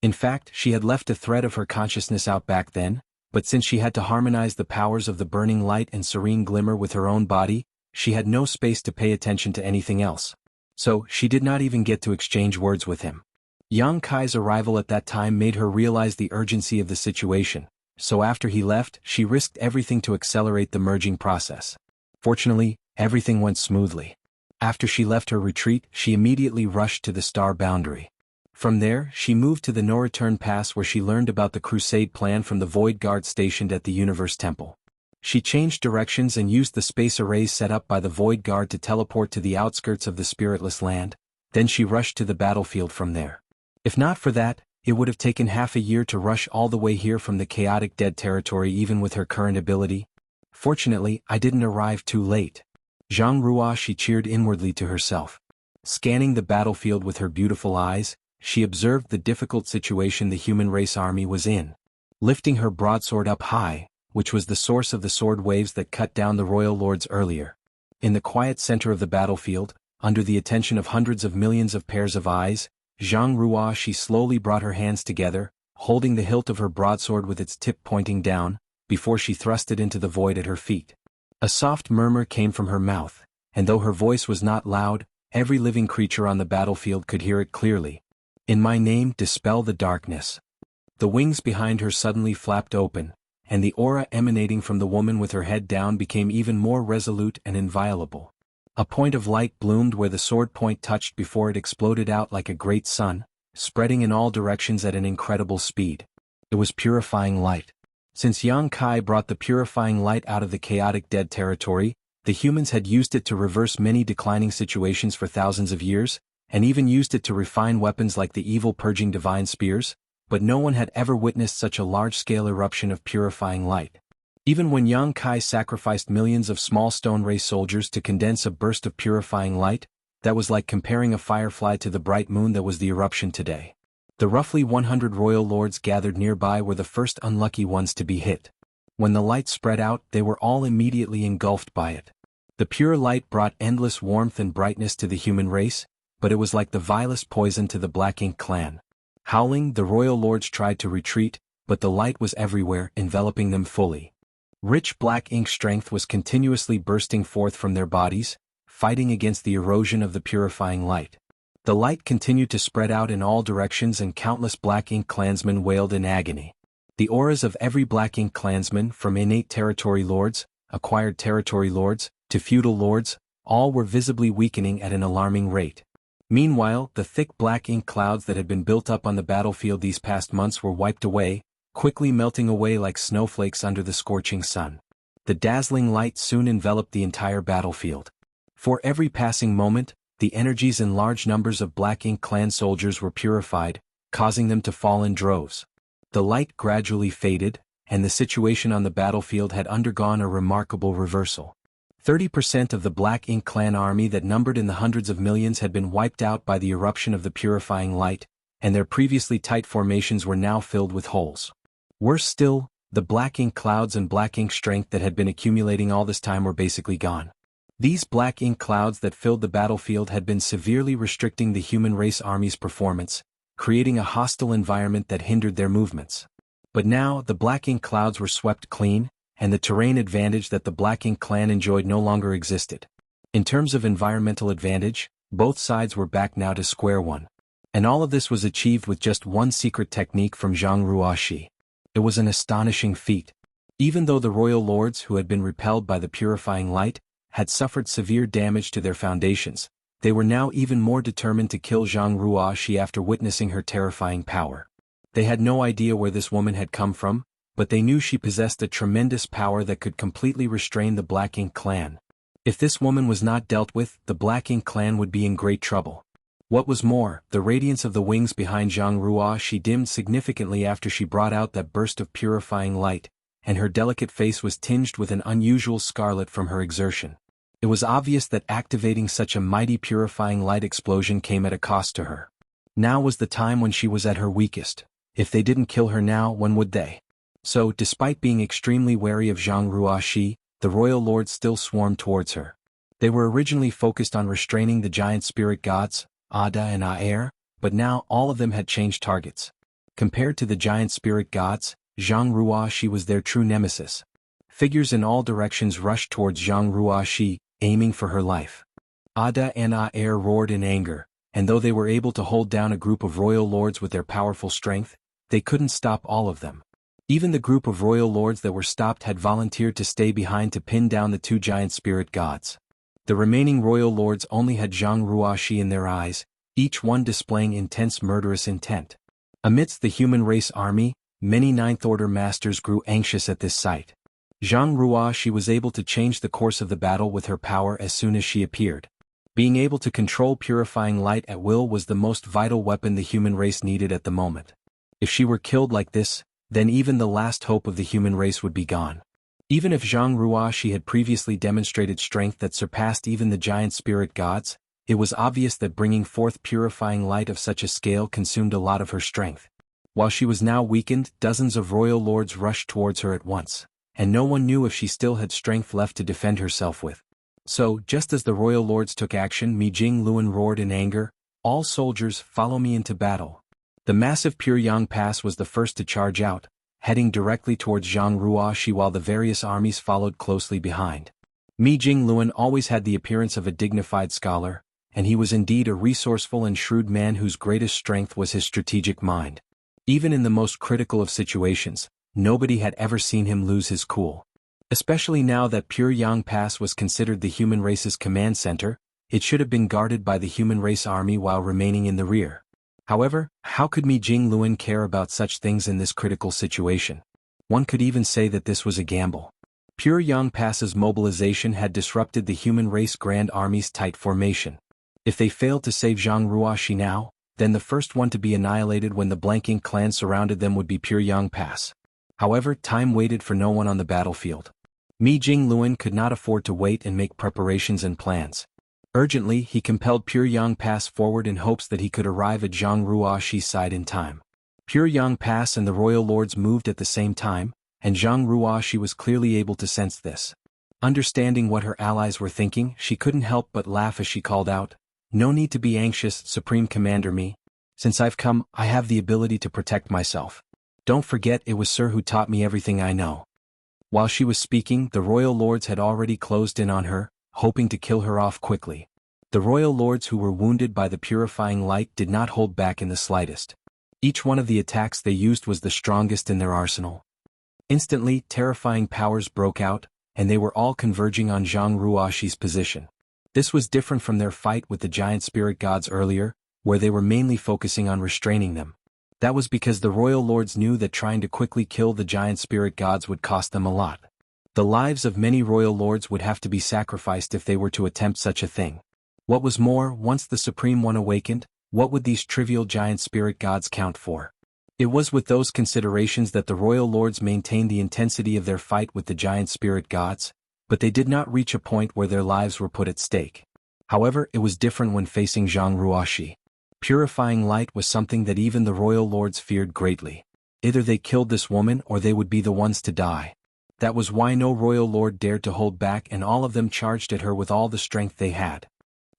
In fact, she had left a thread of her consciousness out back then, but since she had to harmonize the powers of the burning light and serene glimmer with her own body, she had no space to pay attention to anything else. So, she did not even get to exchange words with him. Yang Kai's arrival at that time made her realize the urgency of the situation, so after he left, she risked everything to accelerate the merging process. Fortunately, everything went smoothly. After she left her retreat, she immediately rushed to the star boundary. From there, she moved to the no-return pass where she learned about the crusade plan from the Void Guard stationed at the Universe Temple. She changed directions and used the space arrays set up by the Void Guard to teleport to the outskirts of the spiritless land, then she rushed to the battlefield from there. If not for that, it would have taken half a year to rush all the way here from the chaotic dead territory even with her current ability. Fortunately, I didn't arrive too late. Jianghu, she cheered inwardly to herself. Scanning the battlefield with her beautiful eyes, she observed the difficult situation the human race army was in. Lifting her broadsword up high, which was the source of the sword waves that cut down the royal lords earlier. In the quiet center of the battlefield, under the attention of hundreds of millions of pairs of eyes, Jianghu, she slowly brought her hands together, holding the hilt of her broadsword with its tip pointing down, before she thrust it into the void at her feet. A soft murmur came from her mouth, and though her voice was not loud, every living creature on the battlefield could hear it clearly. In my name, dispel the darkness. The wings behind her suddenly flapped open, and the aura emanating from the woman with her head down became even more resolute and inviolable. A point of light bloomed where the sword point touched before it exploded out like a great sun, spreading in all directions at an incredible speed. It was purifying light. Since Yang Kai brought the purifying light out of the chaotic dead territory, the humans had used it to reverse many declining situations for thousands of years, and even used it to refine weapons like the evil purging divine spears, but no one had ever witnessed such a large-scale eruption of purifying light. Even when Yang Kai sacrificed millions of small stone race soldiers to condense a burst of purifying light, that was like comparing a firefly to the bright moon that was the eruption today. The roughly 100 royal lords gathered nearby were the first unlucky ones to be hit. When the light spread out, they were all immediately engulfed by it. The pure light brought endless warmth and brightness to the human race, but it was like the vilest poison to the Black Ink clan. Howling, the royal lords tried to retreat, but the light was everywhere, enveloping them fully. Rich black ink strength was continuously bursting forth from their bodies, fighting against the erosion of the purifying light. The light continued to spread out in all directions and countless Black Ink clansmen wailed in agony. The auras of every Black Ink clansman, from innate territory lords, acquired territory lords, to feudal lords, all were visibly weakening at an alarming rate. Meanwhile, the thick black ink clouds that had been built up on the battlefield these past months were wiped away, quickly melting away like snowflakes under the scorching sun. The dazzling light soon enveloped the entire battlefield. For every passing moment, the energies in large numbers of Black Ink clan soldiers were purified, causing them to fall in droves. The light gradually faded, and the situation on the battlefield had undergone a remarkable reversal. 30% of the Black Ink clan army that numbered in the hundreds of millions had been wiped out by the eruption of the purifying light, and their previously tight formations were now filled with holes. Worse still, the Black Ink clouds and Black Ink strength that had been accumulating all this time were basically gone. These Black Ink clouds that filled the battlefield had been severely restricting the human race army's performance, creating a hostile environment that hindered their movements. But now, the Black Ink clouds were swept clean, and the terrain advantage that the Black Ink clan enjoyed no longer existed. In terms of environmental advantage, both sides were back now to square one. And all of this was achieved with just one secret technique from Jianghu. It was an astonishing feat. Even though the royal lords who had been repelled by the purifying light had suffered severe damage to their foundations, they were now even more determined to kill Jianghu after witnessing her terrifying power. They had no idea where this woman had come from, but they knew she possessed a tremendous power that could completely restrain the Black Ink clan. If this woman was not dealt with, the Black Ink clan would be in great trouble. What was more, the radiance of the wings behind Jianghu dimmed significantly after she brought out that burst of purifying light, and her delicate face was tinged with an unusual scarlet from her exertion. It was obvious that activating such a mighty purifying light explosion came at a cost to her. Now was the time when she was at her weakest. If they didn't kill her now, when would they? So, despite being extremely wary of Jianghu, the royal lords still swarmed towards her. They were originally focused on restraining the giant spirit gods, Ada and Aer, but now all of them had changed targets. Compared to the giant spirit gods, Zhang Ruoxi was their true nemesis. Figures in all directions rushed towards Zhang Ruoxi, aiming for her life. Ada and Aer roared in anger, and though they were able to hold down a group of royal lords with their powerful strength, they couldn't stop all of them. Even the group of royal lords that were stopped had volunteered to stay behind to pin down the two giant spirit gods. The remaining royal lords only had Zhang Ruoxi in their eyes, each one displaying intense murderous intent. Amidst the human race army, many Ninth Order masters grew anxious at this sight. Zhang Ruoxi was able to change the course of the battle with her power as soon as she appeared. Being able to control purifying light at will was the most vital weapon the human race needed at the moment. If she were killed like this, then even the last hope of the human race would be gone. Even if Zhang Ruoxi had previously demonstrated strength that surpassed even the giant spirit gods, it was obvious that bringing forth purifying light of such a scale consumed a lot of her strength. While she was now weakened, dozens of royal lords rushed towards her at once, and no one knew if she still had strength left to defend herself with. So, just as the royal lords took action, Mi Jing Luan roared in anger, "All soldiers, follow me into battle." The massive Pyongyang Pass was the first to charge out, heading directly towards Zhang Ruoxi while the various armies followed closely behind. Mi Jing Luan always had the appearance of a dignified scholar, and he was indeed a resourceful and shrewd man whose greatest strength was his strategic mind. Even in the most critical of situations, nobody had ever seen him lose his cool. Especially now that Pyongyang Pass was considered the human race's command center, it should have been guarded by the human race army while remaining in the rear. However, how could Mi Jing Luan care about such things in this critical situation? One could even say that this was a gamble. Pyongyang Pass's mobilization had disrupted the human race Grand Army's tight formation. If they failed to save Zhang Ruoxi now, then the first one to be annihilated when the Blanking clan surrounded them would be Pyongyang Pass. However, time waited for no one on the battlefield. Mi Jing Luan could not afford to wait and make preparations and plans. Urgently, he compelled Pyongyang Pass forward in hopes that he could arrive at Zhang Ruoxi's side in time. Pyongyang Pass and the royal lords moved at the same time, and Zhang Ruoxi was clearly able to sense this. Understanding what her allies were thinking, she couldn't help but laugh as she called out, "No need to be anxious, Supreme Commander Mi. Since I've come, I have the ability to protect myself. Don't forget it was Sir who taught me everything I know." While she was speaking, the royal lords had already closed in on her, hoping to kill her off quickly. The royal lords who were wounded by the purifying light did not hold back in the slightest. Each one of the attacks they used was the strongest in their arsenal. Instantly, terrifying powers broke out, and they were all converging on Zhang Ruoxi's position. This was different from their fight with the giant spirit gods earlier, where they were mainly focusing on restraining them. That was because the royal lords knew that trying to quickly kill the giant spirit gods would cost them a lot. The lives of many royal lords would have to be sacrificed if they were to attempt such a thing. What was more, once the Supreme One awakened, what would these trivial giant spirit gods count for? It was with those considerations that the royal lords maintained the intensity of their fight with the giant spirit gods, but they did not reach a point where their lives were put at stake. However, it was different when facing Zhang Ruoxi. Purifying light was something that even the royal lords feared greatly. Either they killed this woman or they would be the ones to die. That was why no royal lord dared to hold back, and all of them charged at her with all the strength they had.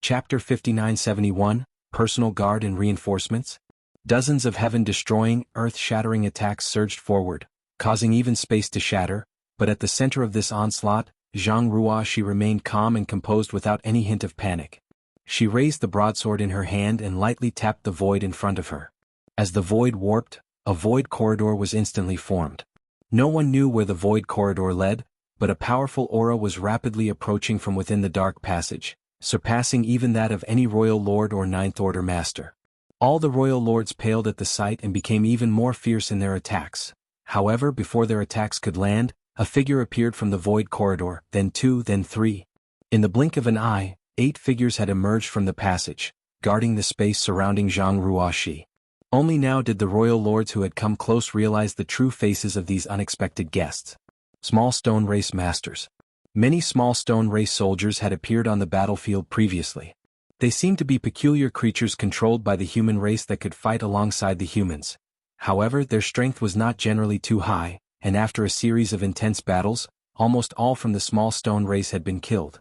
Chapter 5971, Personal Guard and Reinforcements. Dozens of heaven-destroying, earth-shattering attacks surged forward, causing even space to shatter, but at the center of this onslaught, Zhang Ruoxi remained calm and composed without any hint of panic. She raised the broadsword in her hand and lightly tapped the void in front of her. As the void warped, a void corridor was instantly formed. No one knew where the void corridor led, but a powerful aura was rapidly approaching from within the dark passage, surpassing even that of any royal lord or Ninth Order master. All the royal lords paled at the sight and became even more fierce in their attacks. However, before their attacks could land, a figure appeared from the void corridor, then two, then three. In the blink of an eye, 8 figures had emerged from the passage, guarding the space surrounding Zhang Ruoxi. Only now did the royal lords who had come close realize the true faces of these unexpected guests. Small stone race masters. Many small stone race soldiers had appeared on the battlefield previously. They seemed to be peculiar creatures controlled by the human race that could fight alongside the humans. However, their strength was not generally too high, and after a series of intense battles, almost all from the small stone race had been killed.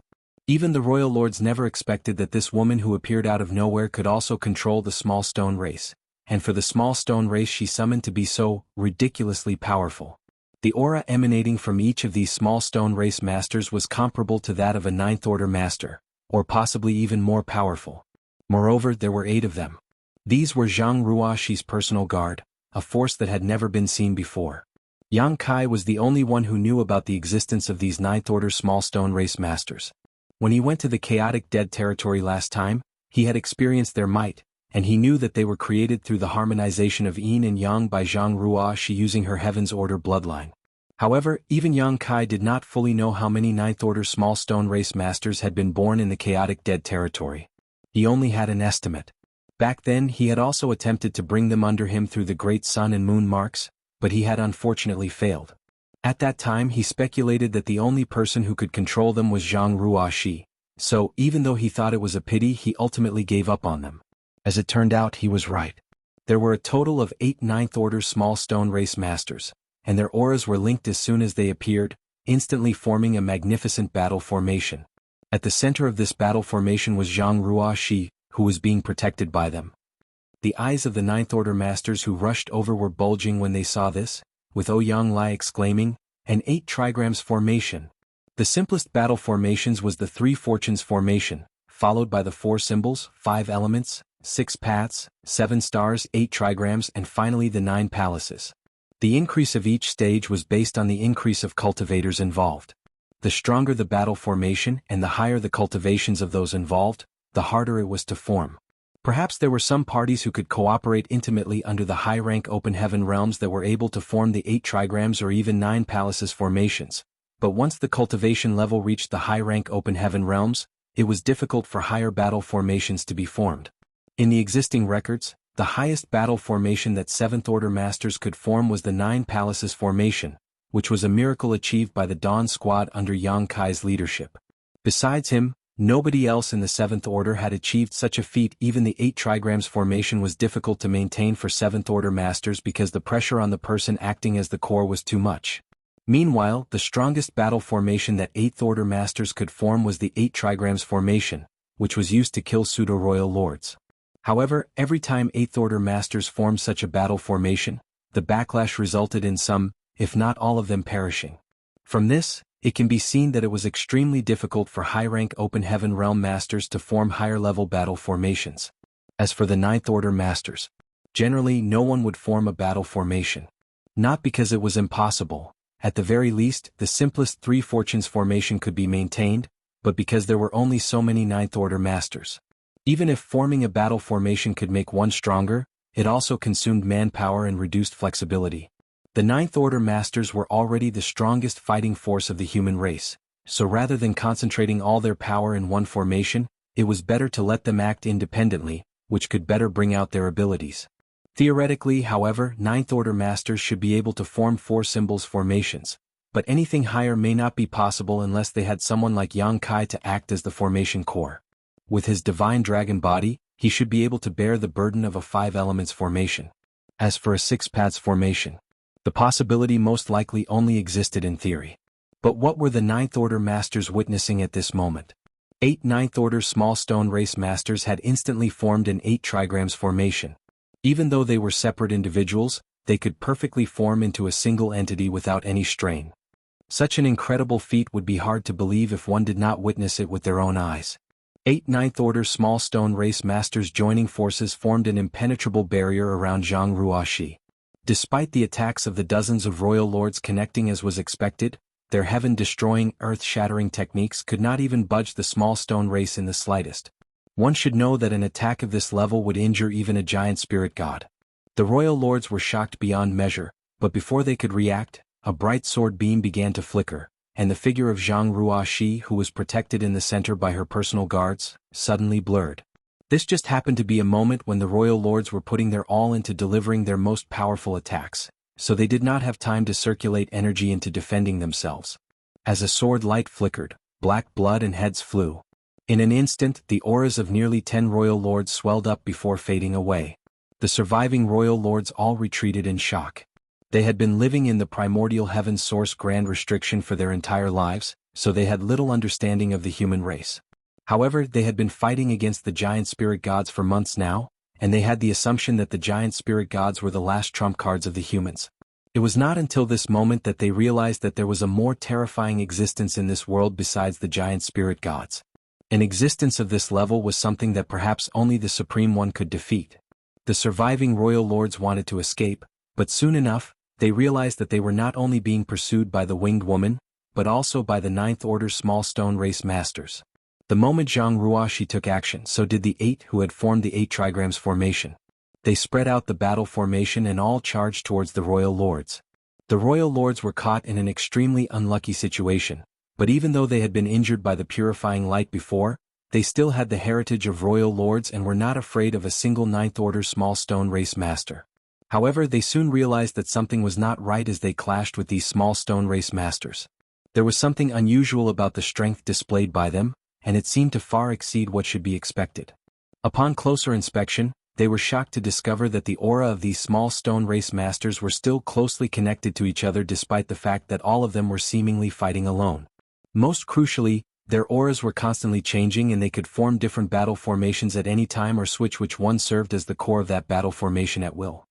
Even the royal lords never expected that this woman who appeared out of nowhere could also control the small stone race, and for the small stone race she summoned to be so ridiculously powerful. The aura emanating from each of these small stone race masters was comparable to that of a Ninth Order master, or possibly even more powerful. Moreover, there were 8 of them. These were Zhang Ruoxi's personal guard, a force that had never been seen before. Yang Kai was the only one who knew about the existence of these Ninth Order small stone race masters. When he went to the chaotic dead territory last time, he had experienced their might, and he knew that they were created through the harmonization of Yin and Yang by Zhang Ruoxi using her Heaven's Order bloodline. However, even Yang Kai did not fully know how many Ninth Order small stone race masters had been born in the chaotic dead territory. He only had an estimate. Back then he had also attempted to bring them under him through the great sun and moon marks, but he had unfortunately failed. At that time he speculated that the only person who could control them was Zhang Ruoxi, so even though he thought it was a pity, he ultimately gave up on them. As it turned out, he was right. There were a total of 8 Ninth Order small stone race masters, and their auras were linked as soon as they appeared, instantly forming a magnificent battle formation. At the center of this battle formation was Zhang Ruoxi, who was being protected by them. The eyes of the Ninth Order masters who rushed over were bulging when they saw this, with Ouyang Lai exclaiming, "An 8 trigrams formation." The simplest battle formations was the 3 fortunes formation, followed by the 4 symbols, 5 elements, 6 paths, 7 stars, 8 trigrams, and finally the 9 palaces. The increase of each stage was based on the increase of cultivators involved. The stronger the battle formation and the higher the cultivations of those involved, the harder it was to form. Perhaps there were some parties who could cooperate intimately under the high-rank open heaven realms that were able to form the 8 trigrams or even 9 palaces formations, but once the cultivation level reached the high-rank open heaven realms, it was difficult for higher battle formations to be formed. In the existing records, the highest battle formation that 7th Order masters could form was the 9 palaces formation, which was a miracle achieved by the Dawn Squad under Yang Kai's leadership. Besides him, nobody else in the 7th Order had achieved such a feat. Even the 8 trigrams formation was difficult to maintain for 7th Order masters because the pressure on the person acting as the core was too much. Meanwhile, the strongest battle formation that 8th Order masters could form was the 8 trigrams formation, which was used to kill pseudo-royal lords. However, every time 8th Order masters formed such a battle formation, the backlash resulted in some, if not all of them, perishing. From this, it can be seen that it was extremely difficult for high-rank open heaven realm masters to form higher-level battle formations. As for the 9th Order masters, generally no one would form a battle formation. Not because it was impossible, at the very least, the simplest 3 fortunes formation could be maintained, but because there were only so many 9th Order masters. Even if forming a battle formation could make one stronger, it also consumed manpower and reduced flexibility. The 9th Order masters were already the strongest fighting force of the human race, so rather than concentrating all their power in one formation, it was better to let them act independently, which could better bring out their abilities. Theoretically, however, 9th Order masters should be able to form 4 symbols formations, but anything higher may not be possible unless they had someone like Yang Kai to act as the formation core. With his divine dragon body, he should be able to bear the burden of a 5 elements formation. As for a 6 paths formation, the possibility most likely only existed in theory. But what were the 9th Order masters witnessing at this moment? 8 9th Order small stone race masters had instantly formed an 8 trigrams formation. Even though they were separate individuals, they could perfectly form into a single entity without any strain. Such an incredible feat would be hard to believe if one did not witness it with their own eyes. 8 9th Order small stone race masters joining forces formed an impenetrable barrier around Zhang Ruoxi. Despite the attacks of the dozens of royal lords connecting as was expected, their heaven-destroying, earth-shattering techniques could not even budge the small stone race in the slightest. One should know that an attack of this level would injure even a giant spirit god. The royal lords were shocked beyond measure, but before they could react, a bright sword beam began to flicker, and the figure of Zhang Ruoxi, who was protected in the center by her personal guards, suddenly blurred. This just happened to be a moment when the royal lords were putting their all into delivering their most powerful attacks, so they did not have time to circulate energy into defending themselves. As a sword light flickered, black blood and heads flew. In an instant, the auras of nearly 10 royal lords swelled up before fading away. The surviving royal lords all retreated in shock. They had been living in the primordial heaven source grand restriction for their entire lives, so they had little understanding of the human race. However, they had been fighting against the giant spirit gods for months now, and they had the assumption that the giant spirit gods were the last trump cards of the humans. It was not until this moment that they realized that there was a more terrifying existence in this world besides the giant spirit gods. An existence of this level was something that perhaps only the Supreme One could defeat. The surviving royal lords wanted to escape, but soon enough, they realized that they were not only being pursued by the winged woman, but also by the Ninth Order small stone race masters. The moment Jianghu took action, so did the 8 who had formed the 8 trigrams formation. They spread out the battle formation and all charged towards the royal lords. The royal lords were caught in an extremely unlucky situation, but even though they had been injured by the purifying light before, they still had the heritage of royal lords and were not afraid of a single Ninth Order small stone race master. However, they soon realized that something was not right as they clashed with these small stone race masters. There was something unusual about the strength displayed by them, and it seemed to far exceed what should be expected. Upon closer inspection, they were shocked to discover that the aura of these small stone race masters were still closely connected to each other despite the fact that all of them were seemingly fighting alone. Most crucially, their auras were constantly changing and they could form different battle formations at any time or switch which one served as the core of that battle formation at will.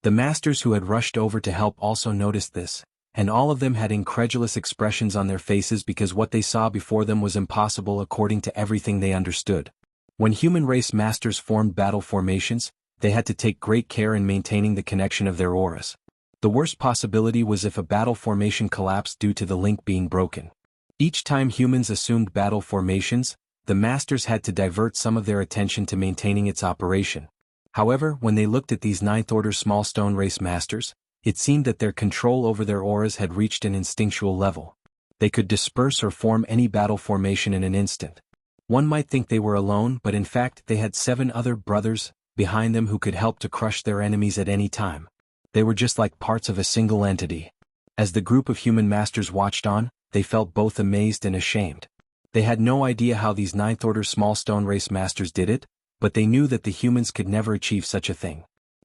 The masters who had rushed over to help also noticed this, and all of them had incredulous expressions on their faces because what they saw before them was impossible according to everything they understood. When human race masters formed battle formations, they had to take great care in maintaining the connection of their auras. The worst possibility was if a battle formation collapsed due to the link being broken. Each time humans assumed battle formations, the masters had to divert some of their attention to maintaining its operation. However, when they looked at these Ninth Order small stone race masters, it seemed that their control over their auras had reached an instinctual level. They could disperse or form any battle formation in an instant. One might think they were alone, but in fact they had 7 other brothers behind them who could help to crush their enemies at any time. They were just like parts of a single entity. As the group of human masters watched on, they felt both amazed and ashamed. They had no idea how these Ninth Order small stone race masters did it, but they knew that the humans could never achieve such a thing.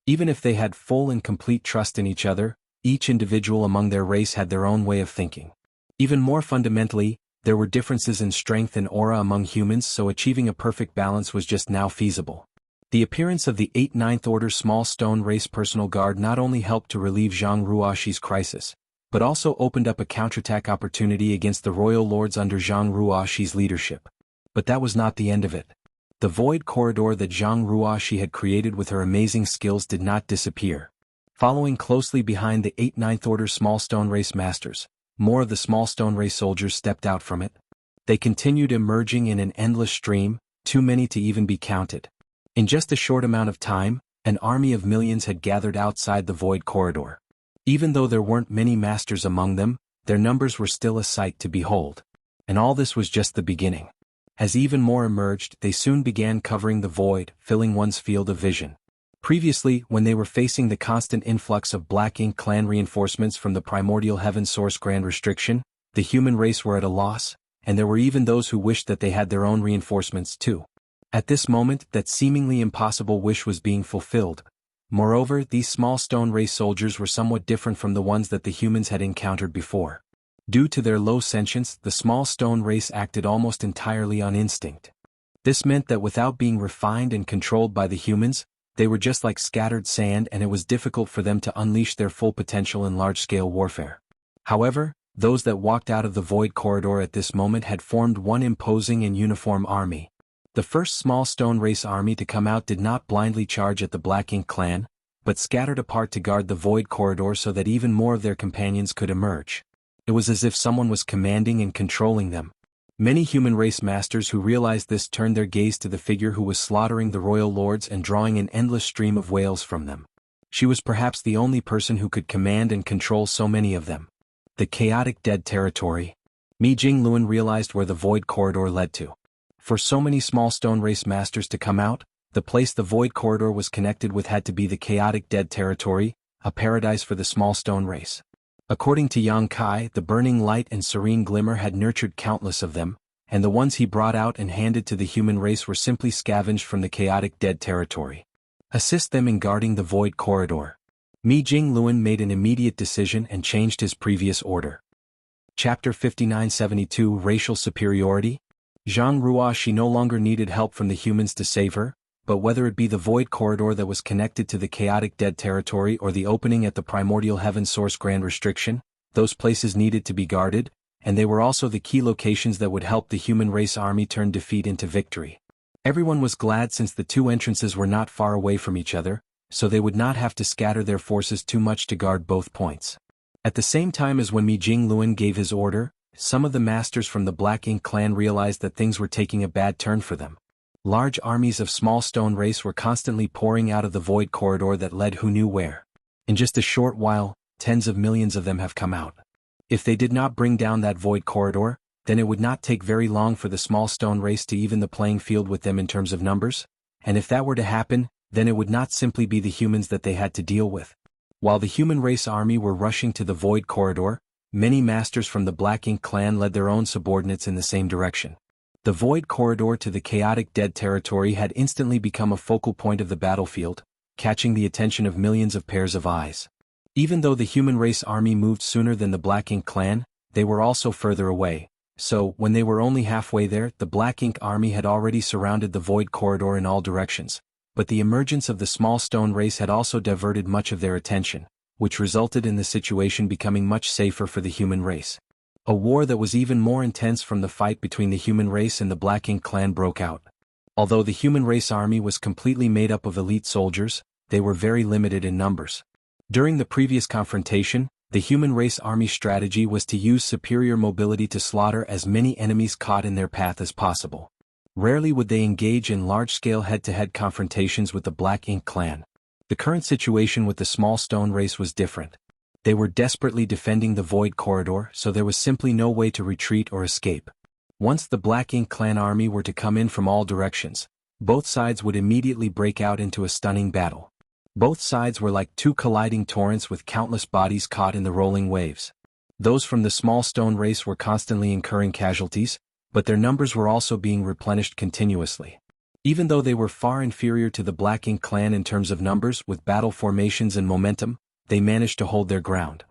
Even if they had full and complete trust in each other, each individual among their race had their own way of thinking. Even more fundamentally, there were differences in strength and aura among humans, so achieving a perfect balance was just now feasible. The appearance of the 8 Ninth Order small stone race personal guard not only helped to relieve Zhang Ruoxi's crisis, but also opened up a counterattack opportunity against the royal lords under Zhang Ruoxi's leadership. But that was not the end of it. The void corridor that Zhang Ruoxi had created with her amazing skills did not disappear. Following closely behind the 8 Ninth Order small stone race masters, more of the small stone race soldiers stepped out from it. They continued emerging in an endless stream, too many to even be counted. In just a short amount of time, an army of millions had gathered outside the void corridor. Even though there weren't many masters among them, their numbers were still a sight to behold. And all this was just the beginning. As even more emerged, they soon began covering the void, filling one's field of vision. Previously, when they were facing the constant influx of Black Ink clan reinforcements from the Primordial Heaven Source Grand Restriction, the human race were at a loss, and there were even those who wished that they had their own reinforcements too. At this moment, that seemingly impossible wish was being fulfilled. Moreover, these small stone race soldiers were somewhat different from the ones that the humans had encountered before. Due to their low sentience, the small stone race acted almost entirely on instinct. This meant that without being refined and controlled by the humans, they were just like scattered sand and it was difficult for them to unleash their full potential in large-scale warfare. However, those that walked out of the void corridor at this moment had formed one imposing and uniform army. The first small stone race army to come out did not blindly charge at the Black Ink clan, but scattered apart to guard the void corridor so that even more of their companions could emerge. It was as if someone was commanding and controlling them. Many human race masters who realized this turned their gaze to the figure who was slaughtering the royal lords and drawing an endless stream of wails from them. She was perhaps the only person who could command and control so many of them. The chaotic dead territory. Mi Jingluan realized where the void corridor led to. For so many small stone race masters to come out, the place the void corridor was connected with had to be the chaotic dead territory, a paradise for the small stone race. According to Yang Kai, the burning light and serene glimmer had nurtured countless of them, and the ones he brought out and handed to the human race were simply scavenged from the chaotic dead territory. Assist them in guarding the void corridor. Mi Jingluan made an immediate decision and changed his previous order. Chapter 5972 Racial Superiority. Jianghu, she no longer needed help from the humans to save her, but whether it be the void corridor that was connected to the chaotic dead territory or the opening at the primordial heaven source grand restriction, those places needed to be guarded, and they were also the key locations that would help the human race army turn defeat into victory. Everyone was glad since the two entrances were not far away from each other, so they would not have to scatter their forces too much to guard both points. At the same time as when Mi Jingluan gave his order, some of the masters from the Black Ink clan realized that things were taking a bad turn for them. Large armies of small stone race were constantly pouring out of the void corridor that led who knew where. In just a short while, tens of millions of them have come out. If they did not bring down that void corridor, then it would not take very long for the small stone race to even the playing field with them in terms of numbers, and if that were to happen, then it would not simply be the humans that they had to deal with. While the human race army were rushing to the void corridor, many masters from the Black Ink clan led their own subordinates in the same direction. The void corridor to the chaotic dead territory had instantly become a focal point of the battlefield, catching the attention of millions of pairs of eyes. Even though the human race army moved sooner than the Black Ink clan, they were also further away, so when they were only halfway there, the Black Ink army had already surrounded the void corridor in all directions. But the emergence of the small stone race had also diverted much of their attention, which resulted in the situation becoming much safer for the human race. A war that was even more intense from the fight between the human race and the Black Ink clan broke out. Although the human race army was completely made up of elite soldiers, they were very limited in numbers. During the previous confrontation, the human race army strategy was to use superior mobility to slaughter as many enemies caught in their path as possible. Rarely would they engage in large-scale head-to-head confrontations with the Black Ink clan. The current situation with the small stone race was different. They were desperately defending the void corridor, so there was simply no way to retreat or escape. Once the Black Ink clan army were to come in from all directions, both sides would immediately break out into a stunning battle. Both sides were like two colliding torrents with countless bodies caught in the rolling waves. Those from the small stone race were constantly incurring casualties, but their numbers were also being replenished continuously. Even though they were far inferior to the Black Ink clan in terms of numbers with battle formations and momentum, they managed to hold their ground.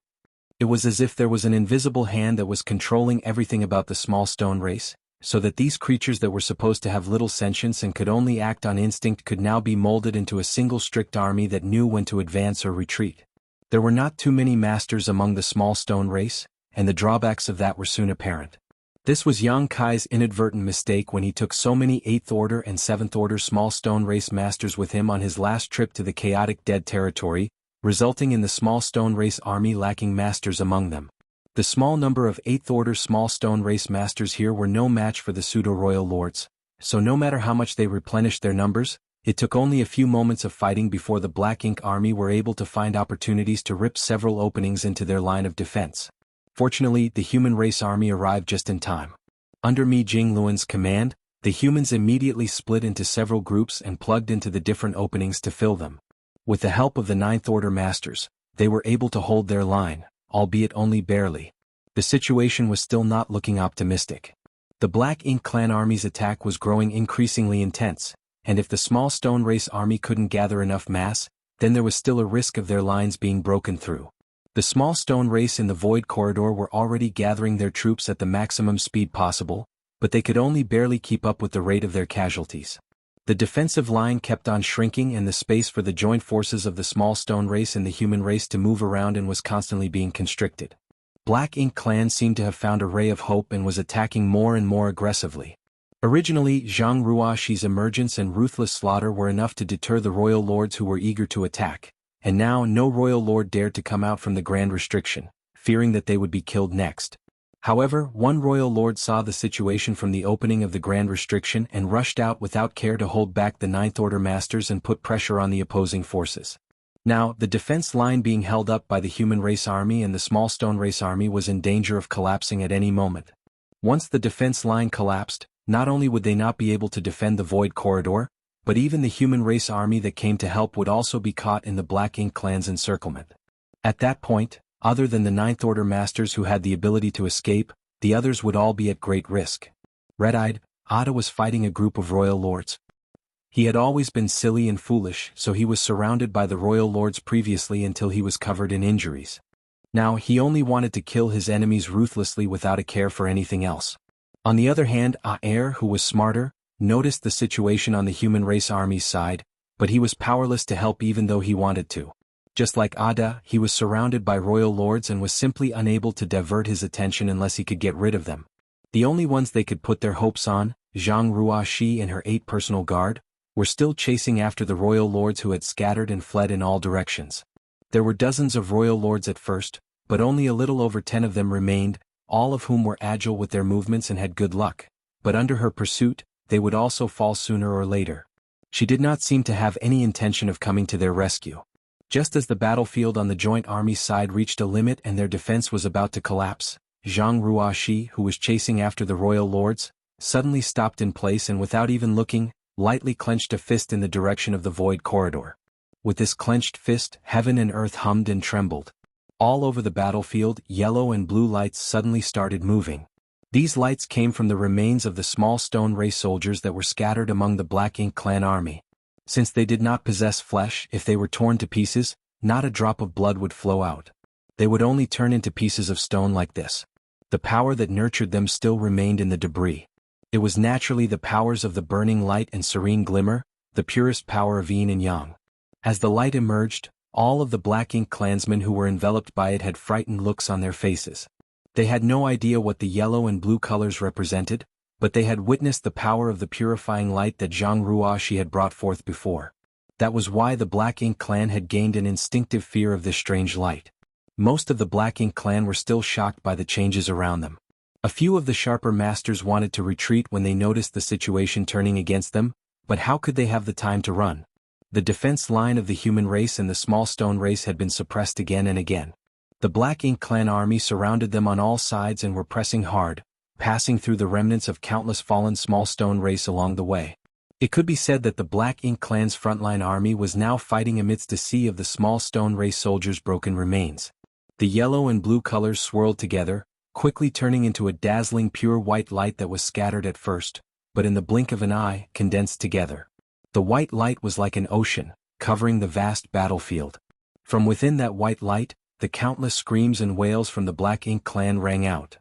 It was as if there was an invisible hand that was controlling everything about the small stone race, so that these creatures that were supposed to have little sentience and could only act on instinct could now be molded into a single strict army that knew when to advance or retreat. There were not too many masters among the small stone race, and the drawbacks of that were soon apparent. This was Yang Kai's inadvertent mistake when he took so many 8th Order and 7th Order small stone race masters with him on his last trip to the chaotic dead territory, resulting in the small stone race army lacking masters among them. The small number of 8th Order small stone race masters here were no match for the pseudo-royal lords, so no matter how much they replenished their numbers, it took only a few moments of fighting before the Black Ink army were able to find opportunities to rip several openings into their line of defense. Fortunately, the human race army arrived just in time. Under Mi Jingluan's command, the humans immediately split into several groups and plugged into the different openings to fill them. With the help of the 9th Order masters, they were able to hold their line, albeit only barely. The situation was still not looking optimistic. The Black Ink clan army's attack was growing increasingly intense, and if the small stone race army couldn't gather enough mass, then there was still a risk of their lines being broken through. The small stone race in the void corridor were already gathering their troops at the maximum speed possible, but they could only barely keep up with the rate of their casualties. The defensive line kept on shrinking and the space for the joint forces of the small stone race and the human race to move around and was constantly being constricted. Black Ink clan seemed to have found a ray of hope and was attacking more and more aggressively. Originally, Zhang Ruoxi's emergence and ruthless slaughter were enough to deter the royal lords who were eager to attack, and now no royal lord dared to come out from the grand restriction, fearing that they would be killed next. However, one royal lord saw the situation from the opening of the grand restriction and rushed out without care to hold back the 9th Order masters and put pressure on the opposing forces. Now, the defense line being held up by the human race army and the small stone race army was in danger of collapsing at any moment. Once the defense line collapsed, not only would they not be able to defend the void corridor, but even the human race army that came to help would also be caught in the Black Ink clan's encirclement. At that point, other than the 9th Order masters who had the ability to escape, the others would all be at great risk. Red-eyed, Ada was fighting a group of royal lords. He had always been silly and foolish, so he was surrounded by the royal lords previously until he was covered in injuries. Now he only wanted to kill his enemies ruthlessly without a care for anything else. On the other hand, Aer, who was smarter, noticed the situation on the human race army's side, but he was powerless to help even though he wanted to. Just like Ada, he was surrounded by royal lords and was simply unable to divert his attention unless he could get rid of them. The only ones they could put their hopes on, Zhang Ruoxi and her 8 personal guard, were still chasing after the royal lords who had scattered and fled in all directions. There were dozens of royal lords at first, but only a little over 10 of them remained, all of whom were agile with their movements and had good luck, but under her pursuit, they would also fall sooner or later. She did not seem to have any intention of coming to their rescue. Just as the battlefield on the joint army side reached a limit and their defense was about to collapse, Zhang Ruoxi, who was chasing after the royal lords, suddenly stopped in place and without even looking, lightly clenched a fist in the direction of the void corridor. With this clenched fist, heaven and earth hummed and trembled. All over the battlefield, yellow and blue lights suddenly started moving. These lights came from the remains of the small stone race soldiers that were scattered among the Black Ink clan army. Since they did not possess flesh, if they were torn to pieces, not a drop of blood would flow out. They would only turn into pieces of stone like this. The power that nurtured them still remained in the debris. It was naturally the powers of the burning light and serene glimmer, the purest power of yin and yang. As the light emerged, all of the Black Ink clansmen who were enveloped by it had frightened looks on their faces. They had no idea what the yellow and blue colors represented, but they had witnessed the power of the purifying light that Zhang Ruoxi had brought forth before. That was why the Black Ink clan had gained an instinctive fear of this strange light. Most of the Black Ink clan were still shocked by the changes around them. A few of the sharper masters wanted to retreat when they noticed the situation turning against them, but how could they have the time to run? The defense line of the human race and the small stone race had been suppressed again and again. The Black Ink clan army surrounded them on all sides and were pressing hard, passing through the remnants of countless fallen small stone race along the way. It could be said that the Black Ink clan's frontline army was now fighting amidst a sea of the small stone race soldiers' broken remains. The yellow and blue colors swirled together, quickly turning into a dazzling pure white light that was scattered at first, but in the blink of an eye, condensed together. The white light was like an ocean, covering the vast battlefield. From within that white light, the countless screams and wails from the Black Ink clan rang out.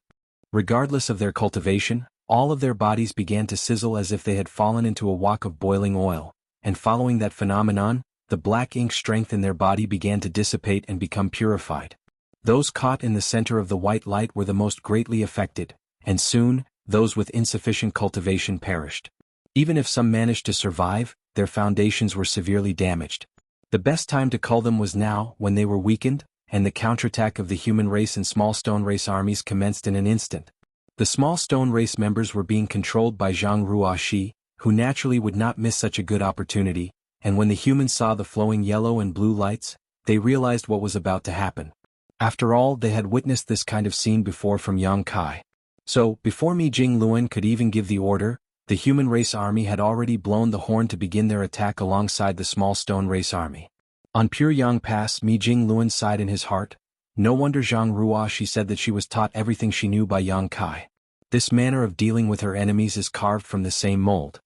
Regardless of their cultivation, all of their bodies began to sizzle as if they had fallen into a wok of boiling oil, and following that phenomenon, the Black Ink strength in their body began to dissipate and become purified. Those caught in the center of the white light were the most greatly affected, and soon, those with insufficient cultivation perished. Even if some managed to survive, their foundations were severely damaged. The best time to cull them was now, when they were weakened, and the counterattack of the human race and small stone race armies commenced in an instant. The small stone race members were being controlled by Zhang Ruoxi, who naturally would not miss such a good opportunity, and when the humans saw the flowing yellow and blue lights, they realized what was about to happen. After all, they had witnessed this kind of scene before from Yang Kai. So, before Mi Jingluan could even give the order, the human race army had already blown the horn to begin their attack alongside the small stone race army. On Pure Yang Pass, Mi Jingluan sighed in his heart. No wonder Zhang Ruoxi said that she was taught everything she knew by Yang Kai. This manner of dealing with her enemies is carved from the same mold.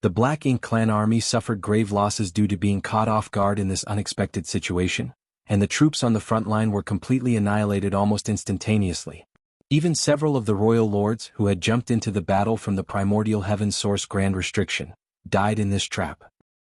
The Black Ink clan army suffered grave losses due to being caught off guard in this unexpected situation, and the troops on the front line were completely annihilated almost instantaneously. Even several of the royal lords, who had jumped into the battle from the primordial heaven source grand restriction, died in this trap.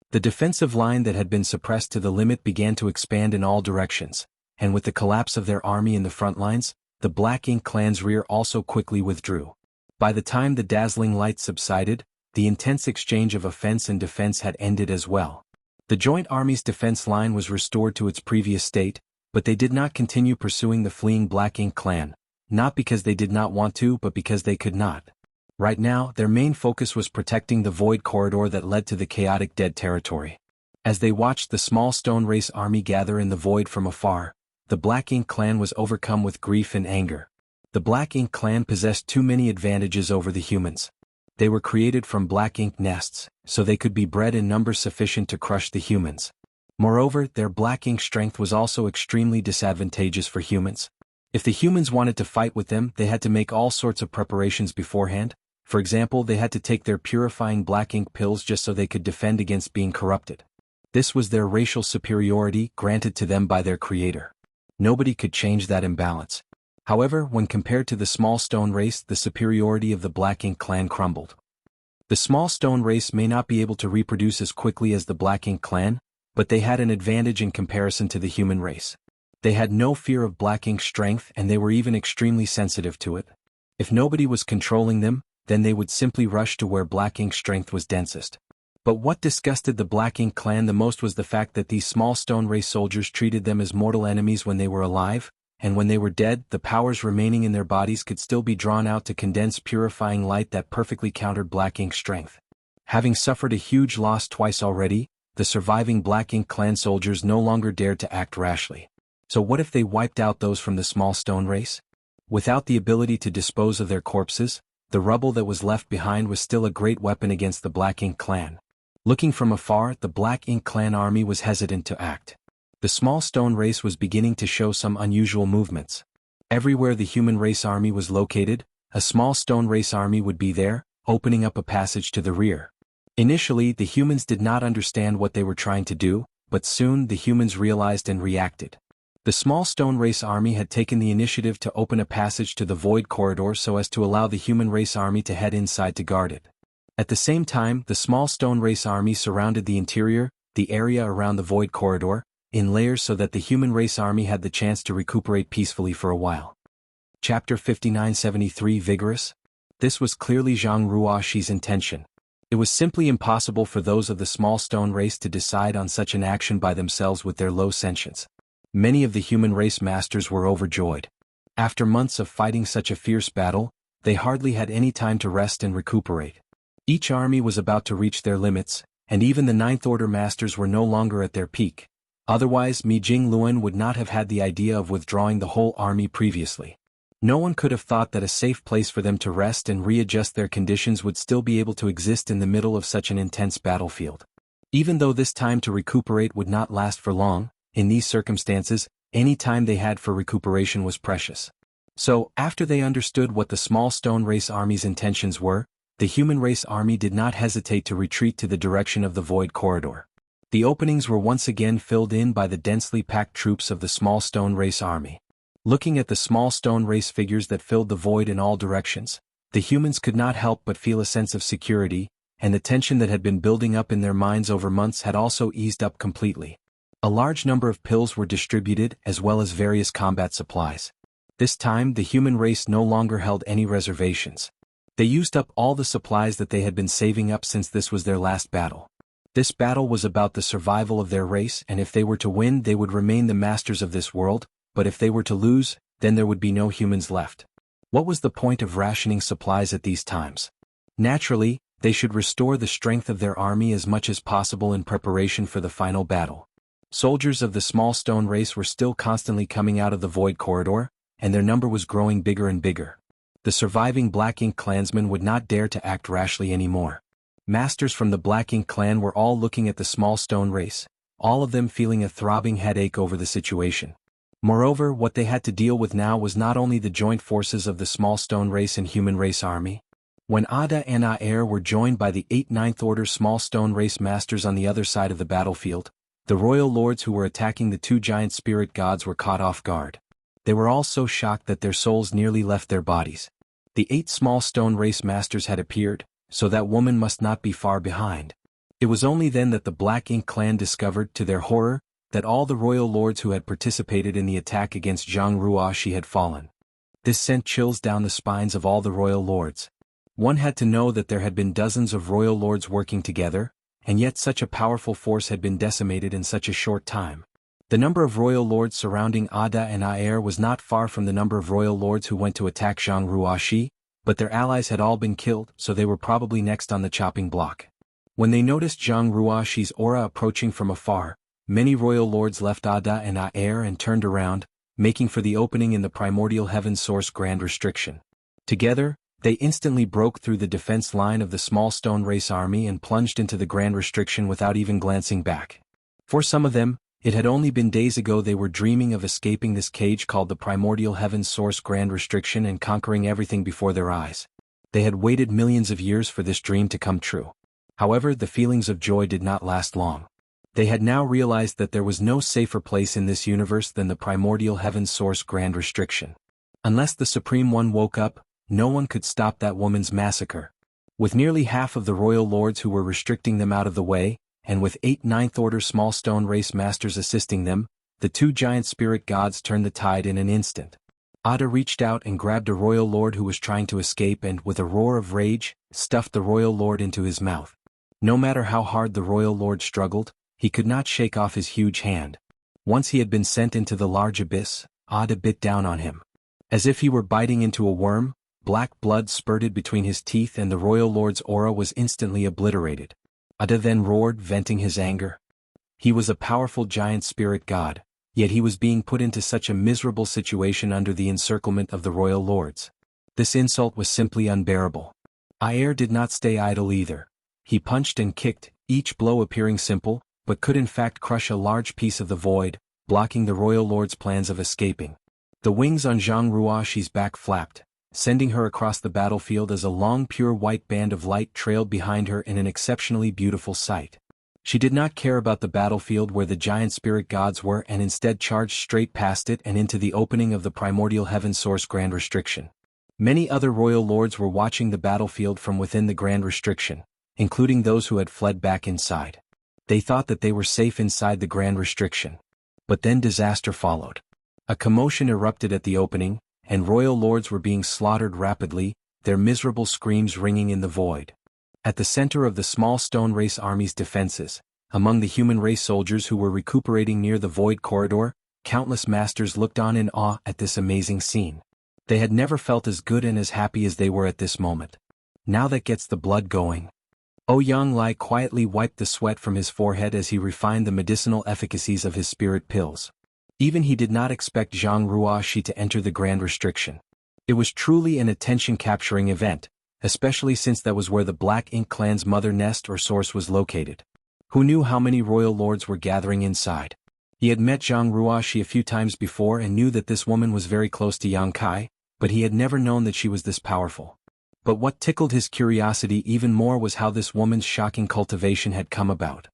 The defensive line that had been suppressed to the limit began to expand in all directions, and with the collapse of their army in the front lines, the Black Ink clan's rear also quickly withdrew. By the time the dazzling light subsided, the intense exchange of offense and defense had ended as well. The joint army's defense line was restored to its previous state, but they did not continue pursuing the fleeing Black Ink clan, not because they did not want to but because they could not. Right now, their main focus was protecting the void corridor that led to the chaotic dead territory. As they watched the small stone race army gather in the void from afar, the Black Ink clan was overcome with grief and anger. The Black Ink clan possessed too many advantages over the humans. They were created from Black Ink nests, so they could be bred in numbers sufficient to crush the humans. Moreover, their Black Ink strength was also extremely disadvantageous for humans. If the humans wanted to fight with them, they had to make all sorts of preparations beforehand. For example, they had to take their purifying Black Ink pills just so they could defend against being corrupted. This was their racial superiority granted to them by their creator. Nobody could change that imbalance. However, when compared to the small stone race, the superiority of the Black Ink clan crumbled. The small stone race may not be able to reproduce as quickly as the Black Ink clan, but they had an advantage in comparison to the human race. They had no fear of Black Ink's strength, and they were even extremely sensitive to it. If nobody was controlling them, then they would simply rush to where Black Ink's strength was densest. But what disgusted the Black Ink clan the most was the fact that these small stone race soldiers treated them as mortal enemies when they were alive, and when they were dead, the powers remaining in their bodies could still be drawn out to condense purifying light that perfectly countered Black Ink's strength. Having suffered a huge loss twice already, the surviving Black Ink clan soldiers no longer dared to act rashly. So what if they wiped out those from the small stone race? Without the ability to dispose of their corpses, the rubble that was left behind was still a great weapon against the Black Ink clan. Looking from afar, the Black Ink clan army was hesitant to act. The small stone race was beginning to show some unusual movements. Everywhere the human race army was located, a small stone race army would be there, opening up a passage to the rear. Initially, the humans did not understand what they were trying to do, but soon the humans realized and reacted. The small stone race army had taken the initiative to open a passage to the void corridor so as to allow the human race army to head inside to guard it. At the same time, the small stone race army surrounded the interior, the area around the void corridor, in layers so that the human race army had the chance to recuperate peacefully for a while. Chapter 5973 Vigorous? This was clearly Zhang Ruoxi's intention. It was simply impossible for those of the small stone race to decide on such an action by themselves with their low sentience. Many of the human race masters were overjoyed. After months of fighting such a fierce battle, they hardly had any time to rest and recuperate. Each army was about to reach their limits, and even the Ninth Order masters were no longer at their peak. Otherwise, Mi Jingluan would not have had the idea of withdrawing the whole army previously. No one could have thought that a safe place for them to rest and readjust their conditions would still be able to exist in the middle of such an intense battlefield. Even though this time to recuperate would not last for long, in these circumstances, any time they had for recuperation was precious. So, after they understood what the small stone race army's intentions were, the human race army did not hesitate to retreat to the direction of the void corridor. The openings were once again filled in by the densely packed troops of the small stone race army. Looking at the small stone race figures that filled the void in all directions, the humans could not help but feel a sense of security, and the tension that had been building up in their minds over months had also eased up completely. A large number of pills were distributed as well as various combat supplies. This time the human race no longer held any reservations. They used up all the supplies that they had been saving up since this was their last battle. This battle was about the survival of their race, and if they were to win they would remain the masters of this world, but if they were to lose, then there would be no humans left. What was the point of rationing supplies at these times? Naturally, they should restore the strength of their army as much as possible in preparation for the final battle. Soldiers of the small stone race were still constantly coming out of the void corridor, and their number was growing bigger and bigger. The surviving Black Ink clansmen would not dare to act rashly anymore. Masters from the Black Ink clan were all looking at the small stone race, all of them feeling a throbbing headache over the situation. Moreover, what they had to deal with now was not only the joint forces of the small stone race and human race army. When Ada and Aer were joined by the 8 Ninth Order small stone race masters on the other side of the battlefield, the royal lords who were attacking the 2 giant spirit gods were caught off guard. They were all so shocked that their souls nearly left their bodies. The 8 small stone race masters had appeared, so that woman must not be far behind. It was only then that the Black Ink clan discovered, to their horror, that all the royal lords who had participated in the attack against Zhang Ruoxi had fallen. This sent chills down the spines of all the royal lords. One had to know that there had been dozens of royal lords working together, and yet such a powerful force had been decimated in such a short time. The number of royal lords surrounding Ada and Aer was not far from the number of royal lords who went to attack Zhang Ruoxi, but their allies had all been killed, so they were probably next on the chopping block. When they noticed Zhang Ruoxi's aura approaching from afar, many royal lords left Ada and Aer and turned around, making for the opening in the primordial heaven source grand restriction. Together, they instantly broke through the defense line of the small stone race army and plunged into the grand restriction without even glancing back. For some of them, it had only been days ago they were dreaming of escaping this cage called the primordial heaven source grand restriction and conquering everything before their eyes. They had waited millions of years for this dream to come true. However, the feelings of joy did not last long. They had now realized that there was no safer place in this universe than the primordial heaven source Grand Restriction. Unless the Supreme One woke up, no one could stop that woman's massacre. With nearly half of the royal lords who were restricting them out of the way, and with 8 Ninth Order small stone race masters assisting them, the 2 giant spirit gods turned the tide in an instant. Ada reached out and grabbed a royal lord who was trying to escape and, with a roar of rage, stuffed the royal lord into his mouth. No matter how hard the royal lord struggled, he could not shake off his huge hand. Once he had been sent into the large abyss, Ada bit down on him. As if he were biting into a worm, black blood spurted between his teeth and the royal lord's aura was instantly obliterated. Ada then roared, venting his anger. He was a powerful giant spirit god, yet he was being put into such a miserable situation under the encirclement of the royal lords. This insult was simply unbearable. Ayer did not stay idle either. He punched and kicked, each blow appearing simple, but could in fact crush a large piece of the void, blocking the royal lord's plans of escaping. The wings on Zhang Ruoxi's back flapped, sending her across the battlefield as a long pure white band of light trailed behind her in an exceptionally beautiful sight. She did not care about the battlefield where the giant spirit gods were and instead charged straight past it and into the opening of the primordial heaven source Grand Restriction. Many other royal lords were watching the battlefield from within the Grand Restriction, including those who had fled back inside. They thought that they were safe inside the Grand Restriction. But then disaster followed. A commotion erupted at the opening, and royal lords were being slaughtered rapidly, their miserable screams ringing in the void. At the center of the small stone race army's defenses, among the human race soldiers who were recuperating near the void corridor, countless masters looked on in awe at this amazing scene. They had never felt as good and as happy as they were at this moment. Now that gets the blood going. Ouyang Lai quietly wiped the sweat from his forehead as he refined the medicinal efficacies of his spirit pills. Even he did not expect Zhang Ruoxi to enter the Grand Restriction. It was truly an attention-capturing event, especially since that was where the Black Ink clan's mother nest or source was located. Who knew how many royal lords were gathering inside? He had met Zhang Ruoxi a few times before and knew that this woman was very close to Yang Kai, but he had never known that she was this powerful. But what tickled his curiosity even more was how this woman's shocking cultivation had come about.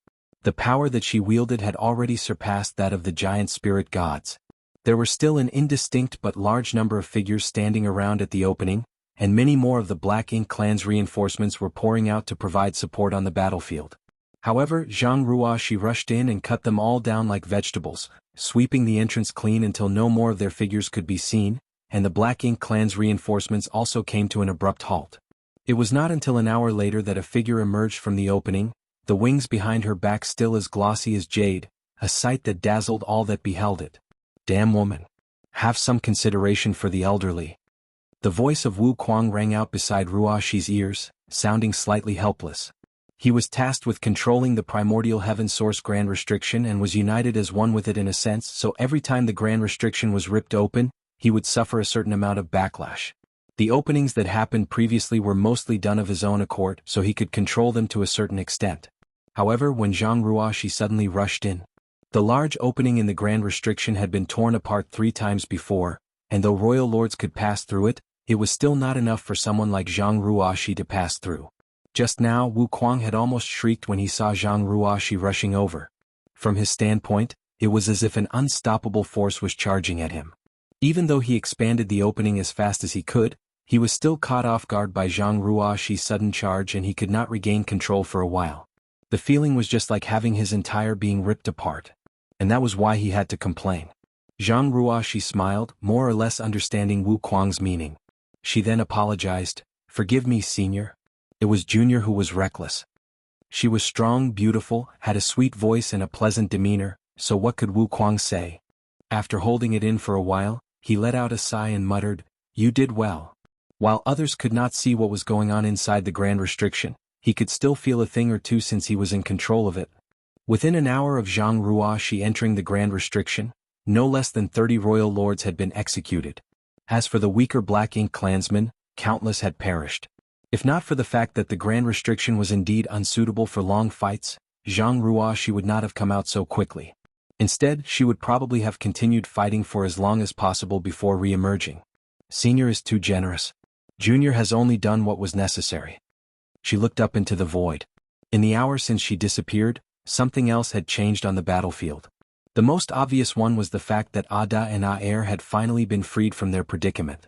The power that she wielded had already surpassed that of the giant spirit gods. There were still an indistinct but large number of figures standing around at the opening, and many more of the Black Ink clan's reinforcements were pouring out to provide support on the battlefield. However, Zhang Ruoxi rushed in and cut them all down like vegetables, sweeping the entrance clean until no more of their figures could be seen, and the Black Ink clan's reinforcements also came to an abrupt halt. It was not until an hour later that a figure emerged from the opening, the wings behind her back still as glossy as jade, a sight that dazzled all that beheld it. Damn woman. Have some consideration for the elderly. The voice of Wu Kuang rang out beside Ruoxi's ears, sounding slightly helpless. He was tasked with controlling the primordial heaven source Grand Restriction and was united as one with it in a sense, so every time the Grand Restriction was ripped open, he would suffer a certain amount of backlash. The openings that happened previously were mostly done of his own accord, so he could control them to a certain extent. However, when Zhang Ruoxi suddenly rushed in, the large opening in the Grand Restriction had been torn apart 3 times before, and though royal lords could pass through it, it was still not enough for someone like Zhang Ruoxi to pass through. Just now, Wu Kuang had almost shrieked when he saw Zhang Ruoxi rushing over. From his standpoint, it was as if an unstoppable force was charging at him. Even though he expanded the opening as fast as he could, he was still caught off guard by Zhang Ruoxi's sudden charge and he could not regain control for a while. The feeling was just like having his entire being ripped apart. And that was why he had to complain. Zhang Ruoxi smiled, more or less understanding Wu Kuang's meaning. She then apologized. "Forgive me, Senior. It was Junior who was reckless." She was strong, beautiful, had a sweet voice and a pleasant demeanor, so what could Wu Kuang say? After holding it in for a while, he let out a sigh and muttered, "You did well." While others could not see what was going on inside the Grand Restriction, he could still feel a thing or two since he was in control of it. Within an hour of Zhang Ruoxi entering the Grand Restriction, no less than 30 royal lords had been executed. As for the weaker Black Ink clansmen, countless had perished. If not for the fact that the Grand Restriction was indeed unsuitable for long fights, Zhang Ruoxi would not have come out so quickly. Instead, she would probably have continued fighting for as long as possible before re-emerging. Senior is too generous. Junior has only done what was necessary. She looked up into the void. In the hour since she disappeared, something else had changed on the battlefield. The most obvious one was the fact that Ada and Aer had finally been freed from their predicament.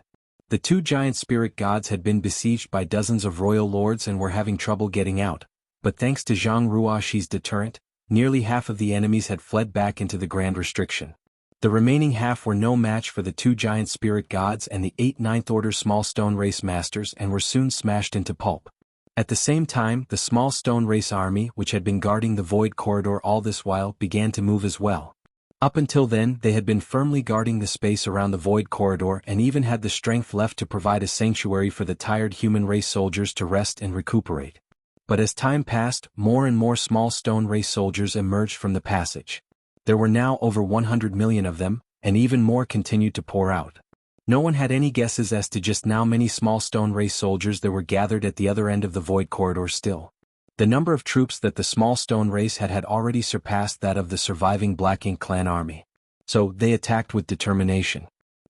The two giant spirit gods had been besieged by dozens of royal lords and were having trouble getting out, but thanks to Zhang Ruoxi's deterrent, nearly half of the enemies had fled back into the Grand Restriction. The remaining half were no match for the two giant spirit gods and the 8 Ninth Order small stone race masters and were soon smashed into pulp. At the same time, the small stone race army, which had been guarding the void corridor all this while, began to move as well. Up until then, they had been firmly guarding the space around the void corridor and even had the strength left to provide a sanctuary for the tired human race soldiers to rest and recuperate. But as time passed, more and more small stone race soldiers emerged from the passage. There were now over 100 million of them, and even more continued to pour out. No one had any guesses as to just how many small stone race soldiers there were gathered at the other end of the void corridor still. The number of troops that the small stone race had already surpassed that of the surviving Black Ink clan army. So, they attacked with determination.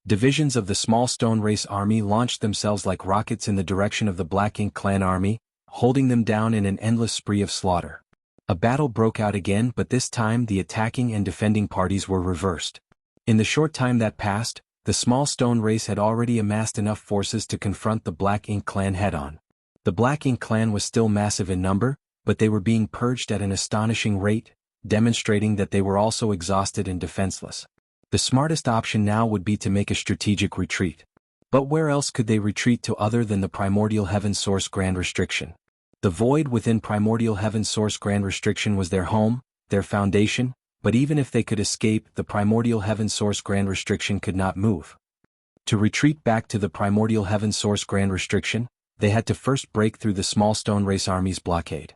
Divisions of the small stone race army launched themselves like rockets in the direction of the Black Ink clan army, holding them down in an endless spree of slaughter. A battle broke out again, but this time the attacking and defending parties were reversed. In the short time that passed, the small stone race had already amassed enough forces to confront the Black Ink clan head-on. The Black Ink clan was still massive in number, but they were being purged at an astonishing rate, demonstrating that they were also exhausted and defenseless. The smartest option now would be to make a strategic retreat. But where else could they retreat to other than the Primordial Heaven Source Grand Restriction? The void within Primordial Heaven Source Grand Restriction was their home, their foundation, but even if they could escape, the Primordial Heaven Source Grand Restriction could not move. To retreat back to the Primordial Heaven Source Grand Restriction, they had to first break through the small stone race army's blockade.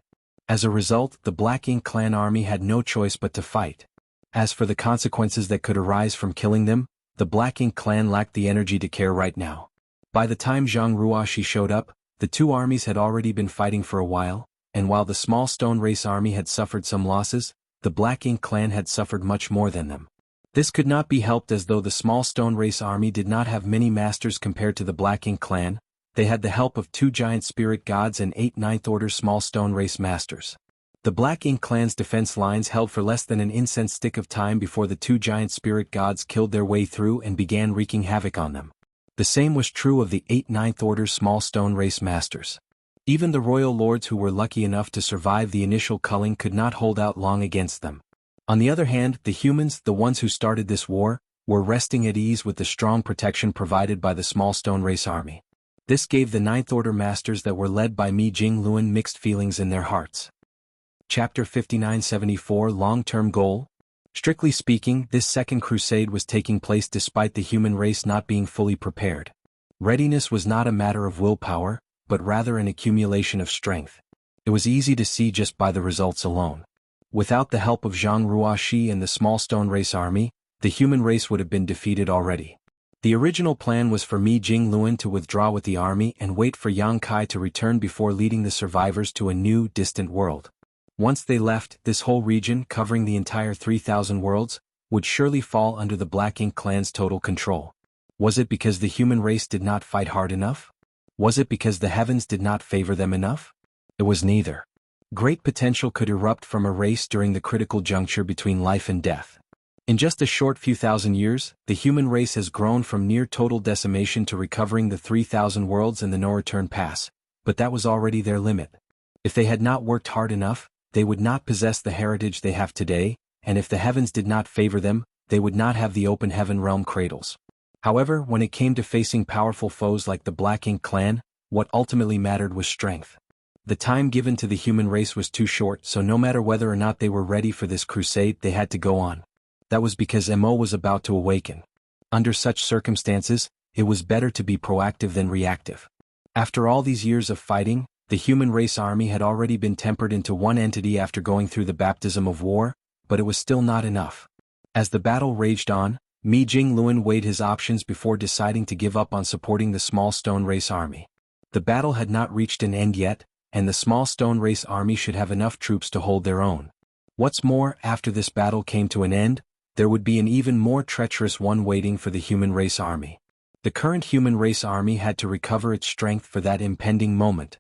As a result, the Black Ink clan army had no choice but to fight. As for the consequences that could arise from killing them, the Black Ink clan lacked the energy to care right now. By the time Zhang Ruoxi showed up, the two armies had already been fighting for a while, and while the small stone race army had suffered some losses, the Black Ink clan had suffered much more than them. This could not be helped, as though the small stone race army did not have many masters compared to the Black Ink clan. They had the help of 2 giant spirit gods and 8 Ninth Order small stone race masters. The Black Ink clan's defense lines held for less than an incense stick of time before the 2 giant spirit gods killed their way through and began wreaking havoc on them. The same was true of the 8 Ninth Order small stone race masters. Even the royal lords who were lucky enough to survive the initial culling could not hold out long against them. On the other hand, the humans, the ones who started this war, were resting at ease with the strong protection provided by the small stone race army. This gave the Ninth Order masters that were led by Mi Jingluan mixed feelings in their hearts. Chapter 5974 Long-Term Goal. Strictly speaking, this Second Crusade was taking place despite the human race not being fully prepared. Readiness was not a matter of willpower, but rather an accumulation of strength. It was easy to see just by the results alone. Without the help of Zhang Ruoxi and the small stone race army, the human race would have been defeated already. The original plan was for Mi Jingluan to withdraw with the army and wait for Yang Kai to return before leading the survivors to a new, distant world. Once they left, this whole region, covering the entire 3,000 worlds, would surely fall under the Black Ink clan's total control. Was it because the human race did not fight hard enough? Was it because the heavens did not favor them enough? It was neither. Great potential could erupt from a race during the critical juncture between life and death. In just a short few thousand years, the human race has grown from near total decimation to recovering the 3,000 worlds and the no-return pass, but that was already their limit. If they had not worked hard enough, they would not possess the heritage they have today, and if the heavens did not favor them, they would not have the open heaven realm cradles. However, when it came to facing powerful foes like the Black Ink clan, what ultimately mattered was strength. The time given to the human race was too short, so no matter whether or not they were ready for this crusade, they had to go on. That was because Mo was about to awaken. Under such circumstances, it was better to be proactive than reactive. After all these years of fighting, the human race army had already been tempered into one entity after going through the baptism of war, but it was still not enough. As the battle raged on, Mi Jingluan weighed his options before deciding to give up on supporting the small stone race army. The battle had not reached an end yet, and the small stone race army should have enough troops to hold their own. What's more, after this battle came to an end, there would be an even more treacherous one waiting for the human race army. The current human race army had to recover its strength for that impending moment.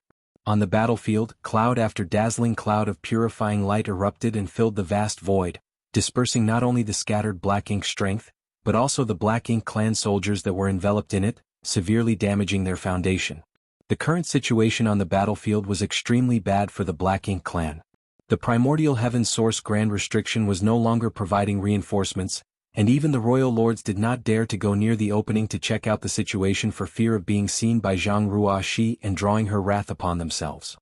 On the battlefield, cloud after dazzling cloud of purifying light erupted and filled the vast void, dispersing not only the scattered black ink strength, but also the black ink clan soldiers that were enveloped in it, severely damaging their foundation. The current situation on the battlefield was extremely bad for the Black Ink clan. The primordial heaven source grand restriction was no longer providing reinforcements, and even the royal lords did not dare to go near the opening to check out the situation for fear of being seen by Jianghu and drawing her wrath upon themselves.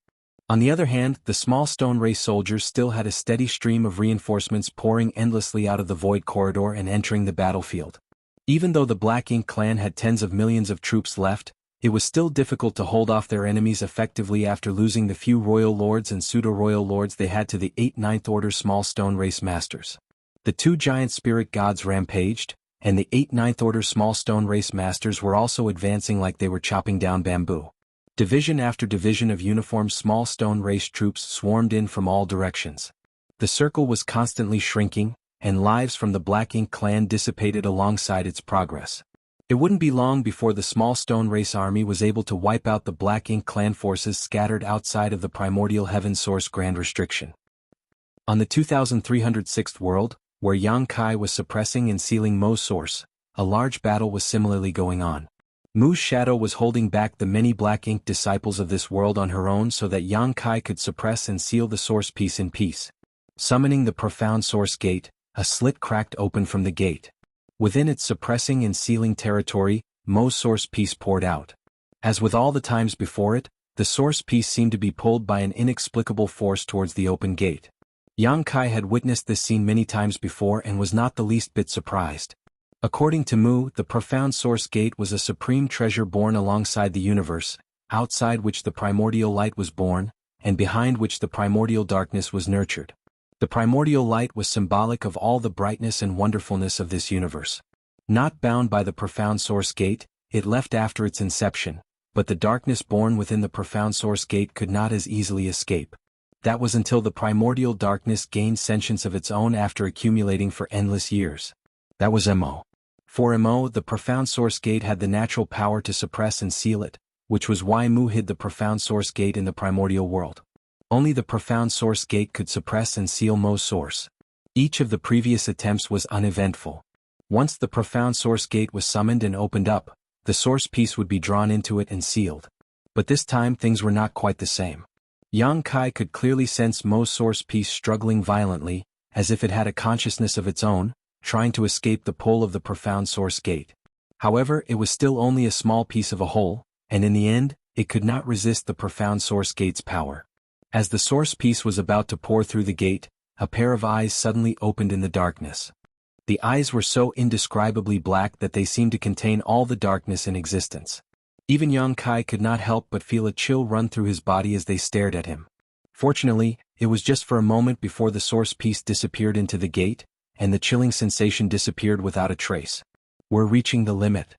On the other hand, the small stone race soldiers still had a steady stream of reinforcements pouring endlessly out of the void corridor and entering the battlefield. Even though the Black Ink clan had tens of millions of troops left, it was still difficult to hold off their enemies effectively after losing the few royal lords and pseudo-royal lords they had to the 8 Ninth Order small stone race masters. The 2 giant spirit gods rampaged, and the 8 Ninth Order small stone race masters were also advancing like they were chopping down bamboo. Division after division of uniformed small stone race troops swarmed in from all directions. The circle was constantly shrinking, and lives from the Black Ink clan dissipated alongside its progress. It wouldn't be long before the small stone race army was able to wipe out the Black Ink clan forces scattered outside of the primordial heaven source grand restriction. On the 2306th world, where Yang Kai was suppressing and sealing Mo's source, a large battle was similarly going on. Mu's shadow was holding back the many Black Ink disciples of this world on her own so that Yang Kai could suppress and seal the source piece in peace. Summoning the profound source gate, a slit cracked open from the gate. Within its suppressing and sealing territory, Mo's source piece poured out. As with all the times before it, the source piece seemed to be pulled by an inexplicable force towards the open gate. Yang Kai had witnessed this scene many times before and was not the least bit surprised. According to Mu, the profound source gate was a supreme treasure born alongside the universe, outside which the primordial light was born, and behind which the primordial darkness was nurtured. The primordial light was symbolic of all the brightness and wonderfulness of this universe. Not bound by the profound source gate, it left after its inception, but the darkness born within the profound source gate could not as easily escape. That was until the primordial darkness gained sentience of its own after accumulating for endless years. That was Mo. For Mo, the profound source gate had the natural power to suppress and seal it, which was why Mu hid the profound source gate in the primordial world. Only the profound source gate could suppress and seal Mo's source. Each of the previous attempts was uneventful. Once the profound source gate was summoned and opened up, the source piece would be drawn into it and sealed. But this time things were not quite the same. Yang Kai could clearly sense Mo's source piece struggling violently, as if it had a consciousness of its own, trying to escape the pull of the profound source gate. However, it was still only a small piece of a whole, and in the end, it could not resist the profound source gate's power. As the source piece was about to pour through the gate, a pair of eyes suddenly opened in the darkness. The eyes were so indescribably black that they seemed to contain all the darkness in existence. Even Yang Kai could not help but feel a chill run through his body as they stared at him. Fortunately, it was just for a moment before the source piece disappeared into the gate, and the chilling sensation disappeared without a trace. We're reaching the limit.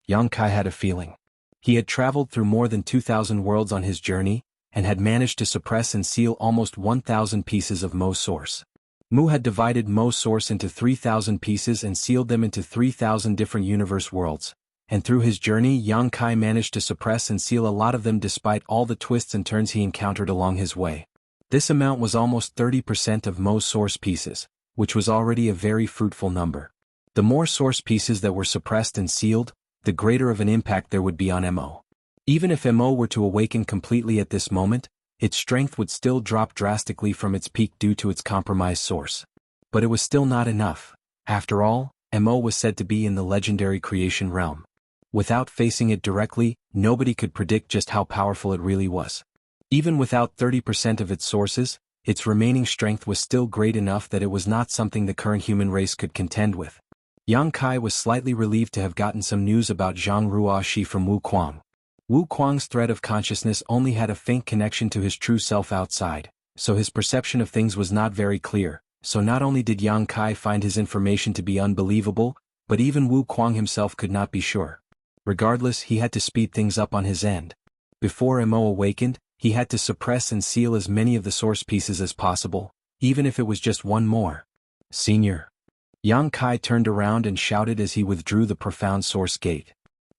Yang Kai had a feeling. He had traveled through more than 2,000 worlds on his journey, and had managed to suppress and seal almost 1,000 pieces of Mo's source. Mu had divided Mo's source into 3,000 pieces and sealed them into 3,000 different universe worlds, and through his journey Yang Kai managed to suppress and seal a lot of them despite all the twists and turns he encountered along his way. This amount was almost 30% of Mo's source pieces, which was already a very fruitful number. The more source pieces that were suppressed and sealed, the greater of an impact there would be on Mo. Even if Mo were to awaken completely at this moment, its strength would still drop drastically from its peak due to its compromised source. But it was still not enough. After all, Mo was said to be in the legendary creation realm. Without facing it directly, nobody could predict just how powerful it really was. Even without 30% of its sources, its remaining strength was still great enough that it was not something the current human race could contend with. Yang Kai was slightly relieved to have gotten some news about Zhang Ruoxi from Wu Kuang. Wu Kuang's thread of consciousness only had a faint connection to his true self outside, so his perception of things was not very clear, so not only did Yang Kai find his information to be unbelievable, but even Wu Kuang himself could not be sure. Regardless, he had to speed things up on his end. Before Mo awakened, he had to suppress and seal as many of the source pieces as possible, even if it was just one more. Senior. Yang Kai turned around and shouted as he withdrew the profound source gate.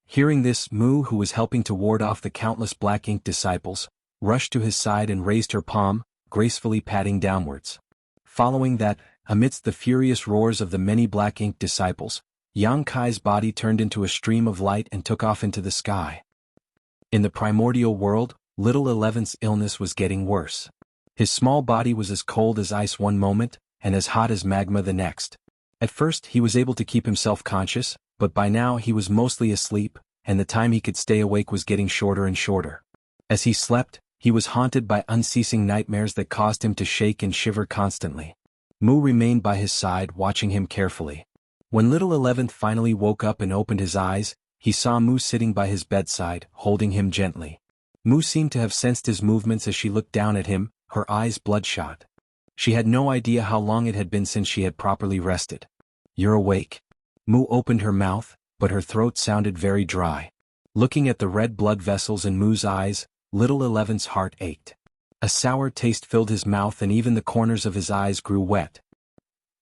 Hearing this, Mu, who was helping to ward off the countless black ink disciples, rushed to his side and raised her palm, gracefully patting downwards. Following that, amidst the furious roars of the many black ink disciples, Yang Kai's body turned into a stream of light and took off into the sky. In the primordial world, little 11th's illness was getting worse. His small body was as cold as ice one moment, and as hot as magma the next. At first he was able to keep himself conscious, but by now he was mostly asleep, and the time he could stay awake was getting shorter and shorter. As he slept, he was haunted by unceasing nightmares that caused him to shake and shiver constantly. Mu remained by his side watching him carefully. When little 11th finally woke up and opened his eyes, he saw Mu sitting by his bedside, holding him gently. Mu seemed to have sensed his movements as she looked down at him, her eyes bloodshot. She had no idea how long it had been since she had properly rested. "You're awake." Mu opened her mouth, but her throat sounded very dry. Looking at the red blood vessels in Mu's eyes, little 11th's heart ached. A sour taste filled his mouth and even the corners of his eyes grew wet.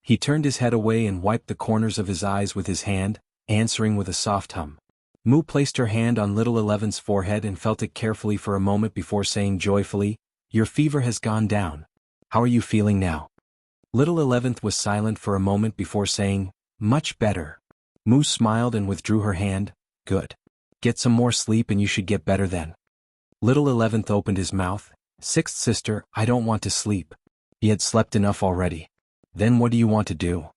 He turned his head away and wiped the corners of his eyes with his hand, answering with a soft hum. Mu placed her hand on little 11th's forehead and felt it carefully for a moment before saying joyfully, "Your fever has gone down. How are you feeling now?" Little 11th was silent for a moment before saying, "Much better." Mu smiled and withdrew her hand. "Good. Get some more sleep and you should get better then." Little 11th opened his mouth. "Sixth sister, I don't want to sleep." He had slept enough already. "Then what do you want to do?"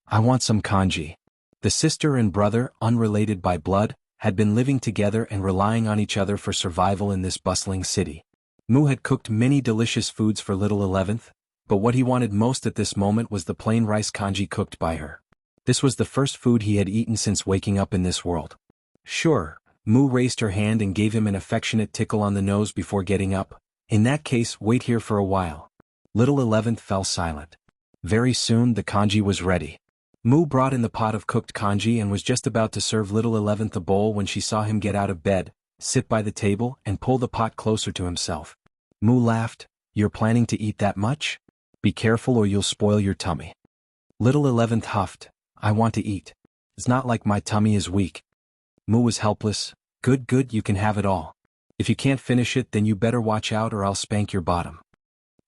"I want some kanji." The sister and brother, unrelated by blood, had been living together and relying on each other for survival in this bustling city. Mu had cooked many delicious foods for little 11th, but what he wanted most at this moment was the plain rice kanji cooked by her. This was the first food he had eaten since waking up in this world. "Sure." Mu raised her hand and gave him an affectionate tickle on the nose before getting up. "In that case, wait here for a while." Little 11th fell silent. Very soon the kanji was ready. Mu brought in the pot of cooked kanji and was just about to serve little 11th a bowl when she saw him get out of bed, sit by the table and pull the pot closer to himself. Mu laughed. "You're planning to eat that much? Be careful or you'll spoil your tummy." Little 11th huffed. "I want to eat. It's not like my tummy is weak." Mu was helpless. Good, you can have it all. If you can't finish it then you better watch out or I'll spank your bottom."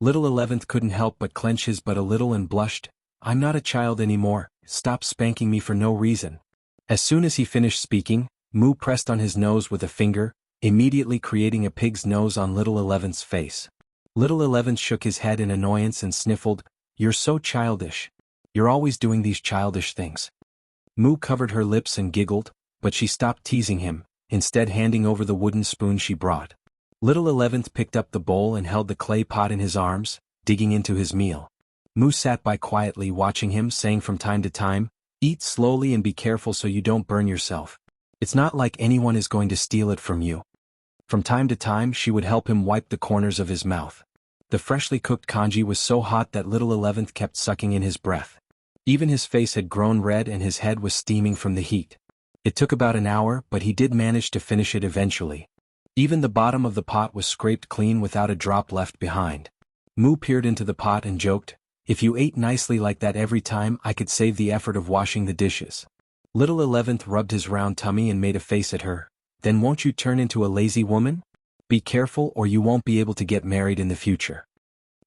Little 11th couldn't help but clench his butt a little and blushed. "I'm not a child anymore, stop spanking me for no reason." As soon as he finished speaking, Mu pressed on his nose with a finger, immediately creating a pig's nose on little 11th's face. Little 11th shook his head in annoyance and sniffled, "You're so childish. You're always doing these childish things." Mu covered her lips and giggled, but she stopped teasing him, instead handing over the wooden spoon she brought. Little 11th picked up the bowl and held the clay pot in his arms, digging into his meal. Mu sat by quietly watching him, saying from time to time, "Eat slowly and be careful so you don't burn yourself. It's not like anyone is going to steal it from you." From time to time she would help him wipe the corners of his mouth. The freshly cooked kanji was so hot that little 11th kept sucking in his breath. Even his face had grown red and his head was steaming from the heat. It took about an hour, but he did manage to finish it eventually. Even the bottom of the pot was scraped clean without a drop left behind. Mu peered into the pot and joked, "If you ate nicely like that every time I could save the effort of washing the dishes." Little 11th rubbed his round tummy and made a face at her. "Then won't you turn into a lazy woman? Be careful or you won't be able to get married in the future."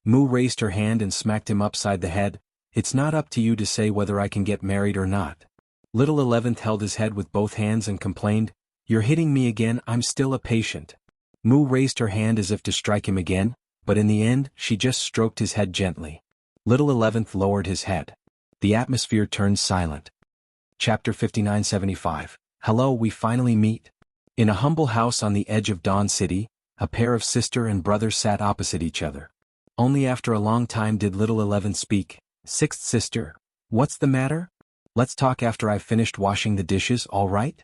Mu raised her hand and smacked him upside the head. "It's not up to you to say whether I can get married or not." Little 11th held his head with both hands and complained, "You're hitting me again, I'm still a patient." Mu raised her hand as if to strike him again, but in the end she just stroked his head gently. Little 11th lowered his head. The atmosphere turned silent. Chapter 5975. Hello, we finally meet. In a humble house on the edge of Dawn City, a pair of sister and brother sat opposite each other. Only after a long time did little 11th speak. "Sixth sister, what's the matter? Let's talk after I've finished washing the dishes, all right?"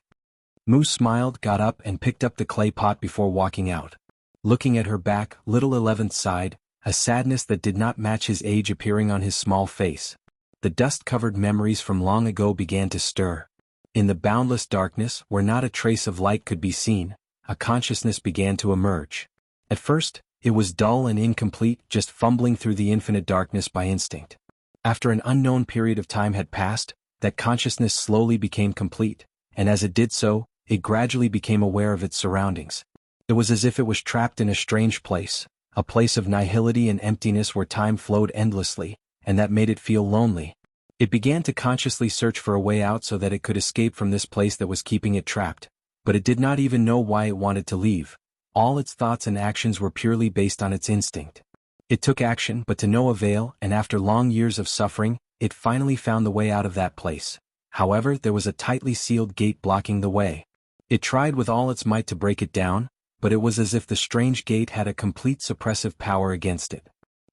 Mu smiled, got up and picked up the clay pot before walking out. Looking at her back, little 11th sighed, a sadness that did not match his age appearing on his small face. The dust-covered memories from long ago began to stir. In the boundless darkness, where not a trace of light could be seen, a consciousness began to emerge. At first, it was dull and incomplete, just fumbling through the infinite darkness by instinct. After an unknown period of time had passed, that consciousness slowly became complete, and as it did so, it gradually became aware of its surroundings. It was as if it was trapped in a strange place, a place of nihility and emptiness where time flowed endlessly, and that made it feel lonely. It began to consciously search for a way out so that it could escape from this place that was keeping it trapped, but it did not even know why it wanted to leave. All its thoughts and actions were purely based on its instinct. It took action but to no avail, and after long years of suffering, it finally found the way out of that place. However, there was a tightly sealed gate blocking the way. It tried with all its might to break it down, but it was as if the strange gate had a complete suppressive power against it.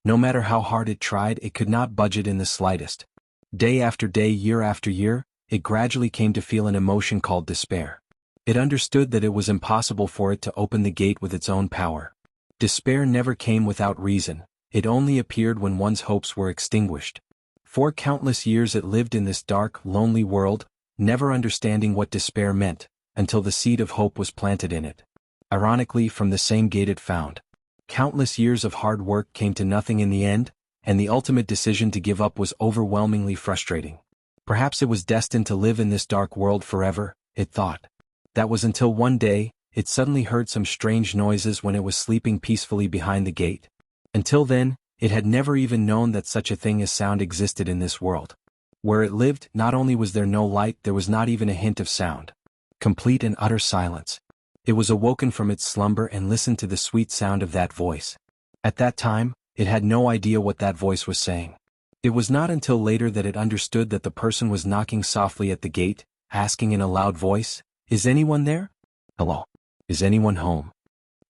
No matter how hard it tried, it could not budge it in the slightest. Day after day, year after year, it gradually came to feel an emotion called despair. It understood that it was impossible for it to open the gate with its own power. Despair never came without reason, it only appeared when one's hopes were extinguished. For countless years it lived in this dark, lonely world, never understanding what despair meant, until the seed of hope was planted in it. Ironically, from the same gate it found. Countless years of hard work came to nothing in the end, and the ultimate decision to give up was overwhelmingly frustrating. Perhaps it was destined to live in this dark world forever, it thought. That was until one day, it suddenly heard some strange noises when it was sleeping peacefully behind the gate. Until then, it had never even known that such a thing as sound existed in this world. Where it lived, not only was there no light, there was not even a hint of sound. Complete and utter silence. It was awoken from its slumber and listened to the sweet sound of that voice. At that time, it had no idea what that voice was saying. It was not until later that it understood that the person was knocking softly at the gate, asking in a loud voice, "Is anyone there? Hello? Is anyone home?"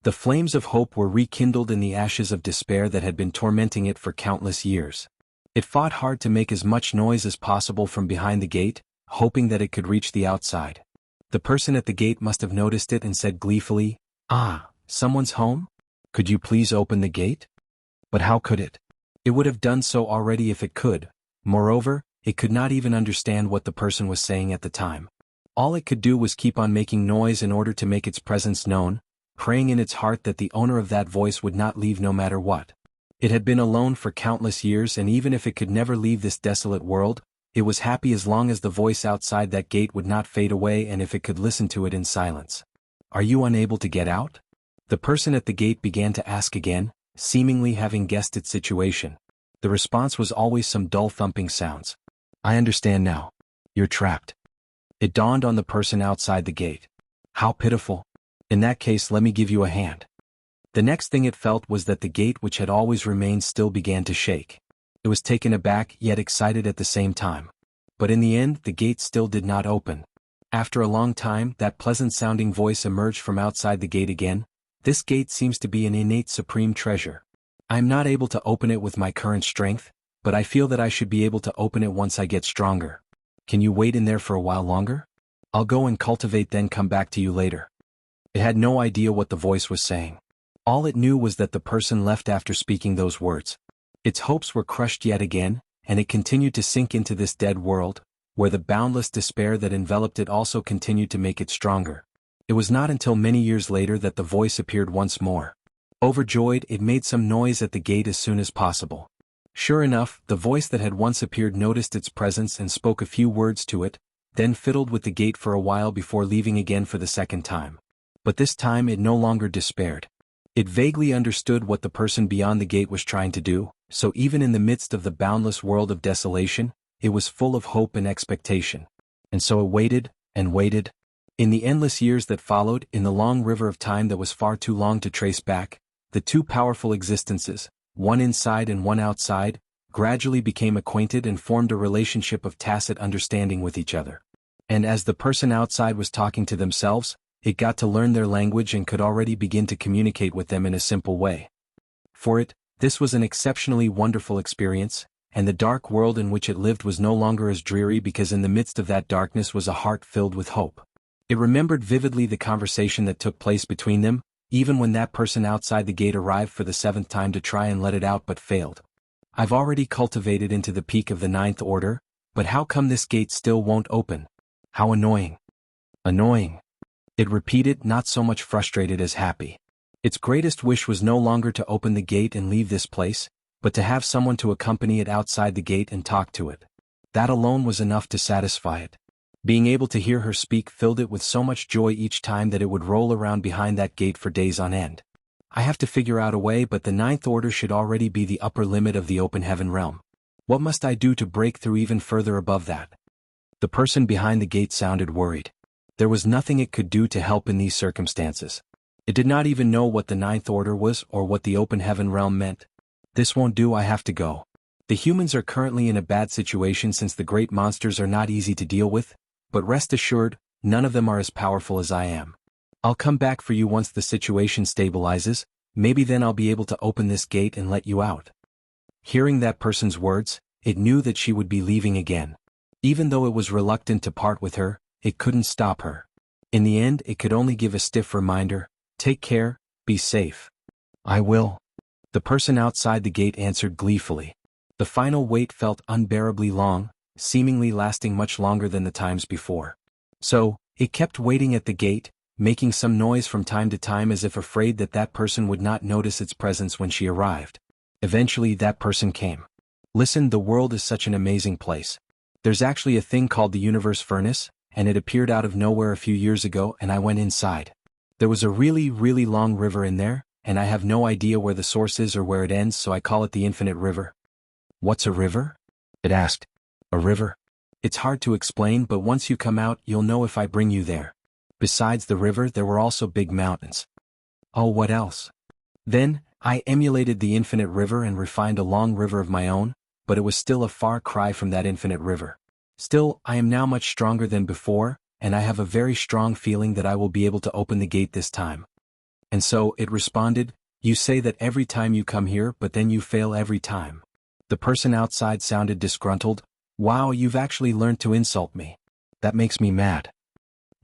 The flames of hope were rekindled in the ashes of despair that had been tormenting it for countless years. It fought hard to make as much noise as possible from behind the gate, hoping that it could reach the outside. The person at the gate must have noticed it and said gleefully, "Ah, someone's home? Could you please open the gate?" But how could it? It would have done so already if it could. Moreover, it could not even understand what the person was saying at the time. All it could do was keep on making noise in order to make its presence known, praying in its heart that the owner of that voice would not leave no matter what. It had been alone for countless years, and even if it could never leave this desolate world, it was happy as long as the voice outside that gate would not fade away and if it could listen to it in silence. "Are you unable to get out?" The person at the gate began to ask again, seemingly having guessed its situation. The response was always some dull thumping sounds. "I understand now. You're trapped." It dawned on the person outside the gate. How pitiful. In that case, let me give you a hand. The next thing it felt was that the gate, which had always remained still, began to shake. It was taken aback yet excited at the same time. But in the end, the gate still did not open. After a long time, that pleasant-sounding voice emerged from outside the gate again. "This gate seems to be an innate supreme treasure. I am not able to open it with my current strength, but I feel that I should be able to open it once I get stronger. Can you wait in there for a while longer? I'll go and cultivate, then come back to you later." It had no idea what the voice was saying. All it knew was that the person left after speaking those words. Its hopes were crushed yet again, and it continued to sink into this dead world, where the boundless despair that enveloped it also continued to make it stronger. It was not until many years later that the voice appeared once more. Overjoyed, it made some noise at the gate as soon as possible. Sure enough, the voice that had once appeared noticed its presence and spoke a few words to it, then fiddled with the gate for a while before leaving again for the second time. But this time it no longer despaired. It vaguely understood what the person beyond the gate was trying to do, so even in the midst of the boundless world of desolation, it was full of hope and expectation. And so it waited, and waited. In the endless years that followed, in the long river of time that was far too long to trace back, the two powerful existences, one inside and one outside, gradually became acquainted and formed a relationship of tacit understanding with each other. And as the person outside was talking to themselves, it got to learn their language and could already begin to communicate with them in a simple way. For it, this was an exceptionally wonderful experience, and the dark world in which it lived was no longer as dreary because in the midst of that darkness was a heart filled with hope. It remembered vividly the conversation that took place between them, even when that person outside the gate arrived for the 7th time to try and let it out but failed. "I've already cultivated into the peak of the 9th order, but how come this gate still won't open? How annoying. Annoying." It repeated, not so much frustrated as happy. Its greatest wish was no longer to open the gate and leave this place, but to have someone to accompany it outside the gate and talk to it. That alone was enough to satisfy it. Being able to hear her speak filled it with so much joy each time that it would roll around behind that gate for days on end. I have to figure out a way, but the ninth order should already be the upper limit of the open heaven realm. What must I do to break through even further above that? The person behind the gate sounded worried. There was nothing it could do to help in these circumstances. It did not even know what the ninth order was or what the open heaven realm meant. This won't do, I have to go. The humans are currently in a bad situation since the great monsters are not easy to deal with, but rest assured, none of them are as powerful as I am. I'll come back for you once the situation stabilizes, maybe then I'll be able to open this gate and let you out. Hearing that person's words, it knew that she would be leaving again. Even though it was reluctant to part with her, it couldn't stop her. In the end, it could only give a stiff reminder, take care, be safe. I will. The person outside the gate answered gleefully. The final wait felt unbearably long, seemingly lasting much longer than the times before. So, it kept waiting at the gate, making some noise from time to time as if afraid that that person would not notice its presence when she arrived. Eventually that person came. Listen, the world is such an amazing place. There's actually a thing called the universe furnace, and it appeared out of nowhere a few years ago and I went inside. There was a really, really long river in there, and I have no idea where the source is or where it ends, so I call it the infinite river. What's a river? It asked. A river? It's hard to explain, but once you come out you'll know if I bring you there. Besides the river there were also big mountains. Oh, what else? Then, I emulated the infinite river and refined a long river of my own, but it was still a far cry from that infinite river. Still, I am now much stronger than before, and I have a very strong feeling that I will be able to open the gate this time. And so, it responded, you say that every time you come here, but then you fail every time. The person outside sounded disgruntled. Wow, you've actually learned to insult me. That makes me mad.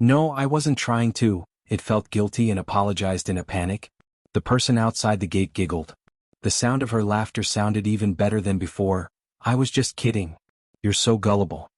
No, I wasn't trying to. It felt guilty and apologized in a panic. The person outside the gate giggled. The sound of her laughter sounded even better than before. I was just kidding. You're so gullible.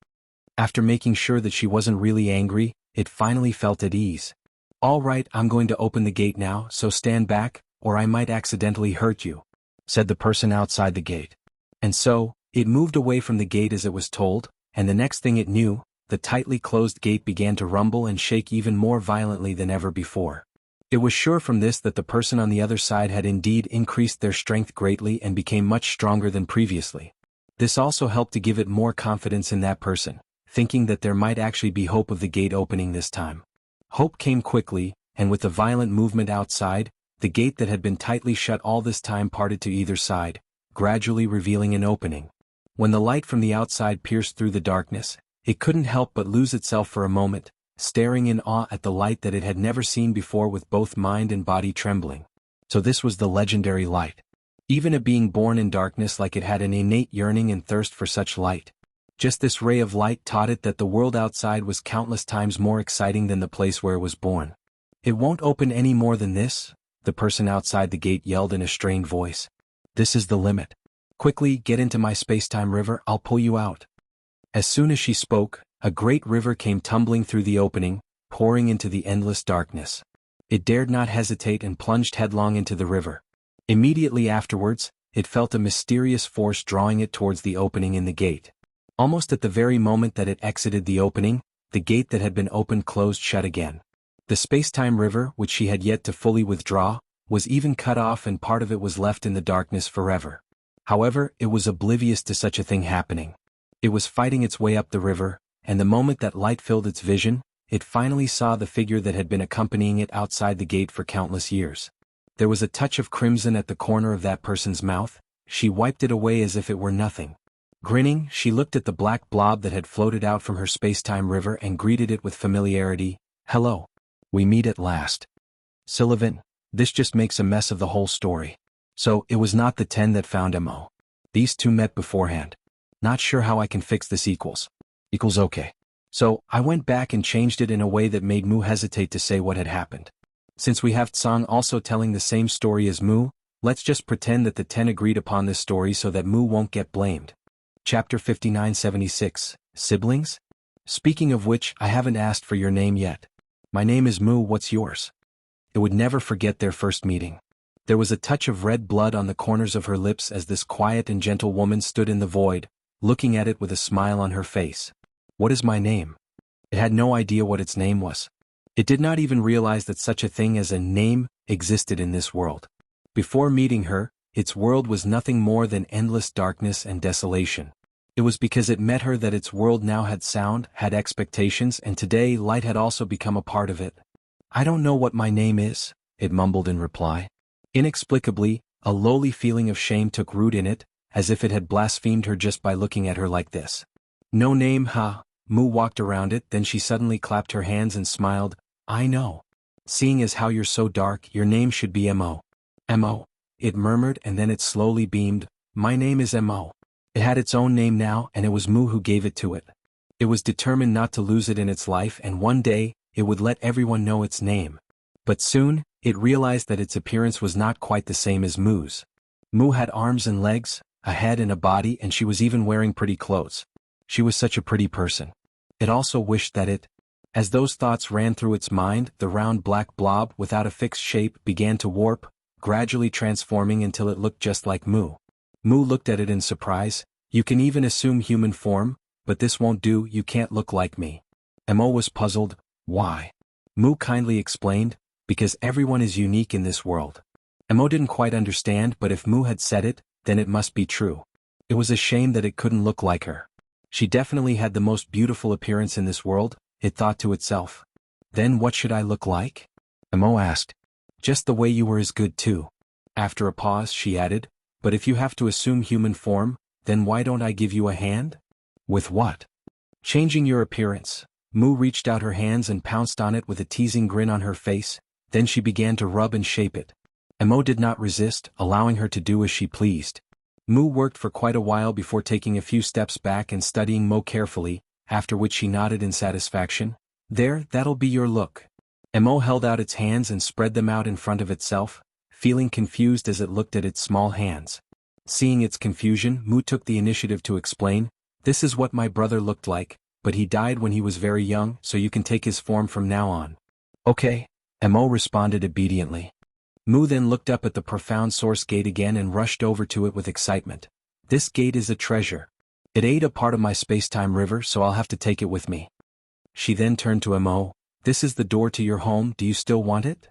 After making sure that she wasn't really angry, it finally felt at ease. All right, I'm going to open the gate now, so stand back, or I might accidentally hurt you, said the person outside the gate. And so, it moved away from the gate as it was told, and the next thing it knew, the tightly closed gate began to rumble and shake even more violently than ever before. It was sure from this that the person on the other side had indeed increased their strength greatly and became much stronger than previously. This also helped to give it more confidence in that person, thinking that there might actually be hope of the gate opening this time. Hope came quickly, and with the violent movement outside, the gate that had been tightly shut all this time parted to either side, gradually revealing an opening. When the light from the outside pierced through the darkness, it couldn't help but lose itself for a moment, staring in awe at the light that it had never seen before with both mind and body trembling. So this was the legendary light. Even a being born in darkness like it had an innate yearning and thirst for such light. Just this ray of light taught it that the world outside was countless times more exciting than the place where it was born. It won't open any more than this, the person outside the gate yelled in a strained voice. This is the limit. Quickly, get into my space-time river, I'll pull you out. As soon as she spoke, a great river came tumbling through the opening, pouring into the endless darkness. It dared not hesitate and plunged headlong into the river. Immediately afterwards, it felt a mysterious force drawing it towards the opening in the gate. Almost at the very moment that it exited the opening, the gate that had been opened closed shut again. The space-time river, which she had yet to fully withdraw, was even cut off and part of it was left in the darkness forever. However, it was oblivious to such a thing happening. It was fighting its way up the river, and the moment that light filled its vision, it finally saw the figure that had been accompanying it outside the gate for countless years. There was a touch of crimson at the corner of that person's mouth. She wiped it away as if it were nothing. Grinning, she looked at the black blob that had floated out from her space-time river and greeted it with familiarity. Hello. We meet at last. Sullivan, this just makes a mess of the whole story. So, it was not the 10 that found Mo. These two met beforehand. Not sure how I can fix this equals okay. So, I went back and changed it in a way that made Mu hesitate to say what had happened. Since we have Tsang also telling the same story as Mu, let's just pretend that the 10 agreed upon this story so that Mu won't get blamed. Chapter 5976, Siblings? Speaking of which, I haven't asked for your name yet. My name is Mu, what's yours? It would never forget their first meeting. There was a touch of red blood on the corners of her lips as this quiet and gentle woman stood in the void, looking at it with a smile on her face. What is my name? It had no idea what its name was. It did not even realize that such a thing as a name existed in this world. Before meeting her, its world was nothing more than endless darkness and desolation. It was because it met her that its world now had sound, had expectations, and today light had also become a part of it. "I don't know what my name is," it mumbled in reply. Inexplicably, a lowly feeling of shame took root in it, as if it had blasphemed her just by looking at her like this. "No name, huh?" Mu walked around it, then she suddenly clapped her hands and smiled. "I know. Seeing as how you're so dark, your name should be M.O. M.O. It murmured, and then it slowly beamed. "My name is M.O. It had its own name now, and it was Mu who gave it to it. It was determined not to lose it in its life, and one day, it would let everyone know its name. But soon, it realized that its appearance was not quite the same as Mu's. Mu had arms and legs, a head and a body, and she was even wearing pretty clothes. She was such a pretty person. It also wished that it. As those thoughts ran through its mind, the round black blob without a fixed shape began to warp, gradually transforming until it looked just like Mu. Mu looked at it in surprise. "You can even assume human form, but this won't do, you can't look like me." Mo was puzzled. "Why?" Mu kindly explained, "Because everyone is unique in this world." Mo didn't quite understand, but if Mu had said it, then it must be true. It was a shame that it couldn't look like her. She definitely had the most beautiful appearance in this world, it thought to itself. "Then what should I look like?" Mo asked. "Just the way you were is good too." After a pause, she added, "But if you have to assume human form, then why don't I give you a hand?" "With what?" "Changing your appearance." Mu reached out her hands and pounced on it with a teasing grin on her face, then she began to rub and shape it. Mo did not resist, allowing her to do as she pleased. Mu worked for quite a while before taking a few steps back and studying Mo carefully, after which she nodded in satisfaction. "There, that'll be your look." Mo held out its hands and spread them out in front of itself, feeling confused as it looked at its small hands. Seeing its confusion, Mu took the initiative to explain, "This is what my brother looked like, but he died when he was very young, so you can take his form from now on." "Okay," Mo responded obediently. Mu then looked up at the profound source gate again and rushed over to it with excitement. "This gate is a treasure. It ate a part of my space-time river, so I'll have to take it with me." She then turned to Mo. "This is the door to your home, do you still want it?"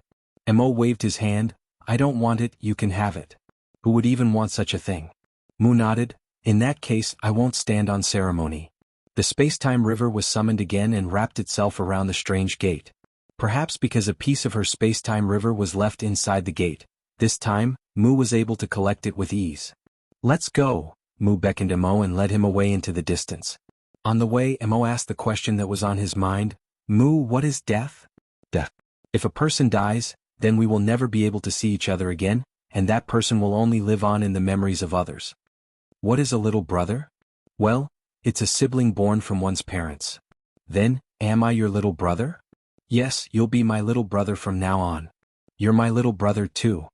Mo waved his hand. "I don't want it, you can have it." "Who would even want such a thing?" Mu nodded. "In that case, I won't stand on ceremony." The space-time river was summoned again and wrapped itself around the strange gate. Perhaps because a piece of her space-time river was left inside the gate. This time, Mu was able to collect it with ease. "Let's go." Mu beckoned Mo and led him away into the distance. On the way, Mo asked the question that was on his mind. "Mu, what is death?" "Death. If a person dies, then we will never be able to see each other again, and that person will only live on in the memories of others." "What is a little brother?" "Well, it's a sibling born from one's parents." "Then, am I your little brother?" "Yes, you'll be my little brother from now on." "You're my little brother too."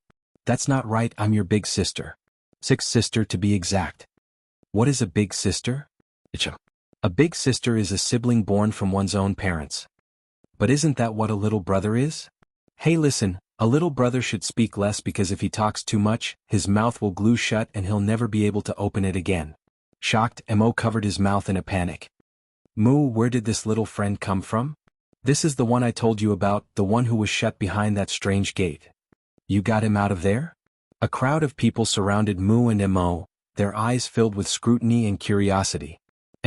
"That's not right, I'm your big sister." "Sixth sister to be exact." "What is a big sister?" A big sister is a sibling born from one's own parents." "But isn't that what a little brother is?" "Hey listen, a little brother should speak less because if he talks too much, his mouth will glue shut and he'll never be able to open it again." Shocked, Mo covered his mouth in a panic. "Mu, where did this little friend come from?" "This is the one I told you about, the one who was shut behind that strange gate." "You got him out of there?" A crowd of people surrounded Mu and Mo, their eyes filled with scrutiny and curiosity.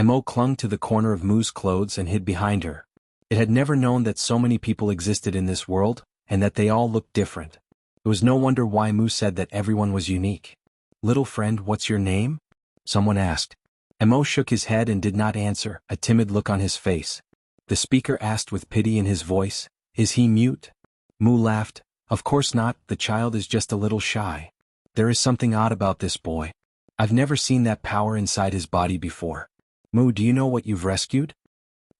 Mo clung to the corner of Mu's clothes and hid behind her. It had never known that so many people existed in this world, and that they all looked different. It was no wonder why Mu said that everyone was unique. "Little friend, what's your name?" someone asked. Mo shook his head and did not answer, a timid look on his face. The speaker asked with pity in his voice, "Is he mute?" Mu laughed. "Of course not, the child is just a little shy. There is something odd about this boy. I've never seen that power inside his body before." "Mu, do you know what you've rescued?"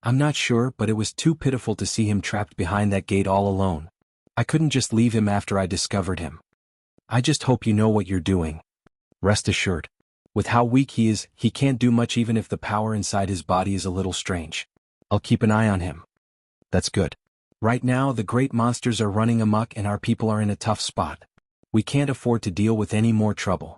"I'm not sure, but it was too pitiful to see him trapped behind that gate all alone. I couldn't just leave him after I discovered him. I just hope you know what you're doing. Rest assured. With how weak he is, he can't do much even if the power inside his body is a little strange. I'll keep an eye on him." "That's good. Right now the great monsters are running amok and our people are in a tough spot. We can't afford to deal with any more trouble."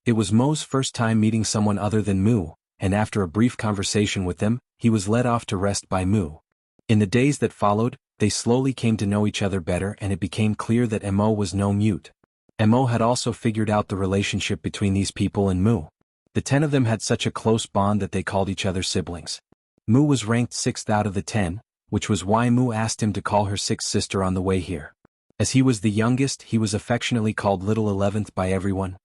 It was Mo's first time meeting someone other than Mu, and after a brief conversation with them, he was led off to rest by Mu. In the days that followed, they slowly came to know each other better and it became clear that Mo was no mute. Mo had also figured out the relationship between these people and Mu. The 10 of them had such a close bond that they called each other siblings. Mu was ranked 6th out of the 10, which was why Mu asked him to call her 6th sister on the way here. As he was the youngest, he was affectionately called Little 11th by everyone.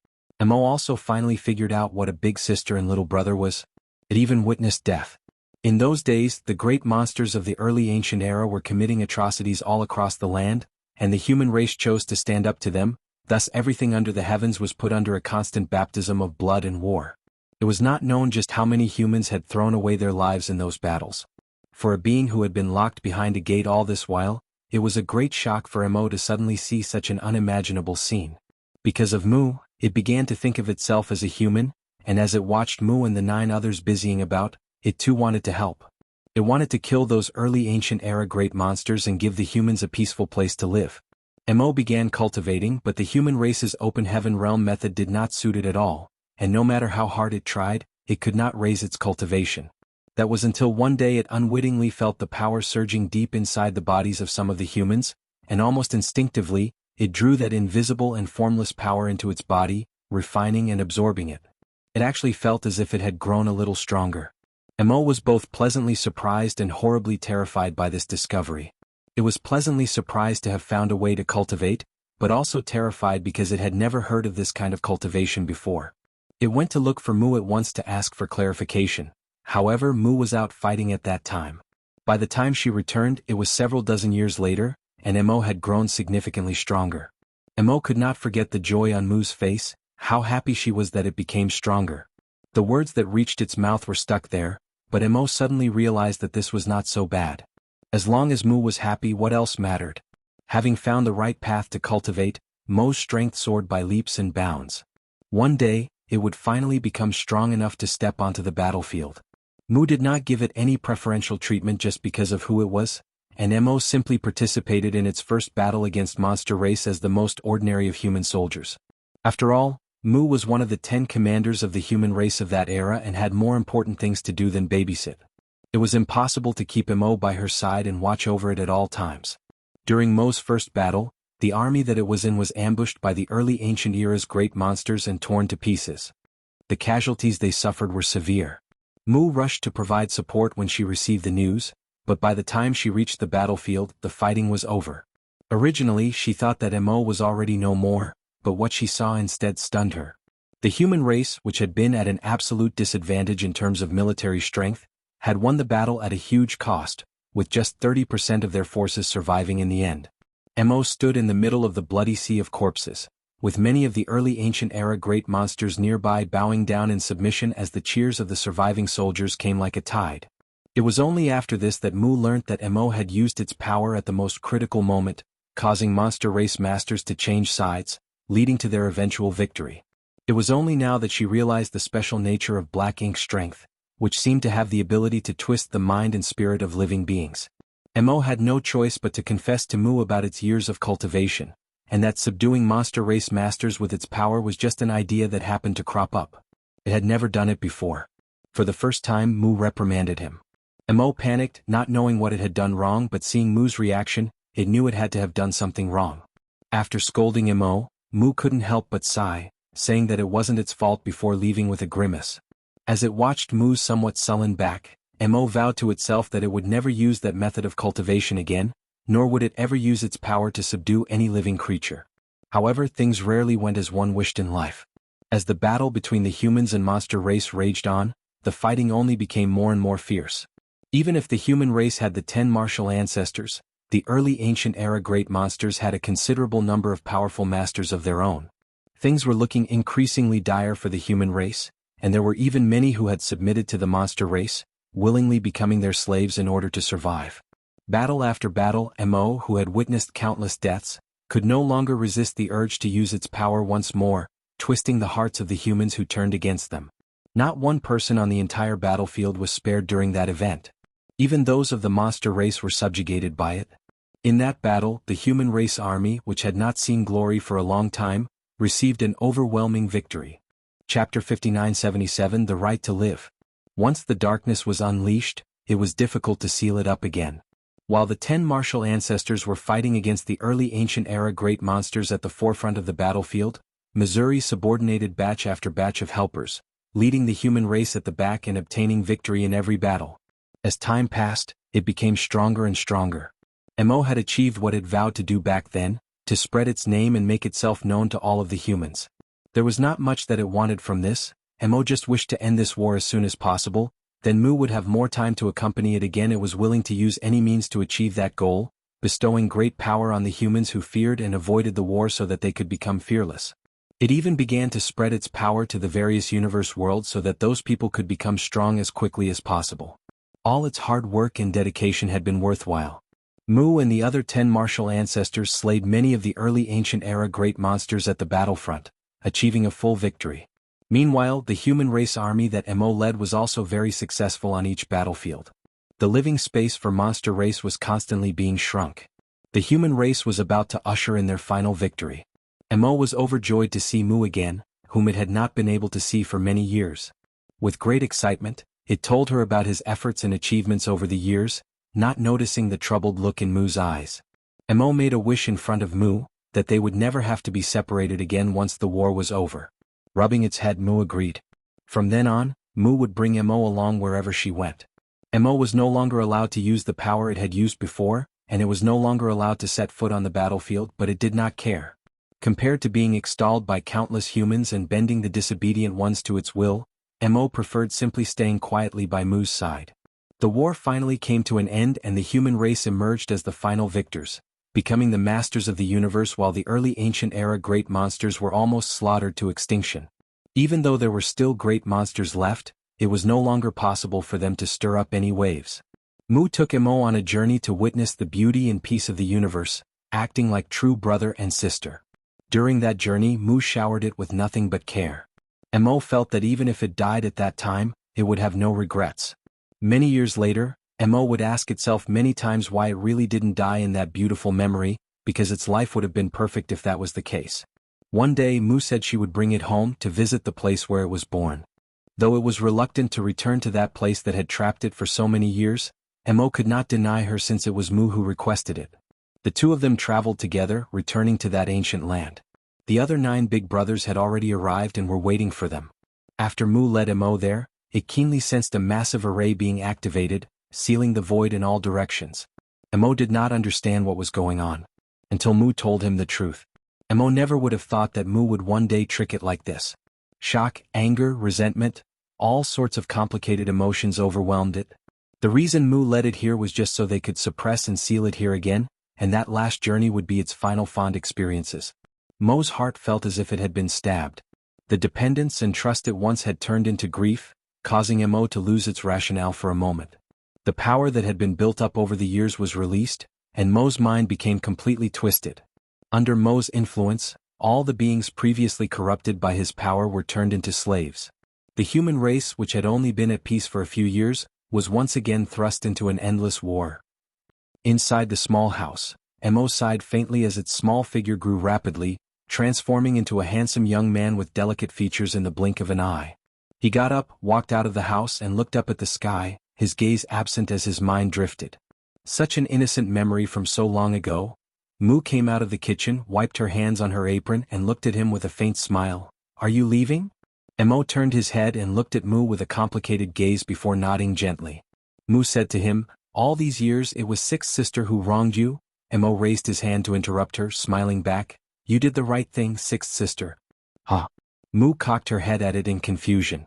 Mo also finally figured out what a big sister and little brother was. It even witnessed death. In those days, the great monsters of the early ancient era were committing atrocities all across the land, and the human race chose to stand up to them, thus everything under the heavens was put under a constant baptism of blood and war. It was not known just how many humans had thrown away their lives in those battles. For a being who had been locked behind a gate all this while, it was a great shock for Mo to suddenly see such an unimaginable scene. Because of Mu, it began to think of itself as a human, and as it watched Mu and the 9 others busying about, it too wanted to help. It wanted to kill those early ancient era great monsters and give the humans a peaceful place to live. Mo began cultivating, but the human race's open heaven realm method did not suit it at all, and no matter how hard it tried, it could not raise its cultivation. That was until one day it unwittingly felt the power surging deep inside the bodies of some of the humans, and almost instinctively, it drew that invisible and formless power into its body, refining and absorbing it. It actually felt as if it had grown a little stronger. Mo was both pleasantly surprised and horribly terrified by this discovery. It was pleasantly surprised to have found a way to cultivate, but also terrified because it had never heard of this kind of cultivation before. It went to look for Mu at once to ask for clarification. However, Mu was out fighting at that time. By the time she returned, it was several dozen years later, and Mo had grown significantly stronger. Mo could not forget the joy on Mu's face, how happy she was that it became stronger. The words that reached its mouth were stuck there, but Mo suddenly realized that this was not so bad. As long as Mu was happy, what else mattered? Having found the right path to cultivate, Mo's strength soared by leaps and bounds. One day, it would finally become strong enough to step onto the battlefield. Mu did not give it any preferential treatment just because of who it was, and Mo simply participated in its first battle against monster race as the most ordinary of human soldiers. After all, Mu was one of the 10 commanders of the human race of that era and had more important things to do than babysit. It was impossible to keep Mo by her side and watch over it at all times. During Mo's first battle, the army that it was in was ambushed by the early ancient era's great monsters and torn to pieces. The casualties they suffered were severe. Mu rushed to provide support when she received the news, but by the time she reached the battlefield, the fighting was over. Originally, she thought that Mo was already no more, but what she saw instead stunned her. The human race, which had been at an absolute disadvantage in terms of military strength, had won the battle at a huge cost, with just 30% of their forces surviving in the end. Mo stood in the middle of the bloody sea of corpses, with many of the early ancient era great monsters nearby bowing down in submission as the cheers of the surviving soldiers came like a tide. It was only after this that Mu learnt that Mo had used its power at the most critical moment, causing monster race masters to change sides, leading to their eventual victory. It was only now that she realized the special nature of black ink strength, which seemed to have the ability to twist the mind and spirit of living beings. Mo had no choice but to confess to Mu about its years of cultivation, and that subduing monster race masters with its power was just an idea that happened to crop up. It had never done it before. For the first time, Mu reprimanded him. Mo panicked, not knowing what it had done wrong, but seeing Mu's reaction, it knew it had to have done something wrong. After scolding Mo, Mu couldn't help but sigh, saying that it wasn't its fault before leaving with a grimace. As it watched Mu's somewhat sullen back, Mo vowed to itself that it would never use that method of cultivation again, nor would it ever use its power to subdue any living creature. However, things rarely went as one wished in life. As the battle between the humans and monster race raged on, the fighting only became more and more fierce. Even if the human race had the 10 martial ancestors, the early ancient era great monsters had a considerable number of powerful masters of their own. Things were looking increasingly dire for the human race, and there were even many who had submitted to the monster race, willingly becoming their slaves in order to survive. Battle after battle, Mo, who had witnessed countless deaths, could no longer resist the urge to use its power once more, twisting the hearts of the humans who turned against them. Not one person on the entire battlefield was spared during that event. Even those of the monster race were subjugated by it. In that battle, the human race army, which had not seen glory for a long time, received an overwhelming victory. Chapter 5977 The Right to Live. Once the darkness was unleashed, it was difficult to seal it up again. While the 10 martial ancestors were fighting against the early ancient era great monsters at the forefront of the battlefield, Missouri subordinated batch after batch of helpers, leading the human race at the back and obtaining victory in every battle. As time passed, it became stronger and stronger. Mo had achieved what it vowed to do back then, to spread its name and make itself known to all of the humans. There was not much that it wanted from this. Mo just wished to end this war as soon as possible, then Mu would have more time to accompany it again. It was willing to use any means to achieve that goal, bestowing great power on the humans who feared and avoided the war so that they could become fearless. It even began to spread its power to the various universe worlds so that those people could become strong as quickly as possible. All its hard work and dedication had been worthwhile. Mu and the other 10 martial ancestors slayed many of the early ancient era great monsters at the battlefront, achieving a full victory. Meanwhile, the human race army that Mo led was also very successful on each battlefield. The living space for monster race was constantly being shrunk. The human race was about to usher in their final victory. Mo was overjoyed to see Mu again, whom it had not been able to see for many years. With great excitement, it told her about his efforts and achievements over the years, not noticing the troubled look in Mu's eyes. Mo made a wish in front of Mu, that they would never have to be separated again once the war was over. Rubbing its head, Mu agreed. From then on, Mu would bring Mo along wherever she went. Mo was no longer allowed to use the power it had used before, and it was no longer allowed to set foot on the battlefield, but it did not care. Compared to being extolled by countless humans and bending the disobedient ones to its will, Mo preferred simply staying quietly by Mu's side. The war finally came to an end and the human race emerged as the final victors, becoming the masters of the universe while the early ancient era great monsters were almost slaughtered to extinction. Even though there were still great monsters left, it was no longer possible for them to stir up any waves. Mu took Mo on a journey to witness the beauty and peace of the universe, acting like true brother and sister. During that journey, Mu showered it with nothing but care. Mo felt that even if it died at that time, it would have no regrets. Many years later, Mo would ask itself many times why it really didn't die in that beautiful memory, because its life would have been perfect if that was the case. One day Mu said she would bring it home to visit the place where it was born. Though it was reluctant to return to that place that had trapped it for so many years, Mo could not deny her since it was Mu who requested it. The two of them traveled together, returning to that ancient land. The other 9 big brothers had already arrived and were waiting for them. After Mu led Mo there, it keenly sensed a massive array being activated, sealing the void in all directions. Mo did not understand what was going on, until Mu told him the truth. Mo never would have thought that Mu would one day trick it like this. Shock, anger, resentment, all sorts of complicated emotions overwhelmed it. The reason Mu led it here was just so they could suppress and seal it here again, and that last journey would be its final fond experiences. Mo's heart felt as if it had been stabbed. The dependence and trust it once had turned into grief, causing Mo to lose its rationale for a moment. The power that had been built up over the years was released, and Mo's mind became completely twisted. Under Mo's influence, all the beings previously corrupted by his power were turned into slaves. The human race, which had only been at peace for a few years, was once again thrust into an endless war. Inside the small house, Mo sighed faintly as its small figure grew rapidly, transforming into a handsome young man with delicate features in the blink of an eye. He got up, walked out of the house and looked up at the sky, his gaze absent as his mind drifted. Such an innocent memory from so long ago. Mu came out of the kitchen, wiped her hands on her apron and looked at him with a faint smile. "Are you leaving?" Mo turned his head and looked at Mu with a complicated gaze before nodding gently. Mu said to him, "All these years it was Sixth Sister who wronged you?" Mo raised his hand to interrupt her, smiling back. "You did the right thing, Sixth Sister." "Huh?" Mu cocked her head at it in confusion.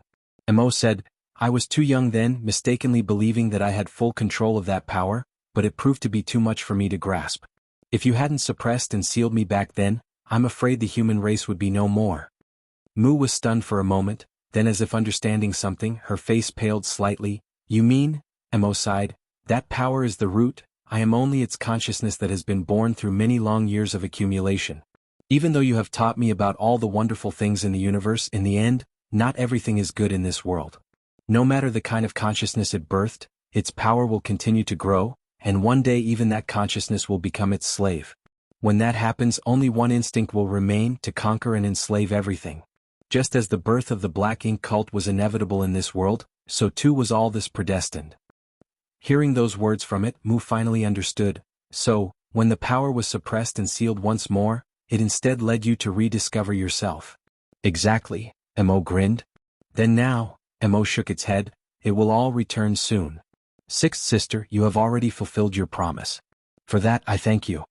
Mo said, "I was too young then, mistakenly believing that I had full control of that power, but it proved to be too much for me to grasp. If you hadn't suppressed and sealed me back then, I'm afraid the human race would be no more." Mu was stunned for a moment, then as if understanding something, her face paled slightly. "You mean?" Mo sighed. "That power is the root, I am only its consciousness that has been born through many long years of accumulation. Even though you have taught me about all the wonderful things in the universe, in the end, not everything is good in this world. No matter the kind of consciousness it birthed, its power will continue to grow, and one day even that consciousness will become its slave. When that happens, only one instinct will remain, to conquer and enslave everything. Just as the birth of the Black Ink cult was inevitable in this world, so too was all this predestined." Hearing those words from it, Mu finally understood. So, when the power was suppressed and sealed once more, it instead led you to rediscover yourself. Exactly, Mo grinned. Then now, Mo shook its head, it will all return soon. Sixth sister, you have already fulfilled your promise. For that I thank you.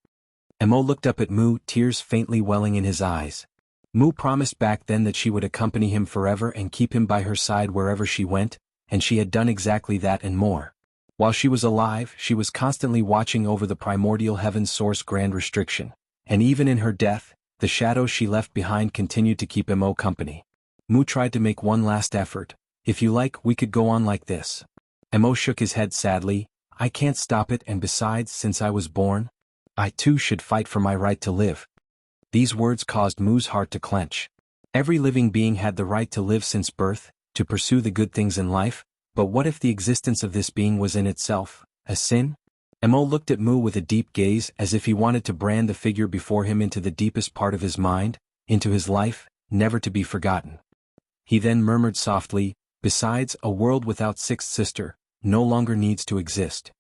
Mo looked up at Mu, tears faintly welling in his eyes. Mu promised back then that she would accompany him forever and keep him by her side wherever she went, and she had done exactly that and more. While she was alive, she was constantly watching over the primordial heaven's source grand restriction, and even in her death, the shadows she left behind continued to keep Mo company. Mu tried to make one last effort. If you like, we could go on like this. Mo shook his head sadly. I can't stop it, and besides, since I was born, I too should fight for my right to live. These words caused Mu's heart to clench. Every living being had the right to live since birth, to pursue the good things in life, but what if the existence of this being was in itself a sin? Mo looked at Mu with a deep gaze as if he wanted to brand the figure before him into the deepest part of his mind, into his life, never to be forgotten. He then murmured softly, besides, a world without sixth sister no longer needs to exist.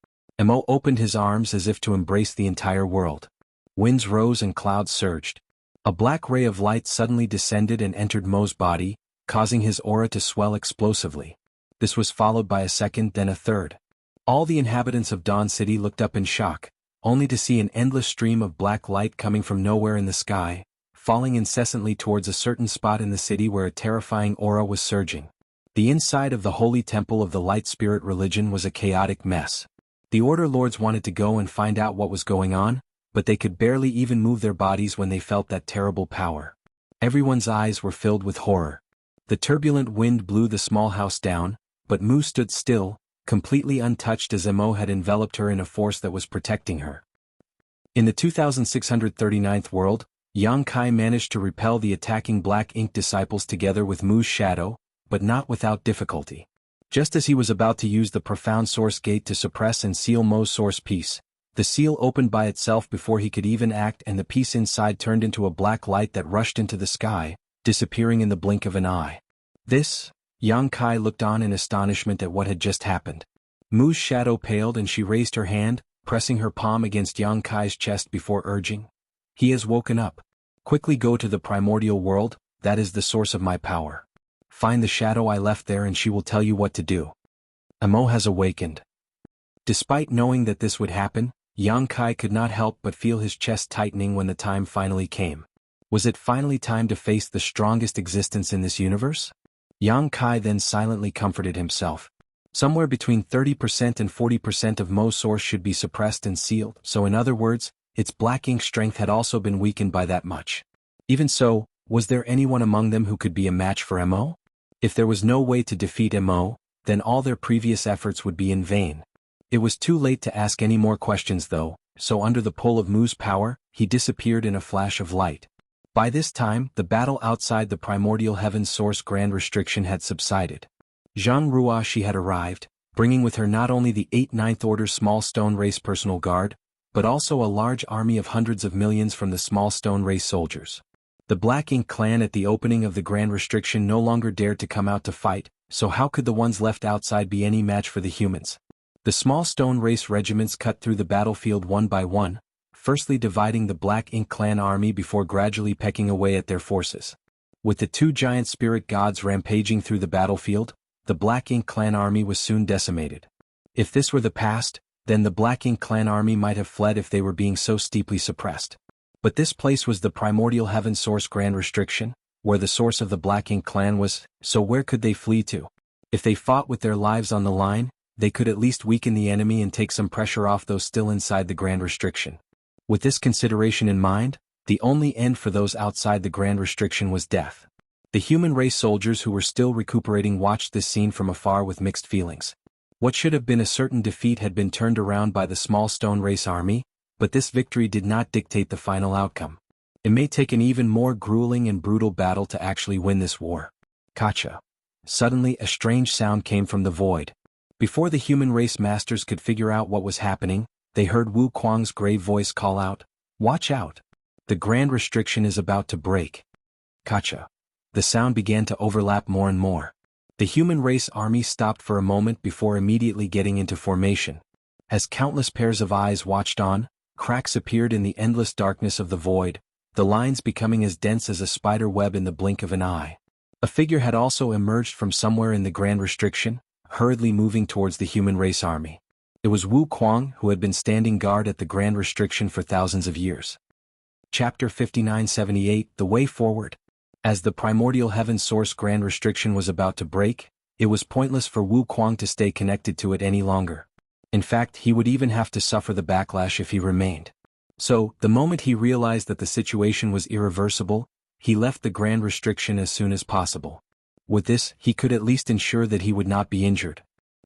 Mo opened his arms as if to embrace the entire world. Winds rose and clouds surged. A black ray of light suddenly descended and entered Mo's body, causing his aura to swell explosively. This was followed by a second, then a third. All the inhabitants of Dawn City looked up in shock, only to see an endless stream of black light coming from nowhere in the sky, falling incessantly towards a certain spot in the city where a terrifying aura was surging. The inside of the holy temple of the light spirit religion was a chaotic mess. The Order Lords wanted to go and find out what was going on, but they could barely even move their bodies when they felt that terrible power. Everyone's eyes were filled with horror. The turbulent wind blew the small house down, but Mu stood still, completely untouched as Mo had enveloped her in a force that was protecting her. In the 2639th world, Yang Kai managed to repel the attacking Black Ink disciples together with Mu's shadow, but not without difficulty. Just as he was about to use the profound source gate to suppress and seal Mo's source piece, the seal opened by itself before he could even act, and the piece inside turned into a black light that rushed into the sky, disappearing in the blink of an eye. This, Yang Kai looked on in astonishment at what had just happened. Mu's shadow paled and she raised her hand, pressing her palm against Yang Kai's chest before urging. He has woken up. Quickly go to the primordial world, that is the source of my power. Find the shadow I left there and she will tell you what to do. Mo has awakened. Despite knowing that this would happen, Yang Kai could not help but feel his chest tightening when the time finally came. Was it finally time to face the strongest existence in this universe? Yang Kai then silently comforted himself. Somewhere between 30% and 40% of Mo's source should be suppressed and sealed, so in other words, its black ink strength had also been weakened by that much. Even so, was there anyone among them who could be a match for Mo? If there was no way to defeat Mo, then all their previous efforts would be in vain. It was too late to ask any more questions though, so under the pull of Mu's power, he disappeared in a flash of light. By this time, the battle outside the primordial heaven's source grand restriction had subsided. Zhang Ruoshi had arrived, bringing with her not only the 8th Ninth Order Small Stone Race personal guard, but also a large army of hundreds of millions from the Small Stone Race soldiers. The Black Ink clan at the opening of the grand restriction no longer dared to come out to fight, so how could the ones left outside be any match for the humans? The Small Stone Race regiments cut through the battlefield one by one, firstly dividing the Black Ink clan army before gradually pecking away at their forces. With the two giant spirit gods rampaging through the battlefield, the Black Ink clan army was soon decimated. If this were the past, then the Black Ink clan army might have fled if they were being so steeply suppressed. But this place was the primordial heaven source grand restriction, where the source of the Black Ink clan was, so where could they flee to? If they fought with their lives on the line, they could at least weaken the enemy and take some pressure off those still inside the grand restriction. With this consideration in mind, the only end for those outside the grand restriction was death. The human race soldiers who were still recuperating watched this scene from afar with mixed feelings. What should have been a certain defeat had been turned around by the Small Stone Race army, but this victory did not dictate the final outcome. It may take an even more grueling and brutal battle to actually win this war. Kacha. Suddenly a strange sound came from the void. Before the human race masters could figure out what was happening, they heard Wu Kuang's grave voice call out, "Watch out! The grand restriction is about to break." Kacha. The sound began to overlap more and more. The human race army stopped for a moment before immediately getting into formation. As countless pairs of eyes watched on, cracks appeared in the endless darkness of the void, the lines becoming as dense as a spider web in the blink of an eye. A figure had also emerged from somewhere in the Grand Restriction, hurriedly moving towards the human race army. It was Wu Kuang, who had been standing guard at the Grand Restriction for thousands of years. Chapter 5978 The Way Forward. As the primordial heaven source Grand Restriction was about to break, it was pointless for Wu Kuang to stay connected to it any longer. In fact, he would even have to suffer the backlash if he remained. So, the moment he realized that the situation was irreversible, he left the Grand Restriction as soon as possible. With this, he could at least ensure that he would not be injured.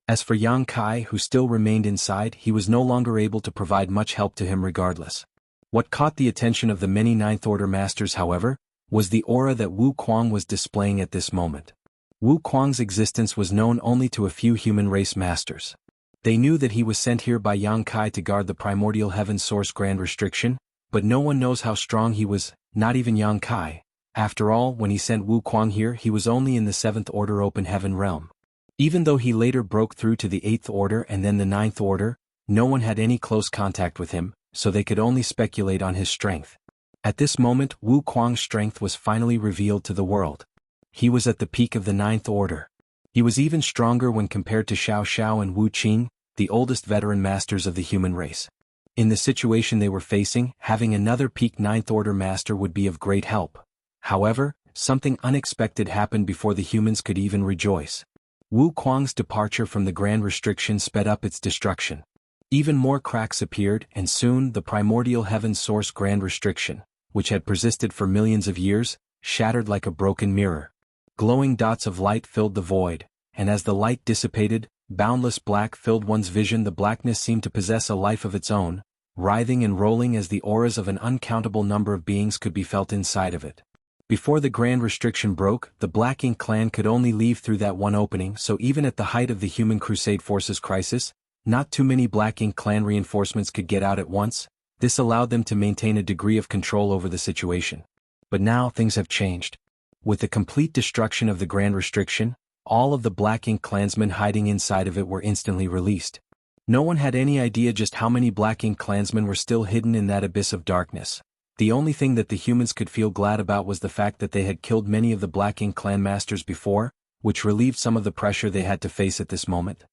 As for Yang Kai, who still remained inside, he was no longer able to provide much help to him regardless. What caught the attention of the many Ninth Order Masters, however, was the aura that Wu Kuang was displaying at this moment. Wu Kuang's existence was known only to a few human race masters. They knew that he was sent here by Yang Kai to guard the primordial heaven source Grand Restriction, but no one knows how strong he was, not even Yang Kai. After all, when he sent Wu Kuang here, he was only in the 7th Order Open Heaven realm. Even though he later broke through to the 8th Order and then the 9th Order, no one had any close contact with him, so they could only speculate on his strength. At this moment, Wu Kuang's strength was finally revealed to the world. He was at the peak of the 9th Order. He was even stronger when compared to Xiao Xiao and Wu Qing, the oldest veteran masters of the human race. In the situation they were facing, having another peak 9th Order master would be of great help. However, something unexpected happened before the humans could even rejoice. Wu Kuang's departure from the Grand Restriction sped up its destruction. Even more cracks appeared, and soon the primordial heaven source Grand Restriction, which had persisted for millions of years, shattered like a broken mirror. Glowing dots of light filled the void, and as the light dissipated, boundless black filled one's vision. The blackness seemed to possess a life of its own, writhing and rolling as the auras of an uncountable number of beings could be felt inside of it. Before the Grand Restriction broke, the Black Ink clan could only leave through that one opening, so even at the height of the Human Crusade Forces crisis, not too many Black Ink clan reinforcements could get out at once. This allowed them to maintain a degree of control over the situation. But now things have changed. With the complete destruction of the Grand Restriction, all of the Black Ink clansmen hiding inside of it were instantly released. No one had any idea just how many Black Ink clansmen were still hidden in that abyss of darkness. The only thing that the humans could feel glad about was the fact that they had killed many of the Black Ink clan masters before, which relieved some of the pressure they had to face at this moment.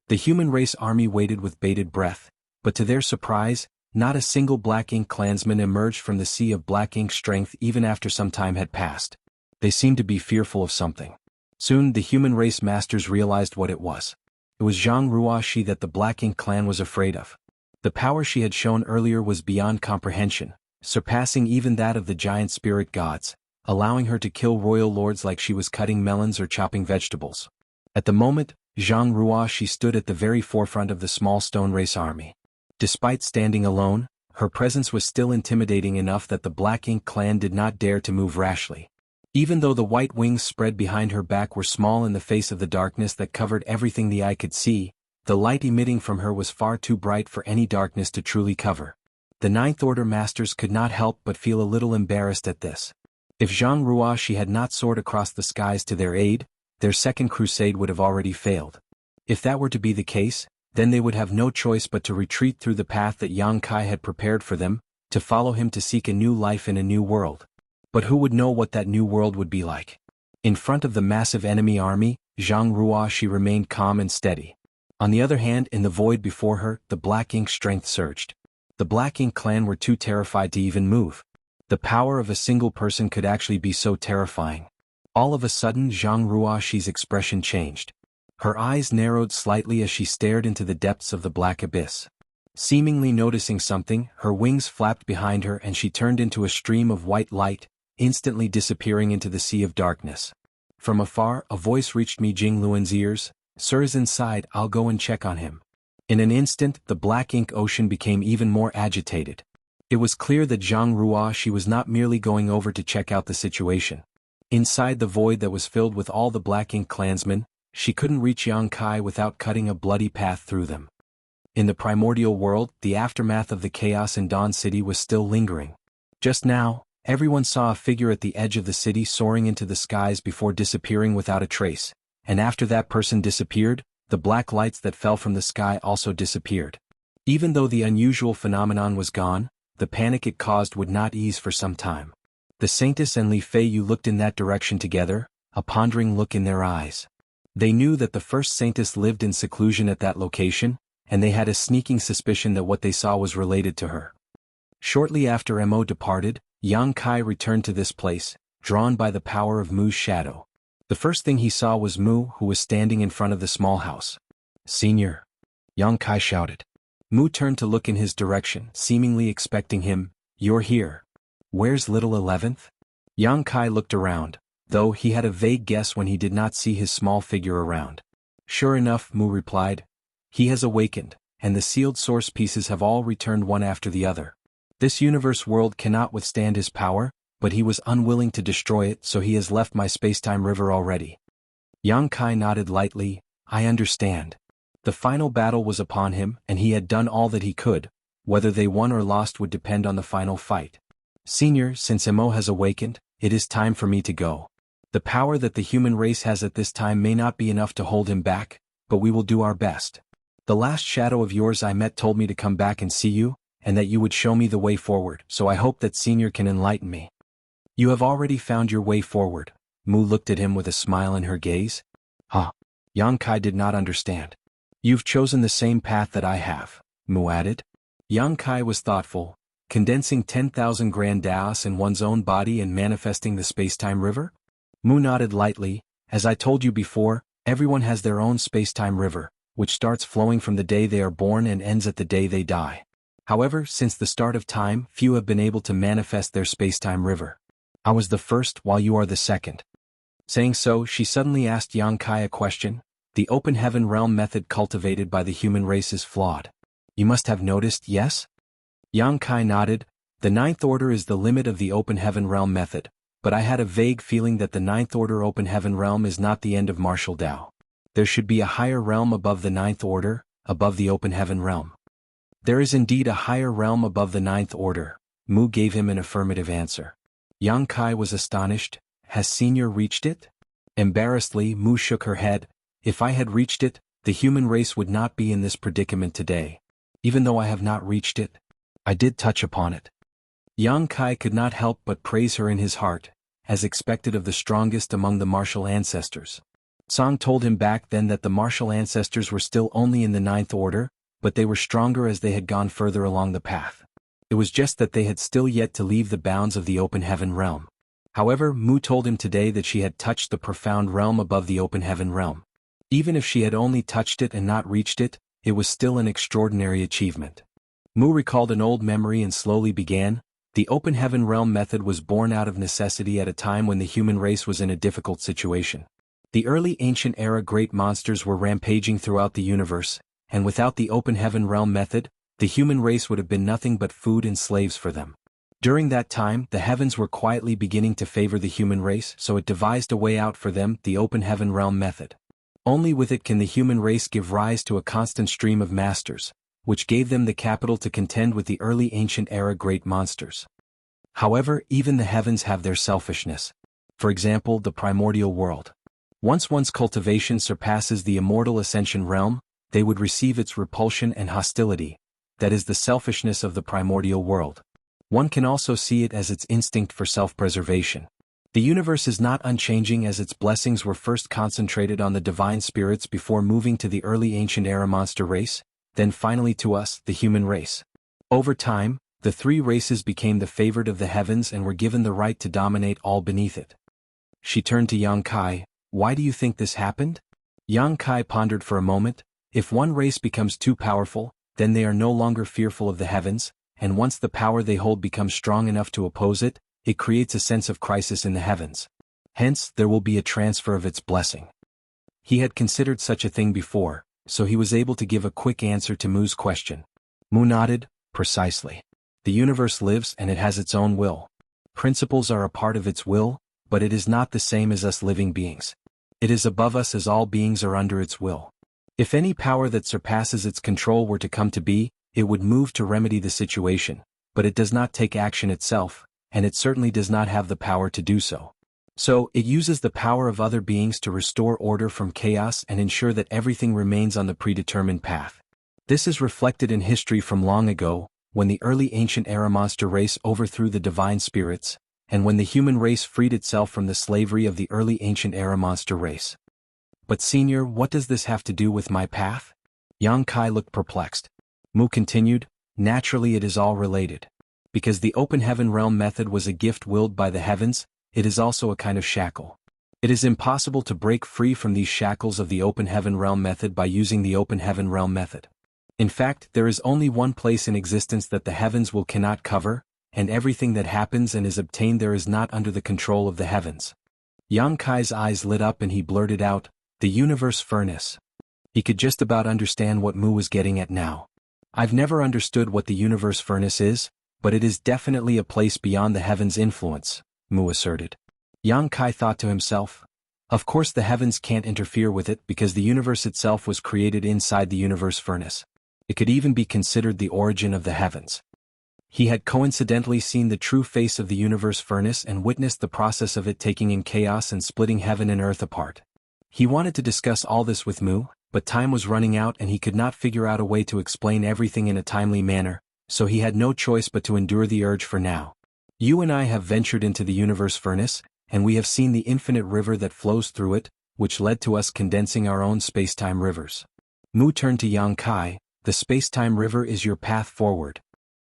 The human race army waited with bated breath, but to their surprise, not a single Black Ink clansman emerged from the sea of Black Ink strength even after some time had passed. They seemed to be fearful of something. Soon the human race masters realized what it was. It was Zhang Ruoxi that the Black Ink clan was afraid of. The power she had shown earlier was beyond comprehension, surpassing even that of the giant spirit gods, allowing her to kill royal lords like she was cutting melons or chopping vegetables. At the moment, Zhang Ruoxi stood at the very forefront of the small stone race army. Despite standing alone, her presence was still intimidating enough that the Black Ink clan did not dare to move rashly. Even though the white wings spread behind her back were small in the face of the darkness that covered everything the eye could see, the light emitting from her was far too bright for any darkness to truly cover. The Ninth Order Masters could not help but feel a little embarrassed at this. If Zhang Ruoxi had not soared across the skies to their aid, their second crusade would have already failed. If that were to be the case, then they would have no choice but to retreat through the path that Yang Kai had prepared for them, to follow him to seek a new life in a new world. But who would know what that new world would be like? In front of the massive enemy army, Zhang Ruoxi remained calm and steady. On the other hand, in the void before her, the Black Ink strength surged. The Black Ink clan were too terrified to even move. The power of a single person could actually be so terrifying. All of a sudden, Zhang Ruoxi's expression changed. Her eyes narrowed slightly as she stared into the depths of the black abyss. Seemingly noticing something, her wings flapped behind her and she turned into a stream of white light, instantly disappearing into the sea of darkness. From afar, a voice reached Mi Jingluan's ears. "Sir is inside, I'll go and check on him." In an instant, the Black Ink ocean became even more agitated. It was clear that Zhang Ruoxi was not merely going over to check out the situation. Inside the void that was filled with all the Black Ink clansmen, she couldn't reach Yang Kai without cutting a bloody path through them. In the primordial world, the aftermath of the chaos in Dawn City was still lingering. Just now, everyone saw a figure at the edge of the city soaring into the skies before disappearing without a trace. and after that person disappeared, the black lights that fell from the sky also disappeared. Even though the unusual phenomenon was gone, the panic it caused would not ease for some time. The Saintess and Li Fei Yu looked in that direction together, a pondering look in their eyes. They knew that the first Saintess lived in seclusion at that location, and they had a sneaking suspicion that what they saw was related to her. Shortly after Mo departed, Yang Kai returned to this place, drawn by the power of Mu's shadow. The first thing he saw was Mu, who was standing in front of the small house. "Senior!" Yang Kai shouted. Mu turned to look in his direction, seemingly expecting him. "You're here. Where's little 11th? Yang Kai looked around, though he had a vague guess when he did not see his small figure around. "Sure enough," Mu replied. "He has awakened, and the sealed source pieces have all returned one after the other. This universe world cannot withstand his power, but he was unwilling to destroy it, so he has left my spacetime river already." Yang Kai nodded lightly. "I understand. The final battle was upon him, and he had done all that he could. Whether they won or lost would depend on the final fight. Senior, since Mo has awakened, it is time for me to go. The power that the human race has at this time may not be enough to hold him back, but we will do our best. The last shadow of yours I met told me to come back and see you, and that you would show me the way forward, so I hope that Senior can enlighten me." "You have already found your way forward." Mu looked at him with a smile in her gaze. "Huh?" Yang Kai did not understand. "You've chosen the same path that I have," Mu added. Yang Kai was thoughtful. Condensing 10,000 grand Daos in one's own body and manifesting the spacetime river? Mu nodded lightly. "As I told you before, everyone has their own spacetime river, which starts flowing from the day they are born and ends at the day they die. However, since the start of time, few have been able to manifest their spacetime river. I was the first, while you are the second." Saying so, she suddenly asked Yang Kai a question. "The open heaven realm method cultivated by the human race is flawed. You must have noticed, yes?" Yang Kai nodded. "The ninth order is the limit of the open heaven realm method, but I had a vague feeling that the ninth order open heaven realm is not the end of martial Dao. There should be a higher realm above the ninth order, above the open heaven realm." "There is indeed a higher realm above the ninth order," Mu gave him an affirmative answer. Yang Kai was astonished. "Has Senior reached it?" Embarrassedly, Mu shook her head. "If I had reached it, the human race would not be in this predicament today. Even though I have not reached it, I did touch upon it." Yang Kai could not help but praise her in his heart, as expected of the strongest among the martial ancestors. Song told him back then that the martial ancestors were still only in the ninth order, but they were stronger as they had gone further along the path. It was just that they had still yet to leave the bounds of the open heaven realm. However, Mu told him today that she had touched the profound realm above the open heaven realm. Even if she had only touched it and not reached it, it was still an extraordinary achievement. Mu recalled an old memory and slowly began. The open heaven realm method was born out of necessity at a time when the human race was in a difficult situation. The early ancient era great monsters were rampaging throughout the universe, and without the open heaven realm method, the human race would have been nothing but food and slaves for them. During that time, the heavens were quietly beginning to favor the human race, so it devised a way out for them, the open heaven realm method. Only with it can the human race give rise to a constant stream of masters, which gave them the capital to contend with the early ancient era great monsters. However, even the heavens have their selfishness. For example, the primordial world. Once one's cultivation surpasses the immortal ascension realm, they would receive its repulsion and hostility. That is the selfishness of the primordial world. One can also see it as its instinct for self-preservation. The universe is not unchanging, as its blessings were first concentrated on the divine spirits before moving to the early ancient era monster race, then finally to us, the human race. Over time, the three races became the favored of the heavens and were given the right to dominate all beneath it. She turned to Yang Kai. "Why do you think this happened?" Yang Kai pondered for a moment. If one race becomes too powerful, then they are no longer fearful of the heavens, and once the power they hold becomes strong enough to oppose it, it creates a sense of crisis in the heavens. Hence, there will be a transfer of its blessing. He had considered such a thing before, so he was able to give a quick answer to Mu's question. Mu nodded. "Precisely. The universe lives and it has its own will. Principles are a part of its will, but it is not the same as us living beings. It is above us, as all beings are under its will. If any power that surpasses its control were to come to be, it would move to remedy the situation, but it does not take action itself, and it certainly does not have the power to do so. So, it uses the power of other beings to restore order from chaos and ensure that everything remains on the predetermined path. This is reflected in history from long ago, when the early ancient era monster race overthrew the divine spirits, and when the human race freed itself from the slavery of the early ancient era monster race. But Senior, what does this have to do with my path? Yang Kai looked perplexed. Mu continued, naturally it is all related. Because the open heaven realm method was a gift willed by the heavens, it is also a kind of shackle. It is impossible to break free from these shackles of the open heaven realm method by using the open heaven realm method. In fact, there is only one place in existence that the heavens will cannot cover, and everything that happens and is obtained there is not under the control of the heavens. Yang Kai's eyes lit up and he blurted out, the universe furnace. He could just about understand what Mu was getting at now. I've never understood what the universe furnace is, but it is definitely a place beyond the heavens' influence, Mu asserted. Yang Kai thought to himself, of course the heavens can't interfere with it because the universe itself was created inside the universe furnace. It could even be considered the origin of the heavens. He had coincidentally seen the true face of the universe furnace and witnessed the process of it taking in chaos and splitting heaven and earth apart. He wanted to discuss all this with Mu, but time was running out and he could not figure out a way to explain everything in a timely manner, so he had no choice but to endure the urge for now. You and I have ventured into the universe furnace, and we have seen the infinite river that flows through it, which led to us condensing our own space-time rivers. Mu turned to Yang Kai, the space-time river is your path forward,